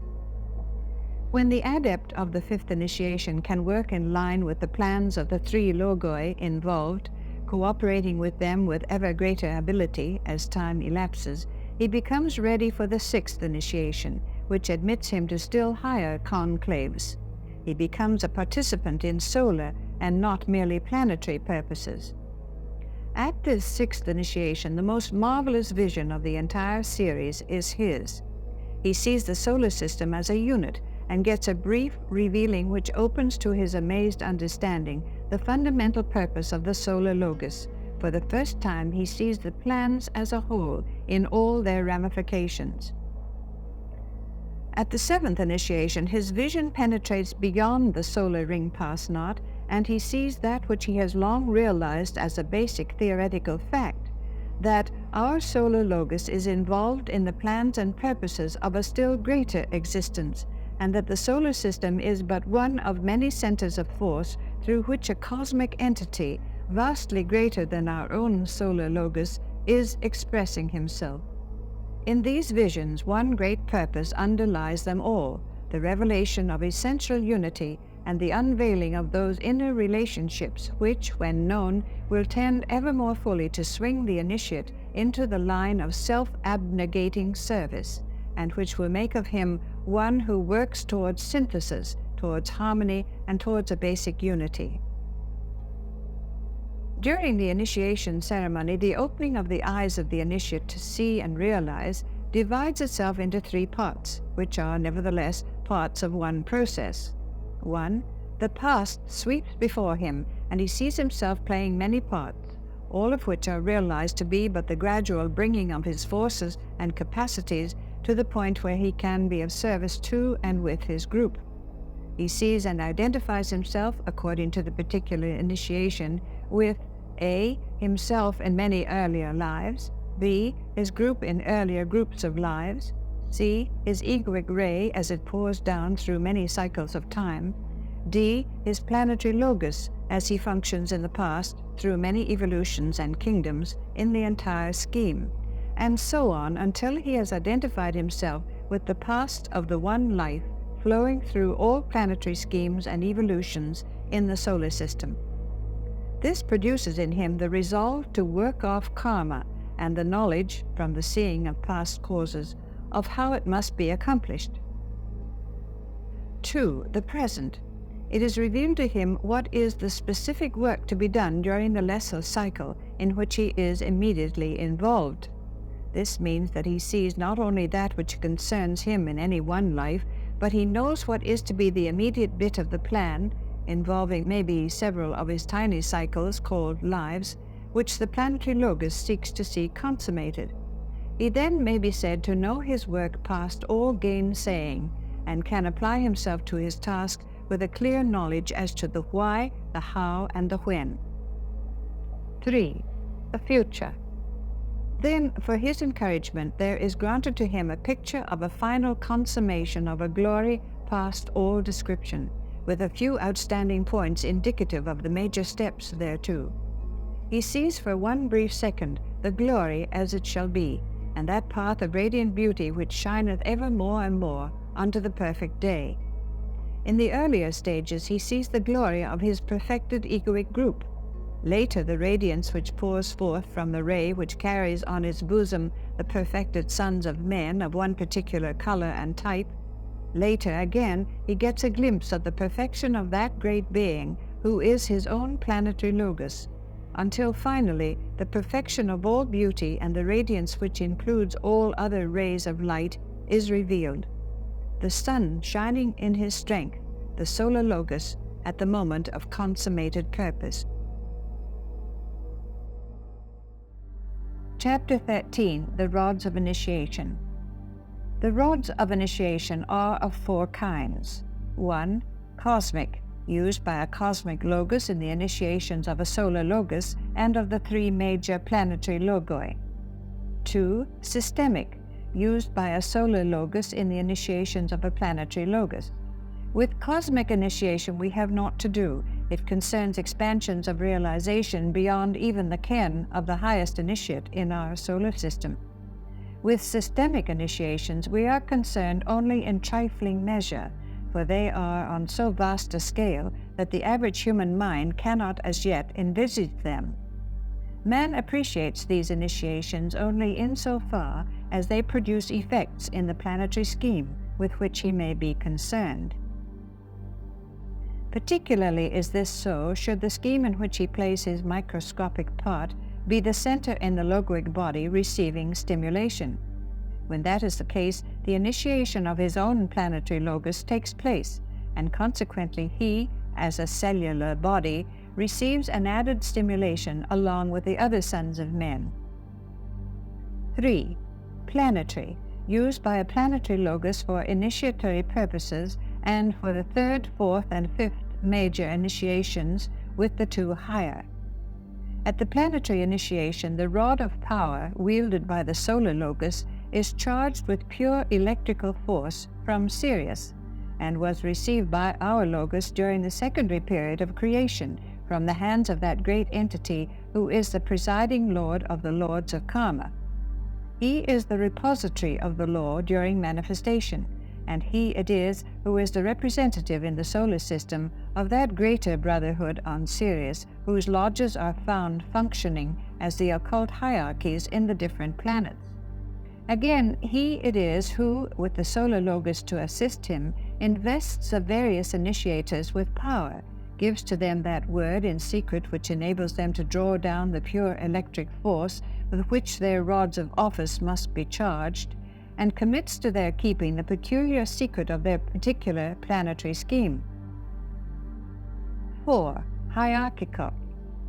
When the adept of the fifth initiation can work in line with the plans of the three logoi involved, cooperating with them with ever greater ability as time elapses, he becomes ready for the sixth initiation, which admits him to still higher conclaves. He becomes a participant in solar and not merely planetary purposes. At this sixth initiation, the most marvelous vision of the entire series is his. He sees the solar system as a unit and gets a brief revealing which opens to his amazed understanding the fundamental purpose of the solar logos. For the first time, he sees the plans as a whole in all their ramifications. At the seventh initiation, his vision penetrates beyond the solar ring pass knot, and he sees that which he has long realized as a basic theoretical fact, that our solar logos is involved in the plans and purposes of a still greater existence, and that the solar system is but one of many centers of force through which a cosmic entity, vastly greater than our own solar logos, is expressing himself. In these visions, one great purpose underlies them all, the revelation of essential unity and the unveiling of those inner relationships which, when known, will tend ever more fully to swing the initiate into the line of self-abnegating service, and which will make of him one who works towards synthesis, towards harmony, and towards a basic unity. During the initiation ceremony, the opening of the eyes of the initiate to see and realize divides itself into 3 parts, which are nevertheless parts of one process. 1. The past sweeps before him, and he sees himself playing many parts, all of which are realized to be but the gradual bringing of his forces and capacities to the point where he can be of service to and with his group. He sees and identifies himself, according to the particular initiation, with A. himself in many earlier lives, B. his group in earlier groups of lives, C. his egoic ray as it pours down through many cycles of time, D. his planetary logos as he functions in the past through many evolutions and kingdoms in the entire scheme, and so on until he has identified himself with the past of the one life flowing through all planetary schemes and evolutions in the solar system. This produces in him the resolve to work off karma and the knowledge, from the seeing of past causes, of how it must be accomplished. 2. The present. It is revealed to him what is the specific work to be done during the lesser cycle in which he is immediately involved. This means that he sees not only that which concerns him in any one life, but he knows what is to be the immediate bit of the plan, involving maybe several of his tiny cycles called lives, which the planetary logos seeks to see consummated. He then may be said to know his work past all gainsaying, and can apply himself to his task with a clear knowledge as to the why, the how, and the when. 3. The future. Then, for his encouragement, there is granted to him a picture of a final consummation of a glory past all description, with a few outstanding points indicative of the major steps thereto. He sees for one brief second the glory as it shall be, and that path of radiant beauty which shineth ever more and more unto the perfect day. In the earlier stages he sees the glory of his perfected egoic group. Later, the radiance which pours forth from the ray which carries on its bosom the perfected sons of men of one particular color and type. Later, again, he gets a glimpse of the perfection of that great being who is his own planetary logos, until finally the perfection of all beauty and the radiance which includes all other rays of light is revealed. The sun shining in his strength, the solar logos, at the moment of consummated purpose. Chapter 13. The Rods of Initiation. The rods of initiation are of 4 kinds. 1. Cosmic, used by a cosmic logos in the initiations of a solar logos and of the 3 major planetary logoi. 2. Systemic, used by a solar logos in the initiations of a planetary logos. With cosmic initiation we have naught to do. It concerns expansions of realization beyond even the ken of the highest initiate in our solar system. With systemic initiations we are concerned only in trifling measure, for they are on so vast a scale that the average human mind cannot as yet envisage them. Man appreciates these initiations only insofar as they produce effects in the planetary scheme with which he may be concerned. Particularly is this so should the scheme in which he plays his microscopic part be the center in the logoic body receiving stimulation. When that is the case, the initiation of his own planetary logos takes place, and consequently he, as a cellular body, receives an added stimulation along with the other sons of men. 3. Planetary, used by a planetary logos for initiatory purposes and for the 3rd, 4th, and 5th major initiations with the 2 higher. At the planetary initiation, the rod of power wielded by the solar logos is charged with pure electrical force from Sirius, and was received by our logos during the secondary period of creation from the hands of that great entity who is the presiding lord of the lords of karma. He is the repository of the law during manifestation, and he it is who is the representative in the solar system of that greater brotherhood on Sirius, whose lodges are found functioning as the occult hierarchies in the different planets. Again, he it is who, with the solar logos to assist him, invests the various initiators with power, gives to them that word in secret which enables them to draw down the pure electric force with which their rods of office must be charged, and commits to their keeping the peculiar secret of their particular planetary scheme. 4. Hierarchical,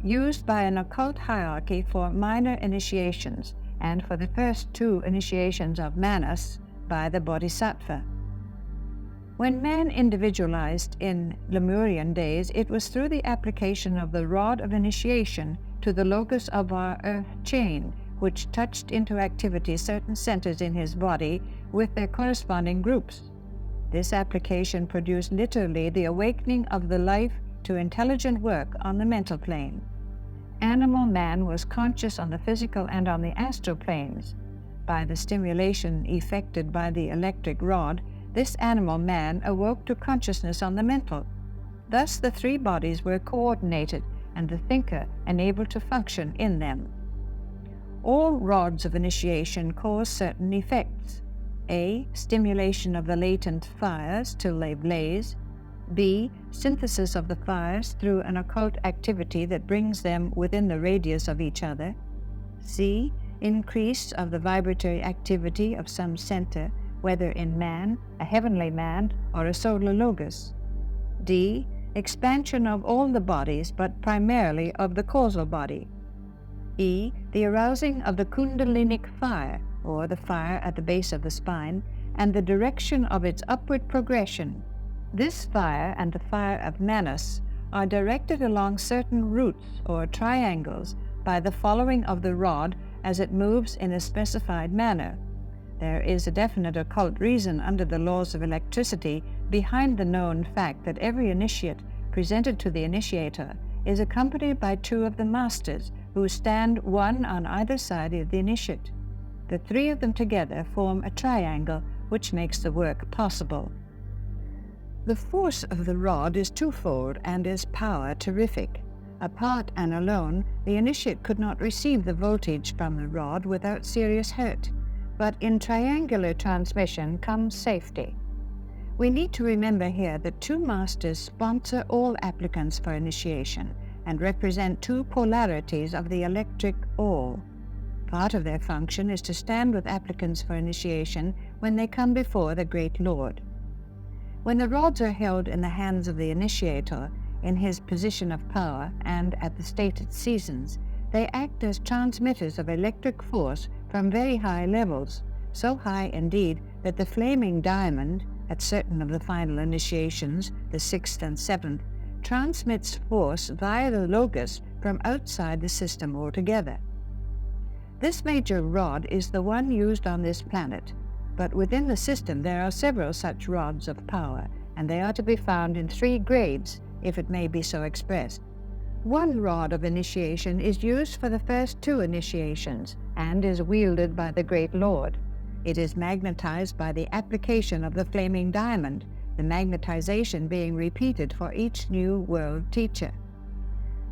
used by an occult hierarchy for minor initiations, and for the first 2 initiations of Manas by the Bodhisattva. When man individualized in Lemurian days, it was through the application of the rod of initiation to the locus of our earth chain, which touched into activity certain centers in his body with their corresponding groups. This application produced literally the awakening of the life to intelligent work on the mental plane. Animal man was conscious on the physical and on the astral planes. By the stimulation effected by the electric rod, this animal man awoke to consciousness on the mental. Thus the 3 bodies were coordinated, and the thinker enabled to function in them. All rods of initiation cause certain effects. A. Stimulation of the latent fires till they blaze. B. Synthesis of the fires through an occult activity that brings them within the radius of each other. C. Increase of the vibratory activity of some center, whether in man, a heavenly man, or a solar logos. D. Expansion of all the bodies, but primarily of the causal body. E. The arousing of the kundalinic fire, or the fire at the base of the spine, and the direction of its upward progression. This fire and the fire of Manas are directed along certain routes or triangles by the following of the rod as it moves in a specified manner. There is a definite occult reason under the laws of electricity behind the known fact that every initiate presented to the initiator is accompanied by 2 of the masters, who stand one on either side of the initiate. The 3 of them together form a triangle which makes the work possible. The force of the rod is twofold and is power terrific. Apart and alone, the initiate could not receive the voltage from the rod without serious hurt, but in triangular transmission comes safety. We need to remember here that 2 masters sponsor all applicants for initiation and represent 2 polarities of the electric all. Part of their function is to stand with applicants for initiation when they come before the Great Lord. When the rods are held in the hands of the initiator, in his position of power and at the stated seasons, they act as transmitters of electric force from very high levels, so high indeed that the flaming diamond, at certain of the final initiations, the 6th and 7th, transmits force via the logos from outside the system altogether. This major rod is the one used on this planet, but within the system there are several such rods of power, and they are to be found in 3 grades, if it may be so expressed. 1 rod of initiation is used for the first 2 initiations, and is wielded by the Great Lord. It is magnetized by the application of the flaming diamond, the magnetization being repeated for each new world teacher.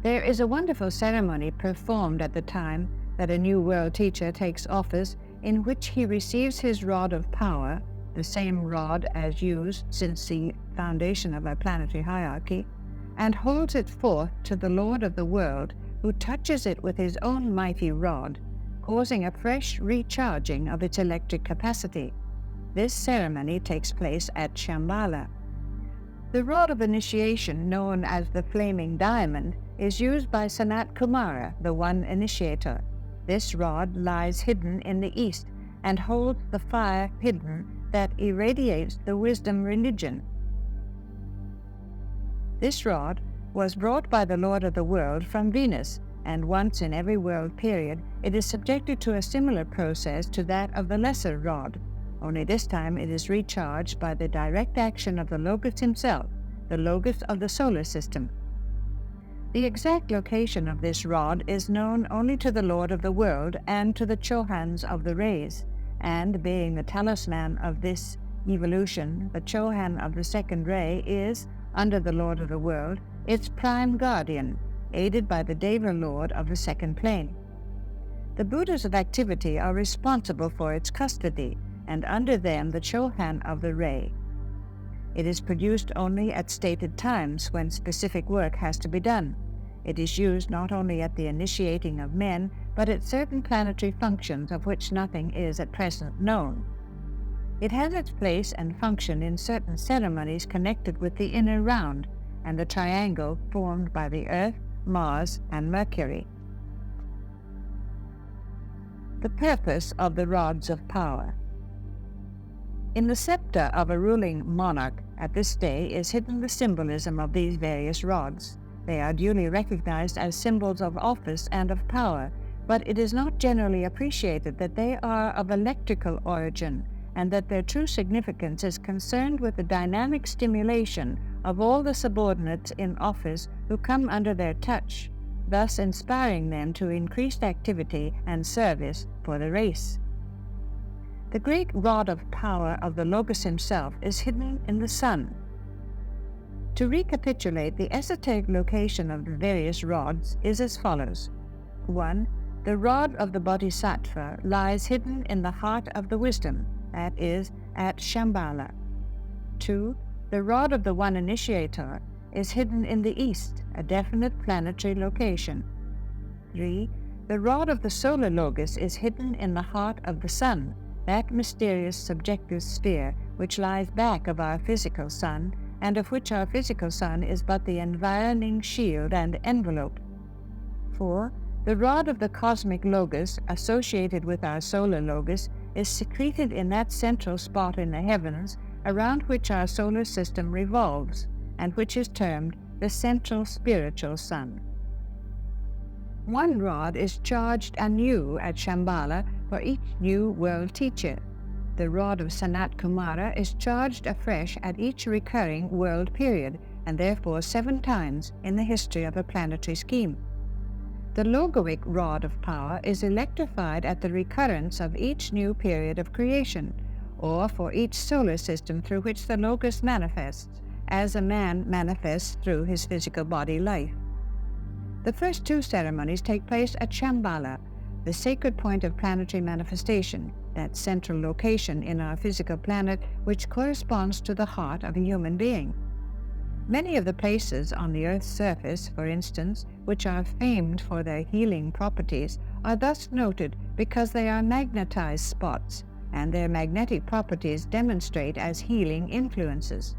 There is a wonderful ceremony performed at the time that a new world teacher takes office, in which he receives his rod of power, the same rod as used since the foundation of our planetary hierarchy, and holds it forth to the Lord of the world, who touches it with his own mighty rod, causing a fresh recharging of its electric capacity. This ceremony takes place at Shambhala. The rod of initiation, known as the flaming diamond, is used by Sanat Kumara, the one initiator. This rod lies hidden in the east and holds the fire hidden that irradiates the wisdom religion. This rod was brought by the Lord of the world from Venus, and once in every world period it is subjected to a similar process to that of the lesser rod, only this time it is recharged by the direct action of the Logos himself, the Logos of the solar system. The exact location of this rod is known only to the Lord of the world and to the Chohans of the rays, and being the talisman of this evolution, the Chohan of the second ray is, under the Lord of the world, its prime guardian, aided by the Deva Lord of the second plane. The Buddhas of activity are responsible for its custody, and under them the Chohan of the ray. It is produced only at stated times when specific work has to be done. It is used not only at the initiating of men, but at certain planetary functions of which nothing is at present known. It has its place and function in certain ceremonies connected with the inner round and the triangle formed by the Earth, Mars, and Mercury. The purpose of the rods of power. In the scepter of a ruling monarch at this day is hidden the symbolism of these various rods. They are duly recognized as symbols of office and of power, but it is not generally appreciated that they are of electrical origin, and that their true significance is concerned with the dynamic stimulation of all the subordinates in office who come under their touch, thus inspiring them to increased activity and service for the race. The great rod of power of the Logos himself is hidden in the sun. To recapitulate, the esoteric location of the various rods is as follows. 1. The rod of the Bodhisattva lies hidden in the heart of the wisdom, that is, at Shambhala. 2. The rod of the one initiator is hidden in the east, a definite planetary location. 3. The rod of the solar Logos is hidden in the heart of the sun, that mysterious subjective sphere which lies back of our physical sun, and of which our physical sun is but the environing shield and envelope. 4. The rod of the cosmic Logos, associated with our solar Logos, is secreted in that central spot in the heavens around which our solar system revolves, and which is termed the central spiritual sun. One rod is charged anew at Shambhala for each new world teacher. The rod of Sanat Kumara is charged afresh at each recurring world period, and therefore 7 times in the history of a planetary scheme. The logoic rod of power is electrified at the recurrence of each new period of creation, or for each solar system through which the Logos manifests, as a man manifests through his physical body life. The first 2 ceremonies take place at Shambhala, the sacred point of planetary manifestation, that central location in our physical planet which corresponds to the heart of a human being. Many of the places on the Earth's surface, for instance, which are famed for their healing properties, are thus noted because they are magnetized spots, and their magnetic properties demonstrate as healing influences.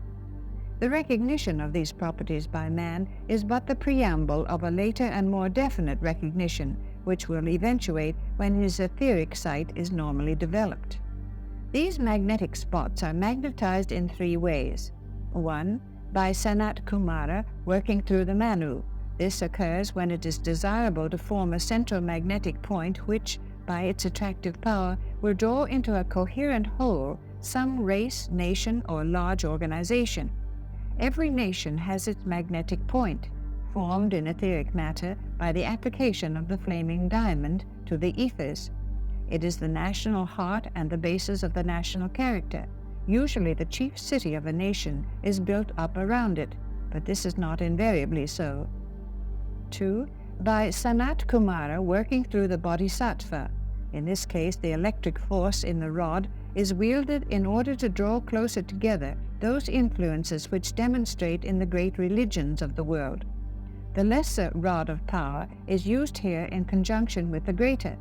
The recognition of these properties by man is but the preamble of a later and more definite recognition, which will eventuate when his etheric sight is normally developed. These magnetic spots are magnetized in 3 ways. 1. By Sanat Kumara working through the Manu. This occurs when it is desirable to form a central magnetic point which, by its attractive power, will draw into a coherent whole some race, nation, or large organization. Every nation has its magnetic point, formed in etheric matter by the application of the flaming diamond to the ethers. It is the national heart and the basis of the national character. Usually the chief city of a nation is built up around it, but this is not invariably so. 2. By Sanat Kumara working through the Bodhisattva. In this case, the electric force in the rod is wielded in order to draw closer together those influences which demonstrate in the great religions of the world. The lesser rod of power is used here in conjunction with the greater.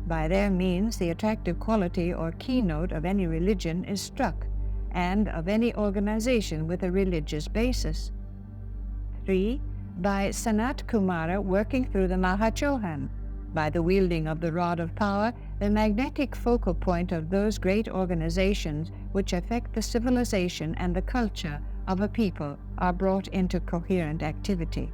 By their means, the attractive quality or keynote of any religion is struck, and of any organization with a religious basis. 3. By Sanat Kumara working through the Mahachohan. By the wielding of the rod of power, the magnetic focal point of those great organizations which affect the civilization and the culture of a people are brought into coherent activity.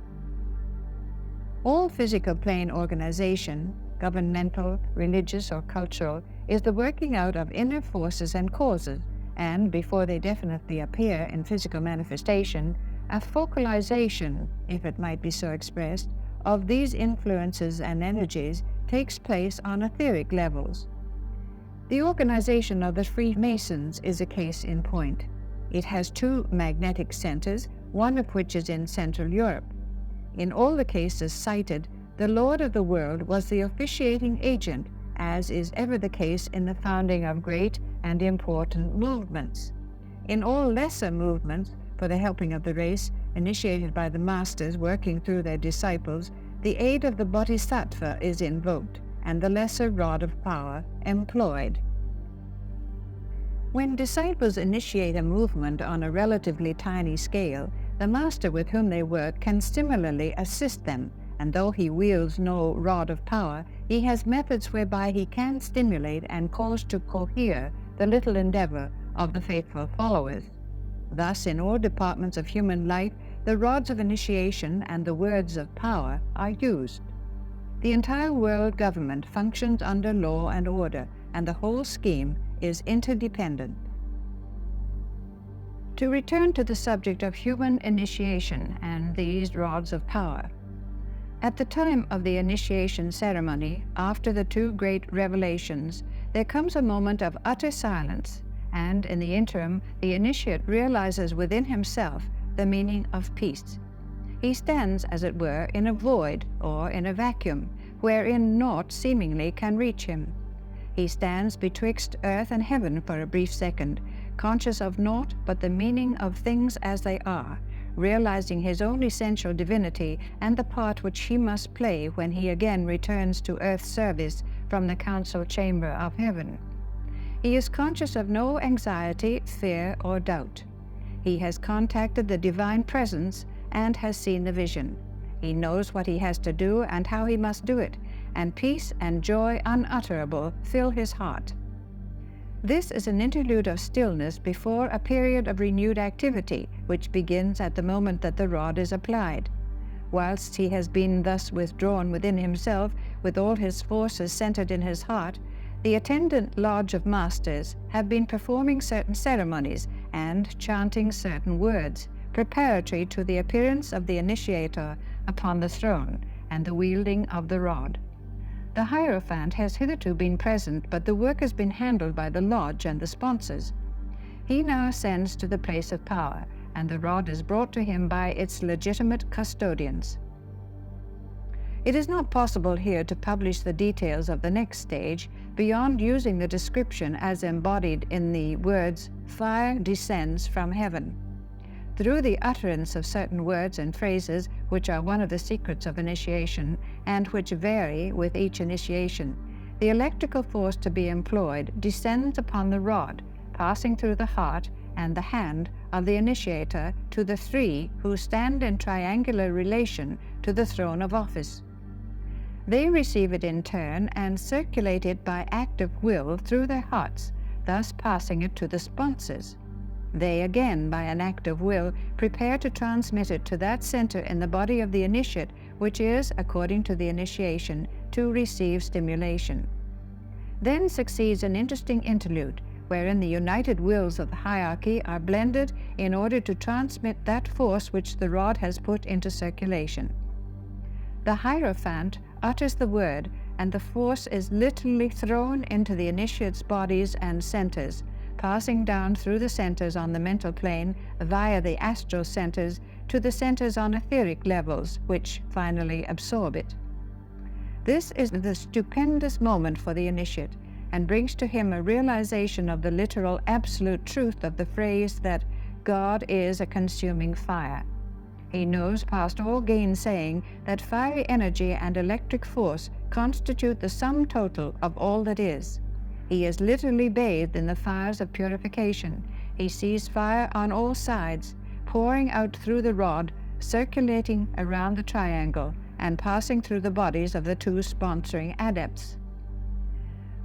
All physical plane organization, governmental, religious, or cultural, is the working out of inner forces and causes, and, before they definitely appear in physical manifestation, a focalization, if it might be so expressed, of these influences and energies takes place on etheric levels. The organization of the Freemasons is a case in point. It has 2 magnetic centers, one of which is in Central Europe. In all the cases cited, the Lord of the world was the officiating agent, as is ever the case in the founding of great and important movements. In all lesser movements, for the helping of the race, initiated by the masters working through their disciples, the aid of the Bodhisattva is invoked, and the lesser rod of power employed. When disciples initiate a movement on a relatively tiny scale, the master with whom they work can similarly assist them, and though he wields no rod of power, he has methods whereby he can stimulate and cause to cohere the little endeavor of the faithful followers. Thus, in all departments of human life, the rods of initiation and the words of power are used. The entire world government functions under law and order, and the whole scheme is interdependent. To return to the subject of human initiation and these rods of power. At the time of the initiation ceremony, after the two great revelations, there comes a moment of utter silence, and in the interim, the initiate realizes within himself the meaning of peace. He stands, as it were, in a void or in a vacuum, wherein naught seemingly can reach him. He stands betwixt earth and heaven for a brief second, conscious of naught but the meaning of things as they are, realizing his own essential divinity and the part which he must play when he again returns to earth's service from the council chamber of heaven. He is conscious of no anxiety, fear, or doubt. He has contacted the divine presence and has seen the vision. He knows what he has to do and how he must do it, and peace and joy unutterable fill his heart. This is an interlude of stillness before a period of renewed activity, which begins at the moment that the rod is applied. Whilst he has been thus withdrawn within himself, with all his forces centered in his heart, the attendant lodge of masters have been performing certain ceremonies and chanting certain words, preparatory to the appearance of the initiator upon the throne and the wielding of the rod. The Hierophant has hitherto been present, but the work has been handled by the lodge and the sponsors. He now ascends to the place of power, and the rod is brought to him by its legitimate custodians. It is not possible here to publish the details of the next stage, beyond using the description as embodied in the words, "Fire descends from heaven." Through the utterance of certain words and phrases, which are one of the secrets of initiation, and which vary with each initiation, the electrical force to be employed descends upon the rod, passing through the heart and the hand of the initiator to the three who stand in triangular relation to the throne of office. They receive it in turn and circulate it by act of will through their hearts, thus passing it to the sponsors. They again, by an act of will, prepare to transmit it to that center in the body of the initiate, which is, according to the initiation, to receive stimulation. Then succeeds an interesting interlude, wherein the united wills of the hierarchy are blended in order to transmit that force which the rod has put into circulation. The Hierophant utters the word, and the force is literally thrown into the initiate's bodies and centers, passing down through the centers on the mental plane via the astral centers to the centers on etheric levels, which finally absorb it. This is the stupendous moment for the initiate, and brings to him a realization of the literal absolute truth of the phrase that God is a consuming fire. He knows past all gainsaying that fiery energy and electric force constitute the sum total of all that is. He is literally bathed in the fires of purification. He sees fire on all sides, pouring out through the rod, circulating around the triangle, and passing through the bodies of the two sponsoring adepts.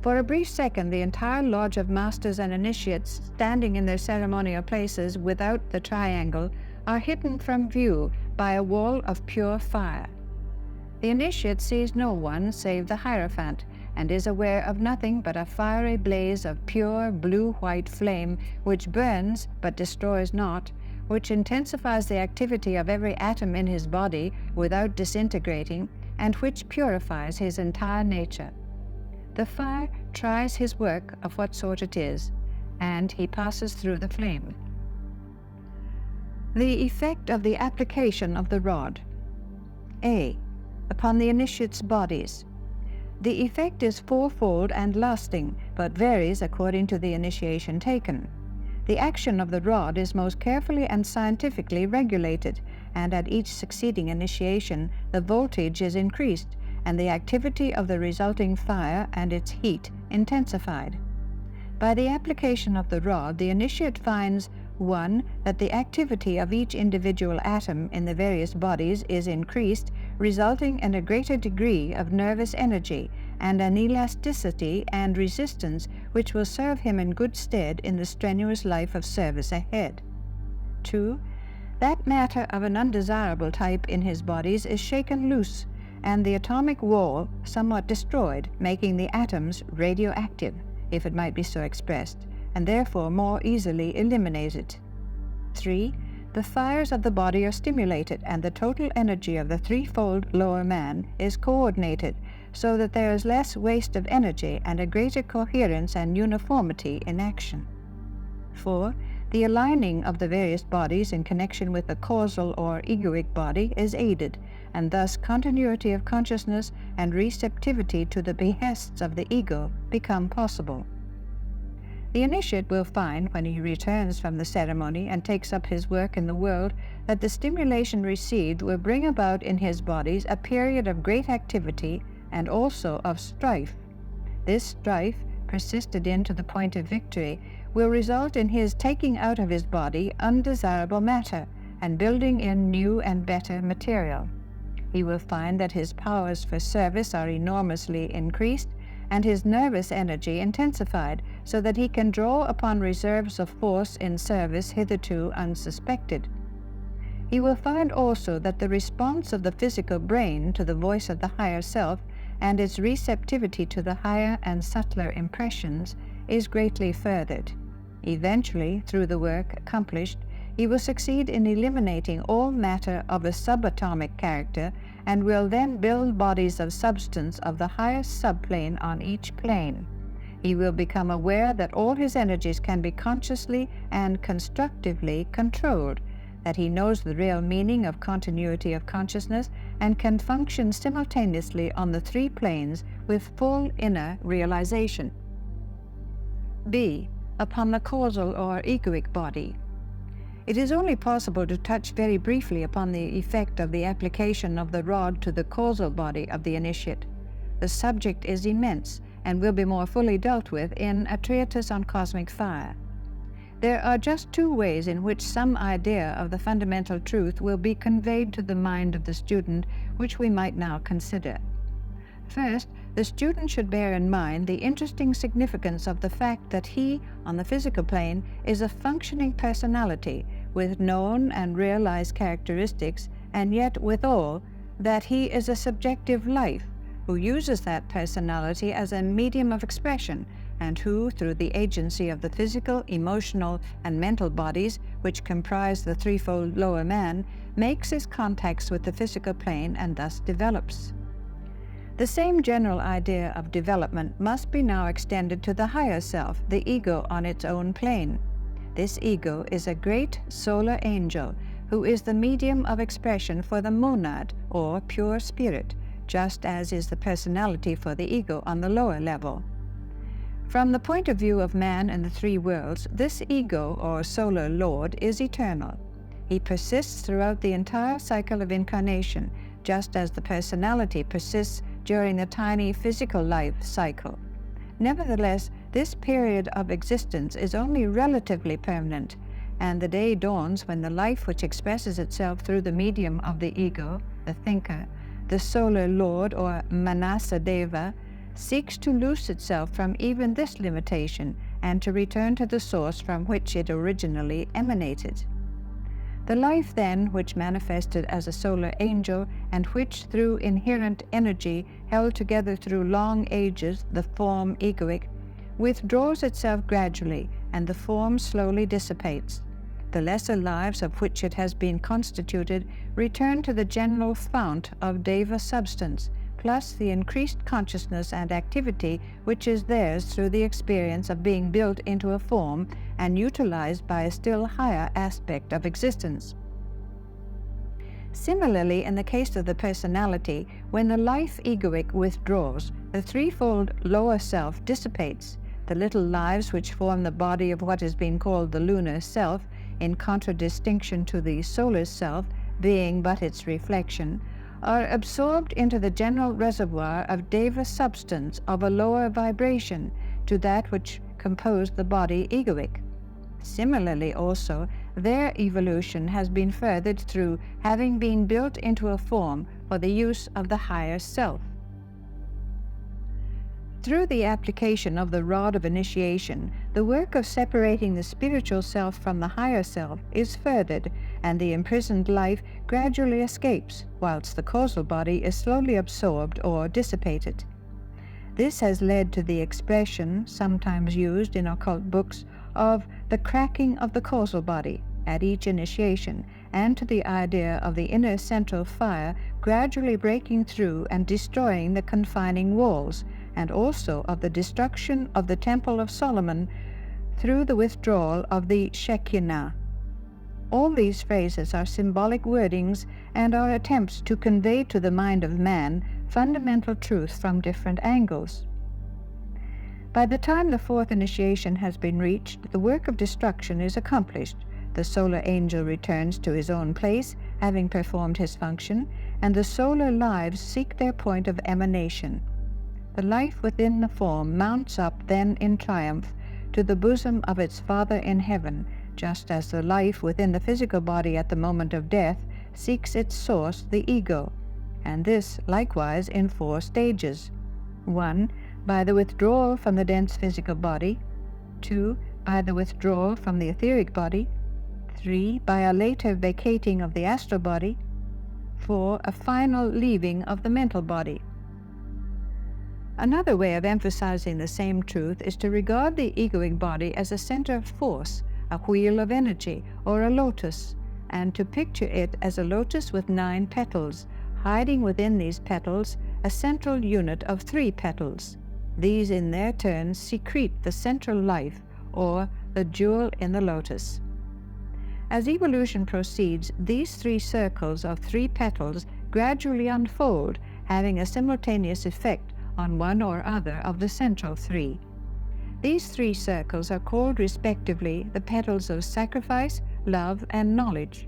For a brief second, the entire lodge of masters and initiates, standing in their ceremonial places without the triangle, are hidden from view by a wall of pure fire. The initiate sees no one save the Hierophant, and is aware of nothing but a fiery blaze of pure blue-white flame, which burns but destroys not, which intensifies the activity of every atom in his body without disintegrating, and which purifies his entire nature. The fire tries his work of what sort it is, and he passes through the flame. The effect of the application of the rod. A. Upon the initiate's bodies. The effect is fourfold and lasting, but varies according to the initiation taken. The action of the rod is most carefully and scientifically regulated, and at each succeeding initiation the voltage is increased, and the activity of the resulting fire and its heat intensified. By the application of the rod, the initiate finds 1. That the activity of each individual atom in the various bodies is increased, resulting in a greater degree of nervous energy and an elasticity and resistance which will serve him in good stead in the strenuous life of service ahead. 2. That matter of an undesirable type in his bodies is shaken loose, and the atomic wall somewhat destroyed, making the atoms radioactive, if it might be so expressed, and therefore more easily eliminated. 3. The fires of the body are stimulated, and the total energy of the threefold lower man is coordinated, so that there is less waste of energy and a greater coherence and uniformity in action. 4. The aligning of the various bodies in connection with the causal or egoic body is aided, and thus continuity of consciousness and receptivity to the behests of the ego become possible. The initiate will find, when he returns from the ceremony and takes up his work in the world, that the stimulation received will bring about in his bodies a period of great activity and also of strife. This strife, persisted in to the point of victory, will result in his taking out of his body undesirable matter and building in new and better material. He will find that his powers for service are enormously increased and his nervous energy intensified, so that he can draw upon reserves of force in service hitherto unsuspected. He will find also that the response of the physical brain to the voice of the higher self and its receptivity to the higher and subtler impressions is greatly furthered. Eventually, through the work accomplished, he will succeed in eliminating all matter of a subatomic character and will then build bodies of substance of the highest subplane on each plane. He will become aware that all his energies can be consciously and constructively controlled, that he knows the real meaning of continuity of consciousness and can function simultaneously on the three planes with full inner realization. B. Upon the causal or egoic body. It is only possible to touch very briefly upon the effect of the application of the rod to the causal body of the initiate. The subject is immense and will be more fully dealt with in a treatise on cosmic fire. There are just two ways in which some idea of the fundamental truth will be conveyed to the mind of the student, which we might now consider. First, the student should bear in mind the interesting significance of the fact that he, on the physical plane, is a functioning personality with known and realized characteristics, and yet withal that he is a subjective life who uses that personality as a medium of expression, and who, through the agency of the physical, emotional, and mental bodies which comprise the threefold lower man, makes his contacts with the physical plane and thus develops. The same general idea of development must be now extended to the higher self, the ego on its own plane. This ego is a great solar angel who is the medium of expression for the monad, or pure spirit, just as is the personality for the ego on the lower level. From the point of view of man and the three worlds, this ego, or solar lord, is eternal. He persists throughout the entire cycle of incarnation, just as the personality persists during the tiny physical life cycle. Nevertheless, this period of existence is only relatively permanent, and the day dawns when the life which expresses itself through the medium of the ego, the thinker, the solar lord, or Manasa Deva, seeks to loose itself from even this limitation and to return to the source from which it originally emanated. The life, then, which manifested as a solar angel, and which, through inherent energy, held together through long ages the form egoic, withdraws itself gradually, and the form slowly dissipates. The lesser lives of which it has been constituted return to the general fount of Deva substance, plus the increased consciousness and activity which is theirs through the experience of being built into a form and utilized by a still higher aspect of existence. Similarly, in the case of the personality, when the life egoic withdraws, the threefold lower self dissipates. The little lives which form the body of what has been called the lunar self, in contradistinction to the solar self, being but its reflection, are absorbed into the general reservoir of Deva substance of a lower vibration, to that which composed the body egoic. Similarly also, their evolution has been furthered through having been built into a form for the use of the higher self. Through the application of the rod of initiation, the work of separating the spiritual self from the higher self is furthered, and the imprisoned life gradually escapes, whilst the causal body is slowly absorbed or dissipated. This has led to the expression, sometimes used in occult books, of the cracking of the causal body at each initiation, and to the idea of the inner central fire gradually breaking through and destroying the confining walls, and also of the destruction of the Temple of Solomon through the withdrawal of the Shekinah. All these phrases are symbolic wordings and are attempts to convey to the mind of man fundamental truth from different angles. By the time the fourth initiation has been reached, the work of destruction is accomplished. The solar angel returns to his own place, having performed his function, and the solar lives seek their point of emanation. The life within the form mounts up then in triumph to the bosom of its Father in heaven, just as the life within the physical body at the moment of death seeks its source, the ego, and this likewise in 4 stages. 1. By the withdrawal from the dense physical body. 2. By the withdrawal from the etheric body. 3. By a later vacating of the astral body. 4. A final leaving of the mental body. Another way of emphasizing the same truth is to regard the egoic body as a center of force, a wheel of energy, or a lotus, and to picture it as a lotus with 9 petals, hiding within these petals a central unit of 3 petals. These in their turn secrete the central life, or the jewel in the lotus. As evolution proceeds, these 3 circles of 3 petals gradually unfold, having a simultaneous effect on one or other of the central 3. These 3 circles are called respectively the petals of sacrifice, love, and knowledge.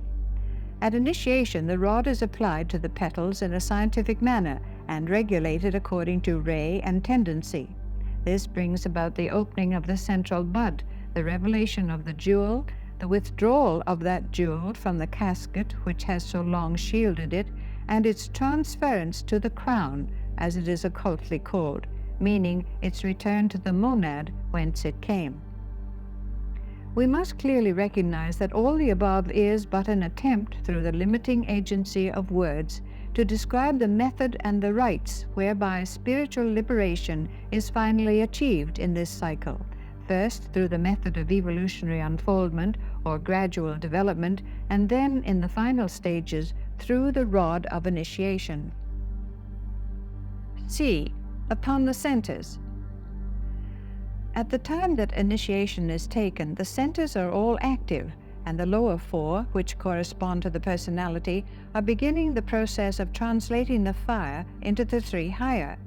At initiation, the rod is applied to the petals in a scientific manner and regulated according to ray and tendency. This brings about the opening of the central bud, the revelation of the jewel, the withdrawal of that jewel from the casket which has so long shielded it, and its transference to the crown, as it is occultly called, meaning its return to the monad whence it came. We must clearly recognize that all the above is but an attempt through the limiting agency of words to describe the method and the rites whereby spiritual liberation is finally achieved in this cycle, first through the method of evolutionary unfoldment or gradual development, and then in the final stages through the rod of initiation. C. Upon the centers. At the time that initiation is taken, the centers are all active, and the lower 4, which correspond to the personality, are beginning the process of translating the fire into the 3 higher.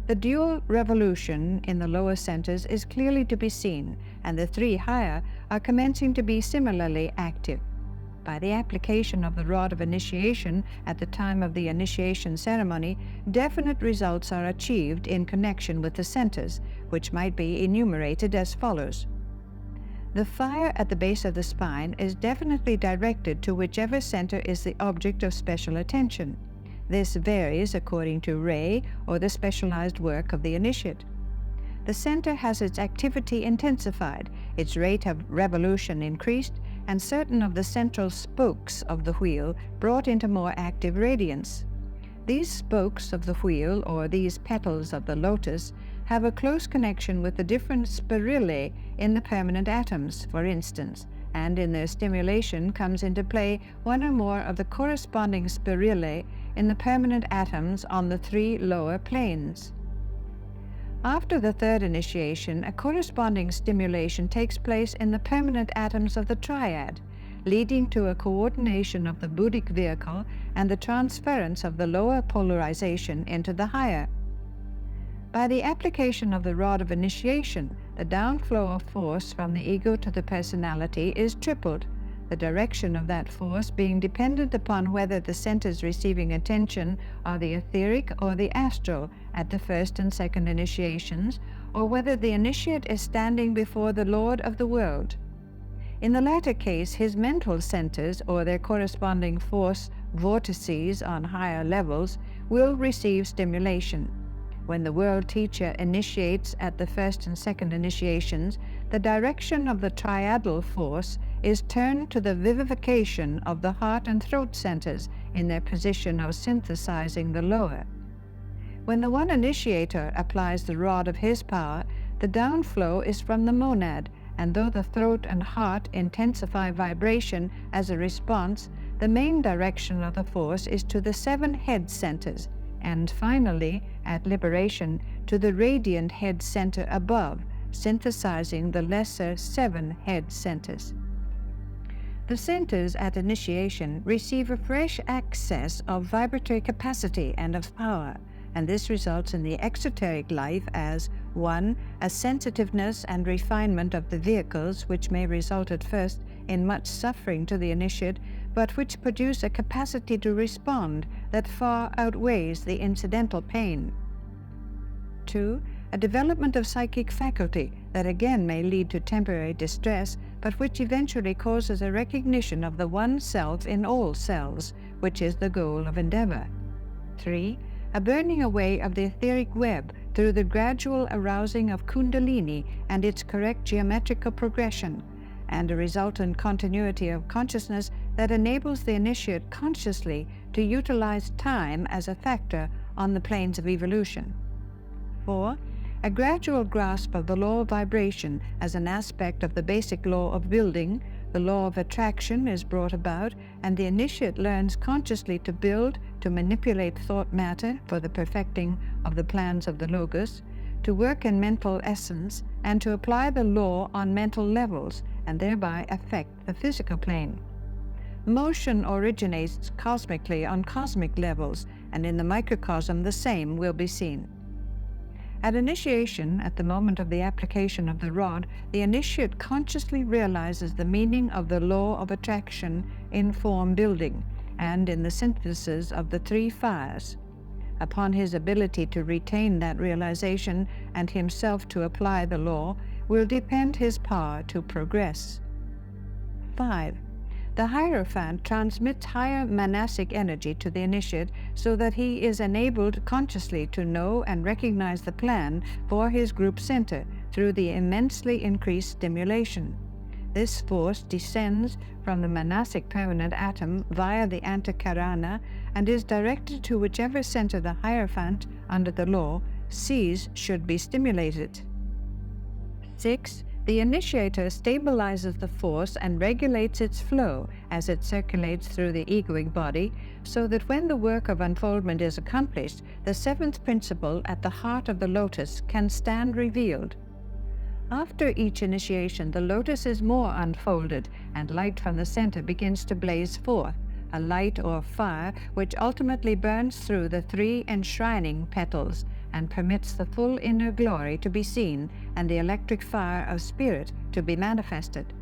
The dual revolution in the lower centers is clearly to be seen, and the 3 higher are commencing to be similarly active. By the application of the rod of initiation at the time of the initiation ceremony, definite results are achieved in connection with the centers, which might be enumerated as follows. The fire at the base of the spine is definitely directed to whichever center is the object of special attention. This varies according to ray or the specialized work of the initiate. The center has its activity intensified, its rate of revolution increased, and certain of the central spokes of the wheel brought into more active radiance. These spokes of the wheel, or these petals of the lotus, have a close connection with the different spirillae in the permanent atoms, for instance, and in their stimulation comes into play one or more of the corresponding spirillae in the permanent atoms on the 3 lower planes. After the 3rd initiation, a corresponding stimulation takes place in the permanent atoms of the triad, leading to a coordination of the Buddhic vehicle and the transference of the lower polarization into the higher. By the application of the rod of initiation, the downflow of force from the ego to the personality is tripled, the direction of that force being dependent upon whether the centers receiving attention are the etheric or the astral at the 1st and 2nd initiations, or whether the initiate is standing before the Lord of the world. In the latter case, his mental centers, or their corresponding force vortices on higher levels, will receive stimulation. When the world teacher initiates at the first and second initiations, the direction of the triadal force is turned to the vivification of the heart and throat centers in their position of synthesizing the lower. When the one initiator applies the rod of his power, the downflow is from the monad, and though the throat and heart intensify vibration as a response, the main direction of the force is to the 7 head centers, and finally, at liberation, to the radiant head center above, synthesizing the lesser 7 head centers. The centers at initiation receive a fresh access of vibratory capacity and of power, and this results in the exoteric life as 1. A sensitiveness and refinement of the vehicles, which may result at first in much suffering to the initiate, but which produce a capacity to respond that far outweighs the incidental pain. 2. A development of psychic faculty that again may lead to temporary distress, but which eventually causes a recognition of the one self in all selves, which is the goal of endeavor. 3. A burning away of the etheric web through the gradual arousing of Kundalini and its correct geometrical progression, and a resultant continuity of consciousness that enables the initiate consciously to utilize time as a factor on the planes of evolution. 4. A gradual grasp of the law of vibration as an aspect of the basic law of building. The law of attraction is brought about, and the initiate learns consciously to build, to manipulate thought matter for the perfecting of the plans of the Logos, to work in mental essence, and to apply the law on mental levels, and thereby affect the physical plane. Motion originates cosmically on cosmic levels, and in the microcosm the same will be seen. At initiation, at the moment of the application of the rod, the initiate consciously realizes the meaning of the law of attraction in form building, and in the synthesis of the 3 fires. Upon his ability to retain that realization and himself to apply the law will depend his power to progress. 5. The Hierophant transmits higher manasic energy to the initiate so that he is enabled consciously to know and recognize the plan for his group center through the immensely increased stimulation. This force descends from the manasic permanent atom via the antakarana and is directed to whichever center the Hierophant, under the law, sees should be stimulated. 6. The initiator stabilizes the force and regulates its flow as it circulates through the egoic body, so that when the work of unfoldment is accomplished, the 7th principle at the heart of the lotus can stand revealed. After each initiation, the lotus is more unfolded, and light from the center begins to blaze forth, a light or fire which ultimately burns through the 3 enshrining petals, and permits the full inner glory to be seen and the electric fire of spirit to be manifested.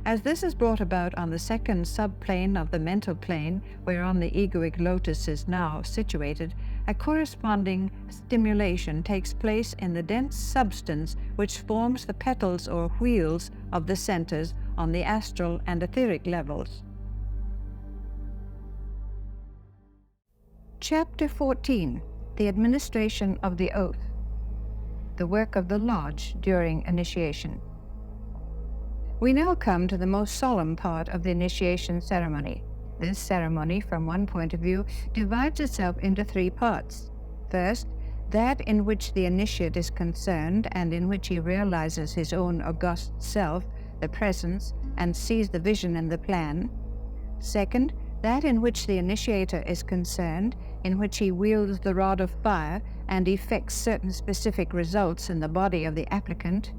As this is brought about on the 2nd subplane of the mental plane, whereon the egoic lotus is now situated, a corresponding stimulation takes place in the dense substance which forms the petals or wheels of the centers on the astral and etheric levels. Chapter 14. The administration of the oath. The work of the lodge during initiation. We now come to the most solemn part of the initiation ceremony. This ceremony, from one point of view, divides itself into 3 parts. First, that in which the initiate is concerned and in which he realizes his own august self, the presence, and sees the vision and the plan. Second, that in which the initiator is concerned, in which he wields the rod of fire and effects certain specific results in the body of the applicant.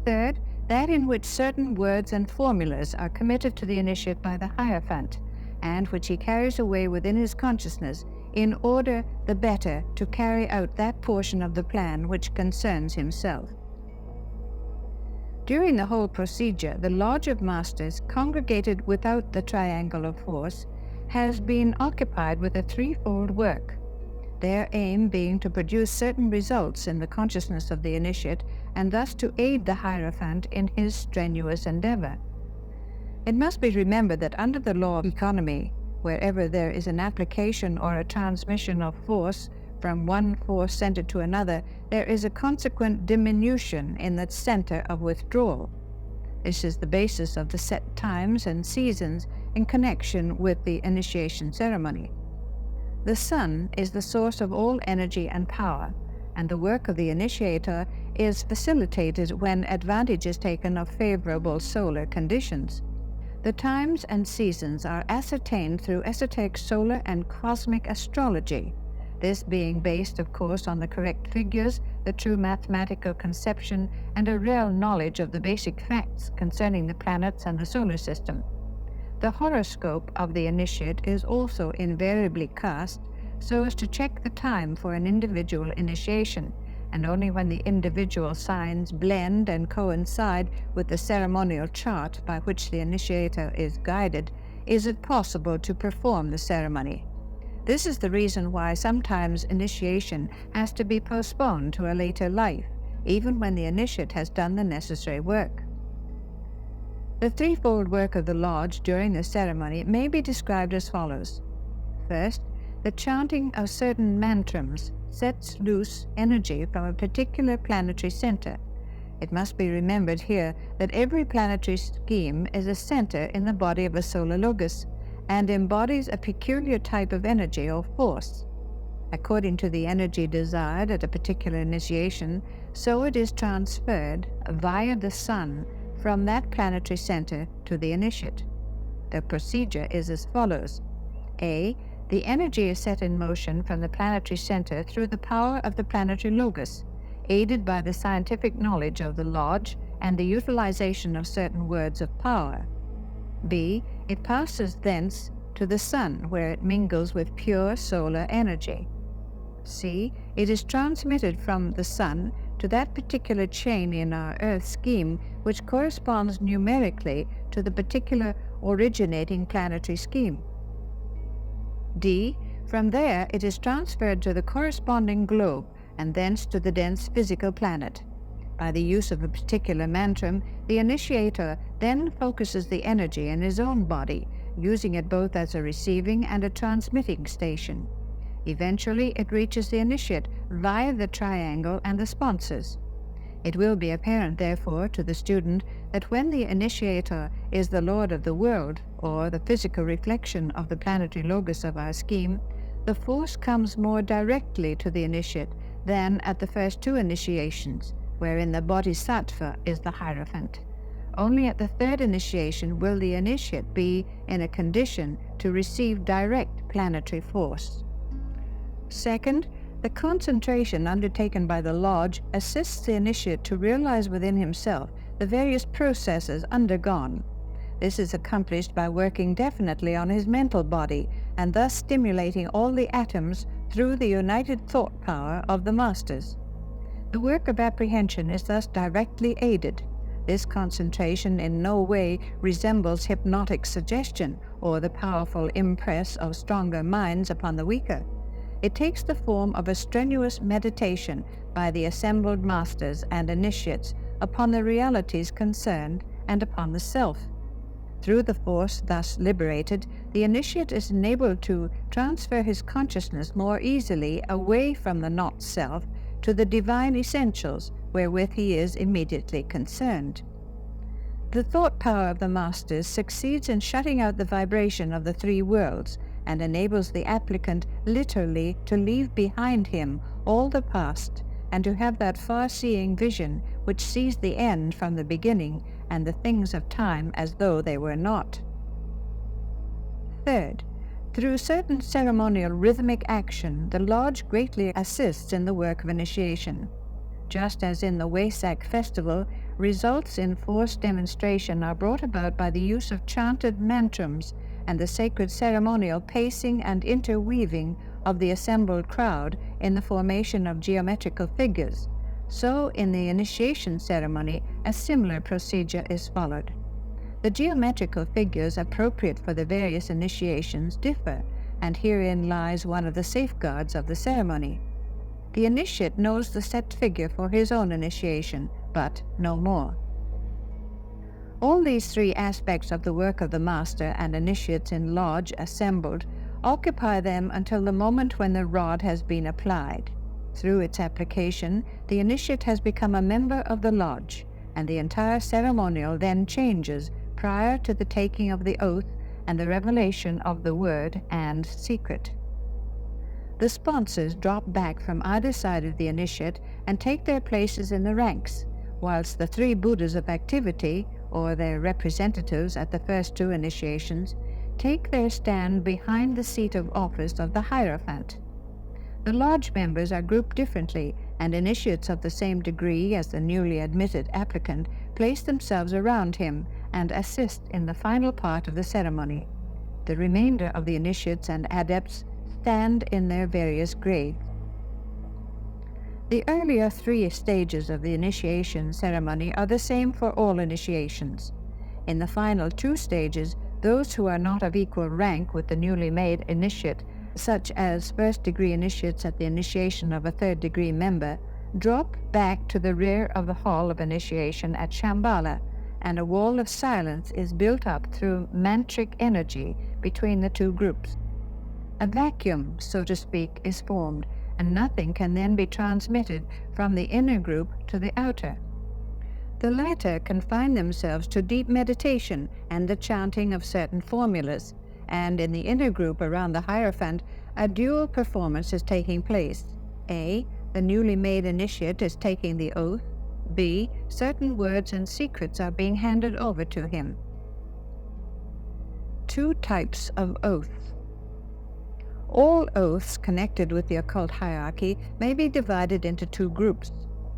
Third, that in which certain words and formulas are committed to the initiate by the Hierophant, and which he carries away within his consciousness in order the better to carry out that portion of the plan which concerns himself. During the whole procedure, the Lodge of Masters, congregated without the triangle of force, has been occupied with a 3-fold work. their aim being to produce certain results in the consciousness of the initiate and thus to aid the Hierophant in his strenuous endeavor. It must be remembered that under the law of economy, wherever there is an application or a transmission of force from one force center to another, there is a consequent diminution in the center of withdrawal. This is the basis of the set times and seasons in connection with the initiation ceremony. The sun is the source of all energy and power, and the work of the initiator is facilitated when advantage is taken of favorable solar conditions. The times and seasons are ascertained through esoteric solar and cosmic astrology, this being based, of course, on the correct figures, the true mathematical conception, and a real knowledge of the basic facts concerning the planets and the solar system. The horoscope of the initiate is also invariably cast so as to check the time for an individual initiation, and only when the individual signs blend and coincide with the ceremonial chart by which the initiator is guided is it possible to perform the ceremony. This is the reason why sometimes initiation has to be postponed to a later life, even when the initiate has done the necessary work. The threefold work of the lodge during the ceremony may be described as follows. First, the chanting of certain mantrams sets loose energy from a particular planetary center. It must be remembered here that every planetary scheme is a center in the body of a solar logos and embodies a peculiar type of energy or force. According to the energy desired at a particular initiation, so it is transferred via the sun from that planetary center to the initiate. The procedure is as follows. A. The energy is set in motion from the planetary center through the power of the planetary logos, aided by the scientific knowledge of the lodge and the utilization of certain words of power. B. It passes thence to the sun, where it mingles with pure solar energy. C. It is transmitted from the sun to that particular chain in our Earth scheme which corresponds numerically to the particular originating planetary scheme. D. From there it is transferred to the corresponding globe and thence to the dense physical planet. By the use of a particular mantram, the initiator then focuses the energy in his own body, using it both as a receiving and a transmitting station. Eventually, it reaches the initiate via the triangle and the sponsors. It will be apparent, therefore, to the student that when the initiator is the Lord of the world, or the physical reflection of the planetary logos of our scheme, the force comes more directly to the initiate than at the first two initiations, wherein the bodhisattva is the Hierophant. Only at the third initiation will the initiate be in a condition to receive direct planetary force. Second, the concentration undertaken by the lodge assists the initiate to realize within himself the various processes undergone. This is accomplished by working definitely on his mental body and thus stimulating all the atoms through the united thought power of the masters. The work of apprehension is thus directly aided. This concentration in no way resembles hypnotic suggestion or the powerful impress of stronger minds upon the weaker. It takes the form of a strenuous meditation by the assembled masters and initiates upon the realities concerned and upon the self. Through the force thus liberated, the initiate is enabled to transfer his consciousness more easily away from the not-self to the divine essentials wherewith he is immediately concerned. The thought power of the masters succeeds in shutting out the vibration of the three worlds and enables the applicant literally to leave behind him all the past and to have that far-seeing vision which sees the end from the beginning and the things of time as though they were not. Third, through certain ceremonial rhythmic action, the lodge greatly assists in the work of initiation. Just as in the Wesak festival, results in forced demonstration are brought about by the use of chanted mantrams and the sacred ceremonial pacing and interweaving of the assembled crowd in the formation of geometrical figures, so in the initiation ceremony a similar procedure is followed. The geometrical figures appropriate for the various initiations differ, and herein lies one of the safeguards of the ceremony. The initiate knows the set figure for his own initiation, but no more. All these three aspects of the work of the master and initiates in lodge assembled occupy them until the moment when the rod has been applied. Through its application, the initiate has become a member of the lodge, and the entire ceremonial then changes prior to the taking of the oath and the revelation of the word and secret. The sponsors drop back from either side of the initiate and take their places in the ranks, whilst the three Buddhas of activity, or their representatives at the first two initiations, take their stand behind the seat of office of the Hierophant. The lodge members are grouped differently, and initiates of the same degree as the newly admitted applicant place themselves around him and assist in the final part of the ceremony. The remainder of the initiates and adepts stand in their various grades. The earlier three stages of the initiation ceremony are the same for all initiations. In the final two stages, those who are not of equal rank with the newly made initiate, such as first-degree initiates at the initiation of a third-degree member, drop back to the rear of the hall of initiation at Shambhala, and a wall of silence is built up through mantric energy between the two groups. A vacuum, so to speak, is formed, and nothing can then be transmitted from the inner group to the outer. The latter confine themselves to deep meditation and the chanting of certain formulas, and in the inner group around the Hierophant, a dual performance is taking place. A. The newly made initiate is taking the oath. B. Certain words and secrets are being handed over to him. Two types of oath. All oaths connected with the occult hierarchy may be divided into two groups.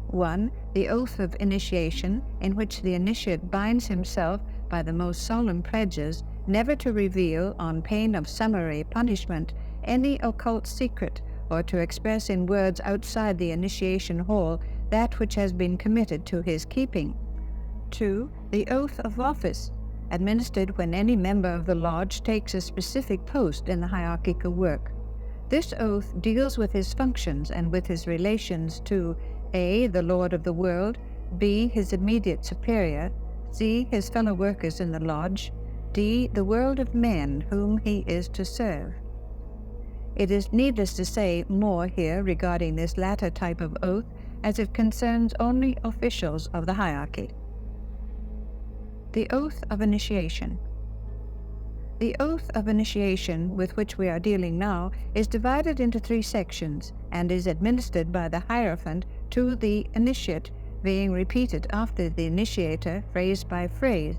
1. The oath of initiation, in which the initiate binds himself by the most solemn pledges never to reveal, on pain of summary punishment, any occult secret, or to express in words outside the initiation hall that which has been committed to his keeping. 2. The oath of office, administered when any member of the lodge takes a specific post in the hierarchical work. This oath deals with his functions and with his relations to A. The Lord of the world, B. His immediate superior, C. His fellow workers in the lodge, D. The world of men whom he is to serve. It is needless to say more here regarding this latter type of oath, as it concerns only officials of the hierarchy. The Oath of Initiation. The Oath of Initiation, with which we are dealing now, is divided into three sections, and is administered by the Hierophant to the initiate, being repeated after the initiator, phrase by phrase.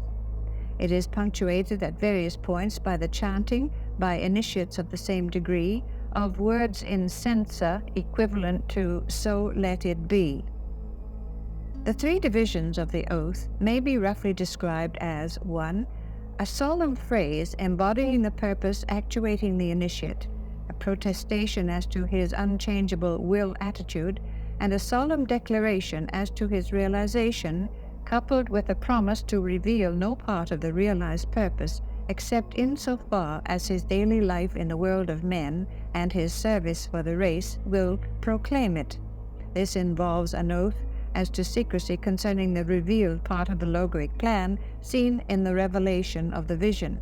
It is punctuated at various points by the chanting, by initiates of the same degree, of words in sensa equivalent to "so let it be." The three divisions of the oath may be roughly described as 1. A solemn phrase embodying the purpose actuating the initiate, a protestation as to his unchangeable will attitude, and a solemn declaration as to his realization, coupled with a promise to reveal no part of the realized purpose except insofar as his daily life in the world of men and his service for the race will proclaim it. This involves an oath as to secrecy concerning the revealed part of the logoic plan seen in the revelation of the vision.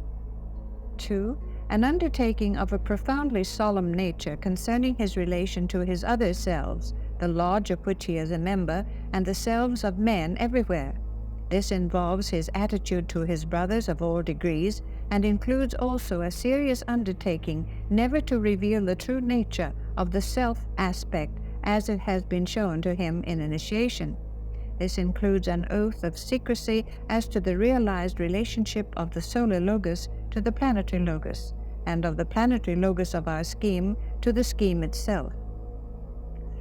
2. An undertaking of a profoundly solemn nature concerning his relation to his other selves, the lodge of which he is a member, and the selves of men everywhere. This involves his attitude to his brothers of all degrees, and includes also a serious undertaking never to reveal the true nature of the self aspect as it has been shown to him in initiation. This includes an oath of secrecy as to the realized relationship of the solar logos to the planetary logos, and of the planetary logos of our scheme to the scheme itself.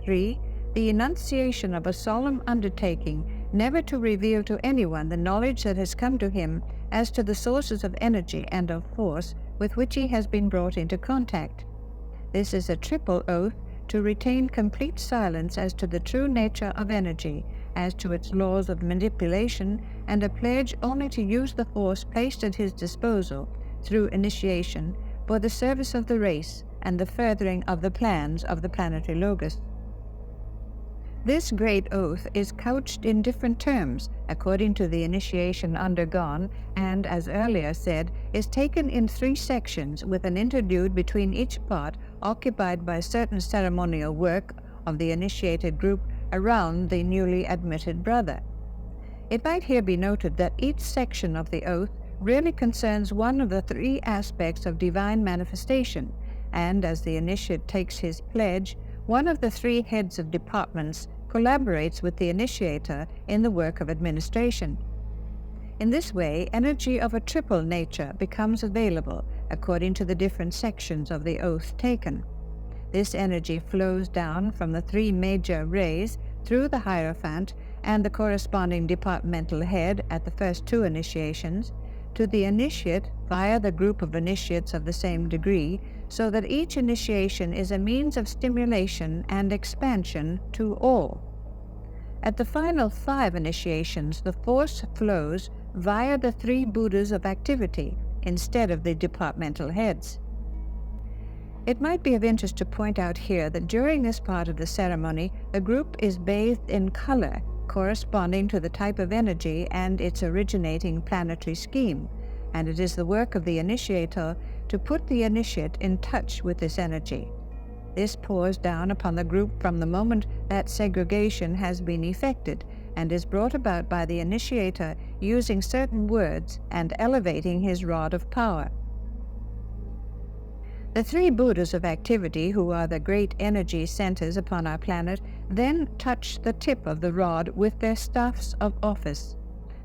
3. The enunciation of a solemn undertaking never to reveal to anyone the knowledge that has come to him as to the sources of energy and of force with which he has been brought into contact. This is a triple oath to retain complete silence as to the true nature of energy, as to its laws of manipulation, and a pledge only to use the force placed at his disposal through initiation for the service of the race and the furthering of the plans of the planetary logos. This great oath is couched in different terms according to the initiation undergone, and, as earlier said, is taken in 3 sections with an interlude between each part occupied by certain ceremonial work of the initiated group around the newly admitted brother. It might here be noted that each section of the oath really concerns one of the 3 aspects of divine manifestation, and as the initiate takes his pledge, one of the 3 heads of departments collaborates with the initiator in the work of administration. In this way, energy of a triple nature becomes available according to the different sections of the oath taken. This energy flows down from the 3 major rays through the Hierophant and the corresponding departmental head at the first 2 initiations, to the initiate via the group of initiates of the same degree, so that each initiation is a means of stimulation and expansion to all. At the final 5 initiations, the force flows via the 3 Buddhas of activity instead of the departmental heads. It might be of interest to point out here that during this part of the ceremony, the group is bathed in color corresponding to the type of energy and its originating planetary scheme, and it is the work of the initiator to put the initiate in touch with this energy. This pours down upon the group from the moment that segregation has been effected, and is brought about by the initiator using certain words and elevating his rod of power. The 3 Buddhas of activity, who are the great energy centers upon our planet, then touch the tip of the rod with their staffs of office.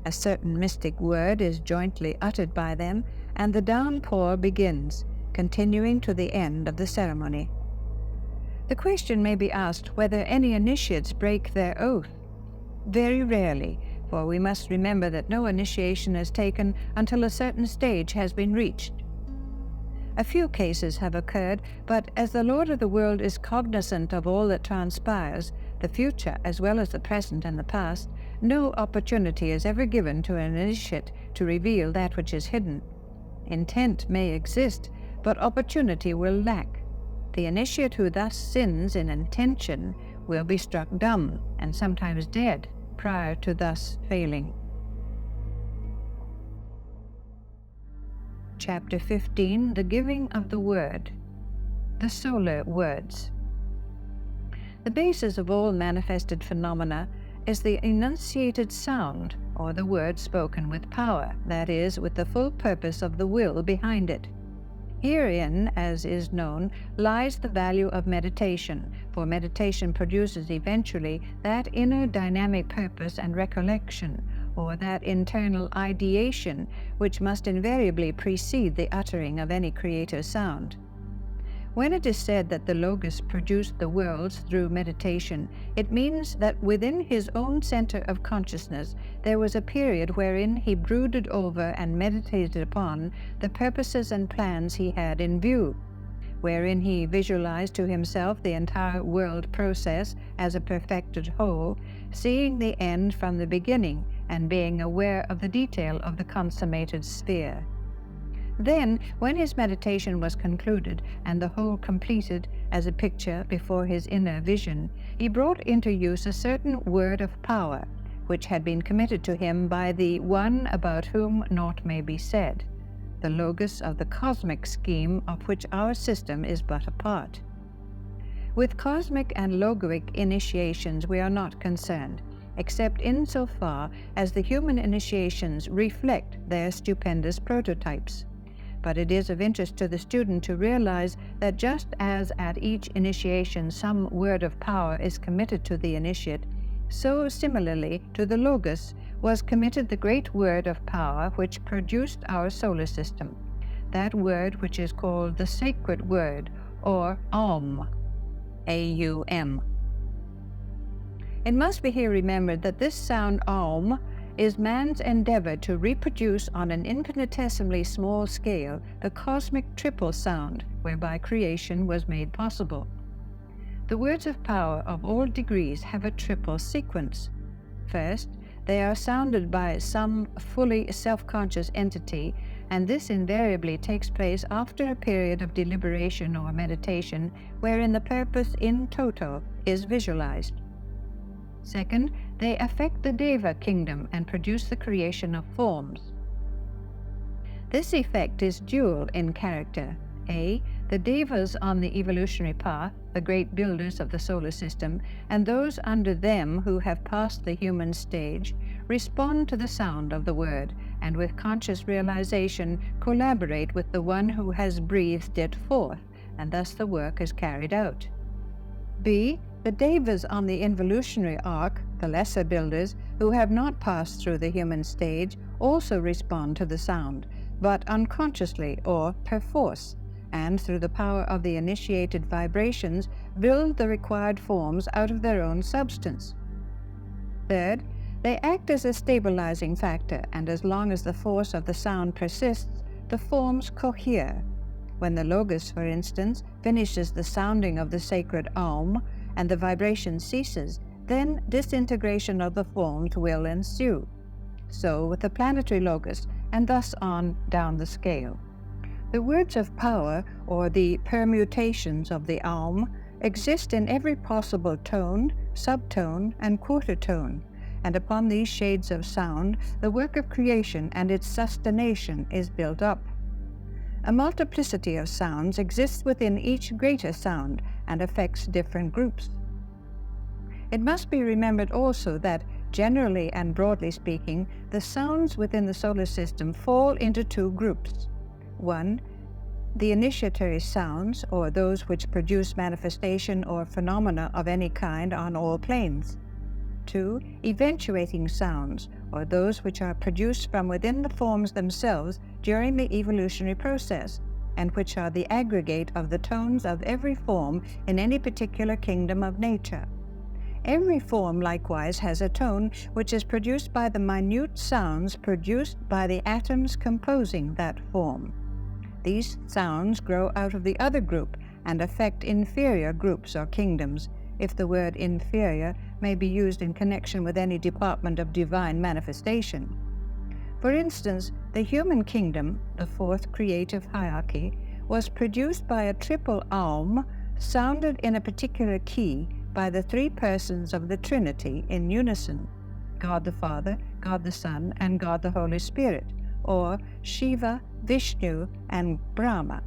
A certain mystic word is jointly uttered by them, and the downpour begins, continuing to the end of the ceremony. The question may be asked whether any initiates break their oath. Very rarely, for we must remember that no initiation is taken until a certain stage has been reached. A few cases have occurred, but as the Lord of the world is cognizant of all that transpires, the future as well as the present and the past, no opportunity is ever given to an initiate to reveal that which is hidden. Intent may exist, but opportunity will lack. The initiate who thus sins in intention will be struck dumb and sometimes dead prior to thus failing. Chapter 15, The Giving of the Word. The Solar Words. The basis of all manifested phenomena is the enunciated sound, or the word spoken with power, that is, with the full purpose of the will behind it. Herein, as is known, lies the value of meditation, for meditation produces eventually that inner dynamic purpose and recollection, or that internal ideation which must invariably precede the uttering of any creative sound. When it is said that the Logos produced the worlds through meditation, it means that within his own center of consciousness there was a period wherein he brooded over and meditated upon the purposes and plans he had in view, wherein he visualized to himself the entire world process as a perfected whole, seeing the end from the beginning and being aware of the detail of the consummated sphere. Then, when his meditation was concluded and the whole completed as a picture before his inner vision, he brought into use a certain word of power, which had been committed to him by the One about whom naught may be said, the Logos of the cosmic scheme of which our system is but a part. With cosmic and logoic initiations we are not concerned, except insofar as the human initiations reflect their stupendous prototypes. But it is of interest to the student to realize that just as at each initiation some word of power is committed to the initiate, so similarly to the Logos was committed the great word of power which produced our solar system, that word which is called the sacred word, or Aum, A-U-M. It must be here remembered that this sound Aum is man's endeavor to reproduce on an infinitesimally small scale the cosmic triple sound whereby creation was made possible. The words of power of all degrees have a triple sequence. First, they are sounded by some fully self-conscious entity and this invariably takes place after a period of deliberation or meditation wherein the purpose in toto is visualized. Second, they affect the Deva kingdom and produce the creation of forms. This effect is dual in character. A. The Devas on the evolutionary path, the great builders of the solar system, and those under them who have passed the human stage, respond to the sound of the word, and with conscious realization collaborate with the one who has breathed it forth, and thus the work is carried out. B. The Devas on the involutionary arc, the lesser builders, who have not passed through the human stage, also respond to the sound, but unconsciously or perforce, and through the power of the initiated vibrations build the required forms out of their own substance. Third, they act as a stabilizing factor, and as long as the force of the sound persists, the forms cohere. When the logos, for instance, finishes the sounding of the sacred Aum, and the vibration ceases, then disintegration of the forms will ensue. So with the planetary logos, and thus on down the scale. The words of power, or the permutations of the Aum, exist in every possible tone, subtone, and quarter tone, and upon these shades of sound, the work of creation and its sustentation is built up. A multiplicity of sounds exists within each greater sound and affects different groups. It must be remembered also that, generally and broadly speaking, the sounds within the solar system fall into two groups. 1. The initiatory sounds, or those which produce manifestation or phenomena of any kind on all planes. 2. Eventuating sounds, or those which are produced from within the forms themselves during the evolutionary process, and which are the aggregate of the tones of every form in any particular kingdom of nature. Every form likewise has a tone which is produced by the minute sounds produced by the atoms composing that form. These sounds grow out of the other group and affect inferior groups or kingdoms, if the word inferior may be used in connection with any department of divine manifestation. For instance, the human kingdom, the fourth creative hierarchy, was produced by a triple Aum sounded in a particular key by the three persons of the Trinity in unison, God the Father, God the Son, and God the Holy Spirit, or Shiva, Vishnu, and Brahma.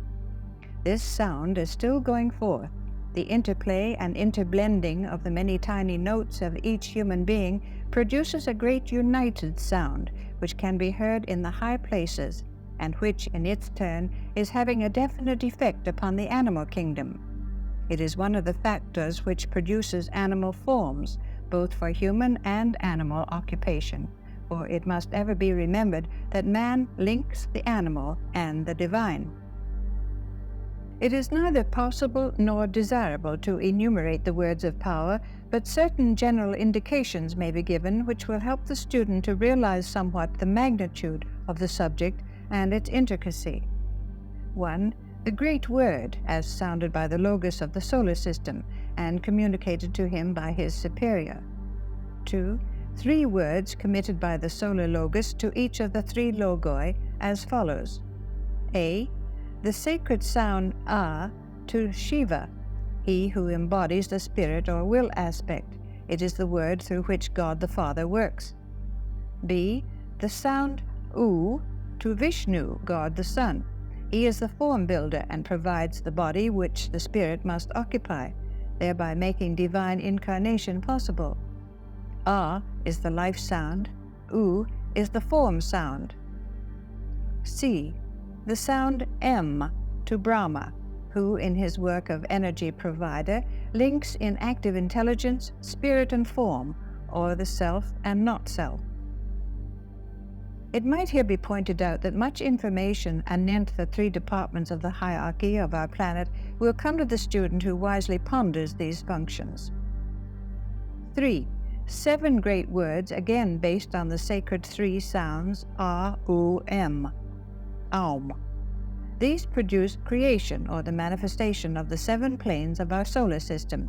This sound is still going forth. The interplay and interblending of the many tiny notes of each human being produces a great united sound, which can be heard in the high places, and which, in its turn, is having a definite effect upon the animal kingdom. It is one of the factors which produces animal forms, both for human and animal occupation, for it must ever be remembered that man links the animal and the divine. It is neither possible nor desirable to enumerate the words of power, but certain general indications may be given which will help the student to realize somewhat the magnitude of the subject and its intricacy. 1. The great word, as sounded by the logos of the solar system and communicated to him by his superior. 2. 3 words committed by the solar logos to each of the 3 logoi as follows. A. The sacred sound A to Shiva, he who embodies the spirit or will aspect. It is the word through which God the Father works. B. The sound U to Vishnu, God the Son. He is the form builder and provides the body which the spirit must occupy, thereby making divine incarnation possible. A is the life sound, U is the form sound. C. The sound M to Brahma, who in his work of energy provider links in active intelligence, spirit and form, or the self and not self. It might here be pointed out that much information anent the 3 departments of the hierarchy of our planet will come to the student who wisely ponders these functions. 3. 7 great words, again based on the sacred 3 sounds A, U, M. Aum. These produce creation, or the manifestation of the 7 planes of our solar system.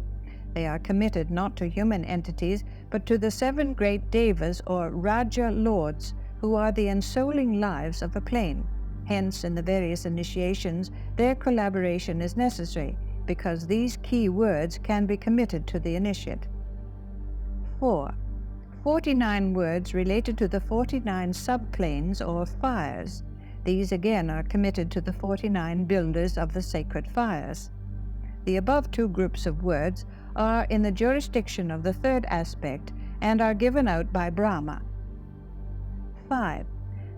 They are committed not to human entities, but to the 7 great devas or Raja lords, who are the ensouling lives of a plane. Hence, in the various initiations, their collaboration is necessary, because these key words can be committed to the initiate. 4. 49 words related to the 49 subplanes or fires. These again are committed to the 49 builders of the sacred fires. The above two groups of words are in the jurisdiction of the third aspect and are given out by Brahma. 5.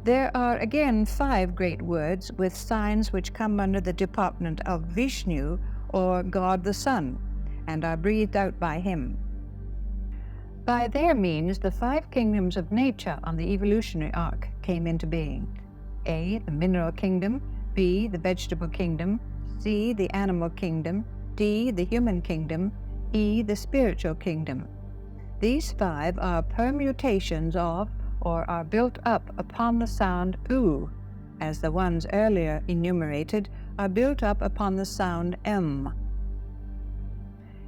There are again 5 great words with signs which come under the department of Vishnu, or God the Sun, and are breathed out by him. By their means, the 5 kingdoms of nature on the evolutionary arc came into being. A, the mineral kingdom, B, the vegetable kingdom, C, the animal kingdom, D, the human kingdom, E, the spiritual kingdom. These 5 are permutations of, or are built up upon the sound U, as the ones earlier enumerated are built up upon the sound M.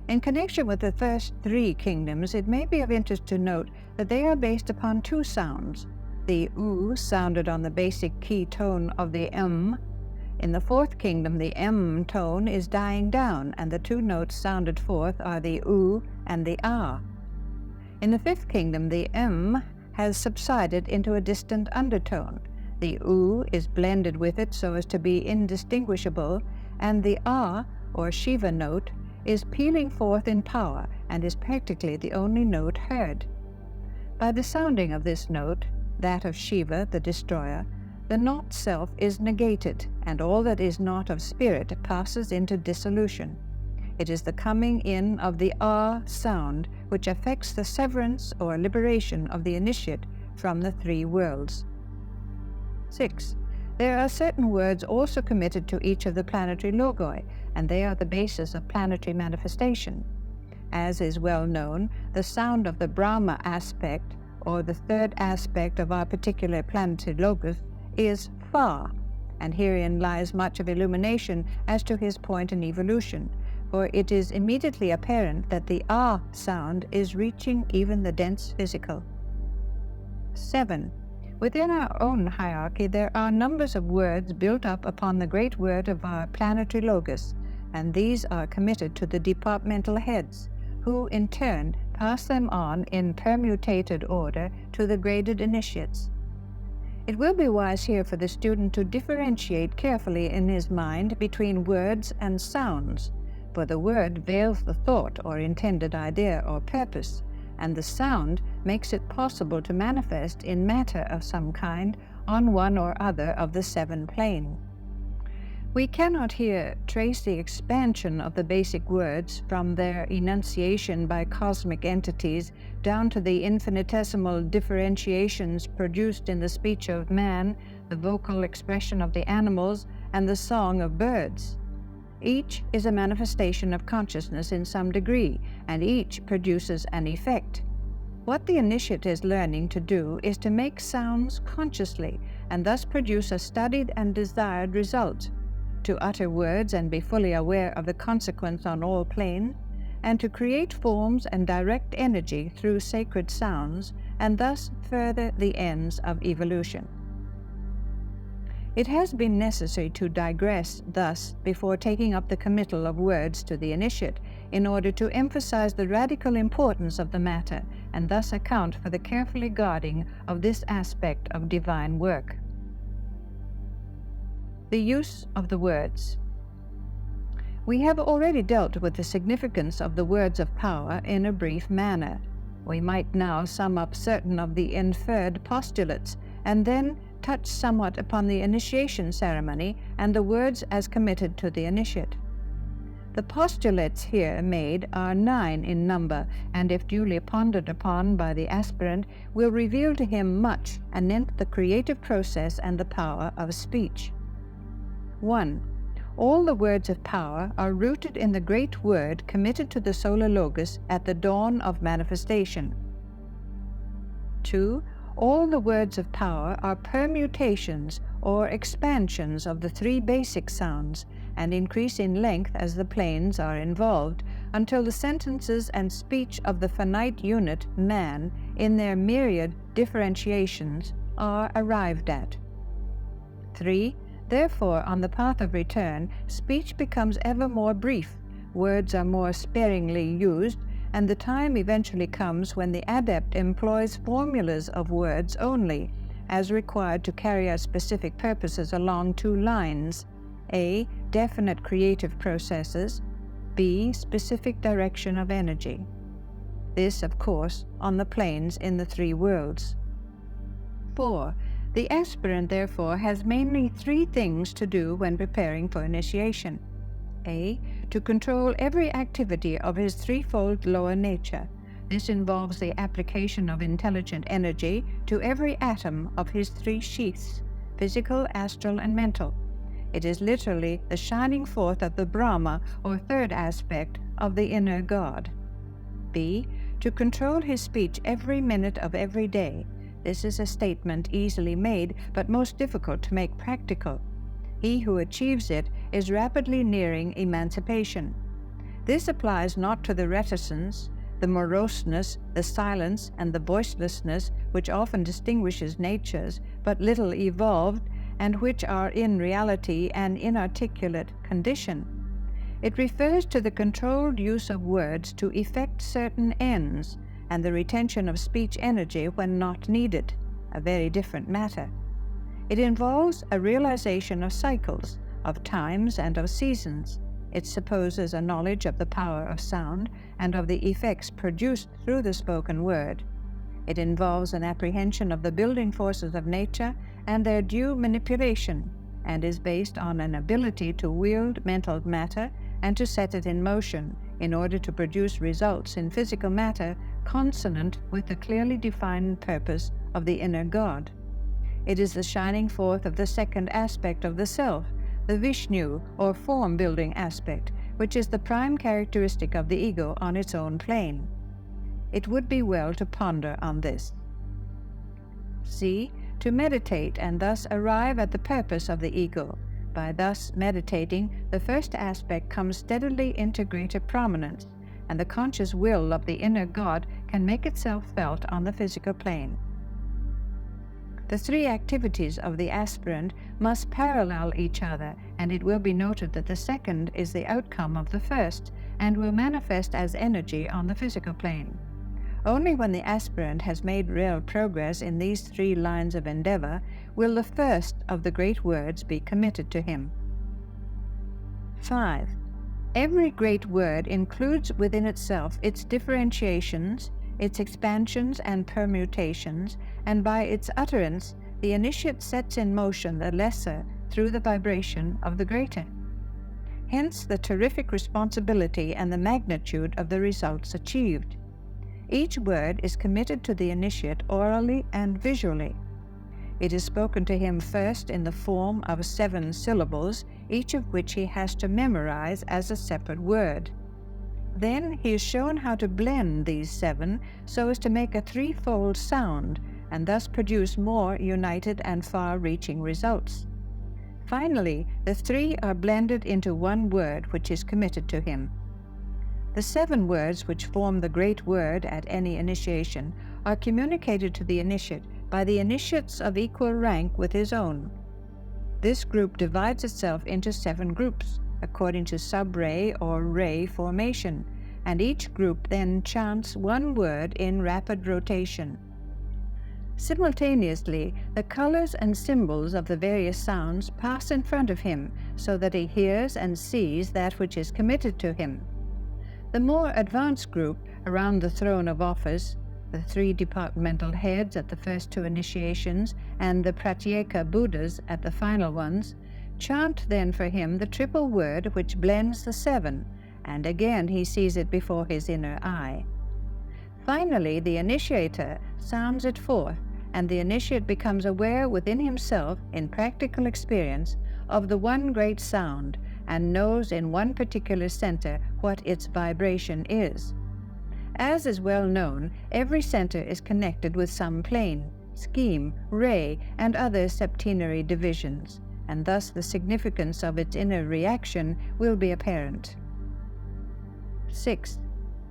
In connection with the first 3 kingdoms, it may be of interest to note that they are based upon 2 sounds. The U sounded on the basic key tone of the M. In the 4th kingdom, the M tone is dying down, and the 2 notes sounded forth are the U and the A. In the 5th kingdom, the M has subsided into a distant undertone. The U is blended with it so as to be indistinguishable, and the A, or Shiva note, is pealing forth in power and is practically the only note heard. By the sounding of this note, that of Shiva, the destroyer, the not-self is negated, and all that is not of spirit passes into dissolution. It is the coming in of the A sound which affects the severance or liberation of the initiate from the 3 worlds. 6. There are certain words also committed to each of the planetary logoi, and they are the basis of planetary manifestation. As is well known, the sound of the Brahma aspect, or the third aspect of our particular planetary logos, is Fa, and herein lies much of illumination as to his point in evolution, for it is immediately apparent that the A sound is reaching even the dense physical. 7. Within our own hierarchy there are numbers of words built up upon the great word of our planetary logos, and these are committed to the departmental heads, who in turn pass them on in permutated order to the graded initiates. It will be wise here for the student to differentiate carefully in his mind between words and sounds, for the word veils the thought or intended idea or purpose, and the sound makes it possible to manifest in matter of some kind on one or other of the 7 planes. We cannot here trace the expansion of the basic words from their enunciation by cosmic entities down to the infinitesimal differentiations produced in the speech of man, the vocal expression of the animals, and the song of birds. Each is a manifestation of consciousness in some degree, and each produces an effect. What the initiate is learning to do is to make sounds consciously, and thus produce a studied and desired result, to utter words and be fully aware of the consequence on all planes, and to create forms and direct energy through sacred sounds, and thus further the ends of evolution. It has been necessary to digress thus before taking up the committal of words to the initiate, in order to emphasize the radical importance of the matter, and thus account for the carefully guarding of this aspect of divine work. The use of the words. We have already dealt with the significance of the words of power in a brief manner. We might now sum up certain of the inferred postulates, and then touch somewhat upon the initiation ceremony and the words as committed to the initiate. The postulates here made are 9 in number, and if duly pondered upon by the aspirant, will reveal to him much anent the creative process and the power of speech. 1. All the words of power are rooted in the great word committed to the solar logos at the dawn of manifestation. 2. All the words of power are permutations or expansions of the 3 basic sounds, and increase in length as the planes are involved, until the sentences and speech of the finite unit, man, in their myriad differentiations, are arrived at. 3. Therefore, on the path of return, speech becomes ever more brief, words are more sparingly used, and the time eventually comes when the adept employs formulas of words only, as required to carry out specific purposes along two lines: A. Definite creative processes, B. Specific direction of energy. This, of course, on the planes in the three worlds. 4. The aspirant, therefore, has mainly three things to do when preparing for initiation. A. To control every activity of his threefold lower nature. This involves the application of intelligent energy to every atom of his three sheaths, physical, astral, and mental. It is literally the shining forth of the Brahma, or third aspect, of the inner God. B. To control his speech every minute of every day. This is a statement easily made, but most difficult to make practical. He who achieves it is rapidly nearing emancipation. This applies not to the reticence, the moroseness, the silence, and the voicelessness which often distinguishes natures, but little evolved, and which are in reality an inarticulate condition. It refers to the controlled use of words to effect certain ends, and the retention of speech energy when not needed, a very different matter. It involves a realization of cycles, of times, and of seasons. It supposes a knowledge of the power of sound and of the effects produced through the spoken word. It involves an apprehension of the building forces of nature and their due manipulation, and is based on an ability to wield mental matter and to set it in motion in order to produce results in physical matter consonant with the clearly defined purpose of the inner God. It is the shining forth of the second aspect of the self, the Vishnu, or form-building aspect, which is the prime characteristic of the ego on its own plane. It would be well to ponder on this. C. To meditate and thus arrive at the purpose of the ego. By thus meditating, the first aspect comes steadily into greater prominence, and the conscious will of the inner God can make itself felt on the physical plane. The three activities of the aspirant must parallel each other, and it will be noted that the second is the outcome of the first, and will manifest as energy on the physical plane. Only when the aspirant has made real progress in these three lines of endeavor will the first of the great words be committed to him. 5. Every great word includes within itself its differentiations, its expansions and permutations, and by its utterance the initiate sets in motion the lesser through the vibration of the greater. Hence the terrific responsibility and the magnitude of the results achieved. Each word is committed to the initiate orally and visually. It is spoken to him first in the form of 7 syllables, each of which he has to memorize as a separate word. Then he is shown how to blend these 7 so as to make a threefold sound, and thus produce more united and far-reaching results. Finally, the 3 are blended into one word which is committed to him. The 7 words which form the great word at any initiation are communicated to the initiate by the initiates of equal rank with his own. This group divides itself into 7 groups, according to sub-ray or ray formation, and each group then chants one word in rapid rotation. Simultaneously, the colors and symbols of the various sounds pass in front of him, so that he hears and sees that which is committed to him. The more advanced group around the throne of office, the 3 departmental heads at the first 2 initiations, and the Pratyeka Buddhas at the final ones, chant then for him the triple word which blends the 7, and again he sees it before his inner eye. Finally, the initiator sounds it forth, and the initiate becomes aware within himself, in practical experience, of the one great sound, and knows in one particular center what its vibration is. As is well known, every center is connected with some plane, scheme, ray, and other septenary divisions, and thus the significance of its inner reaction will be apparent. 6.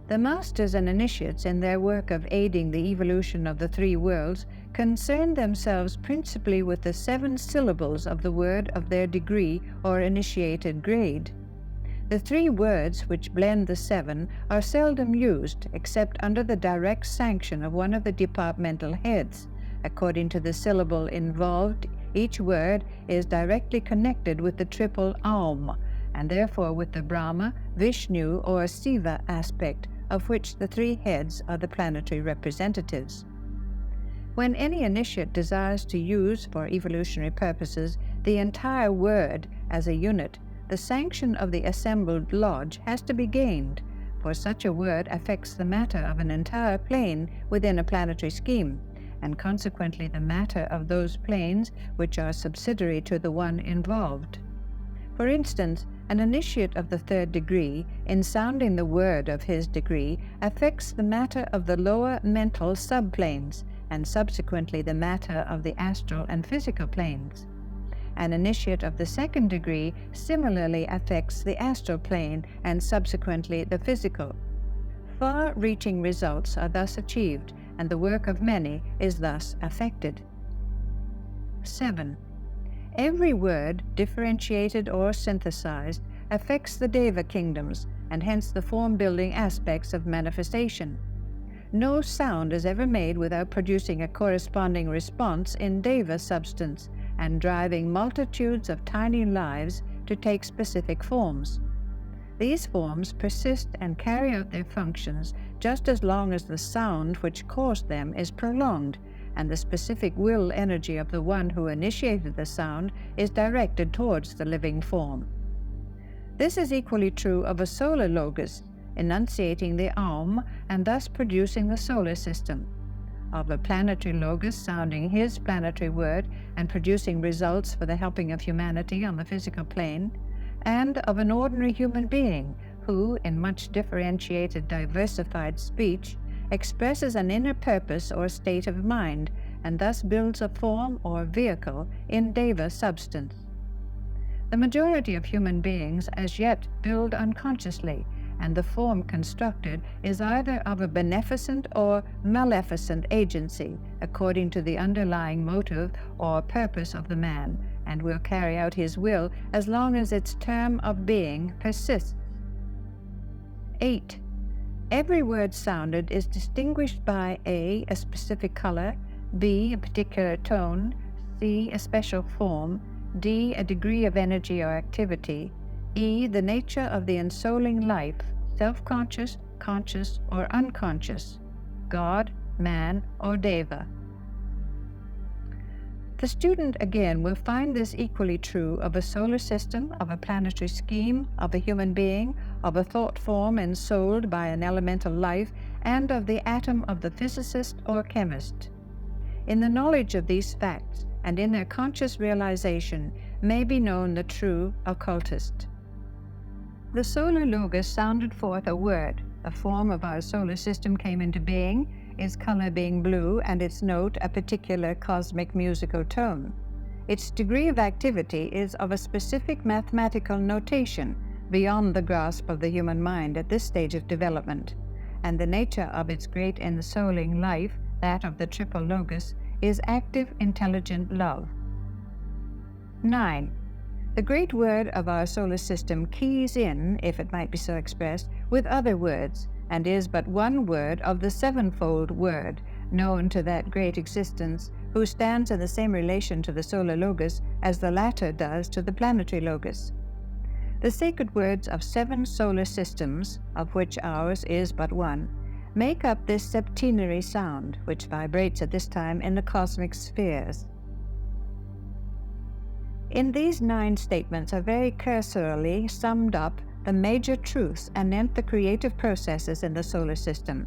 The masters and initiates in their work of aiding the evolution of the 3 worlds concern themselves principally with the 7 syllables of the word of their degree or initiated grade. The 3 words which blend the 7 are seldom used except under the direct sanction of one of the departmental heads. According to the syllable involved, each word is directly connected with the triple Aum, and therefore with the Brahma, Vishnu, or Siva aspect, of which the 3 heads are the planetary representatives. When any initiate desires to use, for evolutionary purposes, the entire word as a unit, the sanction of the assembled lodge has to be gained, for such a word affects the matter of an entire plane within a planetary scheme, and consequently the matter of those planes which are subsidiary to the one involved. For instance, an initiate of the 3rd degree, in sounding the word of his degree, affects the matter of the lower mental subplanes, and subsequently the matter of the astral and physical planes. An initiate of the 2nd degree similarly affects the astral plane and subsequently the physical. Far-reaching results are thus achieved, and the work of many is thus affected. 7. Every word, differentiated or synthesized, affects the Deva kingdoms, and hence the form-building aspects of manifestation. No sound is ever made without producing a corresponding response in Deva substance, and driving multitudes of tiny lives to take specific forms. These forms persist and carry out their functions just as long as the sound which caused them is prolonged, and the specific will energy of the one who initiated the sound is directed towards the living form. This is equally true of a solar logos, enunciating the Aum and thus producing the solar system, of a planetary logos sounding his planetary word and producing results for the helping of humanity on the physical plane, and of an ordinary human being who, in much differentiated, diversified speech, expresses an inner purpose or state of mind, and thus builds a form or vehicle in Deva substance. The majority of human beings as yet build unconsciously, and the form constructed is either of a beneficent or maleficent agency, according to the underlying motive or purpose of the man, and will carry out his will as long as its term of being persists. 8. Every word sounded is distinguished by A, a specific color, B, a particular tone, C, a special form, D, a degree of energy or activity, E, the nature of the ensouling life, self-conscious, conscious, or unconscious, God, man, or Deva. The student again will find this equally true of a solar system, of a planetary scheme, of a human being, of a thought form ensouled by an elemental life, and of the atom of the physicist or chemist. In the knowledge of these facts, and in their conscious realization, may be known the true occultist. The solar logos sounded forth a word. The form of our solar system came into being, its color being blue, and its note a particular cosmic musical tone. Its degree of activity is of a specific mathematical notation beyond the grasp of the human mind at this stage of development, and the nature of its great ensouling life, that of the triple logos, is active, intelligent love. 9. The great word of our solar system keys in, if it might be so expressed, with other words, and is but one word of the sevenfold word, known to that great existence, who stands in the same relation to the solar logos as the latter does to the planetary logos. The sacred words of 7 solar systems, of which ours is but one, make up this septenary sound, which vibrates at this time in the cosmic spheres. In these 9 statements are very cursorily summed up the major truths anent the creative processes in the solar system.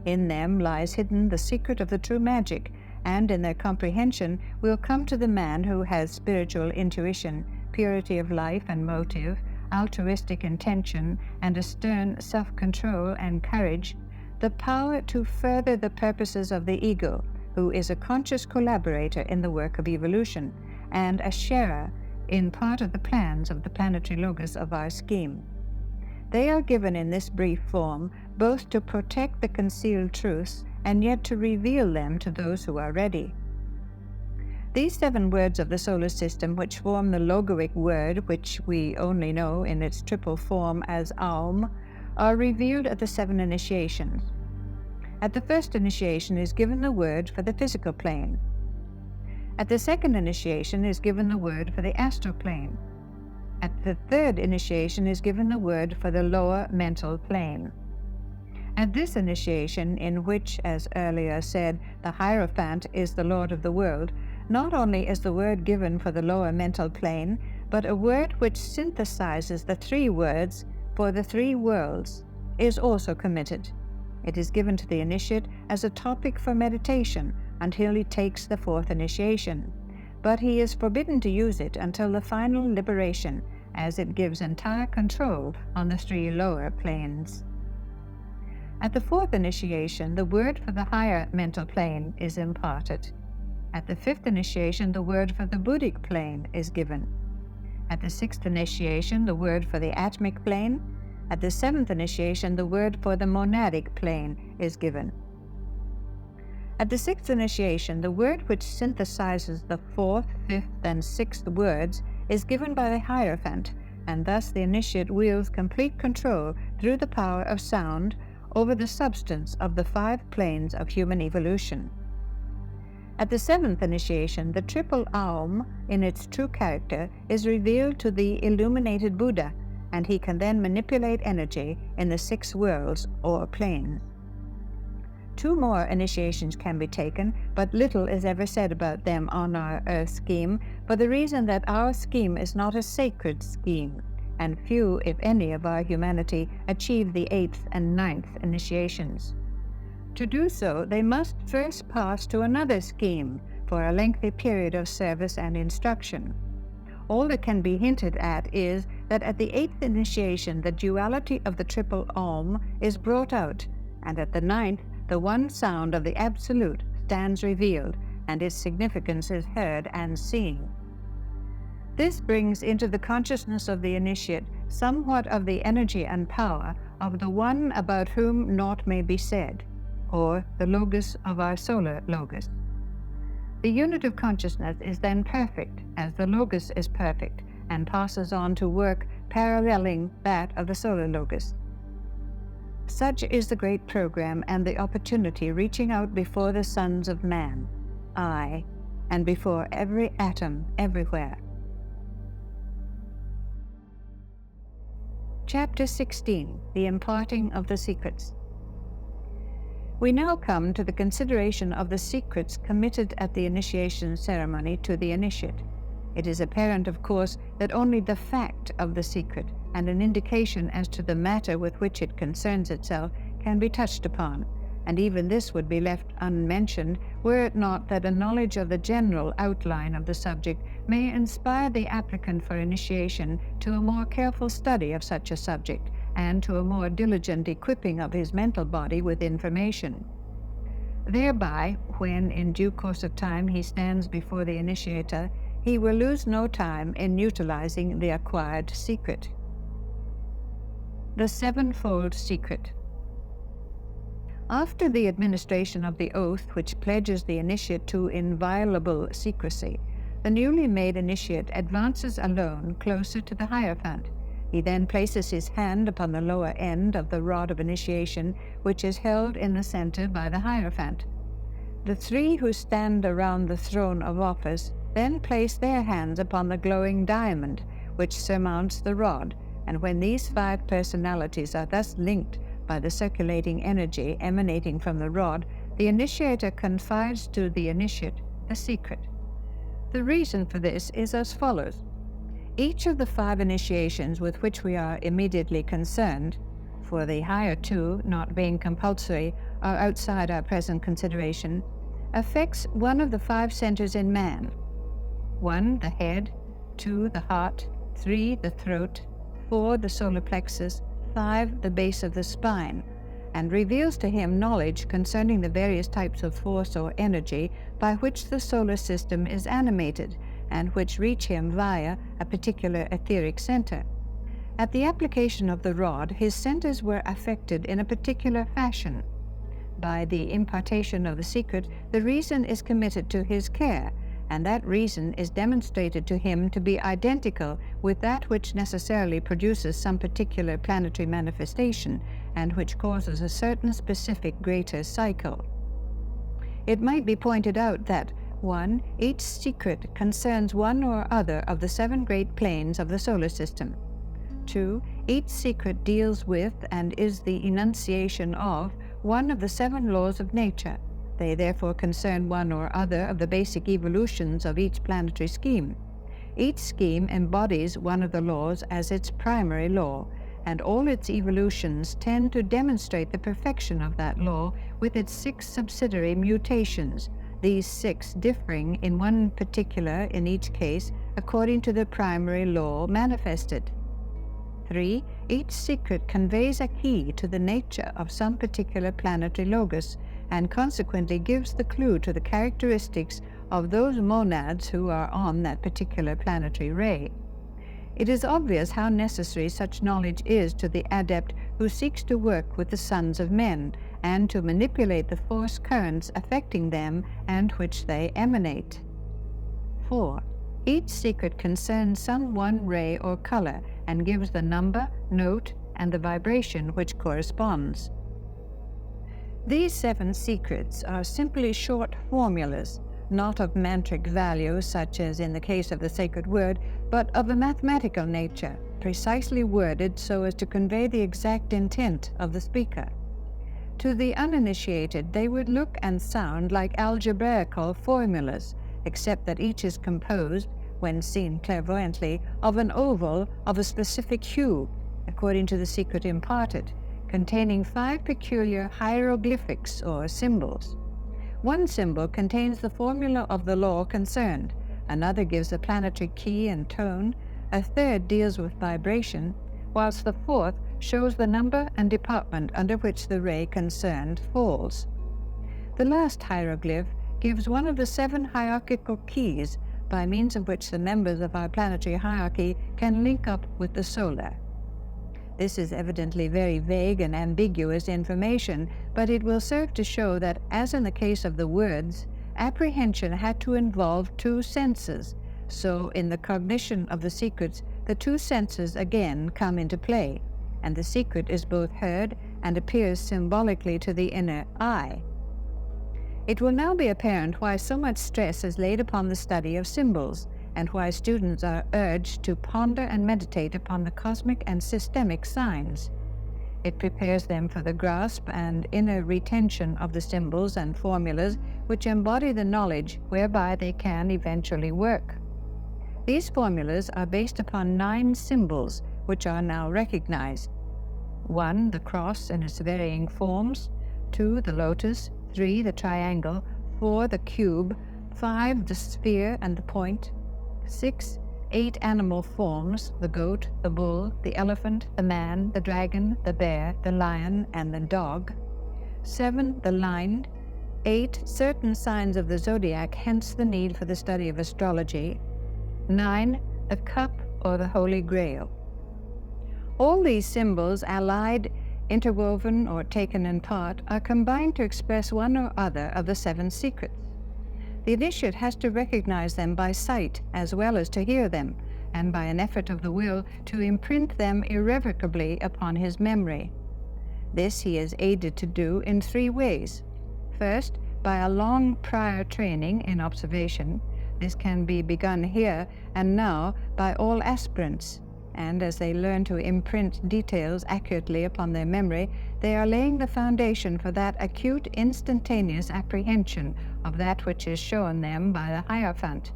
In them lies hidden the secret of the true magic, and in their comprehension will come to the man who has spiritual intuition, purity of life and motive, altruistic intention, and a stern self-control and courage, the power to further the purposes of the ego, who is a conscious collaborator in the work of evolution, and a sharer in part of the plans of the planetary logos of our scheme. They are given in this brief form both to protect the concealed truths and yet to reveal them to those who are ready. These 7 words of the solar system, which form the logoic word, which we only know in its triple form as Aum, are revealed at the 7 initiations. At the first initiation is given the word for the physical plane. At the second initiation is given the word for the astral plane. At the third initiation is given the word for the lower mental plane. At this initiation, in which, as earlier said, the Hierophant is the Lord of the world, not only is the word given for the lower mental plane, but a word which synthesizes the 3 words for the 3 worlds is also committed. It is given to the initiate as a topic for meditation until he takes the 4th initiation, but he is forbidden to use it until the final liberation, as it gives entire control on the 3 lower planes. At the 4th initiation, the word for the higher mental plane is imparted. At the 5th initiation, the word for the Buddhic plane is given. At the 6th initiation, the word for the Atmic plane. At the 7th initiation, the word for the Monadic plane is given. At the 6th initiation, the word which synthesizes the 4th, 5th, and 6th words is given by the Hierophant, and thus the initiate wields complete control through the power of sound over the substance of the 5 planes of human evolution. At the 7th initiation, the triple Aum, in its true character, is revealed to the illuminated Buddha, and he can then manipulate energy in the 6 worlds or planes. 2 more initiations can be taken, but little is ever said about them on our Earth scheme, for the reason that our scheme is not a sacred scheme, and few, if any, of our humanity achieve the 8th and 9th initiations. To do so, they must first pass to another scheme for a lengthy period of service and instruction. All that can be hinted at is that at the 8th initiation the duality of the triple Aum is brought out, and at the 9th the one sound of the Absolute stands revealed, and its significance is heard and seen. This brings into the consciousness of the initiate somewhat of the energy and power of the one about whom naught may be said, or the Logos of our solar Logos. The unit of consciousness is then perfect, as the Logos is perfect, and passes on to work paralleling that of the solar Logos. Such is the great program and the opportunity reaching out before the sons of man, I, and before every atom everywhere. Chapter 16. The Imparting of the Secrets. We now come to the consideration of the secrets committed at the initiation ceremony to the initiate. It is apparent, of course, that only the fact of the secret and an indication as to the matter with which it concerns itself can be touched upon, and even this would be left unmentioned were it not that a knowledge of the general outline of the subject may inspire the applicant for initiation to a more careful study of such a subject, and to a more diligent equipping of his mental body with information. Thereby, when in due course of time he stands before the initiator, he will lose no time in utilizing the acquired secret. The Sevenfold Secret. After the administration of the oath which pledges the initiate to inviolable secrecy, the newly made initiate advances alone closer to the Hierophant. He then places his hand upon the lower end of the rod of initiation, which is held in the center by the Hierophant. The 3 who stand around the throne of office then place their hands upon the glowing diamond, which surmounts the rod, and when these 5 personalities are thus linked by the circulating energy emanating from the rod, the initiator confides to the initiate the secret. The reason for this is as follows. Each of the 5 initiations with which we are immediately concerned, for the higher 2 not being compulsory or outside our present consideration, affects one of the 5 centers in man. 1, the head, 2, the heart, 3, the throat, 4, the solar plexus, 5, the base of the spine, and reveals to him knowledge concerning the various types of force or energy by which the solar system is animated, and which reach him via a particular etheric center. At the application of the rod, his centers were affected in a particular fashion. By the impartation of the secret, the reason is committed to his care, and that reason is demonstrated to him to be identical with that which necessarily produces some particular planetary manifestation, and which causes a certain specific greater cycle. It might be pointed out that 1. Each secret concerns one or other of the 7 great planes of the solar system. 2. Each secret deals with and is the enunciation of one of the 7 laws of nature. They therefore concern one or other of the basic evolutions of each planetary scheme. Each scheme embodies one of the laws as its primary law, and all its evolutions tend to demonstrate the perfection of that law with its 6 subsidiary mutations, these 6 differing in one particular in each case according to the primary law manifested. 3. Each secret conveys a key to the nature of some particular planetary logos, and consequently gives the clue to the characteristics of those monads who are on that particular planetary ray. It is obvious how necessary such knowledge is to the adept who seeks to work with the sons of men, and to manipulate the force currents affecting them and which they emanate. 4. Each secret concerns some one ray or color, and gives the number, note, and the vibration which corresponds. These 7 secrets are simply short formulas, not of mantric value, such as in the case of the sacred word, but of a mathematical nature, precisely worded so as to convey the exact intent of the speaker. To the uninitiated, they would look and sound like algebraical formulas, except that each is composed, when seen clairvoyantly, of an oval of a specific hue, according to the secret imparted, containing 5 peculiar hieroglyphics or symbols. One symbol contains the formula of the law concerned, another gives a planetary key and tone, a third deals with vibration, whilst the 4th shows the number and department under which the ray concerned falls. The last hieroglyph gives one of the 7 hierarchical keys by means of which the members of our planetary hierarchy can link up with the solar. This is evidently very vague and ambiguous information, but it will serve to show that, as in the case of the words, apprehension had to involve 2 senses, so in the cognition of the secrets, the 2 senses again come into play, and the secret is both heard and appears symbolically to the inner eye. It will now be apparent why so much stress is laid upon the study of symbols, and why students are urged to ponder and meditate upon the cosmic and systemic signs. It prepares them for the grasp and inner retention of the symbols and formulas which embody the knowledge whereby they can eventually work. These formulas are based upon 9 symbols which are now recognized. 1. The cross in its varying forms. 2. The lotus. 3. The triangle. 4. The cube. 5. The sphere and the point. 6. 8 animal forms, the goat, the bull, the elephant, the man, the dragon, the bear, the lion, and the dog. 7. The line. 8. Certain signs of the zodiac, hence the need for the study of astrology. 9. The cup or the Holy Grail. All these symbols, allied, interwoven, or taken in part, are combined to express one or other of the 7 secrets. The initiate has to recognize them by sight as well as to hear them, and by an effort of the will to imprint them irrevocably upon his memory. This he is aided to do in 3 ways. First, by a long prior training in observation. This can be begun here and now by all aspirants, and as they learn to imprint details accurately upon their memory, they are laying the foundation for that acute, instantaneous apprehension of that which is shown them by the Hierophant.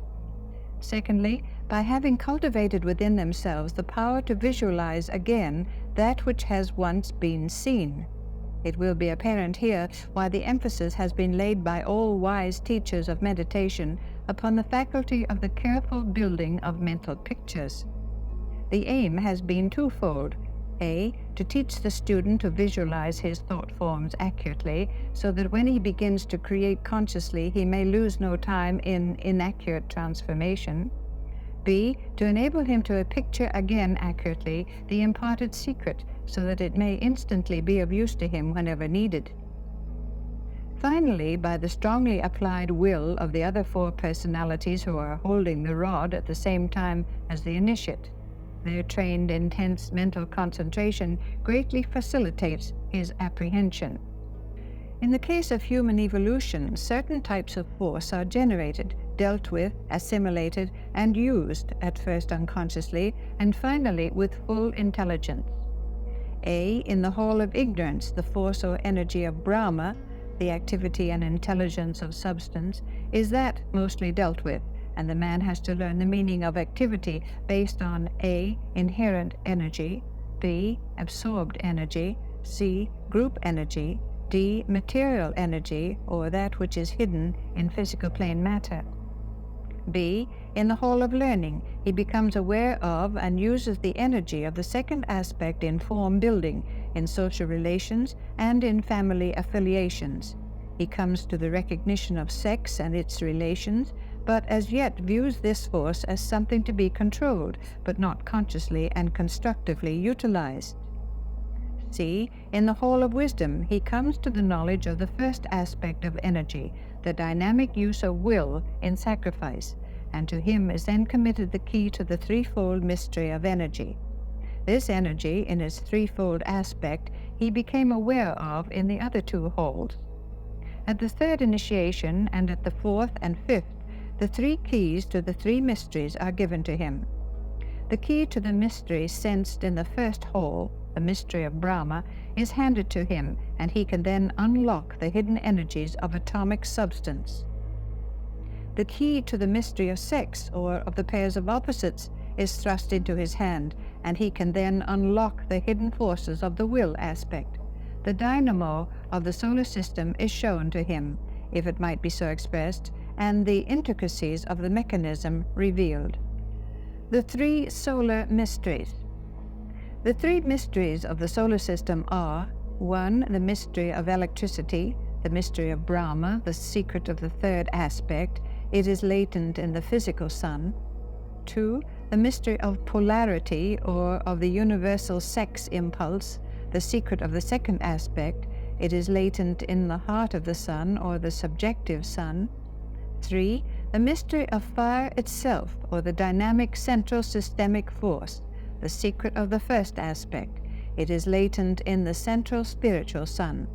Secondly, by having cultivated within themselves the power to visualize again that which has once been seen. It will be apparent here why the emphasis has been laid by all wise teachers of meditation upon the faculty of the careful building of mental pictures. The aim has been twofold. A. To teach the student to visualize his thought forms accurately, so that when he begins to create consciously, he may lose no time in inaccurate transformation. B. To enable him to picture again accurately the imparted secret, so that it may instantly be of use to him whenever needed. Finally, by the strongly applied will of the other 4 personalities who are holding the rod at the same time as the initiate. Their trained, intense mental concentration greatly facilitates his apprehension. In the case of human evolution, certain types of force are generated, dealt with, assimilated, and used, at first unconsciously, and finally with full intelligence. In the hall of ignorance, the force or energy of Brahma, the activity and intelligence of substance, is that mostly dealt with, and the man has to learn the meaning of activity based on A. Inherent energy, B. Absorbed energy, C. Group energy, D. Material energy, or that which is hidden in physical plane matter. B. In the hall of learning, he becomes aware of and uses the energy of the second aspect in form building, in social relations, and in family affiliations. He comes to the recognition of sex and its relations, but as yet views this force as something to be controlled, but not consciously and constructively utilized. C. In the hall of wisdom, he comes to the knowledge of the first aspect of energy, the dynamic use of will in sacrifice, and to him is then committed the key to the threefold mystery of energy. This energy, in its threefold aspect, he became aware of in the other 2 halls. At the 3rd initiation and at the 4th and 5th, the 3 keys to the 3 mysteries are given to him. The key to the mystery sensed in the first hall, the mystery of Brahma, is handed to him, and he can then unlock the hidden energies of atomic substance. The key to the mystery of sex, or of the pairs of opposites, is thrust into his hand, and he can then unlock the hidden forces of the will aspect. The dynamo of the solar system is shown to him, if it might be so expressed, and the intricacies of the mechanism revealed. The 3 solar mysteries. The 3 mysteries of the solar system are: 1. The mystery of electricity, the mystery of Brahma, the secret of the 3rd aspect. It is latent in the physical sun. 2. The mystery of polarity, or of the universal sex impulse, the secret of the 2nd aspect. It is latent in the heart of the sun, or the subjective sun. 3. The mystery of fire itself, or the dynamic central systemic force, the secret of the 1st aspect. It is latent in the central spiritual sun.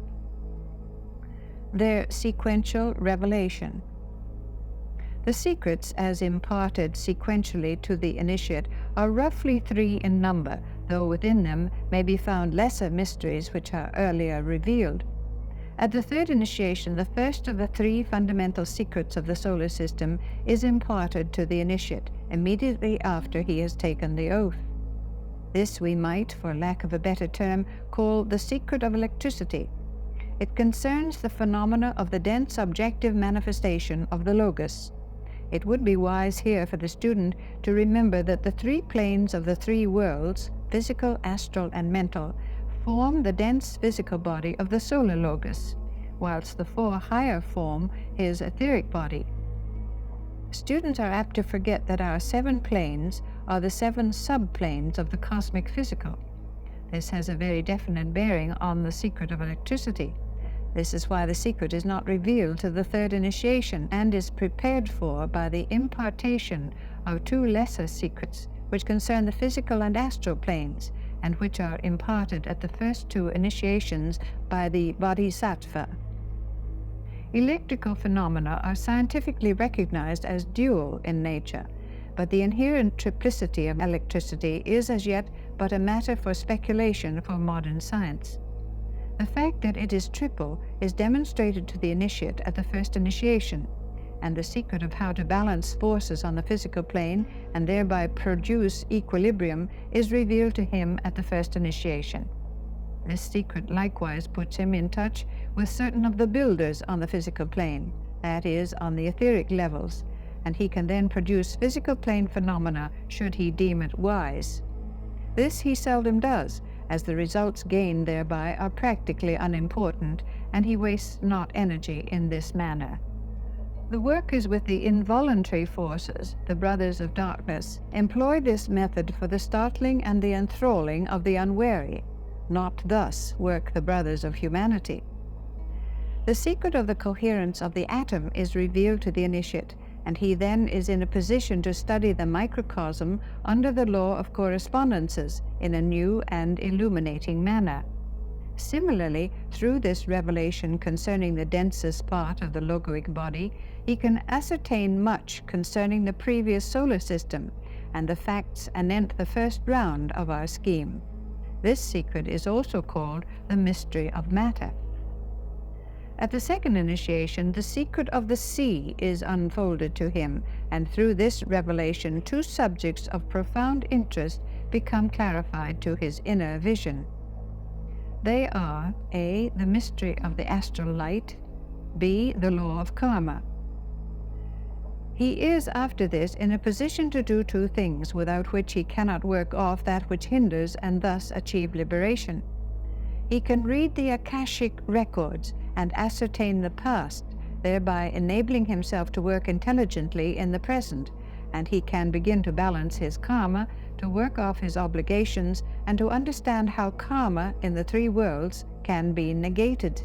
Their sequential revelation. The secrets, as imparted sequentially to the initiate, are roughly 3 in number, though within them may be found lesser mysteries which are earlier revealed. At the 3rd initiation, the first of the 3 fundamental secrets of the solar system is imparted to the initiate immediately after he has taken the oath. This we might, for lack of a better term, call the secret of electricity. It concerns the phenomena of the dense objective manifestation of the Logos. It would be wise here for the student to remember that the 3 planes of the 3 worlds, physical, astral, and mental, form the dense physical body of the solar Logos, whilst the 4 higher form his etheric body. Students are apt to forget that our 7 planes are the 7 subplanes of the cosmic physical. This has a very definite bearing on the secret of electricity. This is why the secret is not revealed to the 3rd initiation, and is prepared for by the impartation of 2 lesser secrets, which concern the physical and astral planes, and which are imparted at the first 2 initiations by the Bodhisattva. Electrical phenomena are scientifically recognized as dual in nature, but the inherent triplicity of electricity is as yet but a matter for speculation for modern science. The fact that it is triple is demonstrated to the initiate at the first initiation, and the secret of how to balance forces on the physical plane and thereby produce equilibrium is revealed to him at the first initiation. This secret likewise puts him in touch with certain of the builders on the physical plane, that is, on the etheric levels, and he can then produce physical plane phenomena should he deem it wise. This he seldom does, as the results gained thereby are practically unimportant, and he wastes not energy in this manner. The workers with the involuntary forces, the brothers of darkness, employ this method for the startling and the enthralling of the unwary. Not thus work the brothers of humanity. The secret of the coherence of the atom is revealed to the initiate, and he then is in a position to study the microcosm under the law of correspondences in a new and illuminating manner. Similarly, through this revelation concerning the densest part of the logoic body, he can ascertain much concerning the previous solar system and the facts anent the first round of our scheme. This secret is also called the mystery of matter. At the second initiation, the secret of the sea is unfolded to him, and through this revelation, two subjects of profound interest become clarified to his inner vision. They are A. the mystery of the astral light, B. the law of karma. He is after this in a position to do two things without which he cannot work off that which hinders and thus achieve liberation. He can read the Akashic records and ascertain the past, thereby enabling himself to work intelligently in the present, and he can begin to balance his karma, to work off his obligations, and to understand how karma in the three worlds can be negated.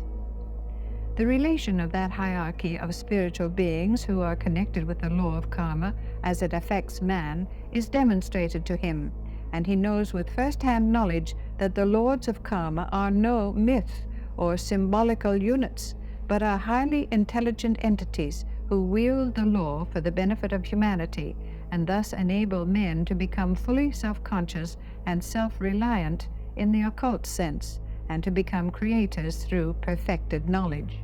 The relation of that hierarchy of spiritual beings who are connected with the law of karma as it affects man is demonstrated to him, and he knows with first-hand knowledge that the lords of karma are no myth or symbolical units, but are highly intelligent entities who wield the law for the benefit of humanity, and thus enable men to become fully self-conscious and self-reliant in the occult sense, and to become creators through perfected knowledge.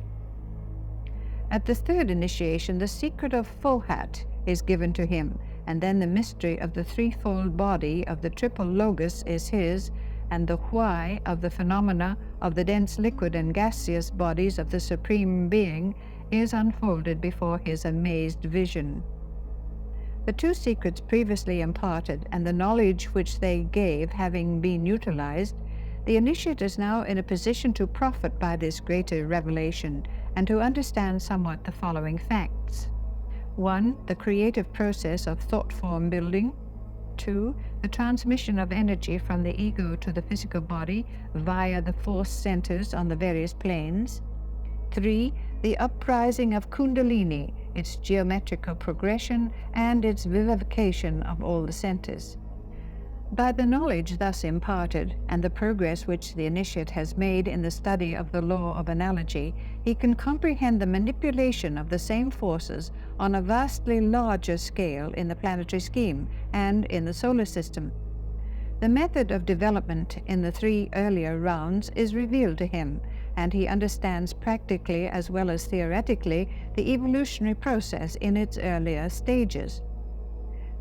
At the third initiation, the secret of Fohat is given to him, and then the mystery of the threefold body of the triple logos is his, and the why of the phenomena of the dense liquid and gaseous bodies of the Supreme Being is unfolded before his amazed vision. The two secrets previously imparted and the knowledge which they gave having been utilized, the initiate is now in a position to profit by this greater revelation and to understand somewhat the following facts. 1. The creative process of thought form building. 2. The transmission of energy from the ego to the physical body via the force centers on the various planes. 3. The uprising of Kundalini, its geometrical progression, and its vivification of all the centers. By the knowledge thus imparted, and the progress which the initiate has made in the study of the law of analogy, he can comprehend the manipulation of the same forces on a vastly larger scale in the planetary scheme and in the solar system. The method of development in the three earlier rounds is revealed to him, and he understands practically as well as theoretically the evolutionary process in its earlier stages.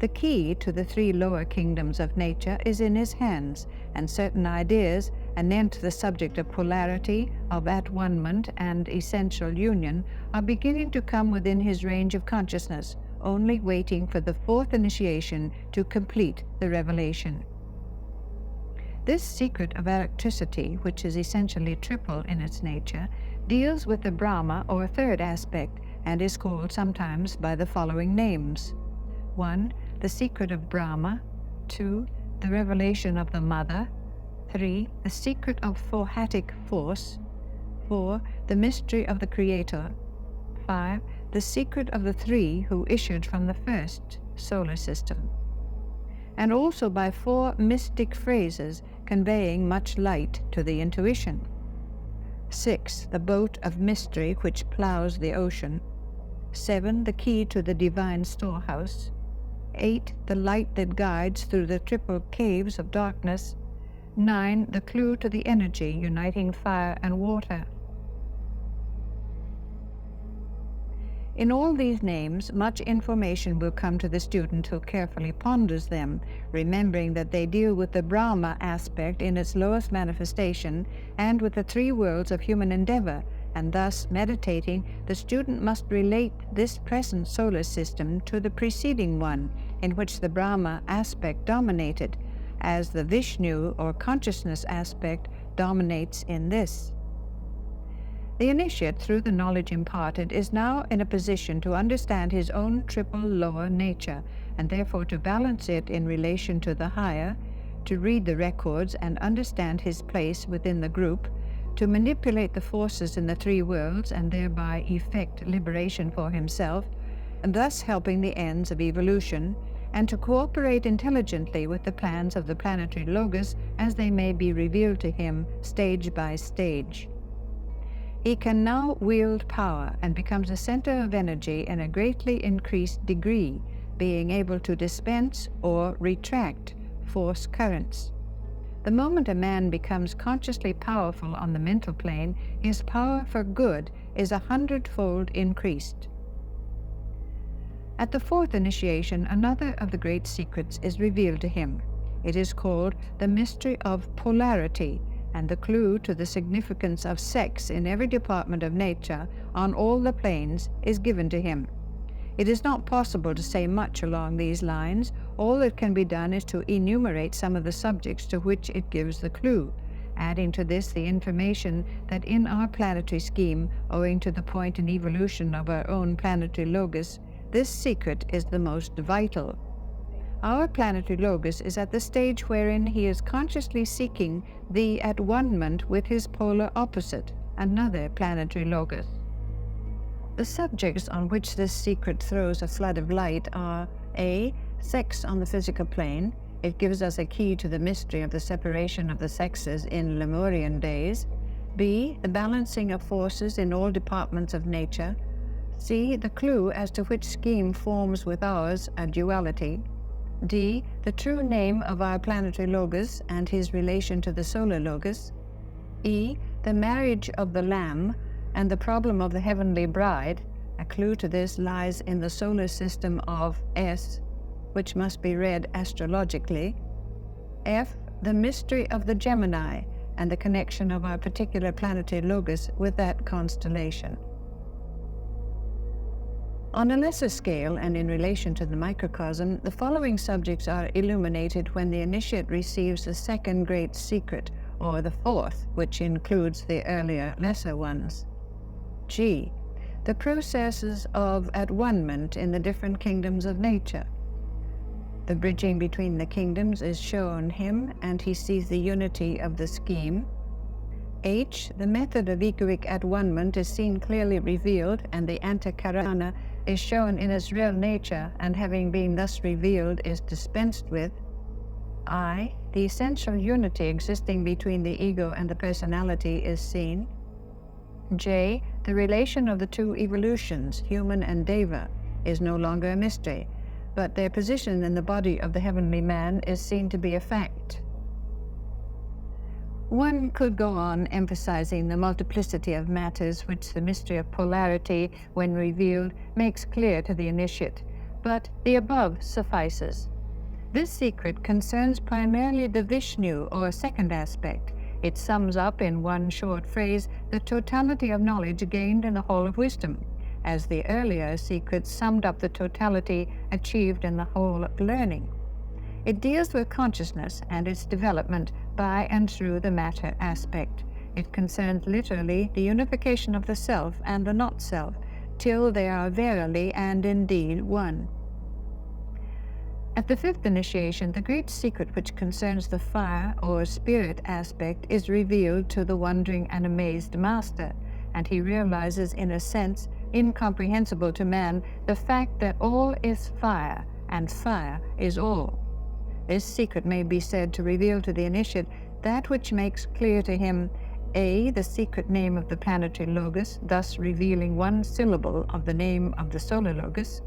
The key to the three lower kingdoms of nature is in his hands, and certain ideas anent the subject of polarity, of at-one-ment, and essential union are beginning to come within his range of consciousness, only waiting for the fourth initiation to complete the revelation. This secret of electricity, which is essentially triple in its nature, deals with the Brahma or third aspect, and is called sometimes by the following names. 1. The secret of Brahma. 2. The revelation of the Mother. 3. The secret of Fohatic force. 4. The mystery of the Creator. 5. The secret of the three who issued from the first solar system. And also by 4 mystic phrases conveying much light to the intuition. 6. The boat of mystery which plows the ocean. 7. The key to the divine storehouse. 8. The light that guides through the triple caves of darkness. 9. The clue to the energy uniting fire and water. In all these names, much information will come to the student who carefully ponders them, remembering that they deal with the Brahma aspect in its lowest manifestation and with the three worlds of human endeavor, and thus, meditating, the student must relate this present solar system to the preceding one, in which the Brahma aspect dominated, as the Vishnu or consciousness aspect dominates in this. The initiate, through the knowledge imparted, is now in a position to understand his own triple lower nature, and therefore to balance it in relation to the higher, to read the records and understand his place within the group, to manipulate the forces in the three worlds and thereby effect liberation for himself, and thus helping the ends of evolution, and to cooperate intelligently with the plans of the planetary logos as they may be revealed to him stage by stage. He can now wield power and becomes a center of energy in a greatly increased degree, being able to dispense or retract force currents. The moment a man becomes consciously powerful on the mental plane, his power for good is 100-fold increased. At the fourth initiation, another of the great secrets is revealed to him. It is called the mystery of polarity, and the clue to the significance of sex in every department of nature on all the planes is given to him. It is not possible to say much along these lines. All that can be done is to enumerate some of the subjects to which it gives the clue, adding to this the information that in our planetary scheme, owing to the point in evolution of our own planetary logos, this secret is the most vital. Our planetary logos is at the stage wherein he is consciously seeking the at-one-ment with his polar opposite, another planetary logos. The subjects on which this secret throws a flood of light are A. Sex on the physical plane. It gives us a key to the mystery of the separation of the sexes in Lemurian days. B. The balancing of forces in all departments of nature. C. The clue as to which scheme forms with ours a duality. D. The true name of our planetary logos and his relation to the solar logos. E. The marriage of the Lamb and the problem of the heavenly bride. A clue to this lies in the solar system of S, which must be read astrologically. F. The mystery of the Gemini and the connection of our particular planetary logos with that constellation. On a lesser scale and in relation to the microcosm, the following subjects are illuminated when the initiate receives the second great secret, or the fourth, which includes the earlier lesser ones. G. The processes of at-one-ment in the different kingdoms of nature. The bridging between the kingdoms is shown him, and he sees the unity of the scheme. H. The method of egoic at-one-ment is seen clearly revealed, and the antakarana is shown in its real nature, and having been thus revealed is dispensed with. I. The essential unity existing between the ego and the personality is seen. J. The relation of the two evolutions, human and deva, is no longer a mystery, but their position in the body of the heavenly man is seen to be a fact. One could go on emphasizing the multiplicity of matters which the mystery of polarity, when revealed, makes clear to the initiate, but the above suffices. This secret concerns primarily the Vishnu, or second aspect. It sums up in one short phrase the totality of knowledge gained in the Hall of Wisdom, as the earlier secrets summed up the totality achieved in the whole of learning. It deals with consciousness and its development by and through the matter aspect. It concerns literally the unification of the self and the not-self, till they are verily and indeed one. At the fifth initiation, the great secret which concerns the fire or spirit aspect is revealed to the wondering and amazed master, and he realizes, in a sense incomprehensible to man, the fact that all is fire, and fire is all. This secret may be said to reveal to the initiate that which makes clear to him A. The secret name of the planetary logos, thus revealing one syllable of the name of the solar logos.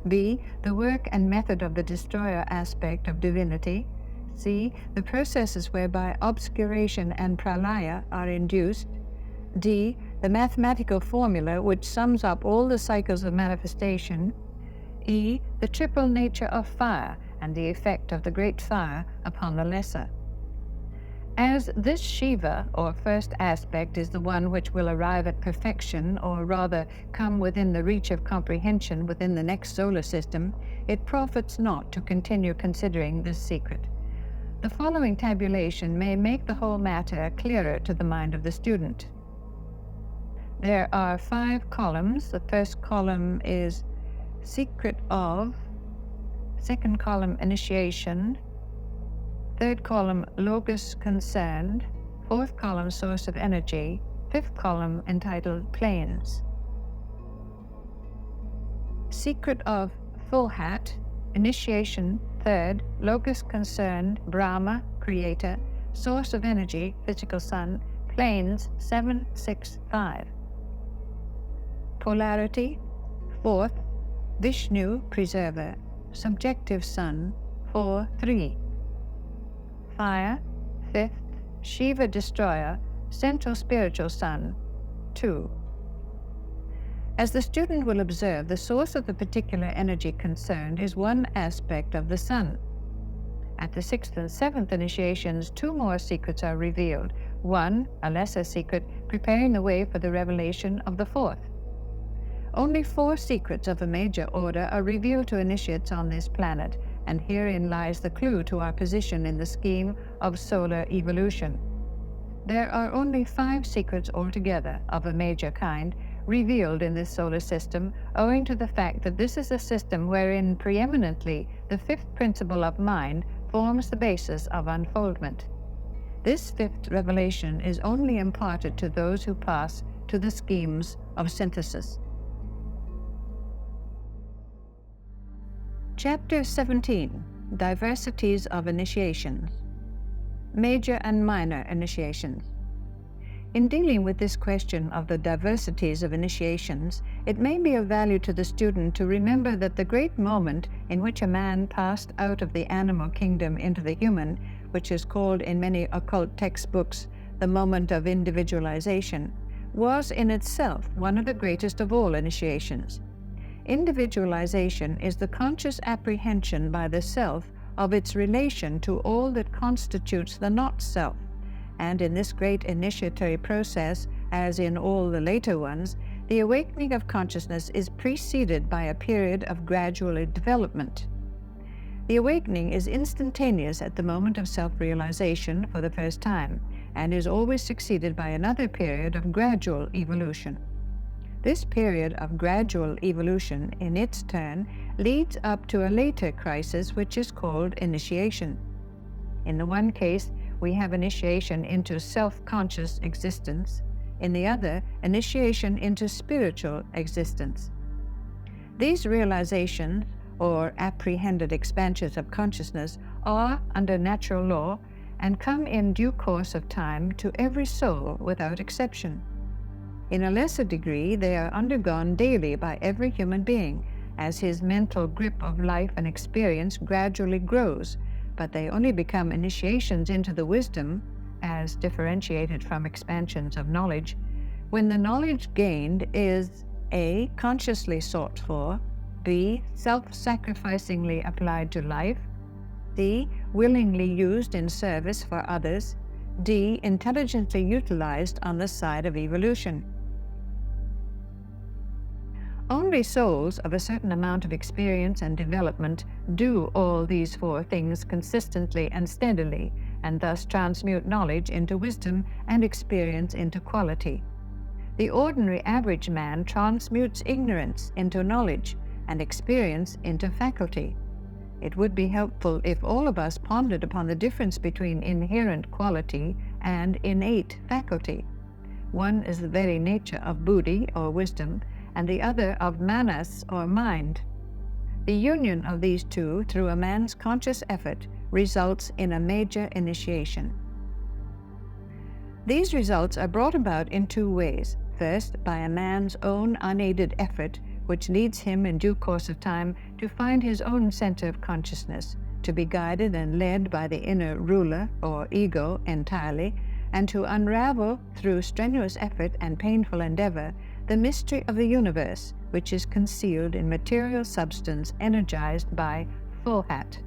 B. The work and method of the destroyer aspect of divinity. C. The processes whereby obscuration and pralaya are induced. D. The mathematical formula which sums up all the cycles of manifestation. E. The triple nature of fire and the effect of the great fire upon the lesser. As this Shiva, or first aspect, is the one which will arrive at perfection, or rather come within the reach of comprehension within the next solar system, it profits not to continue considering this secret. The following tabulation may make the whole matter clearer to the mind of the student. There are 5 columns. The first column is secret of, second column initiation, third column logos concerned, fourth column source of energy, fifth column entitled planes. Secret of full hat, initiation, third, locus concerned, Brahma, creator, source of energy, physical sun, planes 7, 6, 5. Polarity, fourth, Vishnu, preserver, subjective sun, 4, 3. Fire, fifth, Shiva, destroyer, central spiritual sun, 2. As the student will observe, the source of the particular energy concerned is one aspect of the sun. At the 6th and 7th initiations, 2 more secrets are revealed. One, a lesser secret, preparing the way for the revelation of the 4th. Only 4 secrets of a major order are revealed to initiates on this planet, and herein lies the clue to our position in the scheme of solar evolution. There are only 5 secrets altogether of a major kind revealed in this solar system, owing to the fact that this is a system wherein preeminently the 5th principle of mind forms the basis of unfoldment. This 5th revelation is only imparted to those who pass to the schemes of synthesis. Chapter 17. Diversities of Initiations. Major and Minor Initiations. In dealing with this question of the diversities of initiations, it may be of value to the student to remember that the great moment in which a man passed out of the animal kingdom into the human, which is called in many occult textbooks the moment of individualization, was in itself one of the greatest of all initiations. Individualization is the conscious apprehension by the self of its relation to all that constitutes the not-self. And in this great initiatory process, as in all the later ones, the awakening of consciousness is preceded by a period of gradual development. The awakening is instantaneous at the moment of self-realization for the first time, and is always succeeded by another period of gradual evolution. This period of gradual evolution, in its turn, leads up to a later crisis which is called initiation. In the one case, we have initiation into self-conscious existence, in the other, initiation into spiritual existence. These realizations, or apprehended expansions of consciousness, are, under natural law, and come in due course of time to every soul without exception. In a lesser degree, they are undergone daily by every human being, as his mental grip of life and experience gradually grows, but they only become initiations into the wisdom, as differentiated from expansions of knowledge, when the knowledge gained is A. consciously sought for, B. self-sacrificingly applied to life, C. willingly used in service for others, D. intelligently utilized on the side of evolution. Only souls of a certain amount of experience and development do all these 4 things consistently and steadily, and thus transmute knowledge into wisdom and experience into quality. The ordinary average man transmutes ignorance into knowledge and experience into faculty. It would be helpful if all of us pondered upon the difference between inherent quality and innate faculty. One is the very nature of buddhi, or wisdom, and the other of manas, or mind. The union of these two, through a man's conscious effort, results in a major initiation. These results are brought about in 2 ways. First, by a man's own unaided effort, which leads him in due course of time to find his own center of consciousness, to be guided and led by the inner ruler, or ego, entirely, and to unravel, through strenuous effort and painful endeavor, the mystery of the universe, which is concealed in material substance energized by full hat.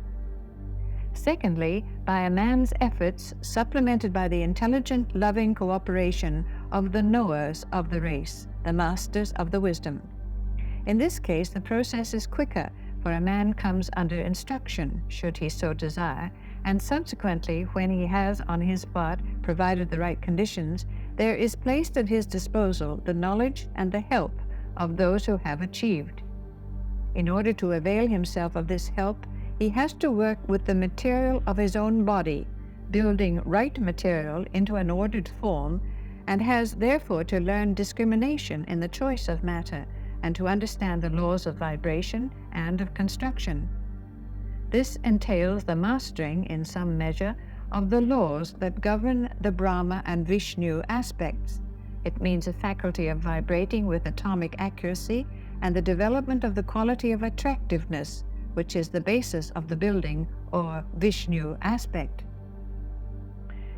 Secondly, by a man's efforts supplemented by the intelligent, loving cooperation of the knowers of the race, the masters of the wisdom. In this case, the process is quicker, for a man comes under instruction, should he so desire, and subsequently, when he has on his part provided the right conditions, there is placed at his disposal the knowledge and the help of those who have achieved. In order to avail himself of this help, he has to work with the material of his own body, building right material into an ordered form, and has therefore to learn discrimination in the choice of matter and to understand the laws of vibration and of construction. This entails the mastering, in some measure, of the laws that govern the Brahma and Vishnu aspects. It means a faculty of vibrating with atomic accuracy and the development of the quality of attractiveness, which is the basis of the building or Vishnu aspect.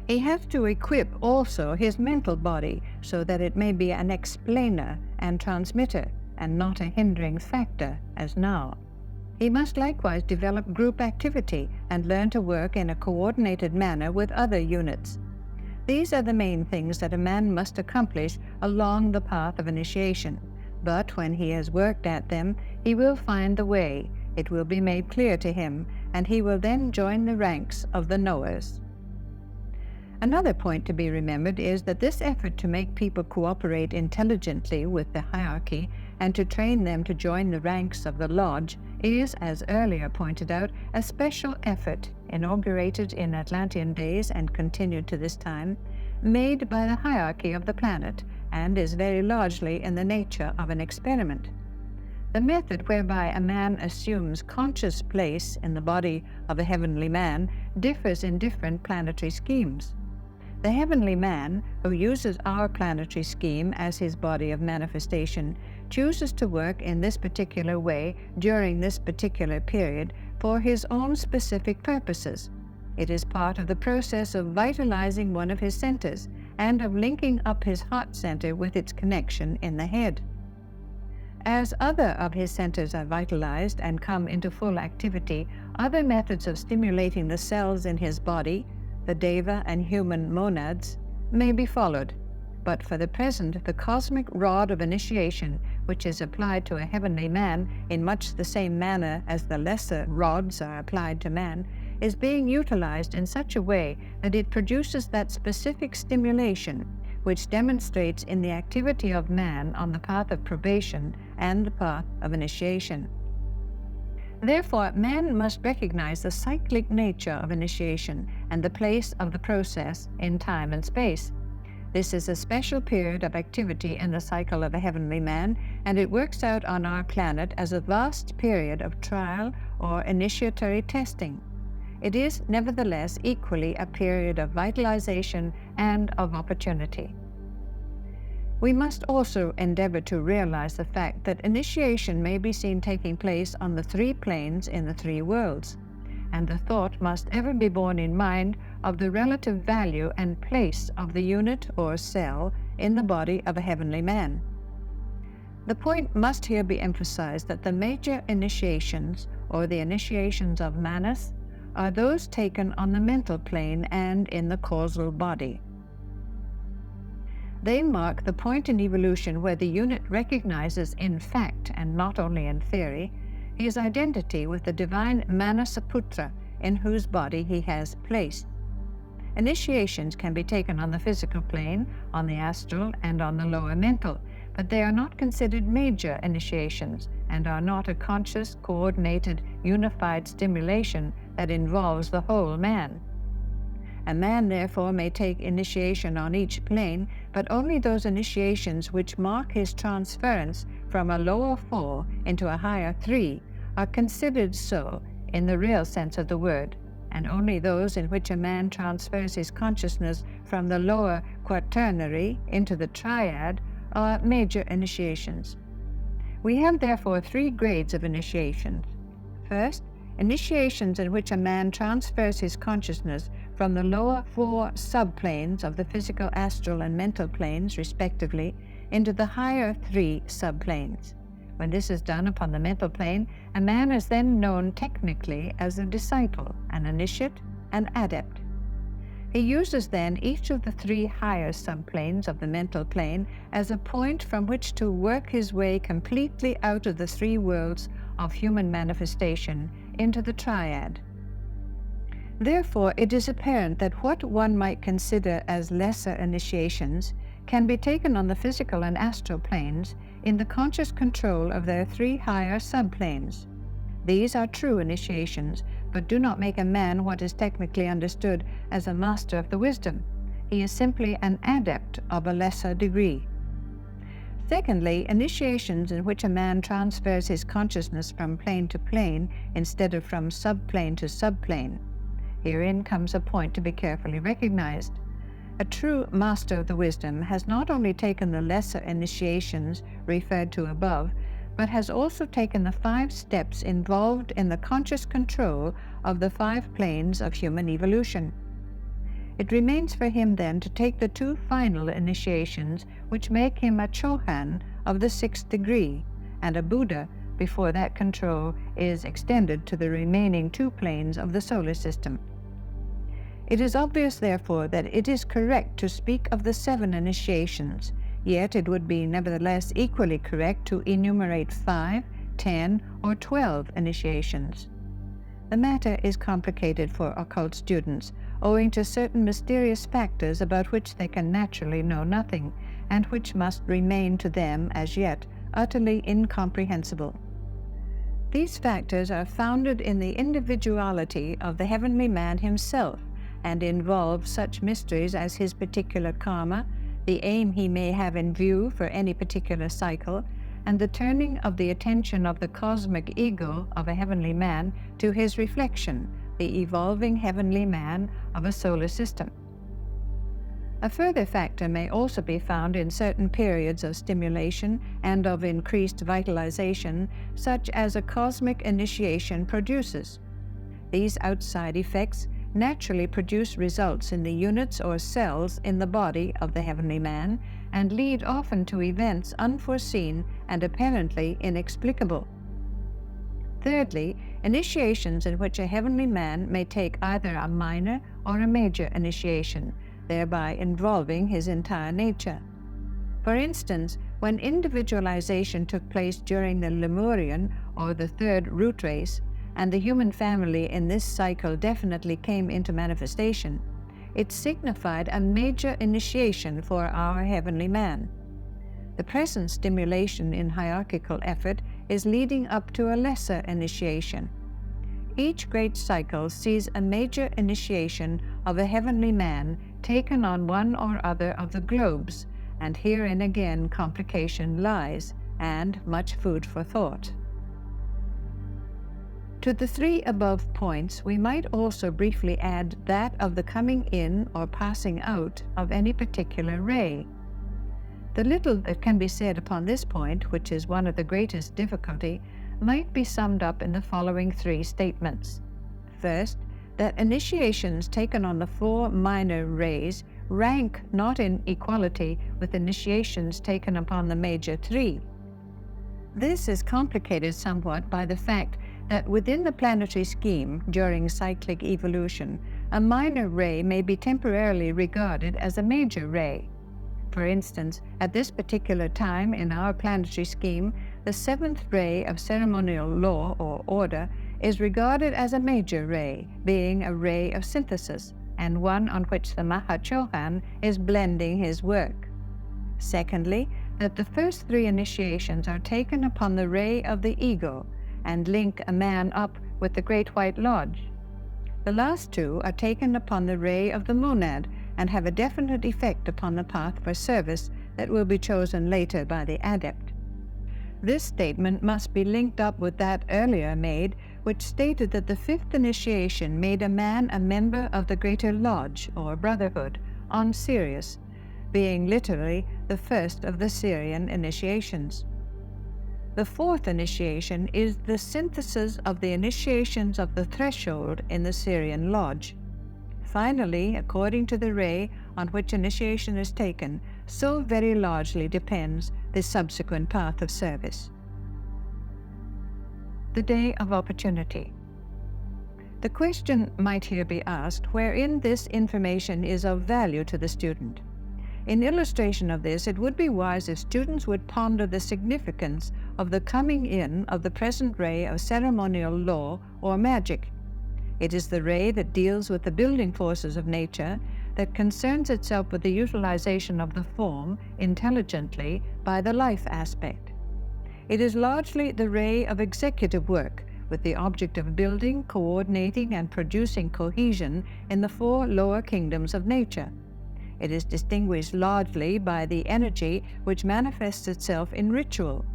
He has to equip also his mental body so that it may be an explainer and transmitter and not a hindering factor as now. He must likewise develop group activity and learn to work in a coordinated manner with other units. These are the main things that a man must accomplish along the path of initiation, but when he has worked at them, he will find the way, it will be made clear to him, and he will then join the ranks of the knowers. Another point to be remembered is that this effort to make people cooperate intelligently with the hierarchy and to train them to join the ranks of the lodge is, as earlier pointed out, a special effort inaugurated in Atlantean days and continued to this time, made by the hierarchy of the planet, and is very largely in the nature of an experiment. The method whereby a man assumes conscious place in the body of a heavenly man differs in different planetary schemes. The heavenly man, who uses our planetary scheme as his body of manifestation, chooses to work in this particular way during this particular period for his own specific purposes. It is part of the process of vitalizing one of his centers and of linking up his heart center with its connection in the head. As other of his centers are vitalized and come into full activity, other methods of stimulating the cells in his body, the deva and human monads, may be followed. But for the present, the cosmic rod of initiation, which is applied to a heavenly man in much the same manner as the lesser rods are applied to man, is being utilized in such a way that it produces that specific stimulation which demonstrates in the activity of man on the path of probation and the path of initiation. Therefore, man must recognize the cyclic nature of initiation and the place of the process in time and space. This is a special period of activity in the cycle of a heavenly man, and it works out on our planet as a vast period of trial or initiatory testing. It is nevertheless equally a period of vitalization and of opportunity. We must also endeavor to realize the fact that initiation may be seen taking place on the three planes in the three worlds, and the thought must ever be borne in mind of the relative value and place of the unit or cell in the body of a heavenly man. The point must here be emphasized that the major initiations, or the initiations of Manas, are those taken on the mental plane and in the causal body. They mark the point in evolution where the unit recognizes in fact, and not only in theory, his identity with the divine Manasaputra in whose body he has place. Initiations can be taken on the physical plane, on the astral, and on the lower mental, but they are not considered major initiations and are not a conscious, coordinated, unified stimulation that involves the whole man. A man, therefore, may take initiation on each plane, but only those initiations which mark his transference from a lower 4 into a higher 3 are considered so in the real sense of the word, and only those in which a man transfers his consciousness from the lower quaternary into the triad are major initiations. We have therefore 3 grades of initiations. First, initiations in which a man transfers his consciousness from the lower 4 subplanes of the physical, astral, and mental planes, respectively, into the higher 3 subplanes. When this is done upon the mental plane, a man is then known technically as a disciple, an initiate, an adept. He uses then each of the 3 higher subplanes of the mental plane as a point from which to work his way completely out of the 3 worlds of human manifestation into the triad. Therefore, it is apparent that what one might consider as lesser initiations can be taken on the physical and astral planes in the conscious control of their 3 higher subplanes. These are true initiations, but do not make a man what is technically understood as a master of the wisdom. He is simply an adept of a lesser degree. Secondly, initiations in which a man transfers his consciousness from plane to plane instead of from subplane to subplane. Herein comes a point to be carefully recognized. A true master of the wisdom has not only taken the lesser initiations referred to above, but has also taken the 5 steps involved in the conscious control of the 5 planes of human evolution. It remains for him then to take the 2 final initiations which make him a Chohan of the 6th degree and a Buddha before that control is extended to the remaining 2 planes of the solar system. It is obvious, therefore, that it is correct to speak of the 7 initiations, yet it would be nevertheless equally correct to enumerate 5, 10, or 12 initiations. The matter is complicated for occult students, owing to certain mysterious factors about which they can naturally know nothing, and which must remain to them, as yet, utterly incomprehensible. These factors are founded in the individuality of the heavenly man himself, and involve such mysteries as his particular karma, the aim he may have in view for any particular cycle, and the turning of the attention of the cosmic ego of a heavenly man to his reflection, the evolving heavenly man of a solar system. A further factor may also be found in certain periods of stimulation and of increased vitalization, such as a cosmic initiation produces. These outside effects naturally produce results in the units or cells in the body of the heavenly man, and lead often to events unforeseen and apparently inexplicable. Thirdly, initiations in which a heavenly man may take either a minor or a major initiation, thereby involving his entire nature. For instance, when individualization took place during the Lemurian or the 3rd root race, and the human family in this cycle definitely came into manifestation, it signified a major initiation for our heavenly man. The present stimulation in hierarchical effort is leading up to a lesser initiation. Each great cycle sees a major initiation of a heavenly man taken on one or other of the globes, and herein again complication lies, and much food for thought. To the 3 above points, we might also briefly add that of the coming in or passing out of any particular ray. The little that can be said upon this point, which is one of the greatest difficulty, might be summed up in the following 3 statements. First, that initiations taken on the 4 minor rays rank not in equality with initiations taken upon the major 3. This is complicated somewhat by the fact that within the planetary scheme during cyclic evolution, a minor ray may be temporarily regarded as a major ray. For instance, at this particular time in our planetary scheme, the 7th ray of ceremonial law or order is regarded as a major ray, being a ray of synthesis, and one on which the Mahachohan is blending his work. Secondly, that the first 3 initiations are taken upon the ray of the ego, and link a man up with the Great White Lodge. The last 2 are taken upon the ray of the monad, and have a definite effect upon the path for service that will be chosen later by the adept. This statement must be linked up with that earlier made, which stated that the 5th initiation made a man a member of the Greater Lodge, or Brotherhood, on Sirius, being literally the first of the Sirian initiations. The 4th initiation is the synthesis of the initiations of the threshold in the Sirian Lodge. Finally, according to the ray on which initiation is taken, so very largely depends the subsequent path of service. The Day of Opportunity. The question might here be asked wherein this information is of value to the student. In illustration of this, it would be wise if students would ponder the significance of the coming in of the present ray of ceremonial law or magic. It is the ray that deals with the building forces of nature, that concerns itself with the utilization of the form intelligently by the life aspect. It is largely the ray of executive work, with the object of building, coordinating, and producing cohesion in the 4 lower kingdoms of nature. It is distinguished largely by the energy which manifests itself in ritual.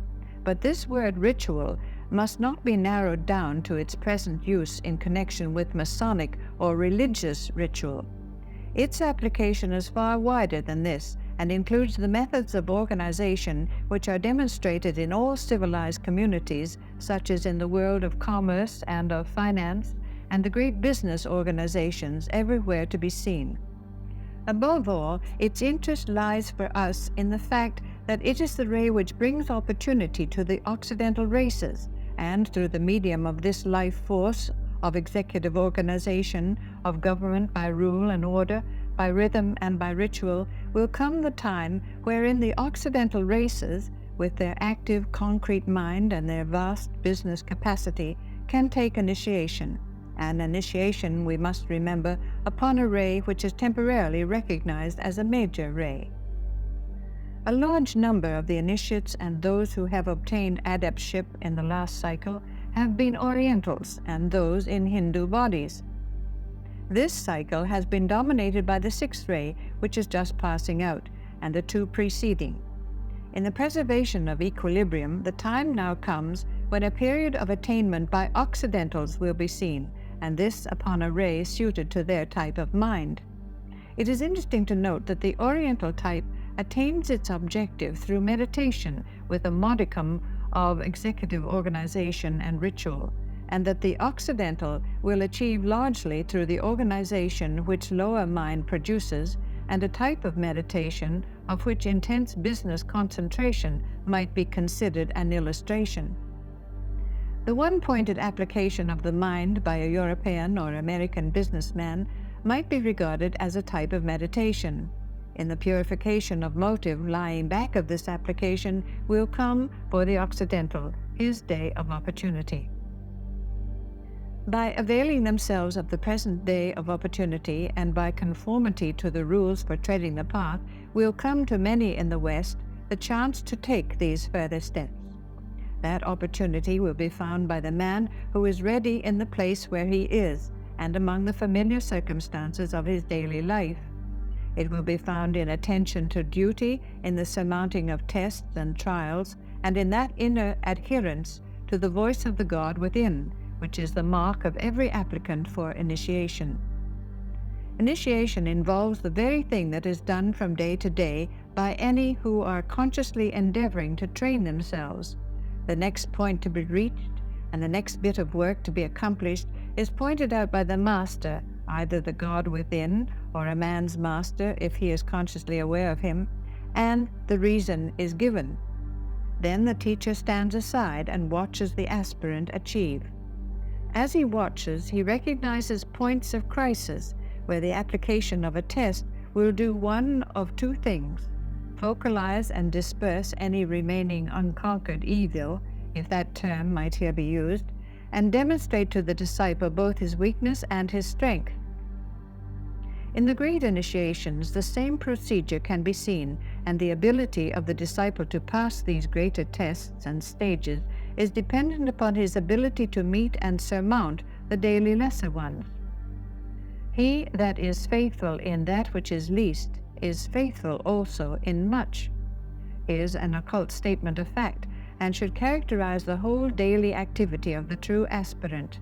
But this word ritual must not be narrowed down to its present use in connection with Masonic or religious ritual. Its application is far wider than this and includes the methods of organization which are demonstrated in all civilized communities, such as in the world of commerce and of finance, and the great business organizations everywhere to be seen. Above all, its interest lies for us in the fact that it is the ray which brings opportunity to the Occidental races, and through the medium of this life force of executive organization, of government by rule and order, by rhythm and by ritual, will come the time wherein the Occidental races, with their active, concrete mind and their vast business capacity, can take initiation. An initiation, we must remember, upon a ray which is temporarily recognized as a major ray. A large number of the initiates and those who have obtained adeptship in the last cycle have been Orientals, and those in Hindu bodies. This cycle has been dominated by the 6th ray, which is just passing out, and the 2 preceding. In the preservation of equilibrium, the time now comes when a period of attainment by Occidentals will be seen, and this upon a ray suited to their type of mind. It is interesting to note that the Oriental type attains its objective through meditation with a modicum of executive organization and ritual, and that the Occidental will achieve largely through the organization which lower mind produces, and a type of meditation of which intense business concentration might be considered an illustration. The one-pointed application of the mind by a European or American businessman might be regarded as a type of meditation. In the purification of motive lying back of this application will come, for the Occidental, his day of opportunity. By availing themselves of the present day of opportunity and by conformity to the rules for treading the path, will come to many in the West the chance to take these further steps. That opportunity will be found by the man who is ready in the place where he is and among the familiar circumstances of his daily life. It will be found in attention to duty, in the surmounting of tests and trials, and in that inner adherence to the voice of the God within, which is the mark of every applicant for initiation. Initiation involves the very thing that is done from day to day by any who are consciously endeavoring to train themselves. The next point to be reached and the next bit of work to be accomplished is pointed out by the master, either the God within or a man's master if he is consciously aware of him, and the reason is given. Then the teacher stands aside and watches the aspirant achieve. As he watches, he recognizes points of crisis where the application of a test will do one of 2 things: focalize and disperse any remaining unconquered evil, if that term might here be used, and demonstrate to the disciple both his weakness and his strength. In the great initiations, the same procedure can be seen, and the ability of the disciple to pass these greater tests and stages is dependent upon his ability to meet and surmount the daily lesser ones. He that is faithful in that which is least is faithful also in much, is an occult statement of fact, and should characterize the whole daily activity of the true aspirant.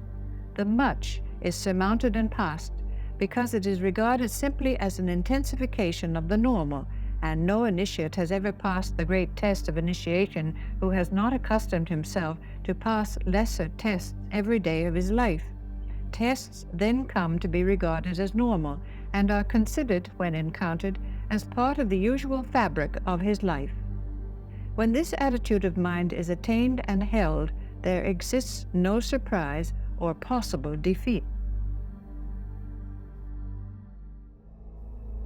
The much is surmounted and passed because it is regarded simply as an intensification of the normal, and no initiate has ever passed the great test of initiation who has not accustomed himself to pass lesser tests every day of his life. Tests then come to be regarded as normal, and are considered, when encountered, as part of the usual fabric of his life. When this attitude of mind is attained and held, there exists no surprise or possible defeat.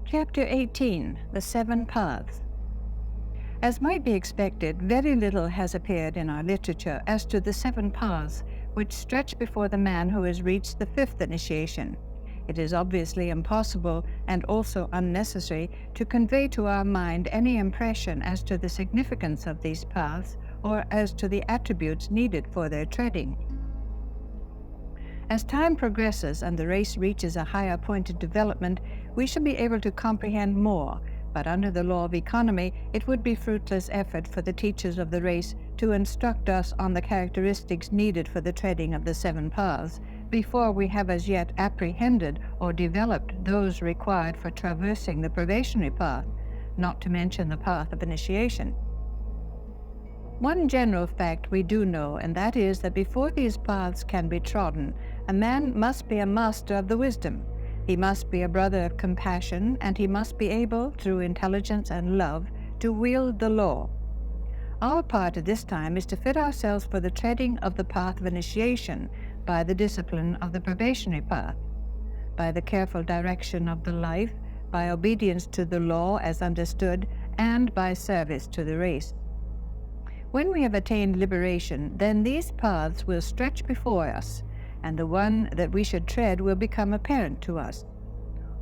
Chapter 18. The 7 Paths. As might be expected, very little has appeared in our literature as to the 7 paths which stretch before the man who has reached the 5th initiation. It is obviously impossible and also unnecessary to convey to our mind any impression as to the significance of these paths or as to the attributes needed for their treading. As time progresses and the race reaches a higher point of development, we shall be able to comprehend more, but under the law of economy, it would be fruitless effort for the teachers of the race to instruct us on the characteristics needed for the treading of the 7 paths, before we have as yet apprehended or developed those required for traversing the probationary path, not to mention the path of initiation. One general fact we do know, and that is that before these paths can be trodden, a man must be a master of the wisdom. He must be a brother of compassion, and he must be able, through intelligence and love, to wield the law. Our part at this time is to fit ourselves for the treading of the path of initiation by the discipline of the probationary path, by the careful direction of the life, by obedience to the law as understood, and by service to the race. When we have attained liberation, then these paths will stretch before us, and the one that we should tread will become apparent to us.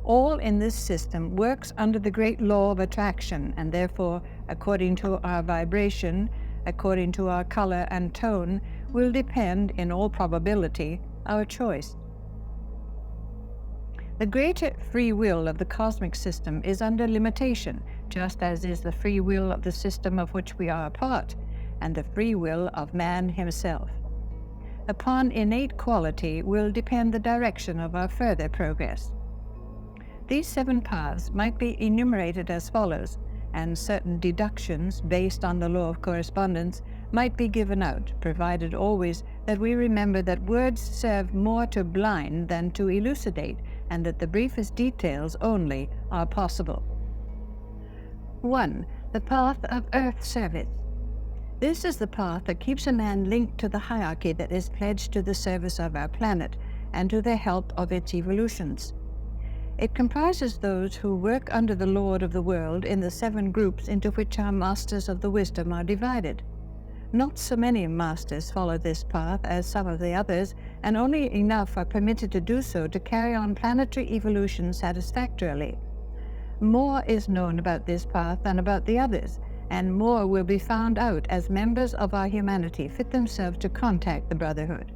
All in this system works under the great law of attraction, and therefore, according to our vibration, according to our color and tone, will depend, in all probability, our choice. The greater free will of the cosmic system is under limitation, just as is the free will of the system of which we are a part, and the free will of man himself. Upon innate quality will depend the direction of our further progress. These 7 paths might be enumerated as follows, and certain deductions based on the law of correspondence might be given out, provided always that we remember that words serve more to blind than to elucidate, and that the briefest details only are possible. 1. The path of earth service. This is the path that keeps a man linked to the hierarchy that is pledged to the service of our planet and to the help of its evolutions. It comprises those who work under the Lord of the world in the 7 groups into which our masters of the wisdom are divided. Not so many masters follow this path as some of the others, and only enough are permitted to do so to carry on planetary evolution satisfactorily. More is known about this path than about the others, and more will be found out as members of our humanity fit themselves to contact the Brotherhood.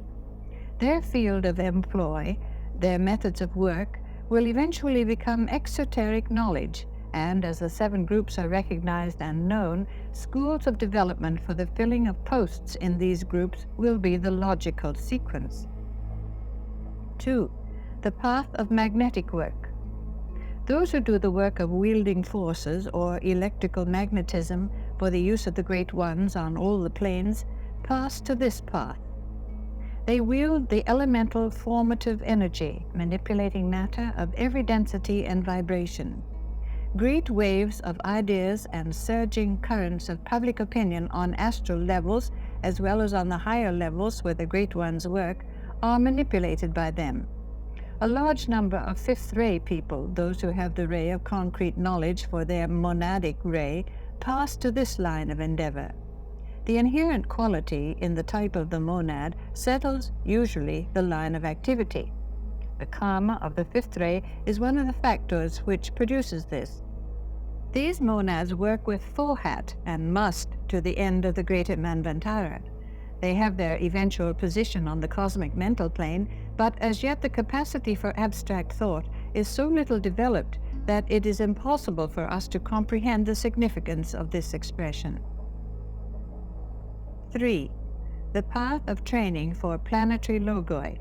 Their field of employ, their methods of work, will eventually become exoteric knowledge, and as the 7 groups are recognized and known, schools of development for the filling of posts in these groups will be the logical sequence. 2. The path of magnetic work. Those who do the work of wielding forces or electrical magnetism for the use of the Great Ones on all the planes pass to this path. They wield the elemental formative energy, manipulating matter of every density and vibration. Great waves of ideas and surging currents of public opinion on astral levels, as well as on the higher levels where the Great Ones work, are manipulated by them. A large number of 5th ray people, those who have the ray of concrete knowledge for their monadic ray, pass to this line of endeavor. The inherent quality in the type of the monad settles usually the line of activity. The karma of the 5th ray is one of the factors which produces this. These monads work with full hat and must to the end of the greater Manvantara. They have their eventual position on the cosmic mental plane, but as yet the capacity for abstract thought is so little developed that it is impossible for us to comprehend the significance of this expression. 3. The path of training for planetary logoi.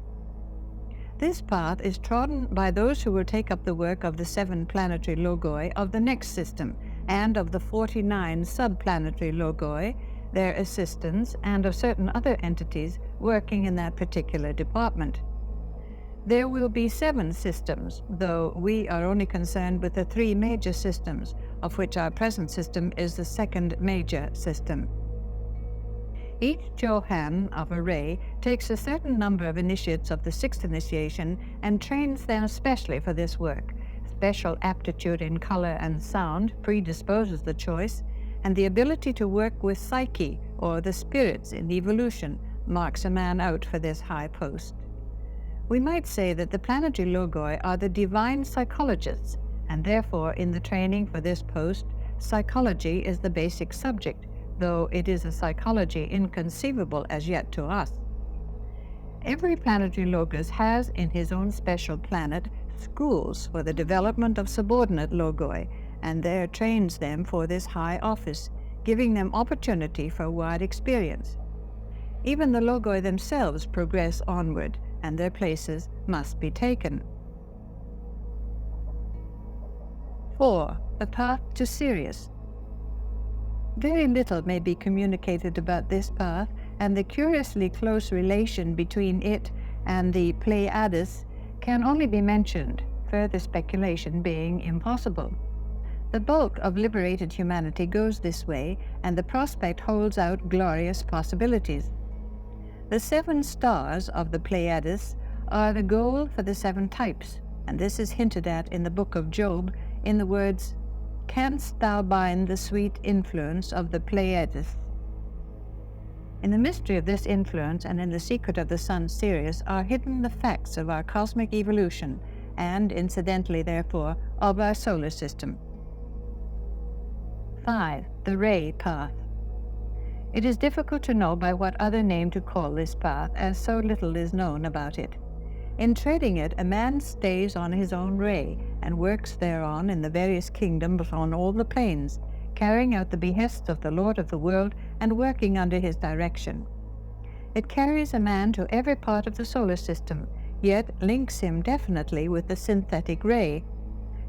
This path is trodden by those who will take up the work of the 7 planetary logoi of the next system, and of the 49 subplanetary logoi, their assistants, and of certain other entities working in that particular department. There will be 7 systems, though we are only concerned with the 3 major systems, of which our present system is the 2nd major system. Each Johan of a ray takes a certain number of initiates of the 6th initiation and trains them specially for this work. Special aptitude in color and sound predisposes the choice, and the ability to work with psyche, or the spirits in evolution, marks a man out for this high post. We might say that the planetary logoi are the divine psychologists, and therefore in the training for this post, psychology is the basic subject, though it is a psychology inconceivable as yet to us. Every planetary logos has in his own special planet schools for the development of subordinate logoi, and there trains them for this high office, giving them opportunity for wide experience. Even the logoi themselves progress onward, and their places must be taken. 4. The path to Sirius. Very little may be communicated about this path, and the curiously close relation between it and the Pleiades can only be mentioned, further speculation being impossible. The bulk of liberated humanity goes this way, and the prospect holds out glorious possibilities. The 7 stars of the Pleiades are the goal for the 7 types, and this is hinted at in the book of Job in the words, "Canst thou bind the sweet influence of the Pleiades?" In the mystery of this influence and in the secret of the sun Sirius are hidden the facts of our cosmic evolution, and incidentally, therefore, of our solar system. 5. The ray path. It is difficult to know by what other name to call this path, as so little is known about it. In treading it, a man stays on his own ray, and works thereon in the various kingdoms on all the planes, carrying out the behests of the Lord of the world and working under his direction. It carries a man to every part of the solar system, yet links him definitely with the synthetic ray.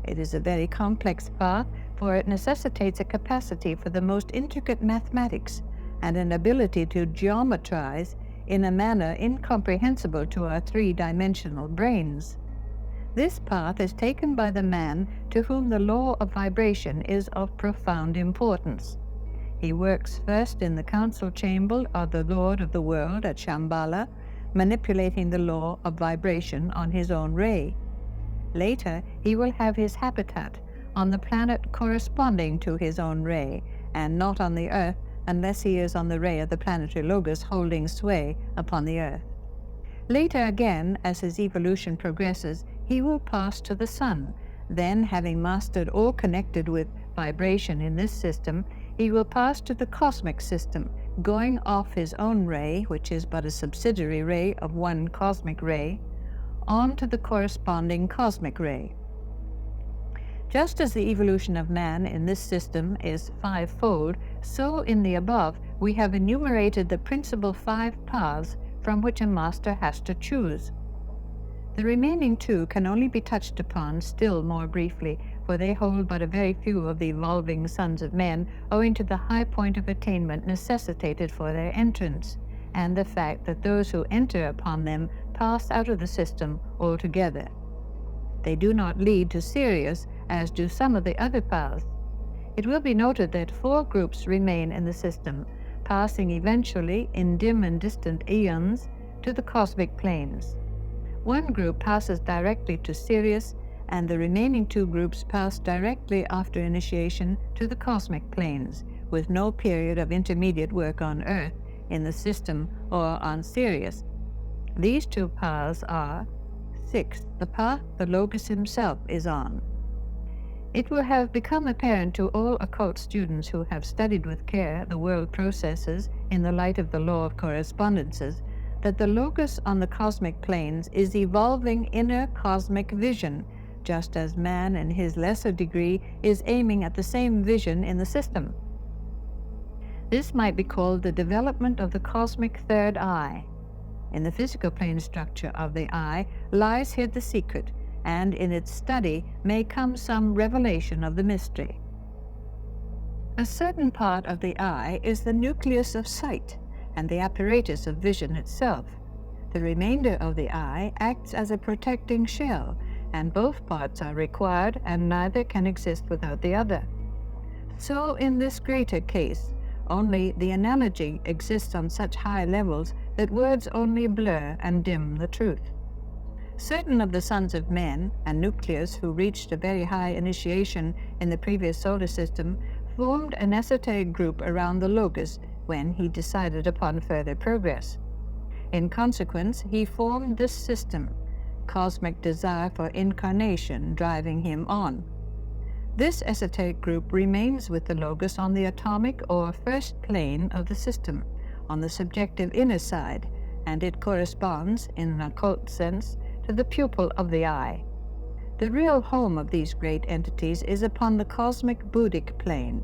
It is a very complex path, for it necessitates a capacity for the most intricate mathematics and an ability to geometrize in a manner incomprehensible to our 3-dimensional brains. This path is taken by the man to whom the law of vibration is of profound importance. He works first in the council chamber of the Lord of the world at Shambhala, manipulating the law of vibration on his own ray. Later, he will have his habitat on the planet corresponding to his own ray, and not on the earth unless he is on the ray of the planetary logos holding sway upon the earth. Later again, as his evolution progresses, he will pass to the sun. Then, having mastered all connected with vibration in this system, he will pass to the cosmic system, going off his own ray, which is but a subsidiary ray of one cosmic ray, on to the corresponding cosmic ray. Just as the evolution of man in this system is 5-fold, so in the above we have enumerated the principal 5 paths from which a master has to choose. The remaining 2 can only be touched upon still more briefly, for they hold but a very few of the evolving sons of men, owing to the high point of attainment necessitated for their entrance, and the fact that those who enter upon them pass out of the system altogether. They do not lead to Sirius, as do some of the other paths. It will be noted that 4 groups remain in the system, passing eventually in dim and distant eons to the cosmic planes. One group passes directly to Sirius, and the remaining 2 groups pass directly after initiation to the cosmic planes, with no period of intermediate work on Earth, in the system, or on Sirius. These 2 paths are 6. The path the Logos himself is on. It will have become apparent to all occult students who have studied with care the world processes in the light of the law of correspondences that the Logos on the cosmic planes is evolving inner cosmic vision, just as man in his lesser degree is aiming at the same vision in the system. This might be called the development of the cosmic third eye. In the physical plane structure of the eye lies hid the secret, and in its study may come some revelation of the mystery. A certain part of the eye is the nucleus of sight, and the apparatus of vision itself. The remainder of the eye acts as a protecting shell, and both parts are required, and neither can exist without the other. So in this greater case, only the analogy exists on such high levels that words only blur and dim the truth. Certain of the sons of men and nucleus who reached a very high initiation in the previous solar system formed an esoteric group around the Logos when he decided upon further progress. In consequence, he formed this system, cosmic desire for incarnation driving him on. This esoteric group remains with the Logos on the atomic or first plane of the system, on the subjective inner side, and it corresponds, in an occult sense, to the pupil of the eye. The real home of these great entities is upon the cosmic Buddhic plane.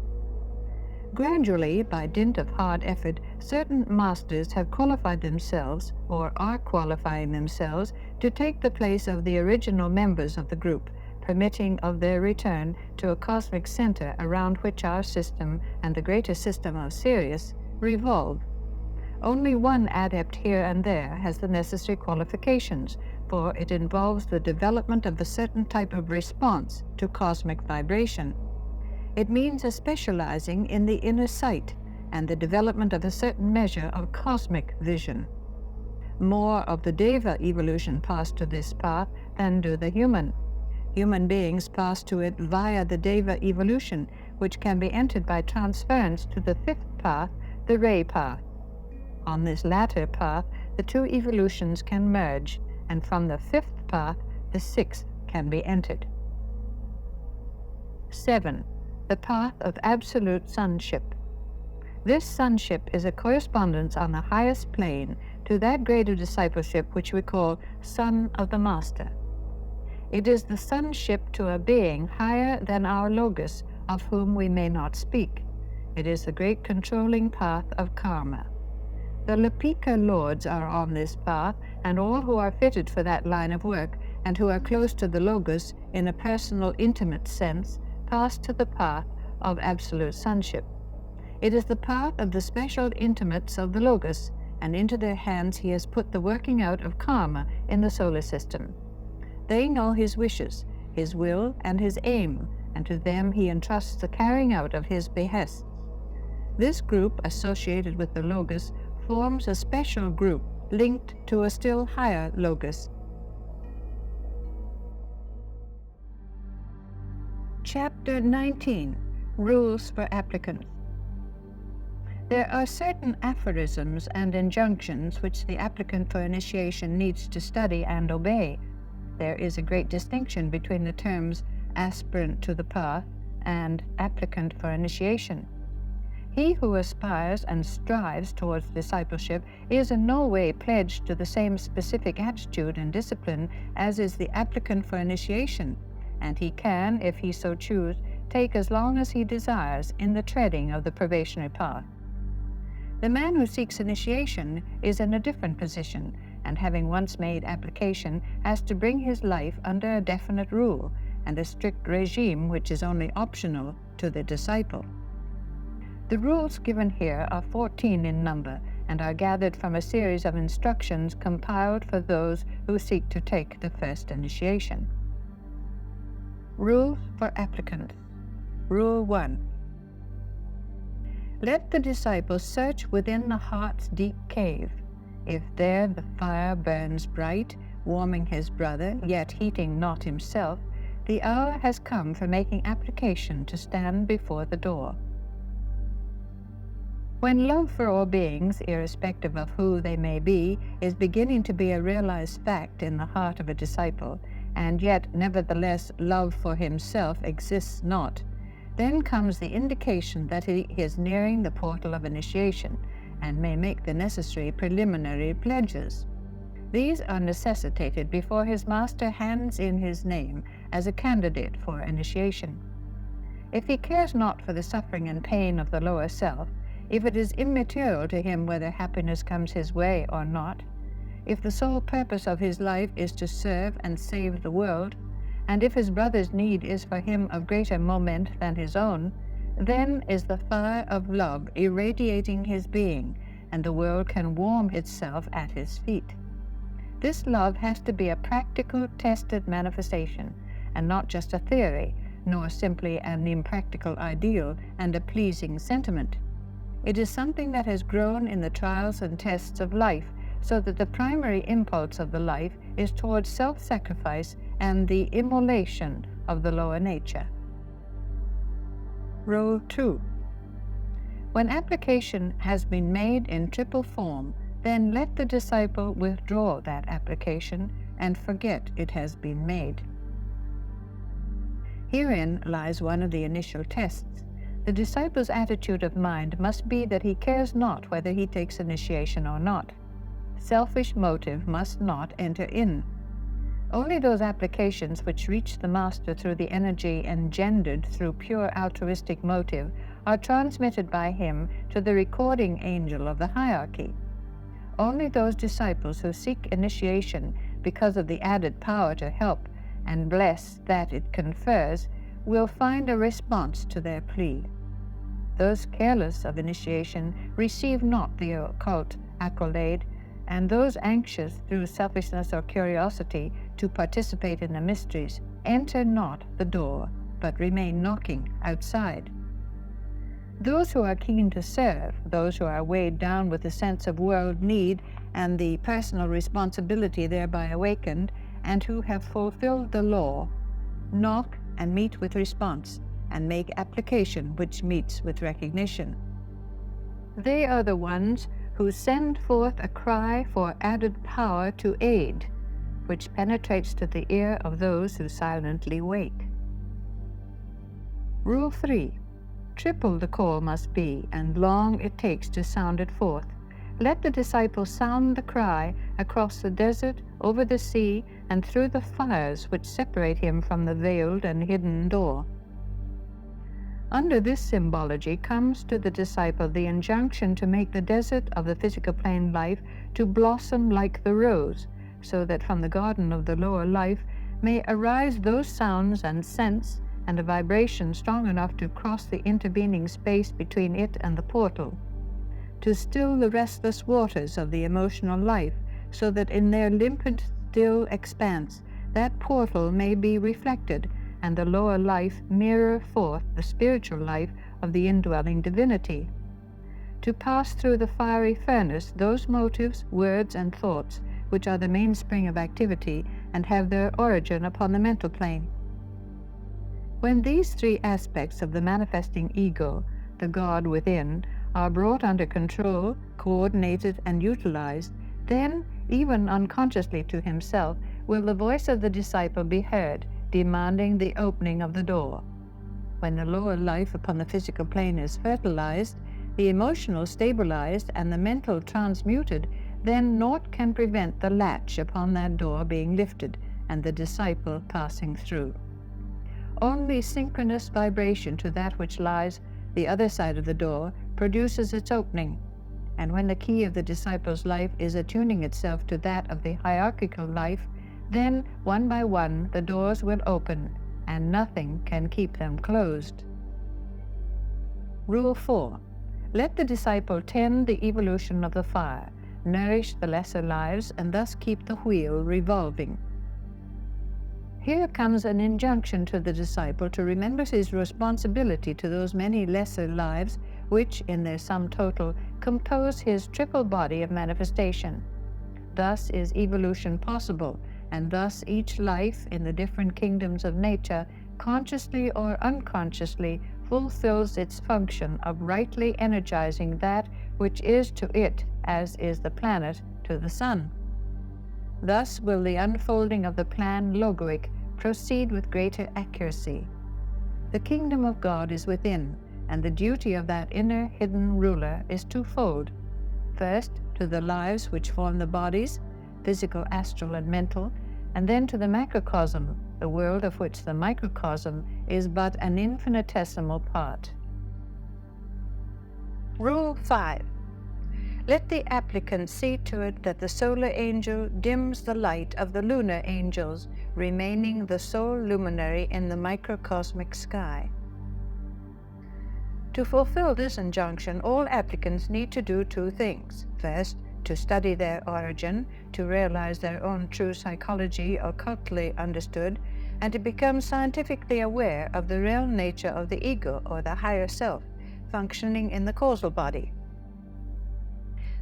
Gradually, by dint of hard effort, certain masters have qualified themselves, or are qualifying themselves, to take the place of the original members of the group, permitting of their return to a cosmic center around which our system and the greater system of Sirius revolve. Only one adept here and there has the necessary qualifications, for it involves the development of a certain type of response to cosmic vibration. It means a specializing in the inner sight and the development of a certain measure of cosmic vision. More of the Deva evolution pass to this path than do the human. Human beings pass to it via the Deva evolution, which can be entered by transference to the fifth path, the ray path. On this latter path, the two evolutions can merge, and from the fifth path, the sixth can be entered. 7. The path of absolute sonship. This sonship is a correspondence on the highest plane to that grade of discipleship which we call Son of the Master. It is the sonship to a being higher than our Logos, of whom we may not speak. It is the great controlling path of karma. The Lapika lords are on this path, and all who are fitted for that line of work, and who are close to the Logos in a personal, intimate sense, pass to the path of absolute sonship. It is the path of the special intimates of the Logos, and into their hands he has put the working out of karma in the solar system. They know his wishes, his will, and his aim, and to them he entrusts the carrying out of his behests. This group, associated with the Logos, forms a special group linked to a still higher Logos. Chapter 19. Rules for Applicants. There are certain aphorisms and injunctions which the applicant for initiation needs to study and obey. There is a great distinction between the terms aspirant to the path and applicant for initiation. He who aspires and strives towards discipleship is in no way pledged to the same specific attitude and discipline as is the applicant for initiation, and he can, if he so choose, take as long as he desires in the treading of the probationary path. The man who seeks initiation is in a different position, and having once made application, has to bring his life under a definite rule and a strict regime which is only optional to the disciple. The rules given here are 14 in number, and are gathered from a series of instructions compiled for those who seek to take the first initiation. Rules for Applicants. Rule 1. Let the disciple search within the heart's deep cave. If there the fire burns bright, warming his brother, yet heating not himself, the hour has come for making application to stand before the door. When love for all beings, irrespective of who they may be, is beginning to be a realized fact in the heart of a disciple, and yet nevertheless love for himself exists not, then comes the indication that he is nearing the portal of initiation, and may make the necessary preliminary pledges. These are necessitated before his master hands in his name as a candidate for initiation. If he cares not for the suffering and pain of the lower self, if it is immaterial to him whether happiness comes his way or not, if the sole purpose of his life is to serve and save the world, and if his brother's need is for him of greater moment than his own, then is the fire of love irradiating his being, and the world can warm itself at his feet. This love has to be a practical, tested manifestation, and not just a theory, nor simply an impractical ideal and a pleasing sentiment. It is something that has grown in the trials and tests of life, so that the primary impulse of the life is towards self-sacrifice and the immolation of the lower nature. Rule 2. When application has been made in triple form, then let the disciple withdraw that application and forget it has been made. Herein lies one of the initial tests. The disciple's attitude of mind must be that he cares not whether he takes initiation or not. selfish motive must not enter in. Only those applications which reach the master through the energy engendered through pure altruistic motive are transmitted by him to the recording angel of the hierarchy. Only those disciples who seek initiation because of the added power to help and bless that it confers will find a response to their plea. Those careless of initiation receive not the occult accolade, and those anxious through selfishness or curiosity to participate in the mysteries enter not the door, but remain knocking outside. Those who are keen to serve, those who are weighed down with the sense of world need and the personal responsibility thereby awakened, and who have fulfilled the law, knock and meet with response, and make application which meets with recognition. They are the ones who send forth a cry for added power to aid, which penetrates to the ear of those who silently wait. Rule 3. Triple the call must be, and long it takes to sound it forth. Let the disciple sound the cry across the desert, over the sea, and through the fires which separate him from the veiled and hidden door. Under this symbology comes to the disciple the injunction to make the desert of the physical plane life to blossom like the rose, so that from the garden of the lower life may arise those sounds and scents and a vibration strong enough to cross the intervening space between it and the portal, to still the restless waters of the emotional life, so that in their limpid, still expanse that portal may be reflected, and the lower life mirror forth the spiritual life of the indwelling divinity. To pass through the fiery furnace those motives, words, and thoughts which are the mainspring of activity and have their origin upon the mental plane. When these three aspects of the manifesting ego, the God within, are brought under control, coordinated, and utilized, then, even unconsciously to himself, will the voice of the disciple be heard, demanding the opening of the door. When the lower life upon the physical plane is fertilized, the emotional stabilized, and the mental transmuted, then naught can prevent the latch upon that door being lifted, and the disciple passing through. Only synchronous vibration to that which lies the other side of the door produces its opening, and when the key of the disciple's life is attuning itself to that of the hierarchical life, then one by one the doors will open, and nothing can keep them closed. Rule 4. Let the disciple tend the evolution of the fire, nourish the lesser lives, and thus keep the wheel revolving. Here comes an injunction to the disciple to remember his responsibility to those many lesser lives which, in their sum total, compose his triple body of manifestation. Thus is evolution possible, and thus each life in the different kingdoms of nature, consciously or unconsciously, fulfills its function of rightly energizing that which is to it as is the planet to the sun. Thus will the unfolding of the plan logoic proceed with greater accuracy. The kingdom of God is within, and the duty of that inner hidden ruler is twofold. First, to the lives which form the bodies, physical, astral, and mental, and then to the macrocosm, the world of which the microcosm is but an infinitesimal part. Rule 5. Let the applicant see to it that the solar angel dims the light of the lunar angels, remaining the sole luminary in the microcosmic sky. To fulfill this injunction, all applicants need to do two things. First, to study their origin, to realize their own true psychology occultly understood, and to become scientifically aware of the real nature of the ego, or the higher self, functioning in the causal body.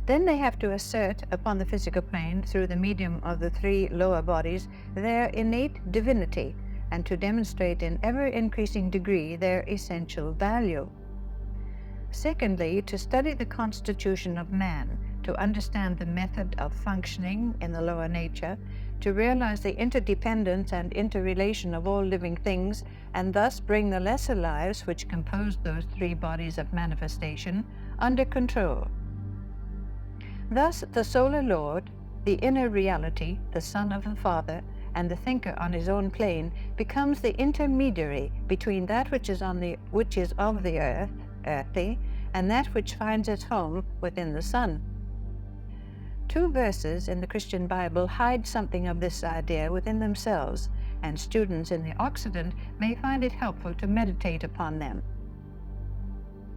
Then they have to assert upon the physical plane, through the medium of the three lower bodies, their innate divinity, and to demonstrate in ever-increasing degree their essential value. Secondly, to study the constitution of man, to understand the method of functioning in the lower nature, to realize the interdependence and interrelation of all living things, and thus bring the lesser lives which compose those three bodies of manifestation under control. Thus the solar Lord, the inner reality, the Son of the Father, and the thinker on his own plane, becomes the intermediary between that which is of the earth, earthly, and that which finds its home within the Son. 2 verses in the Christian Bible hide something of this idea within themselves, and students in the Occident may find it helpful to meditate upon them.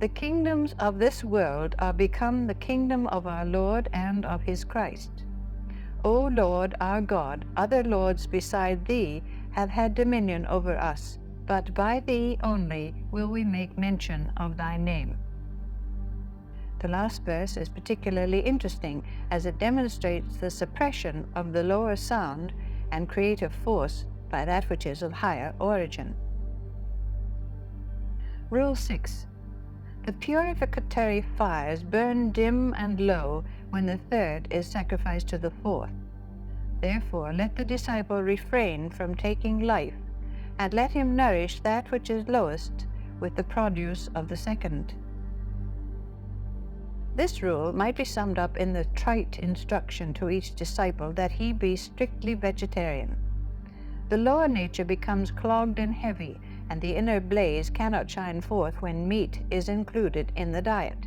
The kingdoms of this world are become the kingdom of our Lord and of his Christ. O Lord our God, other lords beside thee have had dominion over us, but by thee only will we make mention of thy name. The last verse is particularly interesting as it demonstrates the suppression of the lower sound and creative force by that which is of higher origin. Rule 6. The purificatory fires burn dim and low when the third is sacrificed to the fourth. Therefore let the disciple refrain from taking life, and let him nourish that which is lowest with the produce of the second. This rule might be summed up in the trite instruction to each disciple that he be strictly vegetarian. The lower nature becomes clogged and heavy, and the inner blaze cannot shine forth when meat is included in the diet.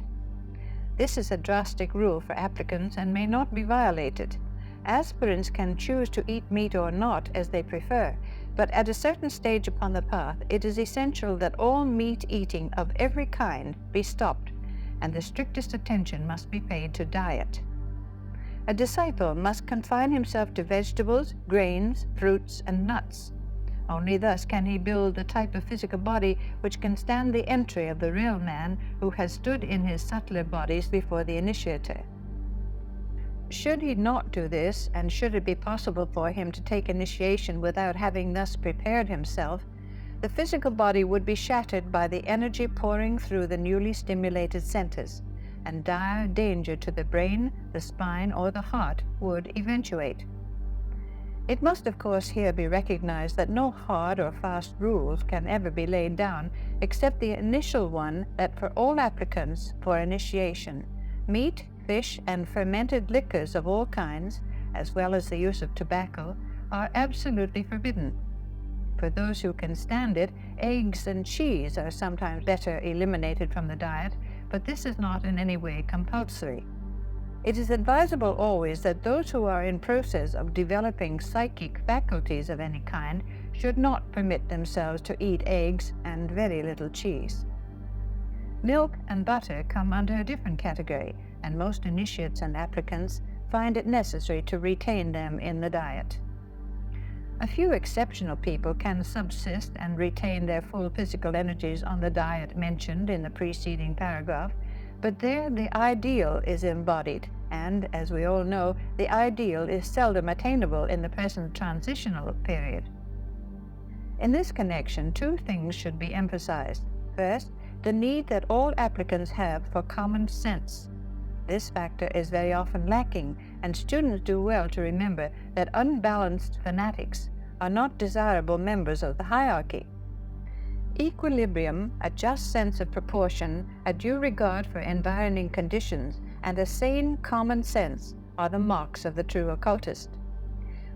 This is a drastic rule for applicants and may not be violated. Aspirants can choose to eat meat or not as they prefer, but at a certain stage upon the path it is essential that all meat eating of every kind be stopped, and the strictest attention must be paid to diet. A disciple must confine himself to vegetables, grains, fruits, and nuts. Only thus can he build the type of physical body which can stand the entry of the real man who has stood in his subtler bodies before the initiator. Should he not do this, and should it be possible for him to take initiation without having thus prepared himself, the physical body would be shattered by the energy pouring through the newly stimulated centers, and dire danger to the brain, the spine, or the heart would eventuate. It must, of course, here be recognized that no hard or fast rules can ever be laid down, except the initial one that for all applicants for initiation, meat, fish, and fermented liquors of all kinds, as well as the use of tobacco, are absolutely forbidden. For those who can stand it, eggs and cheese are sometimes better eliminated from the diet, but this is not in any way compulsory. It is advisable always that those who are in process of developing psychic faculties of any kind should not permit themselves to eat eggs and very little cheese. Milk and butter come under a different category, and most initiates and applicants find it necessary to retain them in the diet. A few exceptional people can subsist and retain their full physical energies on the diet mentioned in the preceding paragraph, but there the ideal is embodied, and, as we all know, the ideal is seldom attainable in the present transitional period. In this connection, 2 things should be emphasized. First, the need that all applicants have for common sense. This factor is very often lacking, and students do well to remember that unbalanced fanatics are not desirable members of the hierarchy. Equilibrium, a just sense of proportion, a due regard for environing conditions, and a sane common sense are the marks of the true occultist.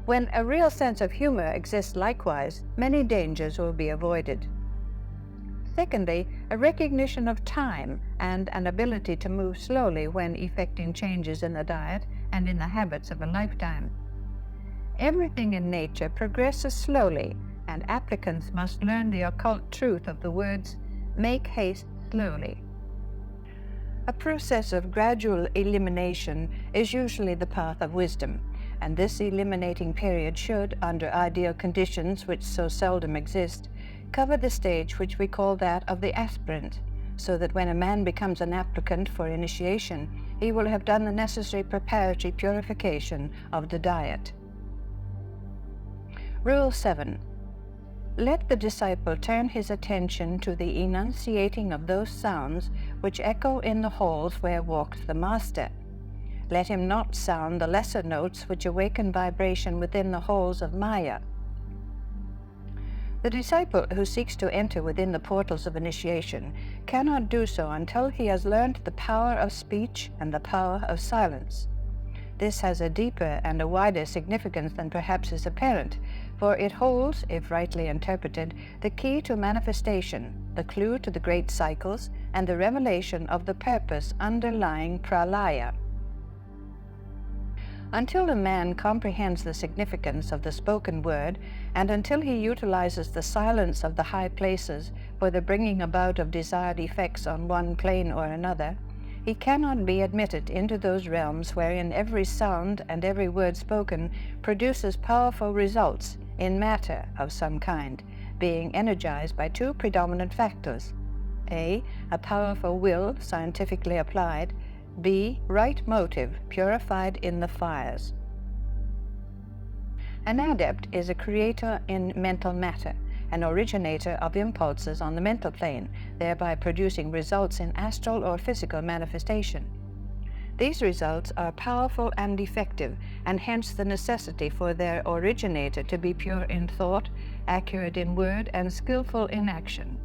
When a real sense of humor exists likewise, many dangers will be avoided. Secondly, a recognition of time and an ability to move slowly when effecting changes in the diet and in the habits of a lifetime. Everything in nature progresses slowly, and applicants must learn the occult truth of the words, "Make haste slowly." A process of gradual elimination is usually the path of wisdom, and this eliminating period should, under ideal conditions which so seldom exist, cover the stage which we call that of the aspirant, so that when a man becomes an applicant for initiation, he will have done the necessary preparatory purification of the diet. Rule 7. Let the disciple turn his attention to the enunciating of those sounds which echo in the halls where walks the master. Let him not sound the lesser notes which awaken vibration within the halls of Maya. The disciple who seeks to enter within the portals of initiation cannot do so until he has learned the power of speech and the power of silence. this has a deeper and a wider significance than perhaps is apparent, for it holds, if rightly interpreted, the key to manifestation, the clue to the great cycles, and the revelation of the purpose underlying pralaya. Until a man comprehends the significance of the spoken word, and until he utilizes the silence of the high places for the bringing about of desired effects on one plane or another, he cannot be admitted into those realms wherein every sound and every word spoken produces powerful results in matter of some kind, being energized by two predominant factors: A powerful will scientifically applied, B, right motive purified in the fires. An adept is a creator in mental matter, an originator of impulses on the mental plane, thereby producing results in astral or physical manifestation. These results are powerful and effective, and hence the necessity for their originator to be pure in thought, accurate in word, and skillful in action.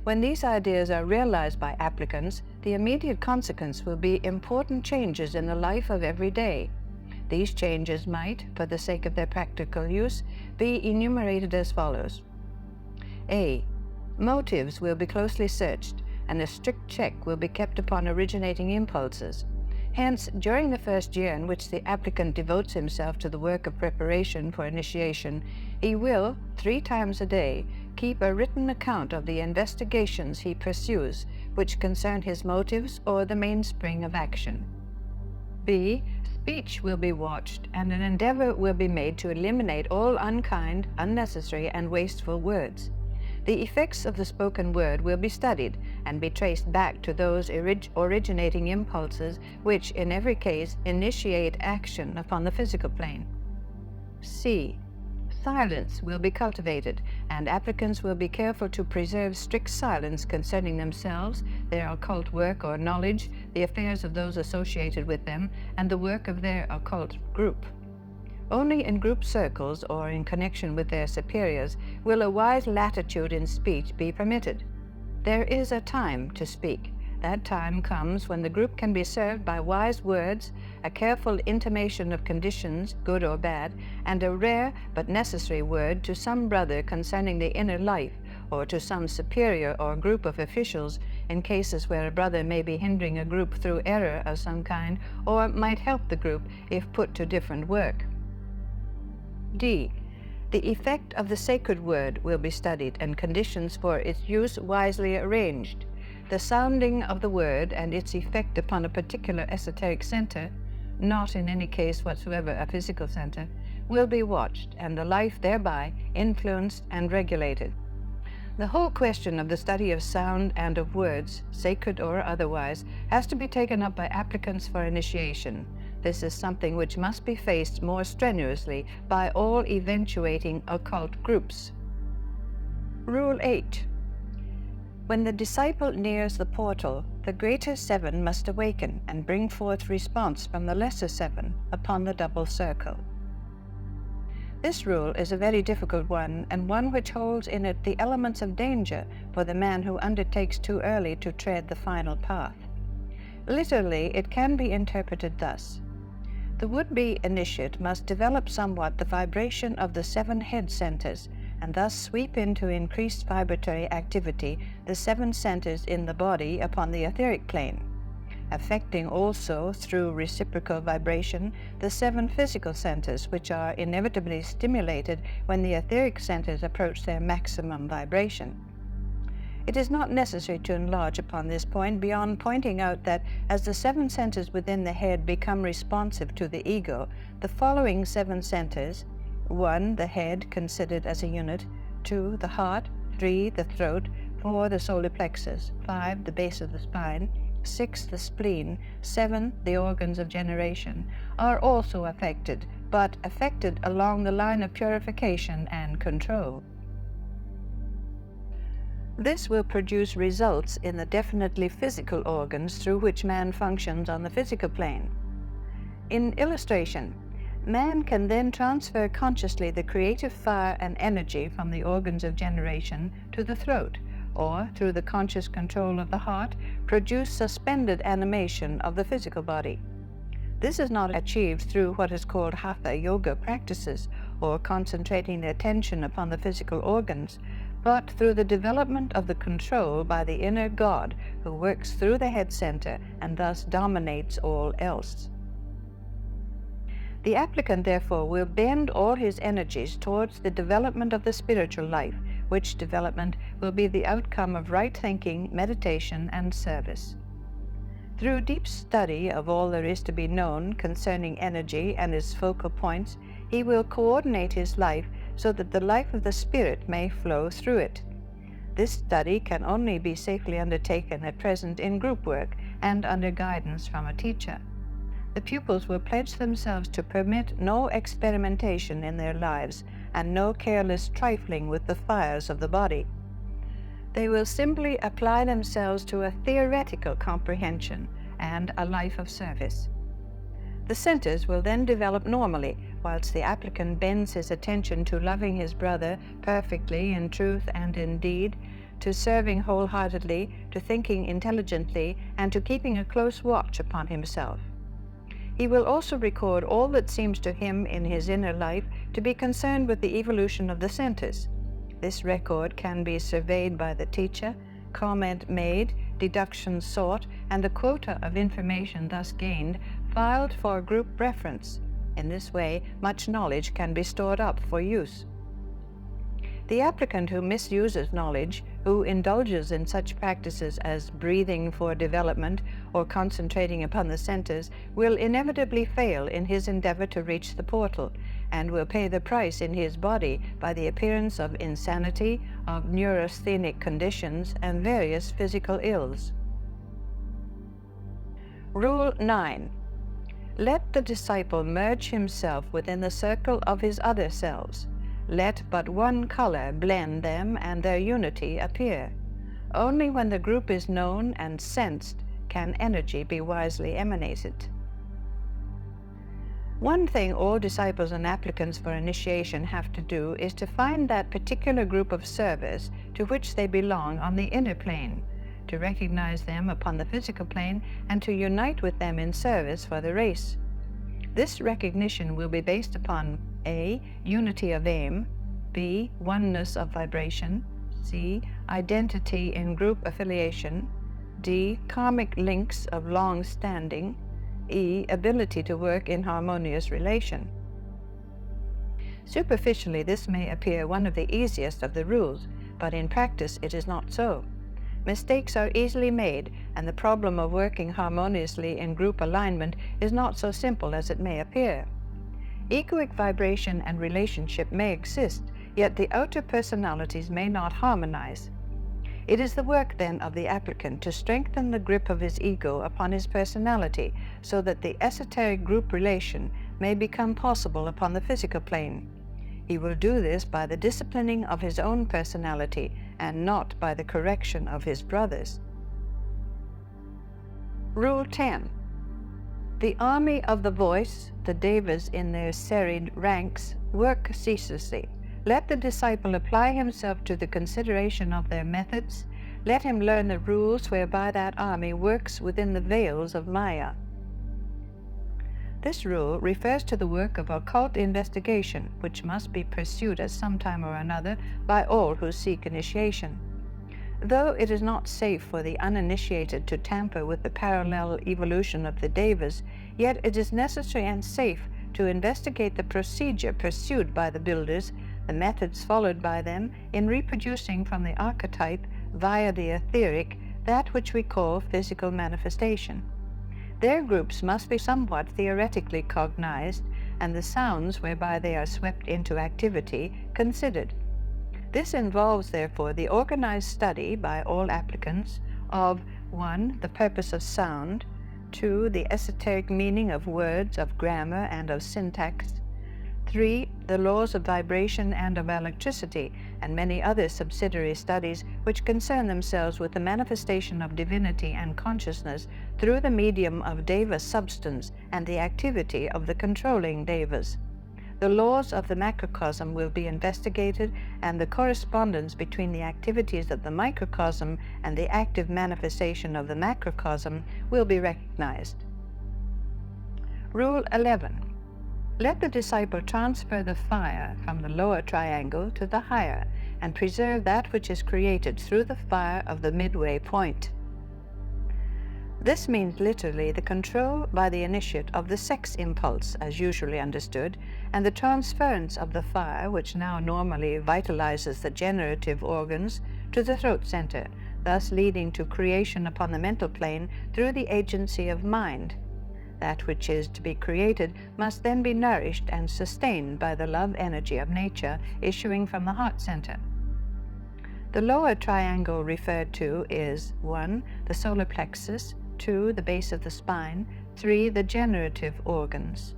When these ideas are realized by applicants, the immediate consequence will be important changes in the life of every day. These changes might, for the sake of their practical use, be enumerated as follows. A. Motives will be closely searched, and a strict check will be kept upon originating impulses. Hence, during the first year in which the applicant devotes himself to the work of preparation for initiation, he will, 3 times a day, keep a written account of the investigations he pursues, which concern his motives or the mainspring of action. B. Speech will be watched, and an endeavor will be made to eliminate all unkind, unnecessary, and wasteful words. The effects of the spoken word will be studied and be traced back to those originating impulses which, in every case, initiate action upon the physical plane. C. Silence will be cultivated, and applicants will be careful to preserve strict silence concerning themselves, their occult work or knowledge, the affairs of those associated with them, and the work of their occult group. Only in group circles or in connection with their superiors will a wise latitude in speech be permitted. There is a time to speak. That time comes when the group can be served by wise words, a careful intimation of conditions, good or bad, and a rare but necessary word to some brother concerning the inner life, or to some superior or group of officials in cases where a brother may be hindering a group through error of some kind, or might help the group if put to different work. D. The effect of the sacred word will be studied and conditions for its use wisely arranged. The sounding of the word and its effect upon a particular esoteric center, not in any case whatsoever a physical center, will be watched, and the life thereby influenced and regulated. The whole question of the study of sound and of words, sacred or otherwise, has to be taken up by applicants for initiation. This is something which must be faced more strenuously by all eventuating occult groups. Rule 8. When the disciple nears the portal, the greater 7 must awaken and bring forth response from the lesser 7 upon the double circle. This rule is a very difficult one, and one which holds in it the elements of danger for the man who undertakes too early to tread the final path. Literally, it can be interpreted thus. The would-be initiate must develop somewhat the vibration of the 7 head centers, and thus sweep into increased vibratory activity the 7 centers in the body upon the etheric plane, affecting also through reciprocal vibration the 7 physical centers, which are inevitably stimulated when the etheric centers approach their maximum vibration. It is not necessary to enlarge upon this point beyond pointing out that as the 7 centers within the head become responsive to the ego, the following 7 centers: 1. The head considered as a unit, 2. The heart, 3. The throat, 4. The solar plexus, 5. The base of the spine, 6. The spleen, 7. The organs of generation, are also affected, but affected along the line of purification and control. This will produce results in the definitely physical organs through which man functions on the physical plane. In illustration, man can then transfer consciously the creative fire and energy from the organs of generation to the throat, or through the conscious control of the heart, produce suspended animation of the physical body. This is not achieved through what is called hatha yoga practices, or concentrating the attention upon the physical organs, but through the development of the control by the inner God who works through the head center and thus dominates all else. The applicant, therefore, will bend all his energies towards the development of the spiritual life, which development will be the outcome of right thinking, meditation, and service. Through deep study of all there is to be known concerning energy and its focal points, he will coordinate his life so that the life of the spirit may flow through it. This study can only be safely undertaken at present in group work and under guidance from a teacher. The pupils will pledge themselves to permit no experimentation in their lives and no careless trifling with the fires of the body. They will simply apply themselves to a theoretical comprehension and a life of service. The centers will then develop normally, whilst the applicant bends his attention to loving his brother perfectly in truth and in deed, to serving wholeheartedly, to thinking intelligently, and to keeping a close watch upon himself. He will also record all that seems to him in his inner life to be concerned with the evolution of the centers. This record can be surveyed by the teacher, comment made, deductions sought, and the quota of information thus gained filed for group reference. In this way, much knowledge can be stored up for use. The applicant who misuses knowledge, who indulges in such practices as breathing for development or concentrating upon the centers, will inevitably fail in his endeavor to reach the portal, and will pay the price in his body by the appearance of insanity, of neurasthenic conditions, and various physical ills. Rule 9. Let the disciple merge himself within the circle of his other selves. Let but one color blend them and their unity appear. Only when the group is known and sensed can energy be wisely emanated. One thing all disciples and applicants for initiation have to do is to find that particular group of servers to which they belong on the inner plane, to recognize them upon the physical plane, and to unite with them in service for the race. This recognition will be based upon A. Unity of aim, B. Oneness of vibration, C. Identity in group affiliation, D. Karmic links of long standing, E. Ability to work in harmonious relation. Superficially, this may appear one of the easiest of the rules, but in practice it is not so. Mistakes are easily made, and the problem of working harmoniously in group alignment is not so simple as it may appear. Egoic vibration and relationship may exist, yet the outer personalities may not harmonize. It is the work, then, of the applicant to strengthen the grip of his ego upon his personality so that the esoteric group relation may become possible upon the physical plane. He will do this by the disciplining of his own personality and not by the correction of his brothers. Rule 10. The army of the voice, the devas in their serried ranks, work ceaselessly. Let the disciple apply himself to the consideration of their methods. Let him learn the rules whereby that army works within the veils of Maya. This rule refers to the work of occult investigation, which must be pursued at some time or another by all who seek initiation. Though it is not safe for the uninitiated to tamper with the parallel evolution of the devas, yet it is necessary and safe to investigate the procedure pursued by the builders, the methods followed by them in reproducing from the archetype via the etheric that which we call physical manifestation. Their groups must be somewhat theoretically cognized, and the sounds whereby they are swept into activity considered. This involves, therefore, the organized study by all applicants of 1. The purpose of sound, 2. The esoteric meaning of words, of grammar, and of syntax, 3. The laws of vibration and of electricity, and many other subsidiary studies which concern themselves with the manifestation of divinity and consciousness through the medium of deva substance and the activity of the controlling devas. the laws of the macrocosm will be investigated, and the correspondence between the activities of the microcosm and the active manifestation of the macrocosm will be recognized. Rule 11. Let the disciple transfer the fire from the lower triangle to the higher, and preserve that which is created through the fire of the midway point. This means literally the control by the initiate of the sex impulse, as usually understood, and the transference of the fire, which now normally vitalizes the generative organs, to the throat center, thus leading to creation upon the mental plane through the agency of mind. That which is to be created must then be nourished and sustained by the love energy of nature issuing from the heart center. The lower triangle referred to is 1. The solar plexus, 2. The base of the spine, 3. The generative organs,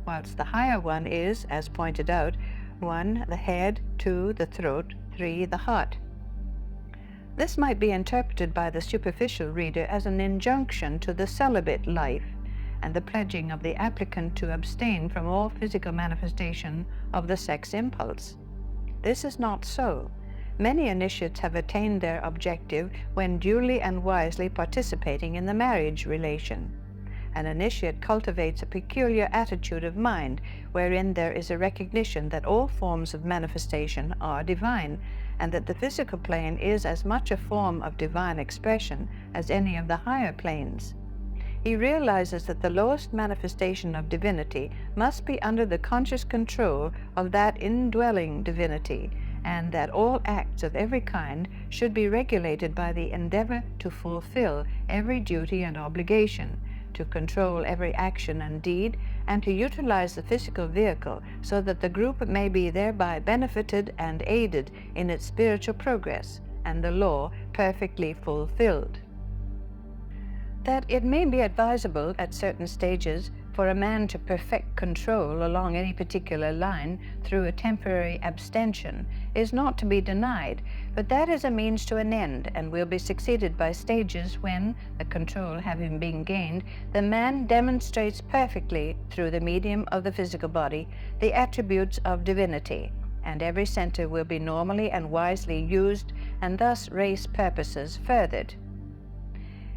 whilst the higher one is, as pointed out, 1. The head, 2. The throat, 3. The heart. This might be interpreted by the superficial reader as an injunction to the celibate life and the pledging of the applicant to abstain from all physical manifestation of the sex impulse. This is not so. Many initiates have attained their objective when duly and wisely participating in the marriage relation. An initiate cultivates a peculiar attitude of mind, wherein there is a recognition that all forms of manifestation are divine, and that the physical plane is as much a form of divine expression as any of the higher planes. He realizes that the lowest manifestation of divinity must be under the conscious control of that indwelling divinity, and that all acts of every kind should be regulated by the endeavor to fulfill every duty and obligation, to control every action and deed, and to utilize the physical vehicle so that the group may be thereby benefited and aided in its spiritual progress, and the law perfectly fulfilled. That it may be advisable at certain stages for a man to perfect control along any particular line through a temporary abstention is not to be denied, but that is a means to an end, and will be succeeded by stages when, the control having been gained, the man demonstrates perfectly through the medium of the physical body the attributes of divinity, and every center will be normally and wisely used, and thus race purposes furthered.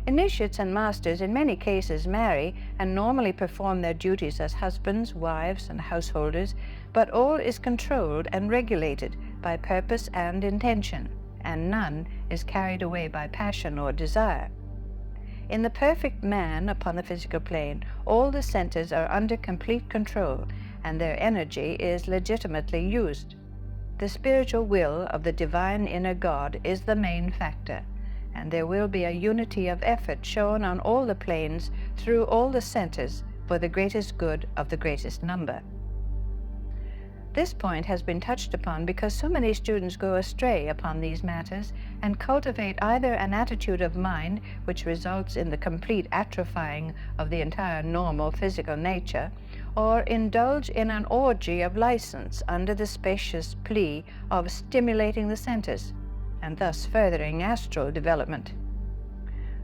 Initiates and masters in many cases marry and normally perform their duties as husbands, wives, and householders, but all is controlled and regulated by purpose and intention, and none is carried away by passion or desire. In the perfect man upon the physical plane, all the centers are under complete control, and their energy is legitimately used. The spiritual will of the divine inner God is the main factor, and there will be a unity of effort shown on all the planes through all the centers for the greatest good of the greatest number. This point has been touched upon because so many students go astray upon these matters and cultivate either an attitude of mind which results in the complete atrophying of the entire normal physical nature, or indulge in an orgy of license under the spacious plea of stimulating the centers, and thus furthering astral development.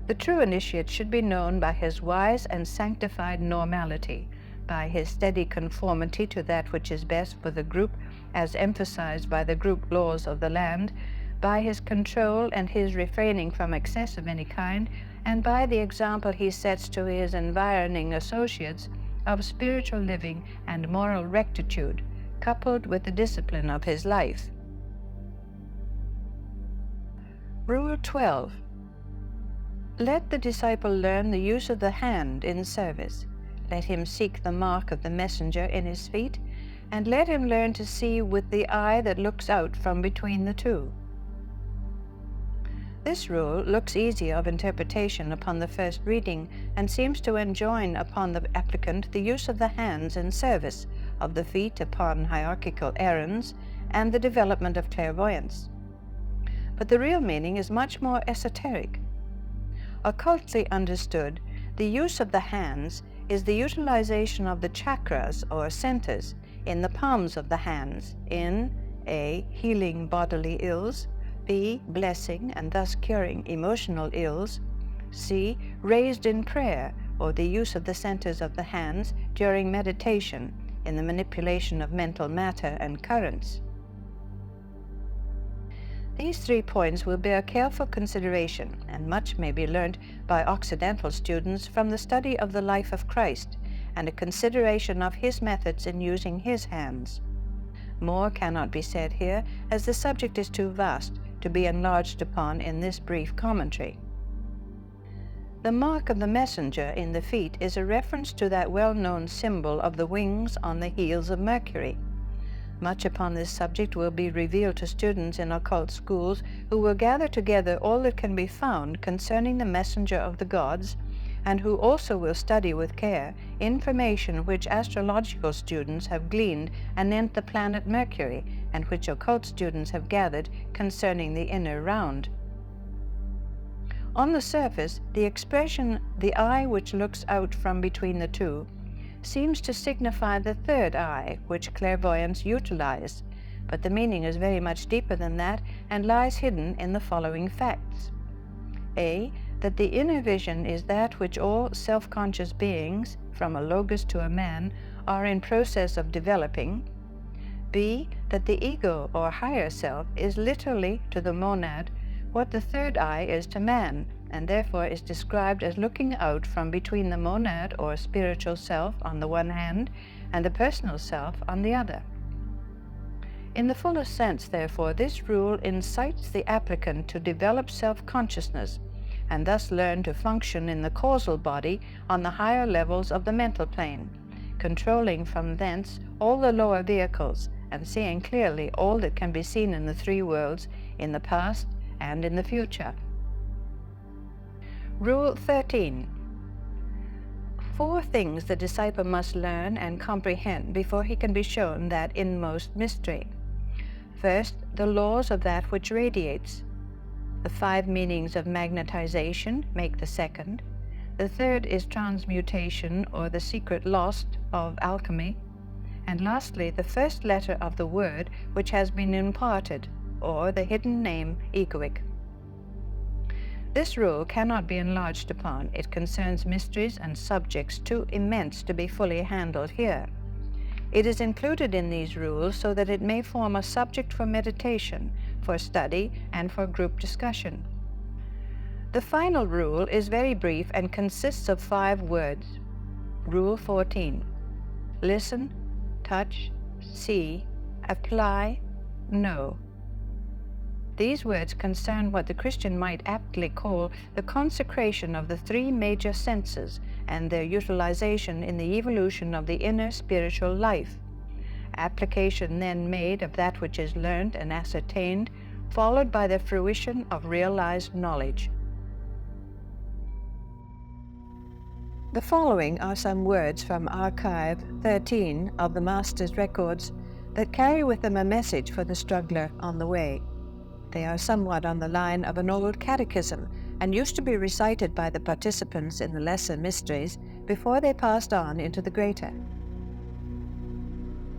The true initiate should be known by his wise and sanctified normality, by his steady conformity to that which is best for the group as emphasized by the group laws of the land, by his control and his refraining from excess of any kind, and by the example he sets to his environing associates of spiritual living and moral rectitude, coupled with the discipline of his life. Rule 12. Let the disciple learn the use of the hand in service. Let him seek the mark of the messenger in his feet, and let him learn to see with the eye that looks out from between the two. This rule looks easy of interpretation upon the first reading, and seems to enjoin upon the applicant the use of the hands in service, of the feet upon hierarchical errands, and the development of clairvoyance. But the real meaning is much more esoteric. Occultly understood, the use of the hands is the utilization of the chakras or centers in the palms of the hands in A. Healing bodily ills, B. Blessing and thus curing emotional ills, C. Raised in prayer, or the use of the centers of the hands during meditation in the manipulation of mental matter and currents. These 3 points will bear careful consideration, and much may be learnt by Occidental students from the study of the life of Christ and a consideration of his methods in using his hands. More cannot be said here, as the subject is too vast to be enlarged upon in this brief commentary. The mark of the messenger in the feet is a reference to that well-known symbol of the wings on the heels of Mercury. Much upon this subject will be revealed to students in occult schools, who will gather together all that can be found concerning the messenger of the gods, and who also will study with care information which astrological students have gleaned anent the planet Mercury, and which occult students have gathered concerning the inner round. On the surface, the expression, "the eye which looks out from between the two," seems to signify the third eye, which clairvoyants utilize, but the meaning is very much deeper than that, and lies hidden in the following facts. A. That the inner vision is that which all self-conscious beings, from a logos to a man, are in process of developing. B. That the ego, or higher self, is literally to the monad what the third eye is to man, and therefore is described as looking out from between the monad, or spiritual self, on the one hand, and the personal self on the other. In the fullest sense, therefore, this rule incites the applicant to develop self-consciousness, and thus learn to function in the causal body on the higher levels of the mental plane, controlling from thence all the lower vehicles, and seeing clearly all that can be seen in the 3 worlds, in the past and in the future. Rule 13. 4 things the disciple must learn and comprehend before he can be shown that inmost mystery. First, the laws of that which radiates. The 5 meanings of magnetization make the second. The third is transmutation, or the secret lost of alchemy. And lastly, the first letter of the word which has been imparted, or the hidden name egoic. This rule cannot be enlarged upon. It concerns mysteries and subjects too immense to be fully handled here. It is included in these rules so that it may form a subject for meditation, for study, and for group discussion. The final rule is very brief and consists of 5 words. Rule 14. Listen, touch, see, apply, know. These words concern what the Christian might aptly call the consecration of the 3 major senses and their utilization in the evolution of the inner spiritual life. Application then made of that which is learned and ascertained, followed by the fruition of realized knowledge. The following are some words from Archive 13 of the Master's Records that carry with them a message for the struggler on the way. They are somewhat on the line of an old catechism, and used to be recited by the participants in the lesser mysteries before they passed on into the greater.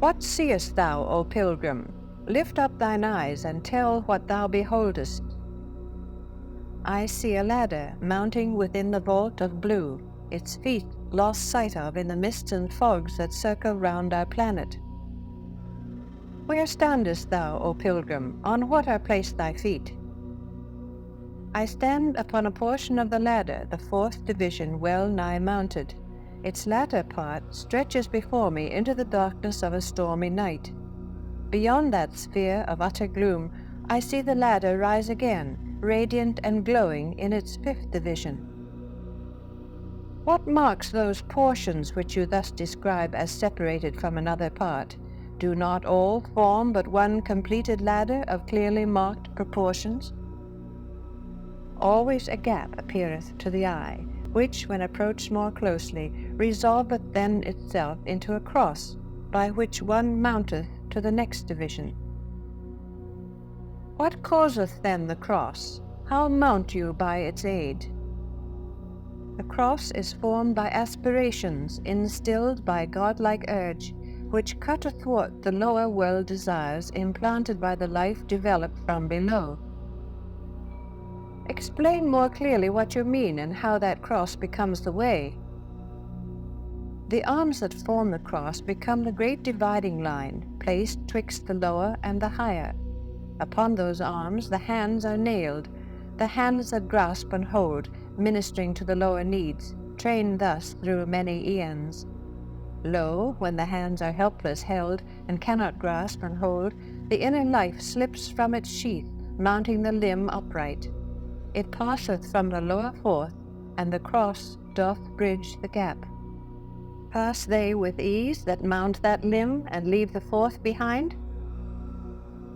What seest thou, O pilgrim? Lift up thine eyes and tell what thou beholdest. I see a ladder mounting within the vault of blue, its feet lost sight of in the mists and fogs that circle round our planet. Where standest thou, O pilgrim? On what are placed thy feet? I stand upon a portion of the ladder, the 4th division, well nigh mounted. Its latter part stretches before me into the darkness of a stormy night. Beyond that sphere of utter gloom, I see the ladder rise again, radiant and glowing in its 5th division. What marks those portions which you thus describe as separated from another part? Do not all form but one completed ladder of clearly marked proportions? Always a gap appeareth to the eye, which, when approached more closely, resolveth then itself into a cross, by which one mounteth to the next division. What causeth then the cross? How mount you by its aid? The cross is formed by aspirations, instilled by godlike urge, which cut athwart the lower world desires implanted by the life developed from below. Explain more clearly what you mean and how that cross becomes the way. The arms that form the cross become the great dividing line, placed twixt the lower and the higher. Upon those arms the hands are nailed, the hands that grasp and hold, ministering to the lower needs, trained thus through many eons. Lo, when the hands are helpless held, and cannot grasp and hold, the inner life slips from its sheath, mounting the limb upright. It passeth from the lower forth, and the cross doth bridge the gap. Pass they with ease that mount that limb, and leave the fourth behind?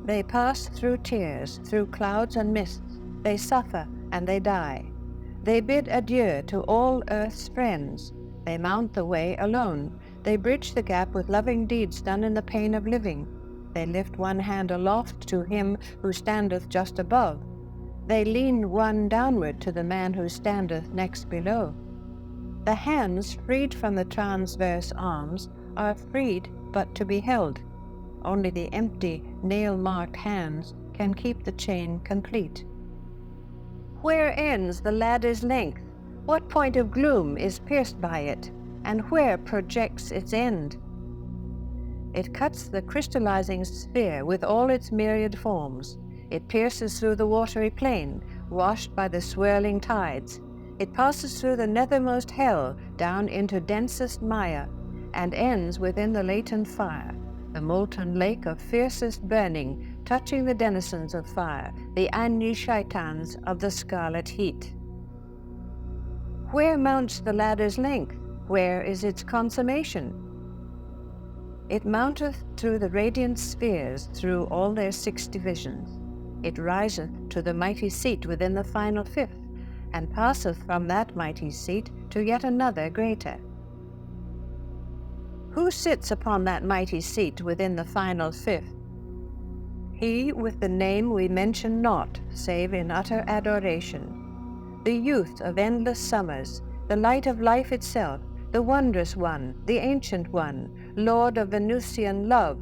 They pass through tears, through clouds and mists, they suffer and they die. They bid adieu to all earth's friends, they mount the way alone. They bridge the gap with loving deeds done in the pain of living. They lift one hand aloft to him who standeth just above. They lean one downward to the man who standeth next below. The hands, freed from the transverse arms, are freed but to be held. Only the empty, nail-marked hands can keep the chain complete. Where ends the ladder's length? What point of gloom is pierced by it? And where projects its end? It cuts the crystallizing sphere with all its myriad forms. It pierces through the watery plain, washed by the swirling tides. It passes through the nethermost hell, down into densest mire, and ends within the latent fire, the molten lake of fiercest burning, touching the denizens of fire, the Shaitans of the scarlet heat. Where mounts the ladder's length? Where is its consummation? It mounteth through the radiant spheres, through all their 6 divisions. It riseth to the mighty seat within the final 5th, and passeth from that mighty seat to yet another greater. Who sits upon that mighty seat within the final 5th? He with the name we mention not, save in utter adoration. The youth of endless summers, the light of life itself, the wondrous one, the ancient one, Lord of Venusian love,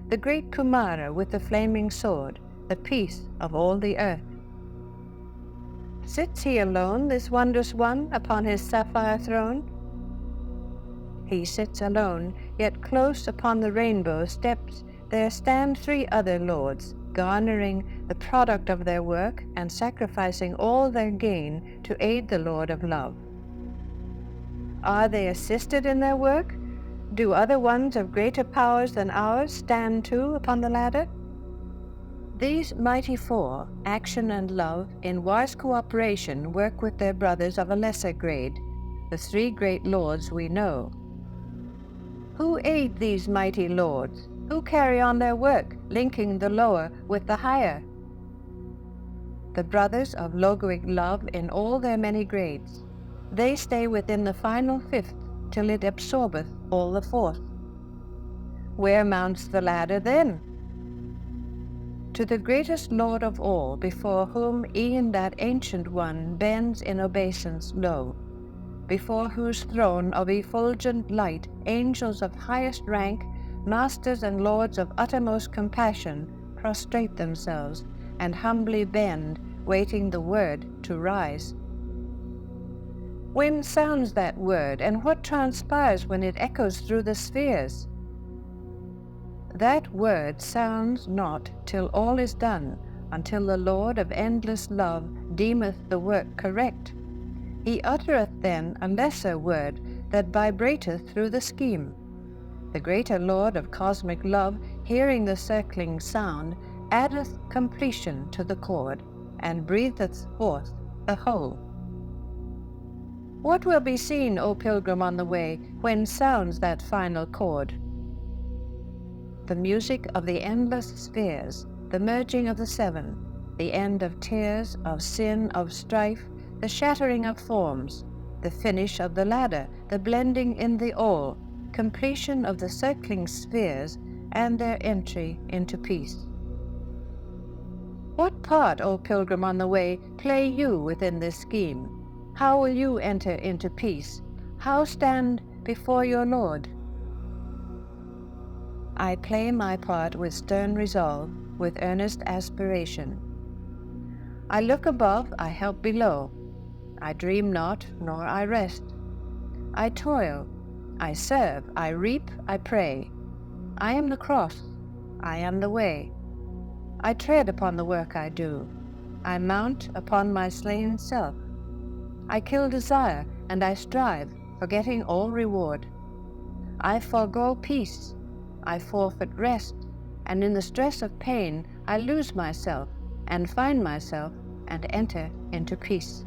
the great Kumara with the flaming sword, the peace of all the earth. Sits he alone, this wondrous one, upon his sapphire throne? He sits alone, yet close upon the rainbow steps there stand 3 other lords, garnering the product of their work and sacrificing all their gain to aid the Lord of love. Are they assisted in their work? Do other ones of greater powers than ours stand too upon the ladder? These mighty 4, action and love, in wise cooperation work with their brothers of a lesser grade, the 3 great lords we know. Who aid these mighty lords? Who carry on their work, linking the lower with the higher? The brothers of logoic love in all their many grades. They stay within the final 5th, till it absorbeth all the 4th. Where mounts the ladder then? To the greatest Lord of all, before whom e'en that ancient one bends in obeisance low, before whose throne of effulgent light angels of highest rank, masters and lords of uttermost compassion, prostrate themselves, and humbly bend, waiting the word to rise. When sounds that word, and what transpires when it echoes through the spheres? That word sounds not till all is done, until the Lord of endless love deemeth the work correct. He uttereth then a lesser word that vibrateth through the scheme. The greater Lord of cosmic love, hearing the circling sound, addeth completion to the chord, and breatheth forth the whole. What will be seen, O pilgrim, on the way, when sounds that final chord? The music of the endless spheres, the merging of the 7, the end of tears, of sin, of strife, the shattering of forms, the finish of the ladder, the blending in the all, completion of the circling spheres, and their entry into peace. What part, O pilgrim on the way, play you within this scheme? How will you enter into peace? How stand before your Lord? I play my part with stern resolve, with earnest aspiration. I look above, I help below. I dream not, nor I rest. I toil, I serve, I reap, I pray. I am the cross, I am the way. I tread upon the work I do. I mount upon my slain self. I kill desire, and I strive, forgetting all reward. I forego peace, I forfeit rest, and in the stress of pain I lose myself, and find myself, and enter into peace.